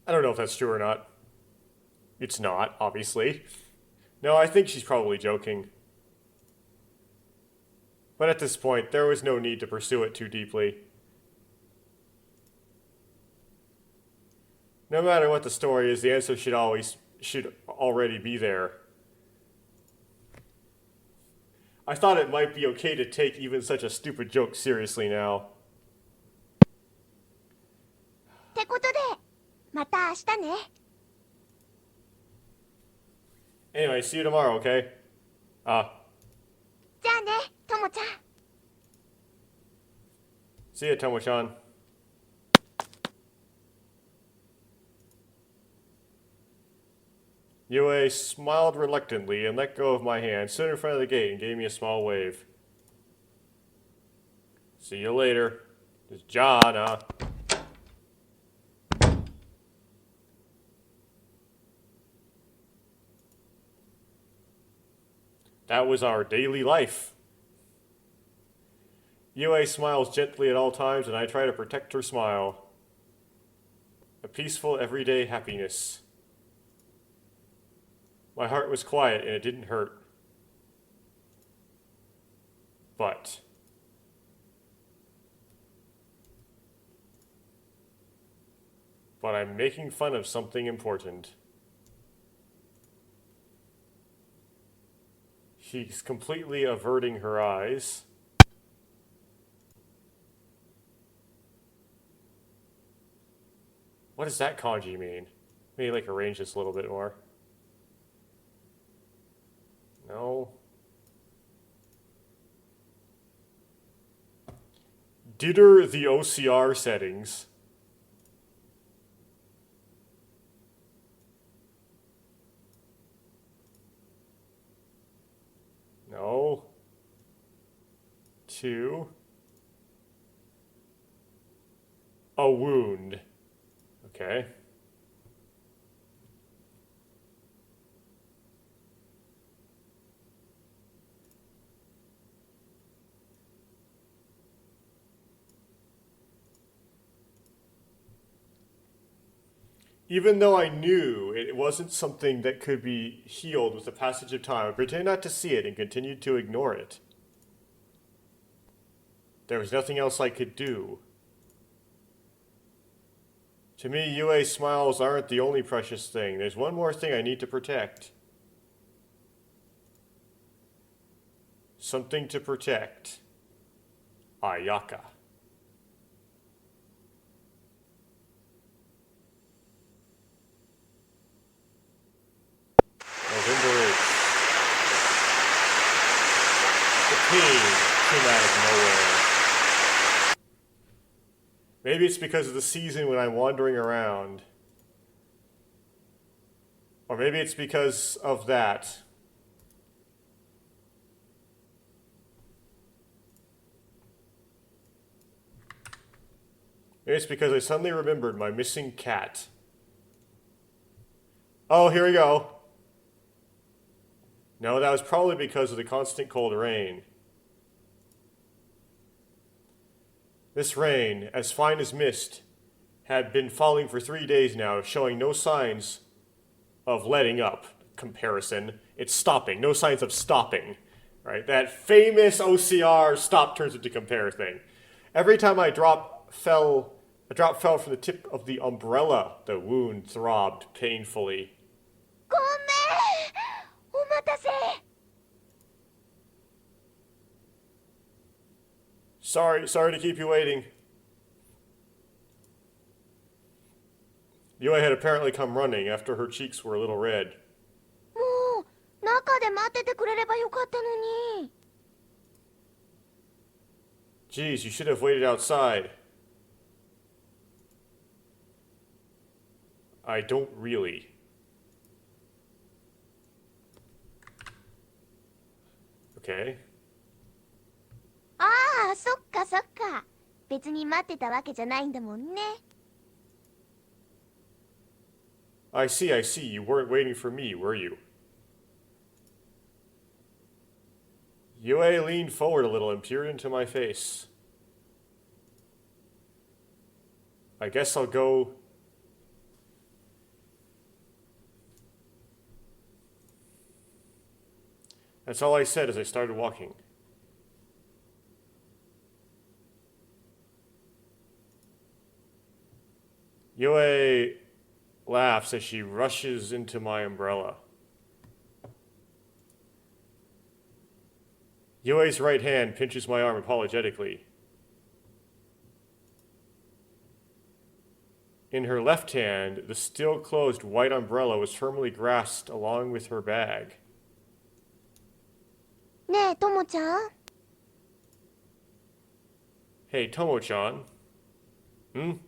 I don't know if that's true or not. It's not, obviously. No, I think she's probably joking. But at this point, there was no need to pursue it too deeply. No matter what the story is, the answer should already be there. I thought it might be okay to take even such a stupid joke seriously now. ってことで、また明日ね。 Anyway, see you tomorrow, okay? じゃあね、ともちゃん。 See ya, Tomo-chan. Yue smiled reluctantly and let go of my hand, stood in front of the gate, and gave me a small wave. See you later. It's John, That was our daily life. Yue smiles gently at all times, and I try to protect her smile. A peaceful, everyday happiness. My heart was quiet, and it didn't hurt. But I'm making fun of something important. She's completely averting her eyes. What does that kanji mean? Maybe like arrange this a little bit more. No. Ditter the OCR settings. No. 2. A wound. Okay. Even though I knew it wasn't something that could be healed with the passage of time, I pretended not to see it and continued to ignore it. There was nothing else I could do. To me, UA's smiles aren't the only precious thing. There's one more thing I need to protect. Something to protect. Ayaka. November 8th. The pain came out of nowhere. Maybe it's because of the season when I'm wandering around. Or maybe it's because of that. Maybe it's because I suddenly remembered my missing cat. Oh, here we go. No, that was probably because of the constant cold rain. This rain, as fine as mist, had been falling for 3 days now, showing no signs of letting up. Comparison. It's stopping. No signs of stopping. Right? That famous OCR stop turns into compare thing. Every time a drop fell from the tip of the umbrella, the wound throbbed painfully. ごめん、お待たせ。 Sorry to keep you waiting. Yue had apparently come running after her cheeks were a little red. もう中で待っててくれればよかったのに。 Geez, you should have waited outside. I don't really. Okay. ああ、そっかそっか。別に待ってたわけじゃないんだもんね。 I see. You weren't waiting for me, were you? Yue leaned forward a little and peered into my face. I guess I'll go... That's all I said as I started walking. Yue laughs as she rushes into my umbrella. Yue's right hand pinches my arm apologetically. In her left hand, the still closed white umbrella was firmly grasped along with her bag. ねえ、ともちゃん。 Hey, Tomo-chan. Hmm?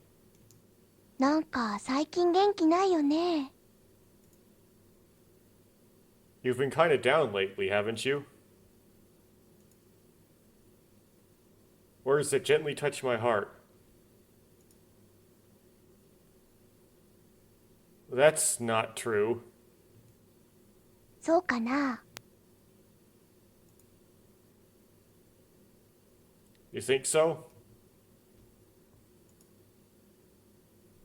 なんか最近元気ないよね。 You've been kinda down lately, haven't you? Words that gently touch my heart. That's not true. そうかな。 You think so?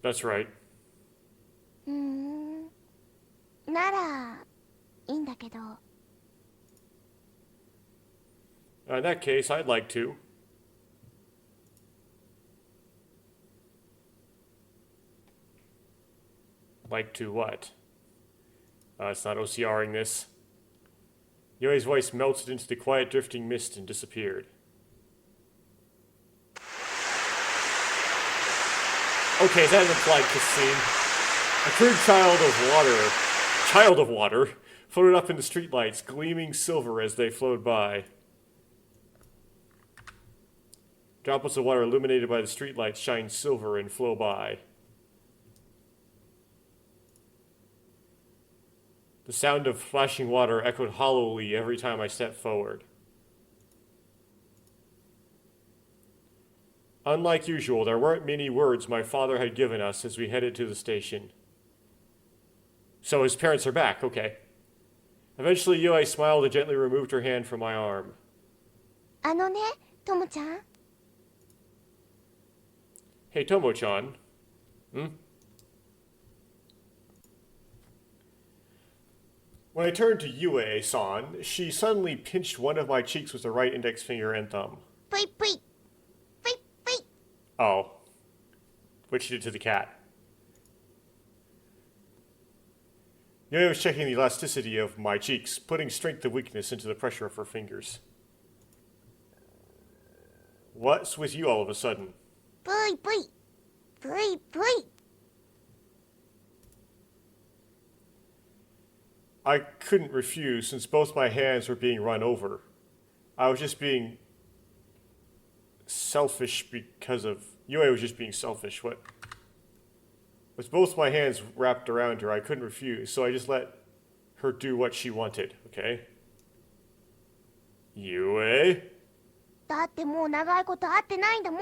That's right. ならいいんだけど。 In that case, I'd like to. Like to what? It's not OCRing this. Yue's voice melted into the quiet drifting mist and disappeared. Okay, that implied cutscene. A crude child of water, floated up in the streetlights, gleaming silver as they flowed by. Droplets of water illuminated by the streetlights shine silver and flow by. The sound of splashing water echoed hollowly every time I stepped forward. Unlike usual, there weren't many words my father had given us as we headed to the station. So his parents are back, okay. Eventually, Yue smiled and gently removed her hand from my arm. あのね、ともちゃん。 Hey, Tomo-chan. When I turned to Yue-san, she suddenly pinched one of my cheeks with her right index finger and thumb. ぷいぷい。ぷいぷい。 Oh. What she did to the cat. Yue was checking the elasticity of my cheeks, putting strength and weakness into the pressure of her fingers. What's with you all of a sudden? ぷいぷい。ぷいぷい。 I couldn't refuse since both my hands were being run over. I was just being selfish because of... Yue was just being selfish. What? With both my hands wrapped around her, I couldn't refuse, so I just let her do what she wanted, okay? Yue? だってもう長いこと会ってないんだもん。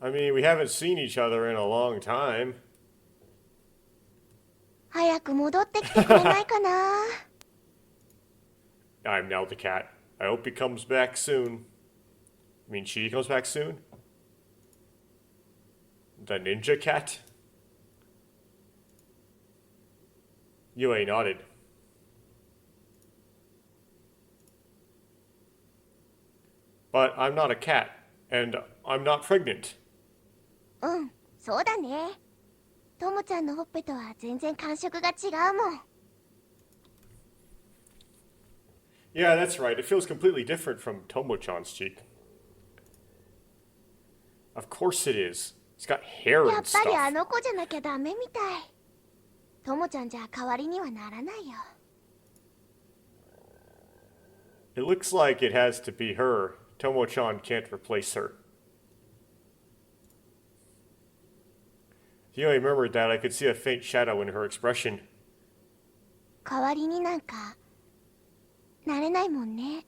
I mean, we haven't seen each other in a long time. 早く戻ってきてくれないかな。 I'm now the cat. I hope he comes back soon. I mean, she comes back soon? The ninja cat? Yue nodded. But I'm not a cat, and I'm not pregnant. うん、そうだね。ともちゃんのほっぺとは全然感触が違うもん。 Yeah, that's right. It feels completely different from Tomo-chan's cheek. Of course it is. It's got hair やっ and ぱりあ stuff. の子じゃなきゃダメみたい。ともちゃんじゃ代わりにはならないよ。 It looks like it has to be her. Tomo-chan can't replace her. Yue remembered that. I could see a faint shadow in her expression. 代わりになんかなれないもんね。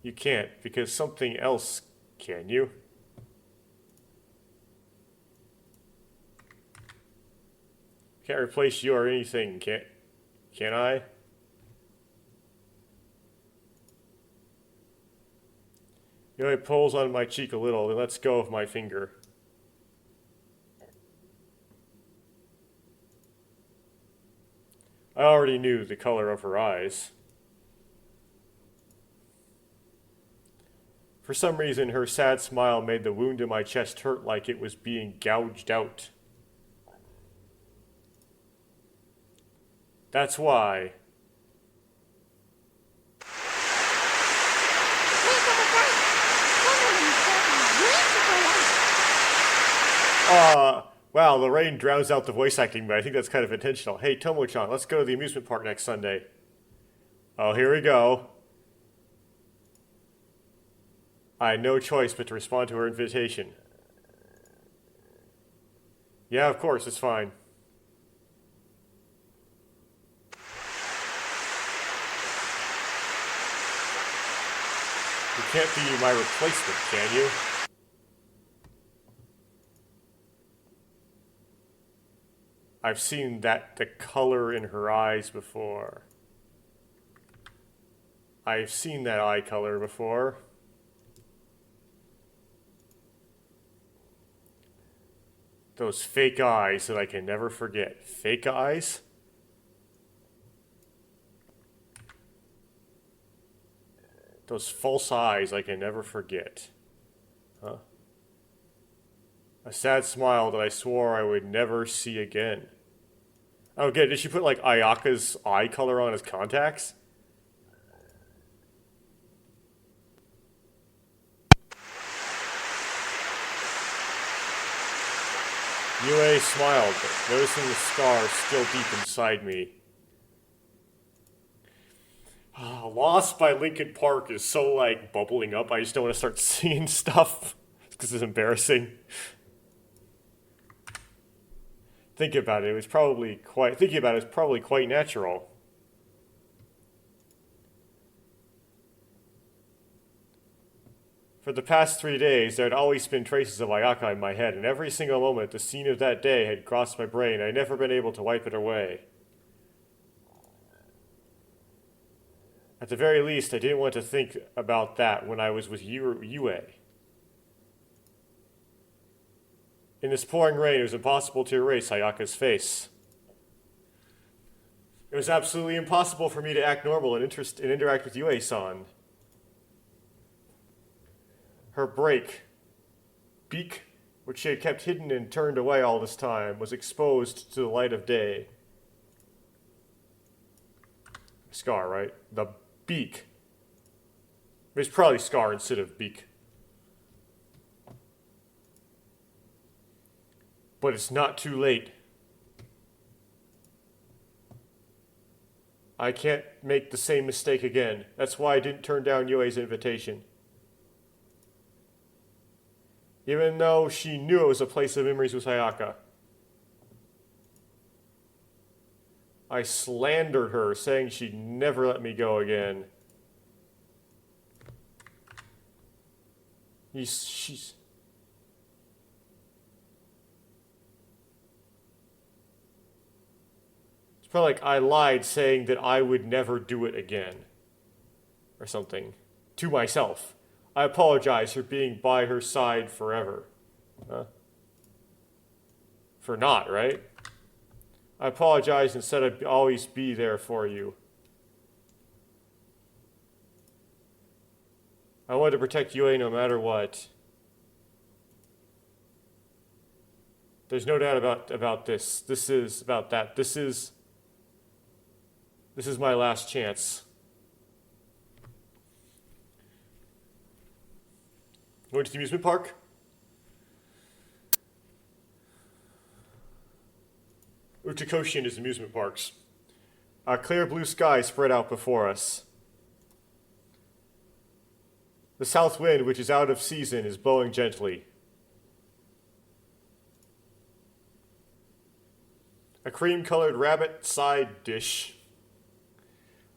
You can't, because something else can you? Can't replace you or anything, can I? Yui pulls on my cheek a little, then lets go of my finger. I already knew the color of her eyes. For some reason, her sad smile made the wound in my chest hurt like it was being gouged out. That's why. Wow, the rain drowns out the voice acting, but I think that's kind of intentional. Hey, Tomo-chan, let's go to the amusement park next Sunday. Oh, here we go. I had no choice but to respond to her invitation. Yeah, of course, it's fine. You can't be my replacement, can you? I've seen the color in her eyes before. I've seen that eye color before. Those fake eyes that I can never forget. Fake eyes? Those false eyes I can never forget. Huh? A sad smile that I swore I would never see again. Oh, good. Did she put, like, Ayaka's eye color on as contacts? Yue smiled, noticing the scar still deep inside me. Lost by Linkin Park is so, like, bubbling up. I just don't want to start seeing stuff because it's embarrassing. Think about it. It was probably quite. Thinking about it, it's probably quite natural. For the past 3 days, there had always been traces of Ayaka in my head, and every single moment the scene of that day had crossed my brain. I had never been able to wipe it away. At the very least, I didn't want to think about that when I was with Yue. In this pouring rain, it was impossible to erase Ayaka's face. It was absolutely impossible for me to act normal and interact with Yue-san. Her beak, which she had kept hidden and turned away all this time, was exposed to the light of day. Scar, right? The beak. It's probably scar instead of beak. But it's not too late. I can't make the same mistake again. That's why I didn't turn down Yue's invitation. Even though she knew it was a place of memories with Ayaka. I slandered her, saying she'd never let me go again. She's... It's probably like I lied saying that I would never do it again. Or something. To myself. I apologize for being by her side forever. For not, right? I apologize and said I'd always be there for you. I wanted to protect Yue no matter what. There's no doubt about this. This is about that. This is my last chance. Going to the amusement park? Uchikoshin is amusement parks. A clear blue sky spread out before us. The south wind, which is out of season, is blowing gently. A cream-colored rabbit side dish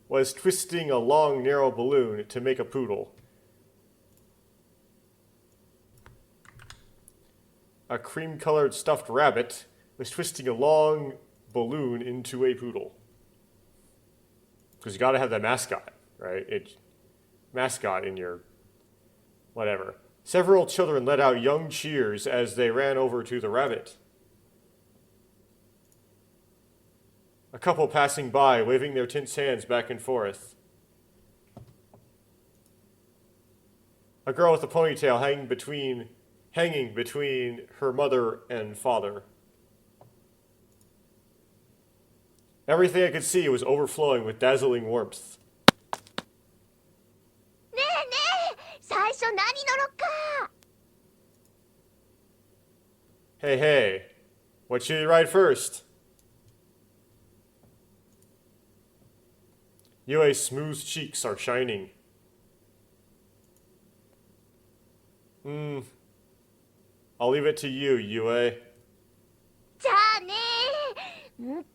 was twisting a long, narrow balloon to make a poodle. A cream-colored stuffed rabbit was twisting a long balloon into a poodle. Because you gotta have that mascot, right? Mascot in your whatever. Several children let out young cheers as they ran over to the rabbit. A couple passing by, waving their tense hands back and forth. A girl with a ponytail hanging between her mother and father. Everything I could see was overflowing with dazzling warmth. ねえねえ、最初何乗ろっか。 Hey, hey, what should you ride first? Yue's smooth cheeks are shining. I'll leave it to you, Yue. じゃあね。ね。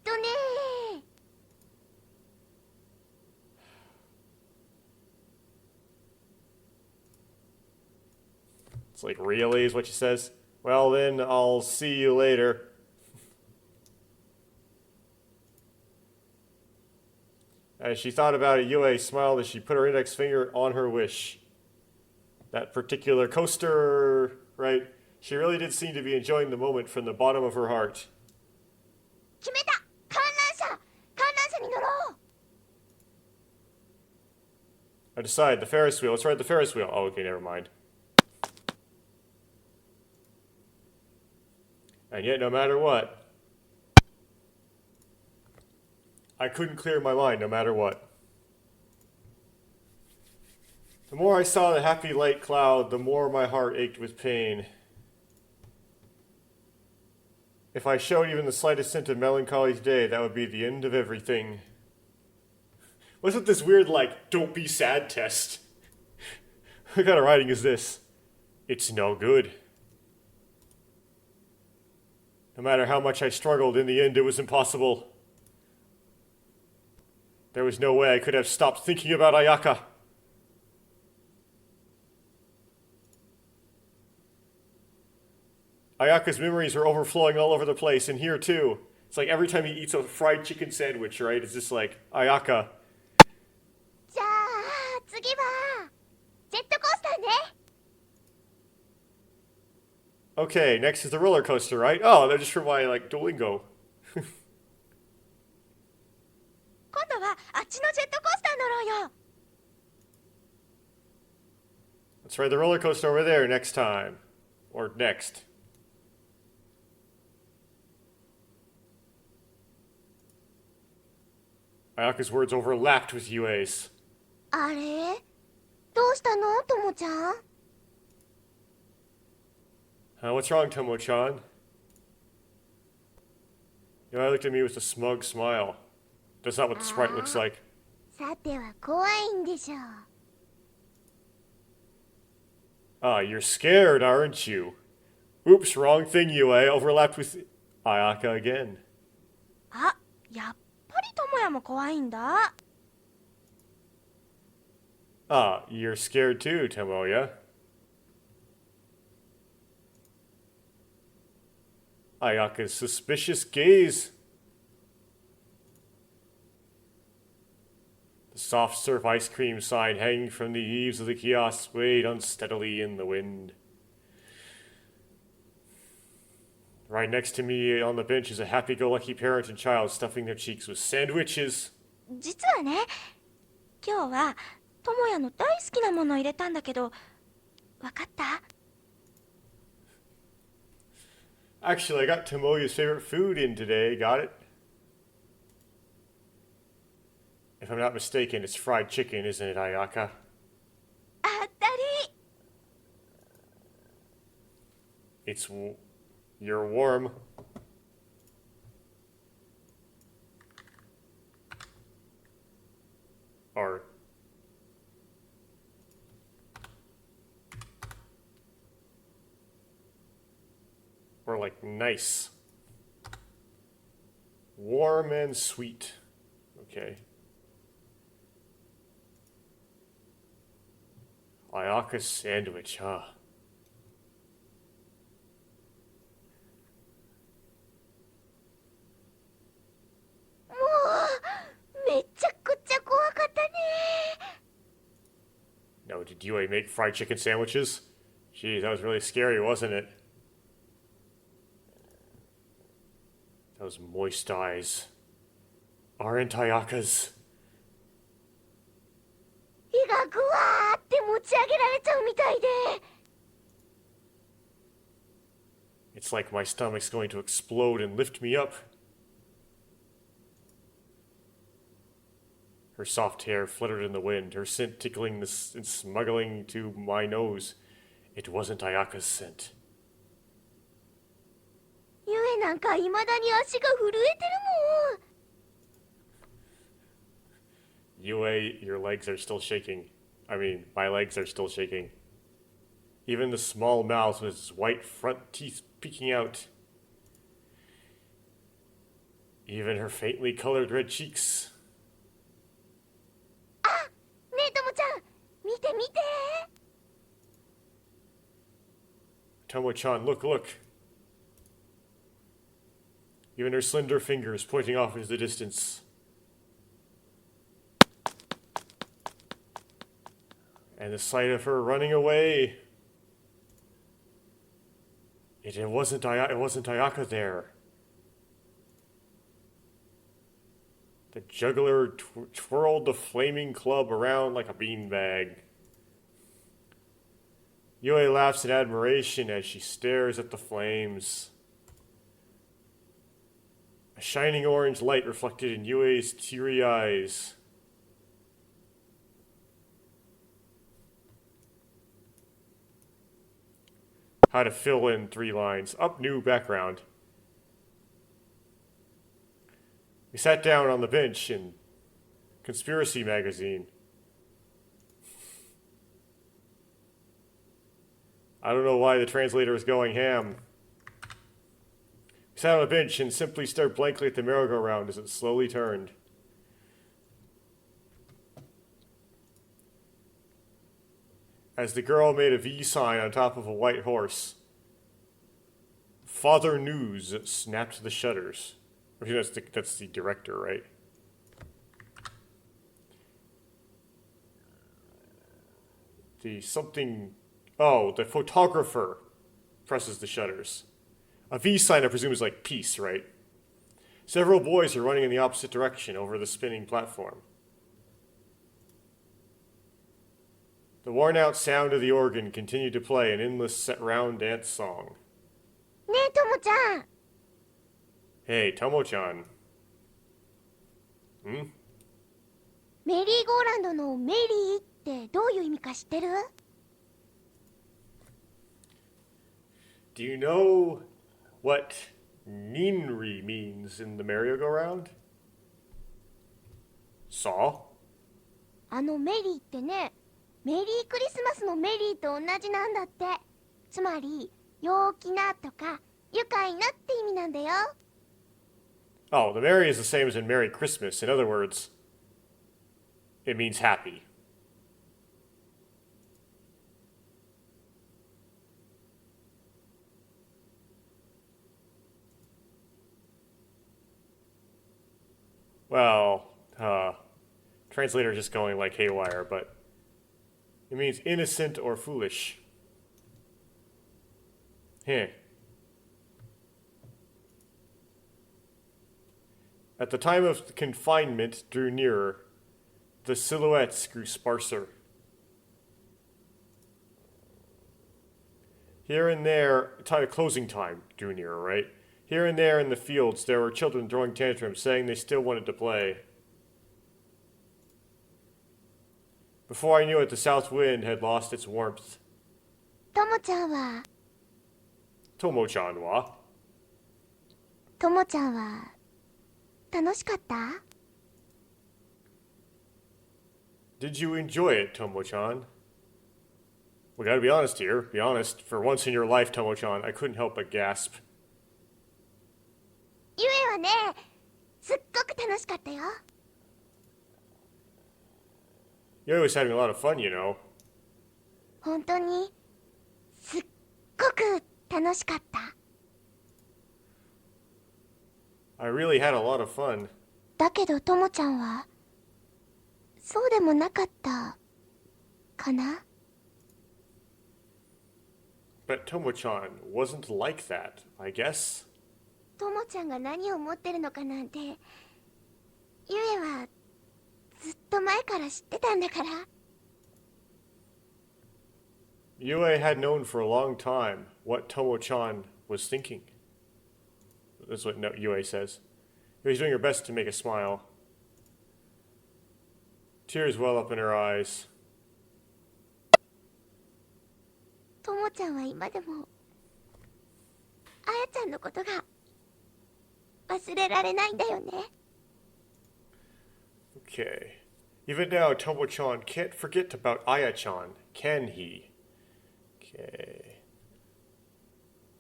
It's like, really, is what she says? Well, then, I'll see you later. As she thought about it, Yue smiled as she put her index finger on her wish. That particular coaster, right? She really did seem to be enjoying the moment from the bottom of her heart. 決めた。観覧車に乗ろう。 I decide, the Ferris wheel. Let's ride the Ferris wheel. Oh, okay, never mind. And yet, no matter what, I couldn't clear my mind no matter what. The more I saw the happy light cloud, the more my heart ached with pain. If I showed even the slightest hint of melancholy today, that would be the end of everything. What's with this weird, like, don't be sad test? What kind of writing is this? It's no good. No matter how much I struggled, in the end it was impossible. There was no way I could have stopped thinking about Ayaka. Ayaka's memories are overflowing all over the place, and here too. It's like every time he eats a fried chicken sandwich, right? It's just like, Ayaka. じゃあ次はジェットコースターね。 Okay, next is the roller coaster, right? Oh, they're just for my, like, Duolingo. 今度はあっちのジェットコースター乗ろうよ。 Let's ride the roller coaster over there next time. Or next. Ayaka's words overlapped with Yue's. あれどうしたのともちゃん。 What's wrong, Tomo-chan? Yui looked at me with a smug smile. That's not what the sprite looks like. さては怖いんでしょう。 Ah, you're scared, aren't you? Oops, wrong thing, Yue. Overlapped with Ayaka again. あ、やっぱりともやも怖いんだ。 Ah, you're scared too, Tomoya. Ayaka's suspicious gaze. The soft serve ice cream sign hanging from the eaves of the kiosk swayed unsteadily in the wind. Right next to me on the bench is a happy-go-lucky parent and child stuffing their cheeks with sandwiches. 実はね、今日はともやの大好きなものを入れたんだけど、わかった？ Actually, I got Tomoya's favorite food in today. Got it? If I'm not mistaken, it's fried chicken, isn't it, Ayaka? 当たり。 You're warm. Or like nice. Warm and sweet. Okay. Ayaka's sandwich, huh? もうめちゃくちゃ怖かったね。 No, did Yue make fried chicken sandwiches? Geez, that was really scary, wasn't it? Those moist eyes. Aren't Ayaka's? 胃がぐわーって持ち上げられちゃうみたいで。 It's like my stomach's going to explode and lift me up. Her soft hair fluttered in the wind, her scent tickling and smuggling to my nose. It wasn't Ayaka's scent. ゆえなんかいまだに足が震えてるもん。 Yue, your legs are still shaking. I mean, my legs are still shaking. Even the small mouth with its white front teeth peeking out. Even her faintly colored red cheeks. あ、ねえともちゃん、見て見て。 Tomo-chan, look, look. Even her slender fingers pointing off into the distance. And the sight of her running away. It wasn't Ayaka there. The juggler twirled the flaming club around like a beanbag. Yue laughs in admiration as she stares at the flames. A shining orange light reflected in Yue's teary eyes. How to fill in 3 lines. Up, new background. We sat down on the bench in Conspiracy magazine. I don't know why the translator is going ham. We sat on a bench and simply stared blankly at the merry-go-round as it slowly turned. As the girl made a V sign on top of a white horse, Father News snapped the shutters. I think that's the director, right? The photographer presses the shutters. A V sign, I presume, is like peace, right? Several boys are running in the opposite direction over the spinning platform. The worn-out sound of the organ continued to play an endless round dance song. ねえともちゃん Hey, Tomo-chan. メリーゴーランドのメリーってどういう意味か知ってる？ Do you know what Ninri means in the merry-go-round? Saw? あのメリーってね、メリークリスマスのメリーと同じなんだって。つまり陽気なとか愉快なって意味なんだよ。 Oh, the Merry is the same as in Merry Christmas. In other words, it means happy. Well, translator just going like haywire, but it means innocent or foolish. Heh. At the time of confinement drew nearer, the silhouettes grew sparser. Here and there, closing time drew nearer, right? Here and there in the fields, there were children throwing tantrums, saying they still wanted to play. Before I knew it, the south wind had lost its warmth. ともちゃんは Tomo-chan wa? ともちゃんは楽しかった？ Did you enjoy it, Tomo-chan? We gotta be honest here. Be honest. For once in your life, Tomo-chan, I couldn't help but gasp. ゆえはね、すっごく楽しかったよ。 Yoi was having a lot of fun, you know. 本当にすっごく楽しかった。 I really had a lot of fun. だけどともちゃんはそうでもなかったかな？ But Tomo-chan wasn't like that, I guess. ともちゃんが何を思ってるのかなんてゆえはずっと前から知ってたんだから。 Yue had known for a long time what Tomo-chan was thinking. That's what Yue says. Yue's doing her best to make a smile. Tears well up in her eyes. ともちゃんは今でもあやちゃんのことが忘れられないんだよね。 Okay. Even now, Tomo-chan can't forget about Aya-chan, can he? Okay.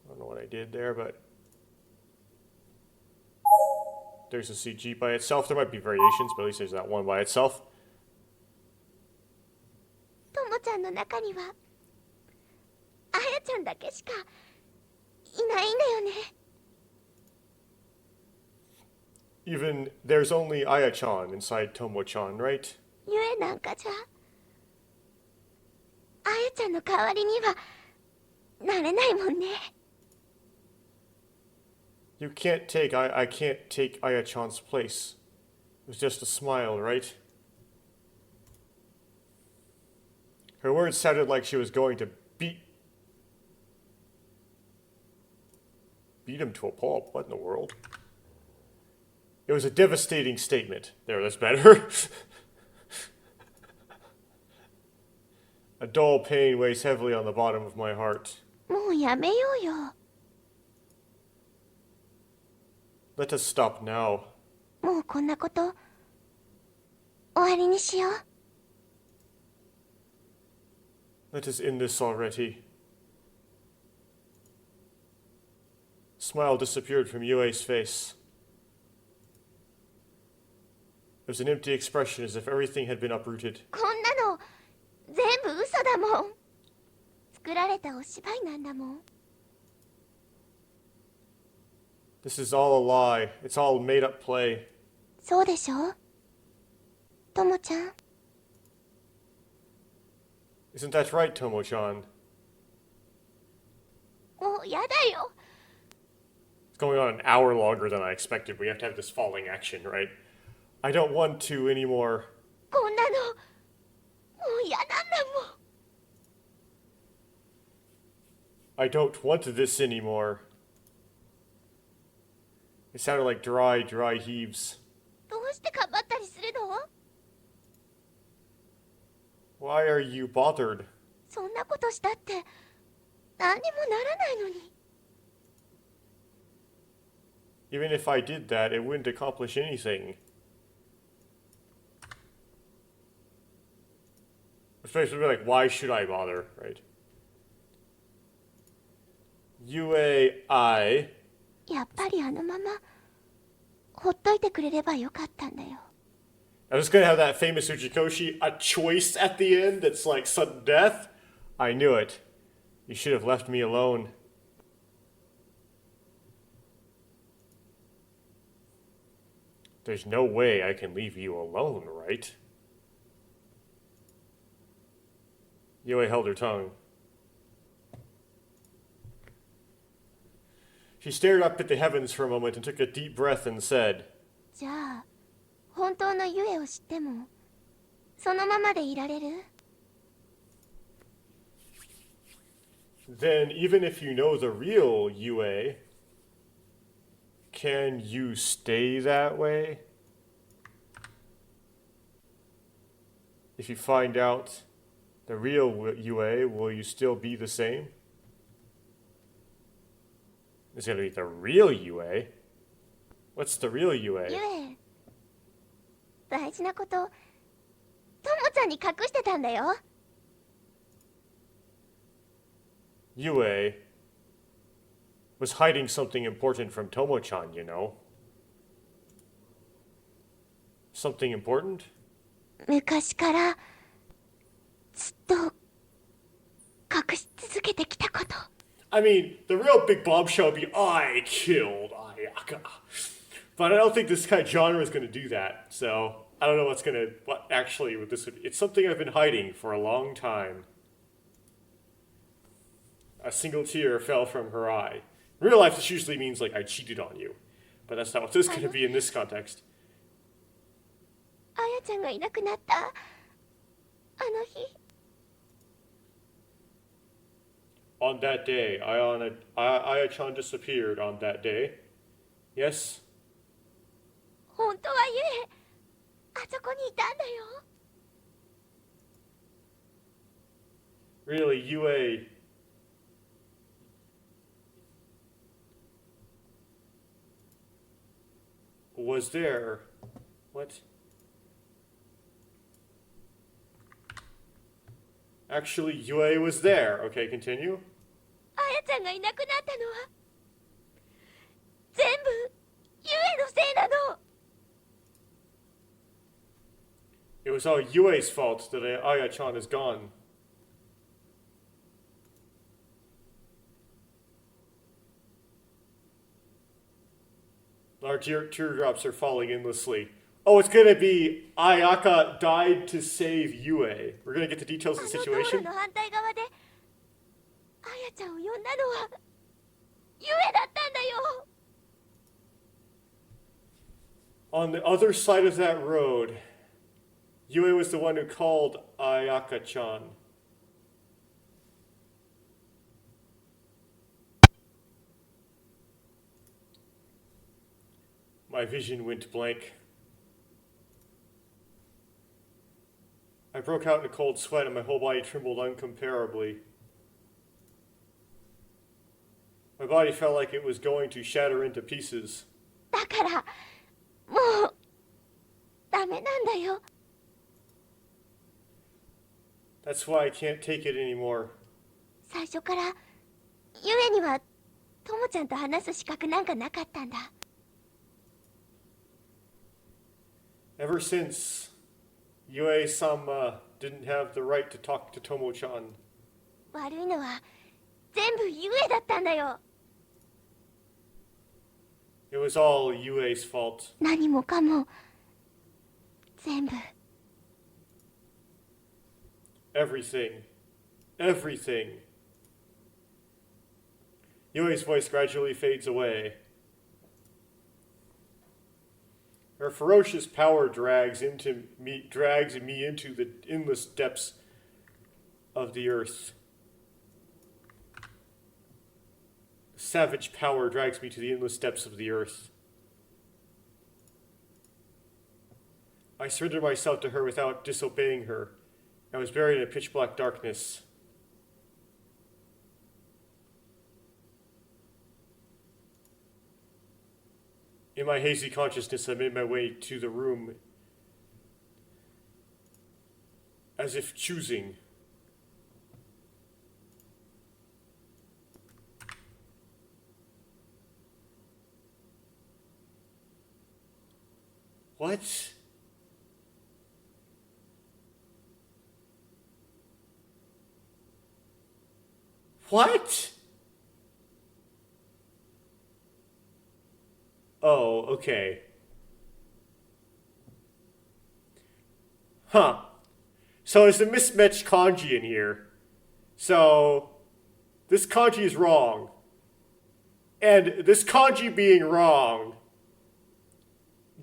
I don't know what I did there, but... There's a CG by itself. There might be variations, but at least there's that one by itself. ともちゃんの中にはあやちゃんだけしかいないんだよね。 Even there's only Aya-chan inside Tomo-chan, right? ゆえなんかじゃあやちゃんの代わりにはなれないもんね。 You can't take... I can't take Aya-chan's place. It was just a smile, right? Her words sounded like she was going to beat him to a pulp. What in the world? It was a devastating statement. There, that's better. A dull pain weighs heavily on the bottom of my heart. もうやめようよ。 Let us stop now. もうこんなこと終わりにしよう。 Let us end this already. Smile disappeared from Yue's face. It was an empty expression as if everything had been uprooted. こんなの全部嘘だもん。作られたお芝居なんだもん。This is all a lie. It's all made up play. そうでしょともちゃん。 Isn't that right, Tomo-chan? もうやだよ。 It's going on an hour longer than I expected. We have to have this falling action, right? I don't want to anymore. こんなのもう嫌なんだもん。 I don't want this anymore. It sounded like dry heaves. どうしてかばったりするの？ Why are you bothered? そんなことしたって何にもならないのに。 Even if I did that, it wouldn't accomplish anything. Especially like, why should I bother, right? UAI. やっぱりあのままほっといてくれればよかったんだよ。 I was gonna have that famous Uchikoshi, a choice at the end that's like sudden death. I knew it. You should have left me alone. There's no way I can leave you alone, right? Yue held her tongue. She stared up at the heavens for a moment and took a deep breath and said, じゃあ本当のゆえを知ってもそのままでいられる？ Then even if you know the real Yue, can you stay that way? If you find out the real Yue, will you still be the same? It's gonna be the real Yue. What's the real Yue? ゆえ大事なことともちゃんに隠してたんだよ。 Yue was hiding something important from Tomo-chan, you know. Something important? 昔からずっと隠し続けてきたこと。 I mean, the real big bombshell would be, I killed Ayaka. But I don't think this kind of genre is going to do that. So I don't know what actually with this would. It's something I've been hiding for a long time. A single tear fell from her eye. In real life, this usually means like I cheated on you, but that's not what this is going to be in this context. あやちゃんがいなくなったあの日。 On that day, Aya-chan disappeared on that day. Yes? 本当はゆえあそこにいたんだよ。 Really, Yue was there. What? Actually, Yue was there. Okay, continue. あやちゃんがいなくなったのは全部ゆえのせいなの。 It was all Yue's fault that Aya-chan is gone. Our teardrops are falling endlessly. Oh, it's gonna be Ayaka died to save Yue. We're gonna get the details of the あの道路 situation. の反対側であやちゃんを呼んだのはゆえだったんだよ。 On the other side of that road, Yue was the one who called Ayaka-chan. My vision went blank. I broke out in a cold sweat and my whole body trembled incomparably. My body felt like it was going to shatter into pieces. だからもうダメなんだよ。 That's why I can't take it anymore. 最初からゆえにはともちゃんと話す資格なんかなかったんだ。Ever since Yue-sama didn't have the right to talk to Tomo-chan. 悪いのは全部ゆえだったんだよ。 It was all Yue's fault. 何もかも全部。 Everything. Everything. Yue's voice gradually fades away. Her ferocious power drags me into the endless depths of the earth. Savage power drags me to the endless depths of the earth. I surrendered myself to her without disobeying her. I was buried in a pitch-black darkness. In my hazy consciousness, I made my way to the room, as if choosing. What? What? Oh, okay. Huh. So it's a mismatched kanji in here. So this kanji is wrong. And this kanji being wrong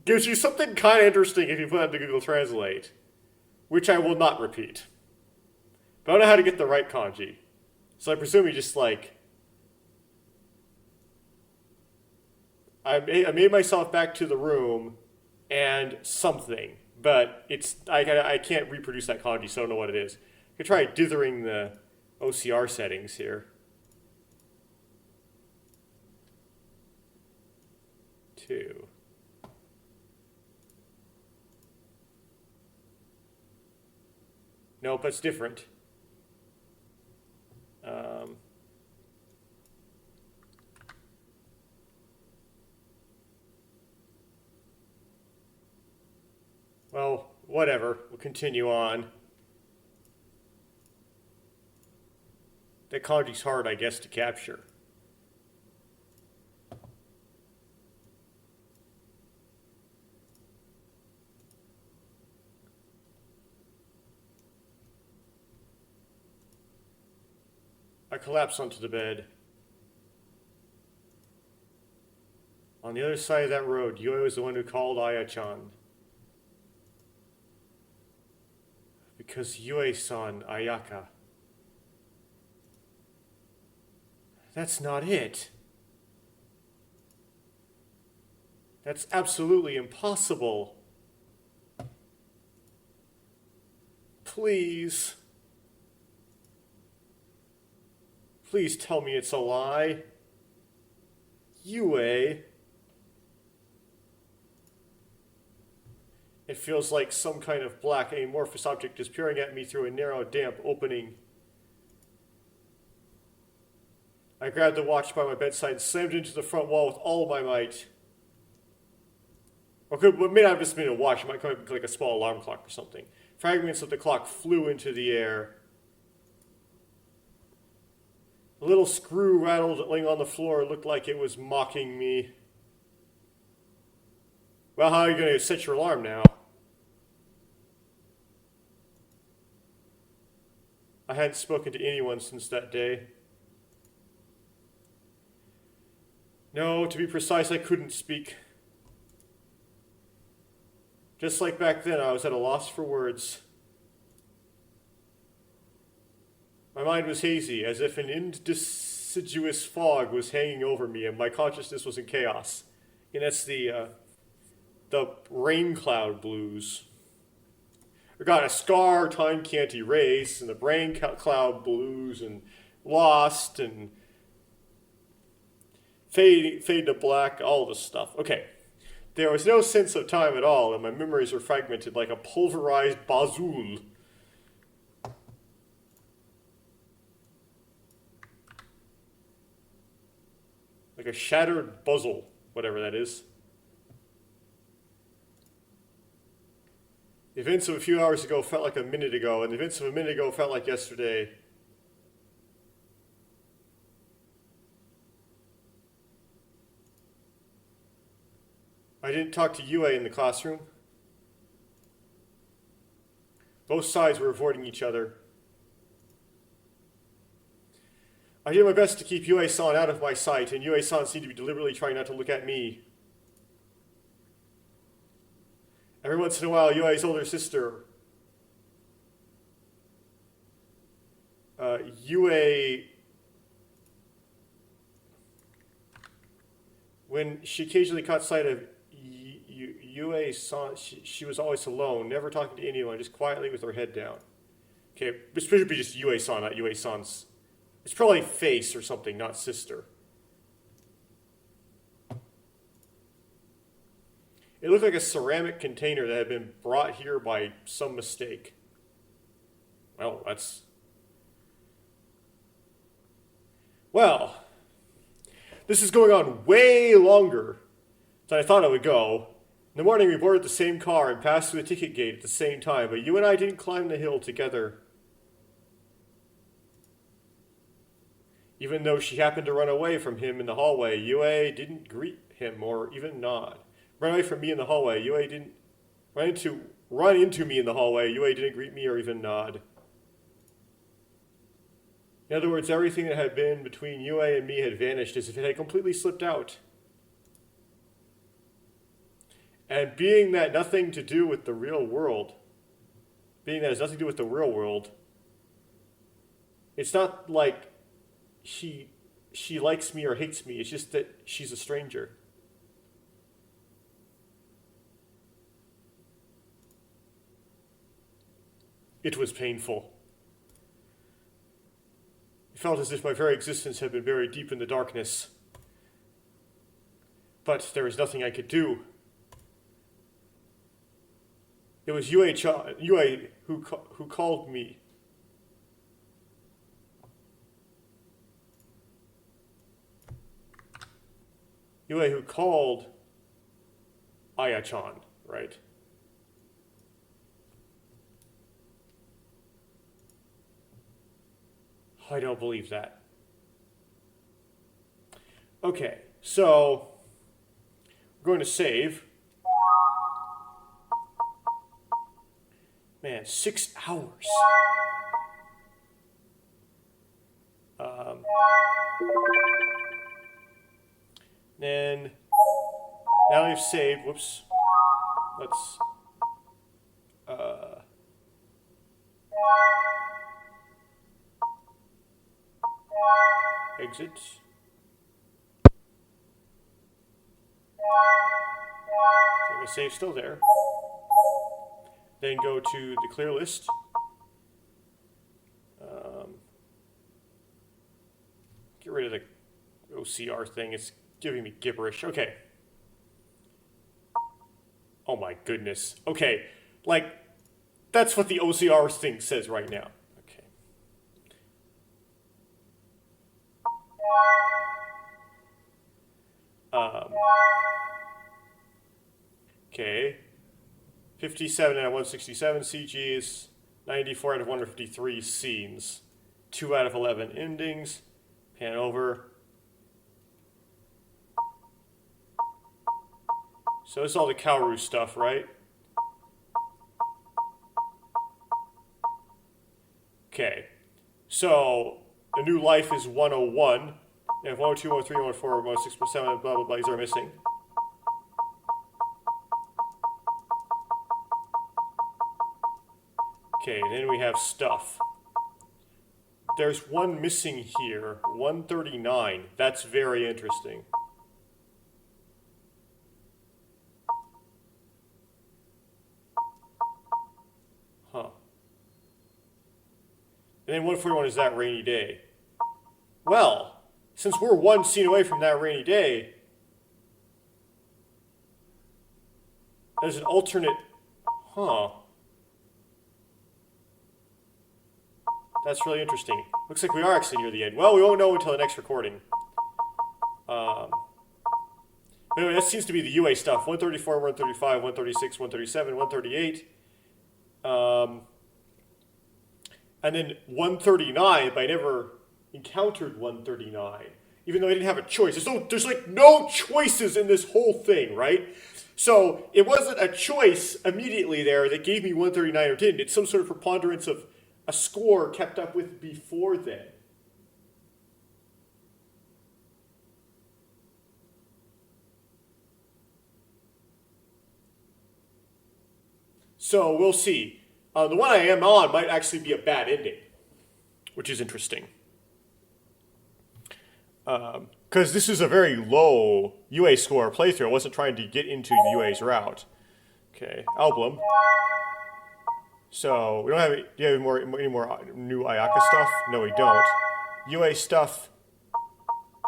gives you something kind of interesting if you put that into Google Translate, which I will not repeat. But I don't know how to get the right kanji. So I presume you just like... I made myself back to the room and something, but I can't reproduce that kanji, so I don't know what it is. I could try dithering the OCR settings here. 2. Nope, that's different. Well, whatever. We'll continue on. That kanji's hard, I guess, to capture. I collapsed onto the bed. On the other side of that road, Yue was the one who called Aya-chan. Because Yue-san Ayaka. That's not it. That's absolutely impossible. Please. Please tell me it's a lie. Yue. It feels like some kind of black amorphous object is peering at me through a narrow, damp opening. I grabbed the watch by my bedside and slammed it into the front wall with all of my might. Or it may not have just been a watch, it might come like a small alarm clock or something. Fragments of the clock flew into the air. A little screw rattled laying on the floor. It looked like it was mocking me. Well, how are you going to set your alarm now? I hadn't spoken to anyone since that day. No, to be precise, I couldn't speak. Just like back then, I was at a loss for words. My mind was hazy, as if an insidious fog was hanging over me, and my consciousness was in chaos. And that's the rain cloud blues. We got a scar time can't erase, and the brain cloud blues, and lost, and fade to black, all this stuff. Okay. There was no sense of time at all, and my memories were fragmented like a pulverized bazool. Like a shattered puzzle, whatever that is. The events of a few hours ago felt like a minute ago, and the events of a minute ago felt like yesterday. I didn't talk to Yue in the classroom. Both sides were avoiding each other. I did my best to keep Yue-san out of my sight, and Yue-san seemed to be deliberately trying not to look at me. Every once in a while, Yue's older sister, Yue, when she occasionally caught sight of Yue-san, she was always alone, never talking to anyone, just quietly with her head down. Okay, this should be just Yue-san, not Yue-san's. It's probably face or something, not sister. It looked like a ceramic container that had been brought here by some mistake. Well, that's... Well, this is going on way longer than I thought it would go. In the morning, we boarded the same car and passed through the ticket gate at the same time, but you and I didn't climb the hill together. Even though she happened to run away from him in the hallway, Yue didn't greet him or even nod. Run away from me in the hallway, Yue didn't... Run into me in the hallway, Yue didn't greet me or even nod. In other words, everything that had been between Yue and me had vanished as if it had completely slipped out. And being that nothing to do with the real world, it's not like she likes me or hates me, it's just that she's a stranger. It was painful. It felt as if my very existence had been buried deep in the darkness. But there was nothing I could do. It was Yue who called me. Yue who called Aya-chan, right? I don't believe that. Okay, so we're going to save. Man, 6 hours. Then, now we've saved, whoops, let's, exit. So my save's still there. Then go to the clear list. Get rid of the OCR thing. It's giving me gibberish. Okay. Oh my goodness. Okay. Like, that's what the OCR thing says right now. Okay. Okay. 57 out of 167 CGs, 94 out of 153 scenes, 2 out of 11 endings, pan over. So this is all the Kaoru stuff, right? Okay, so the new life is 101, and 102, 103, 104, 106, 107, blah, blah, blah, these are missing. Okay, then we have stuff. There's one missing here, 139. That's very interesting. Huh. And then 141 is that rainy day. Well, since we're one scene away from that rainy day, there's an alternate... Huh. That's really interesting. Looks like we are actually near the end. Well, we won't know until the next recording. Anyway, that seems to be the UA stuff. 134, 135, 136, 137, 138. And then 139, but I never encountered 139. Even though I didn't have a choice. There's like no choices in this whole thing, right? So it wasn't a choice immediately there that gave me 139 or didn't. It's some sort of preponderance of a score kept up with before then. So we'll see. The one I am on might actually be a bad ending, which is interesting. Because this is a very low UA score playthrough. I wasn't trying to get into the UA's route. Okay, album. So we don't have. Do you have any more new Ayaka stuff? No, we don't. UA stuff.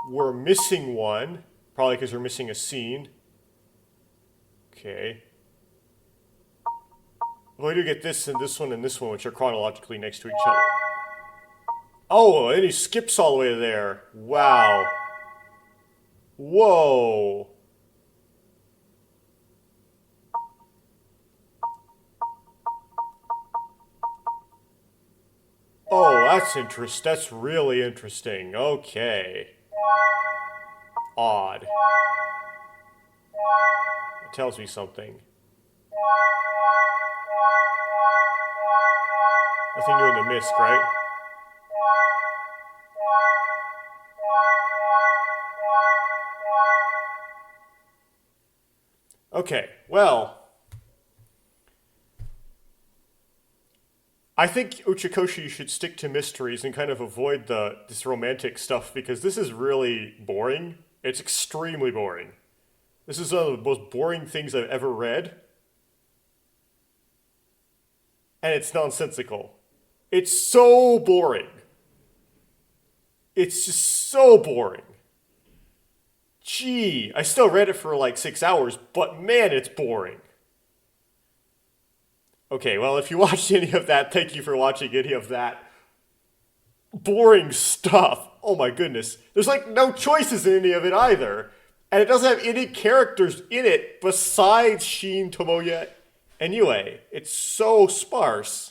We're missing one, probably because we're missing a scene. Okay. Well, we do get this and this one and this one, which are chronologically next to each other. Oh, and he skips all the way there. Wow. Whoa. Oh, that's interesting. That's really interesting. Okay. Odd. It tells me something. Nothing new in the mist, right? Okay, well, I think Uchikoshi should stick to mysteries and kind of avoid this romantic stuff because this is really boring. It's extremely boring. This is one of the most boring things I've ever read. And it's nonsensical. It's so boring. It's just so boring. Gee, I still read it for like 6 hours, but man, it's boring. Okay, well, if you watched any of that, thank you for watching any of that boring stuff. Oh my goodness. There's like no choices in any of it either. And it doesn't have any characters in it besides Shin, Tomoya, and Yue. It's so sparse.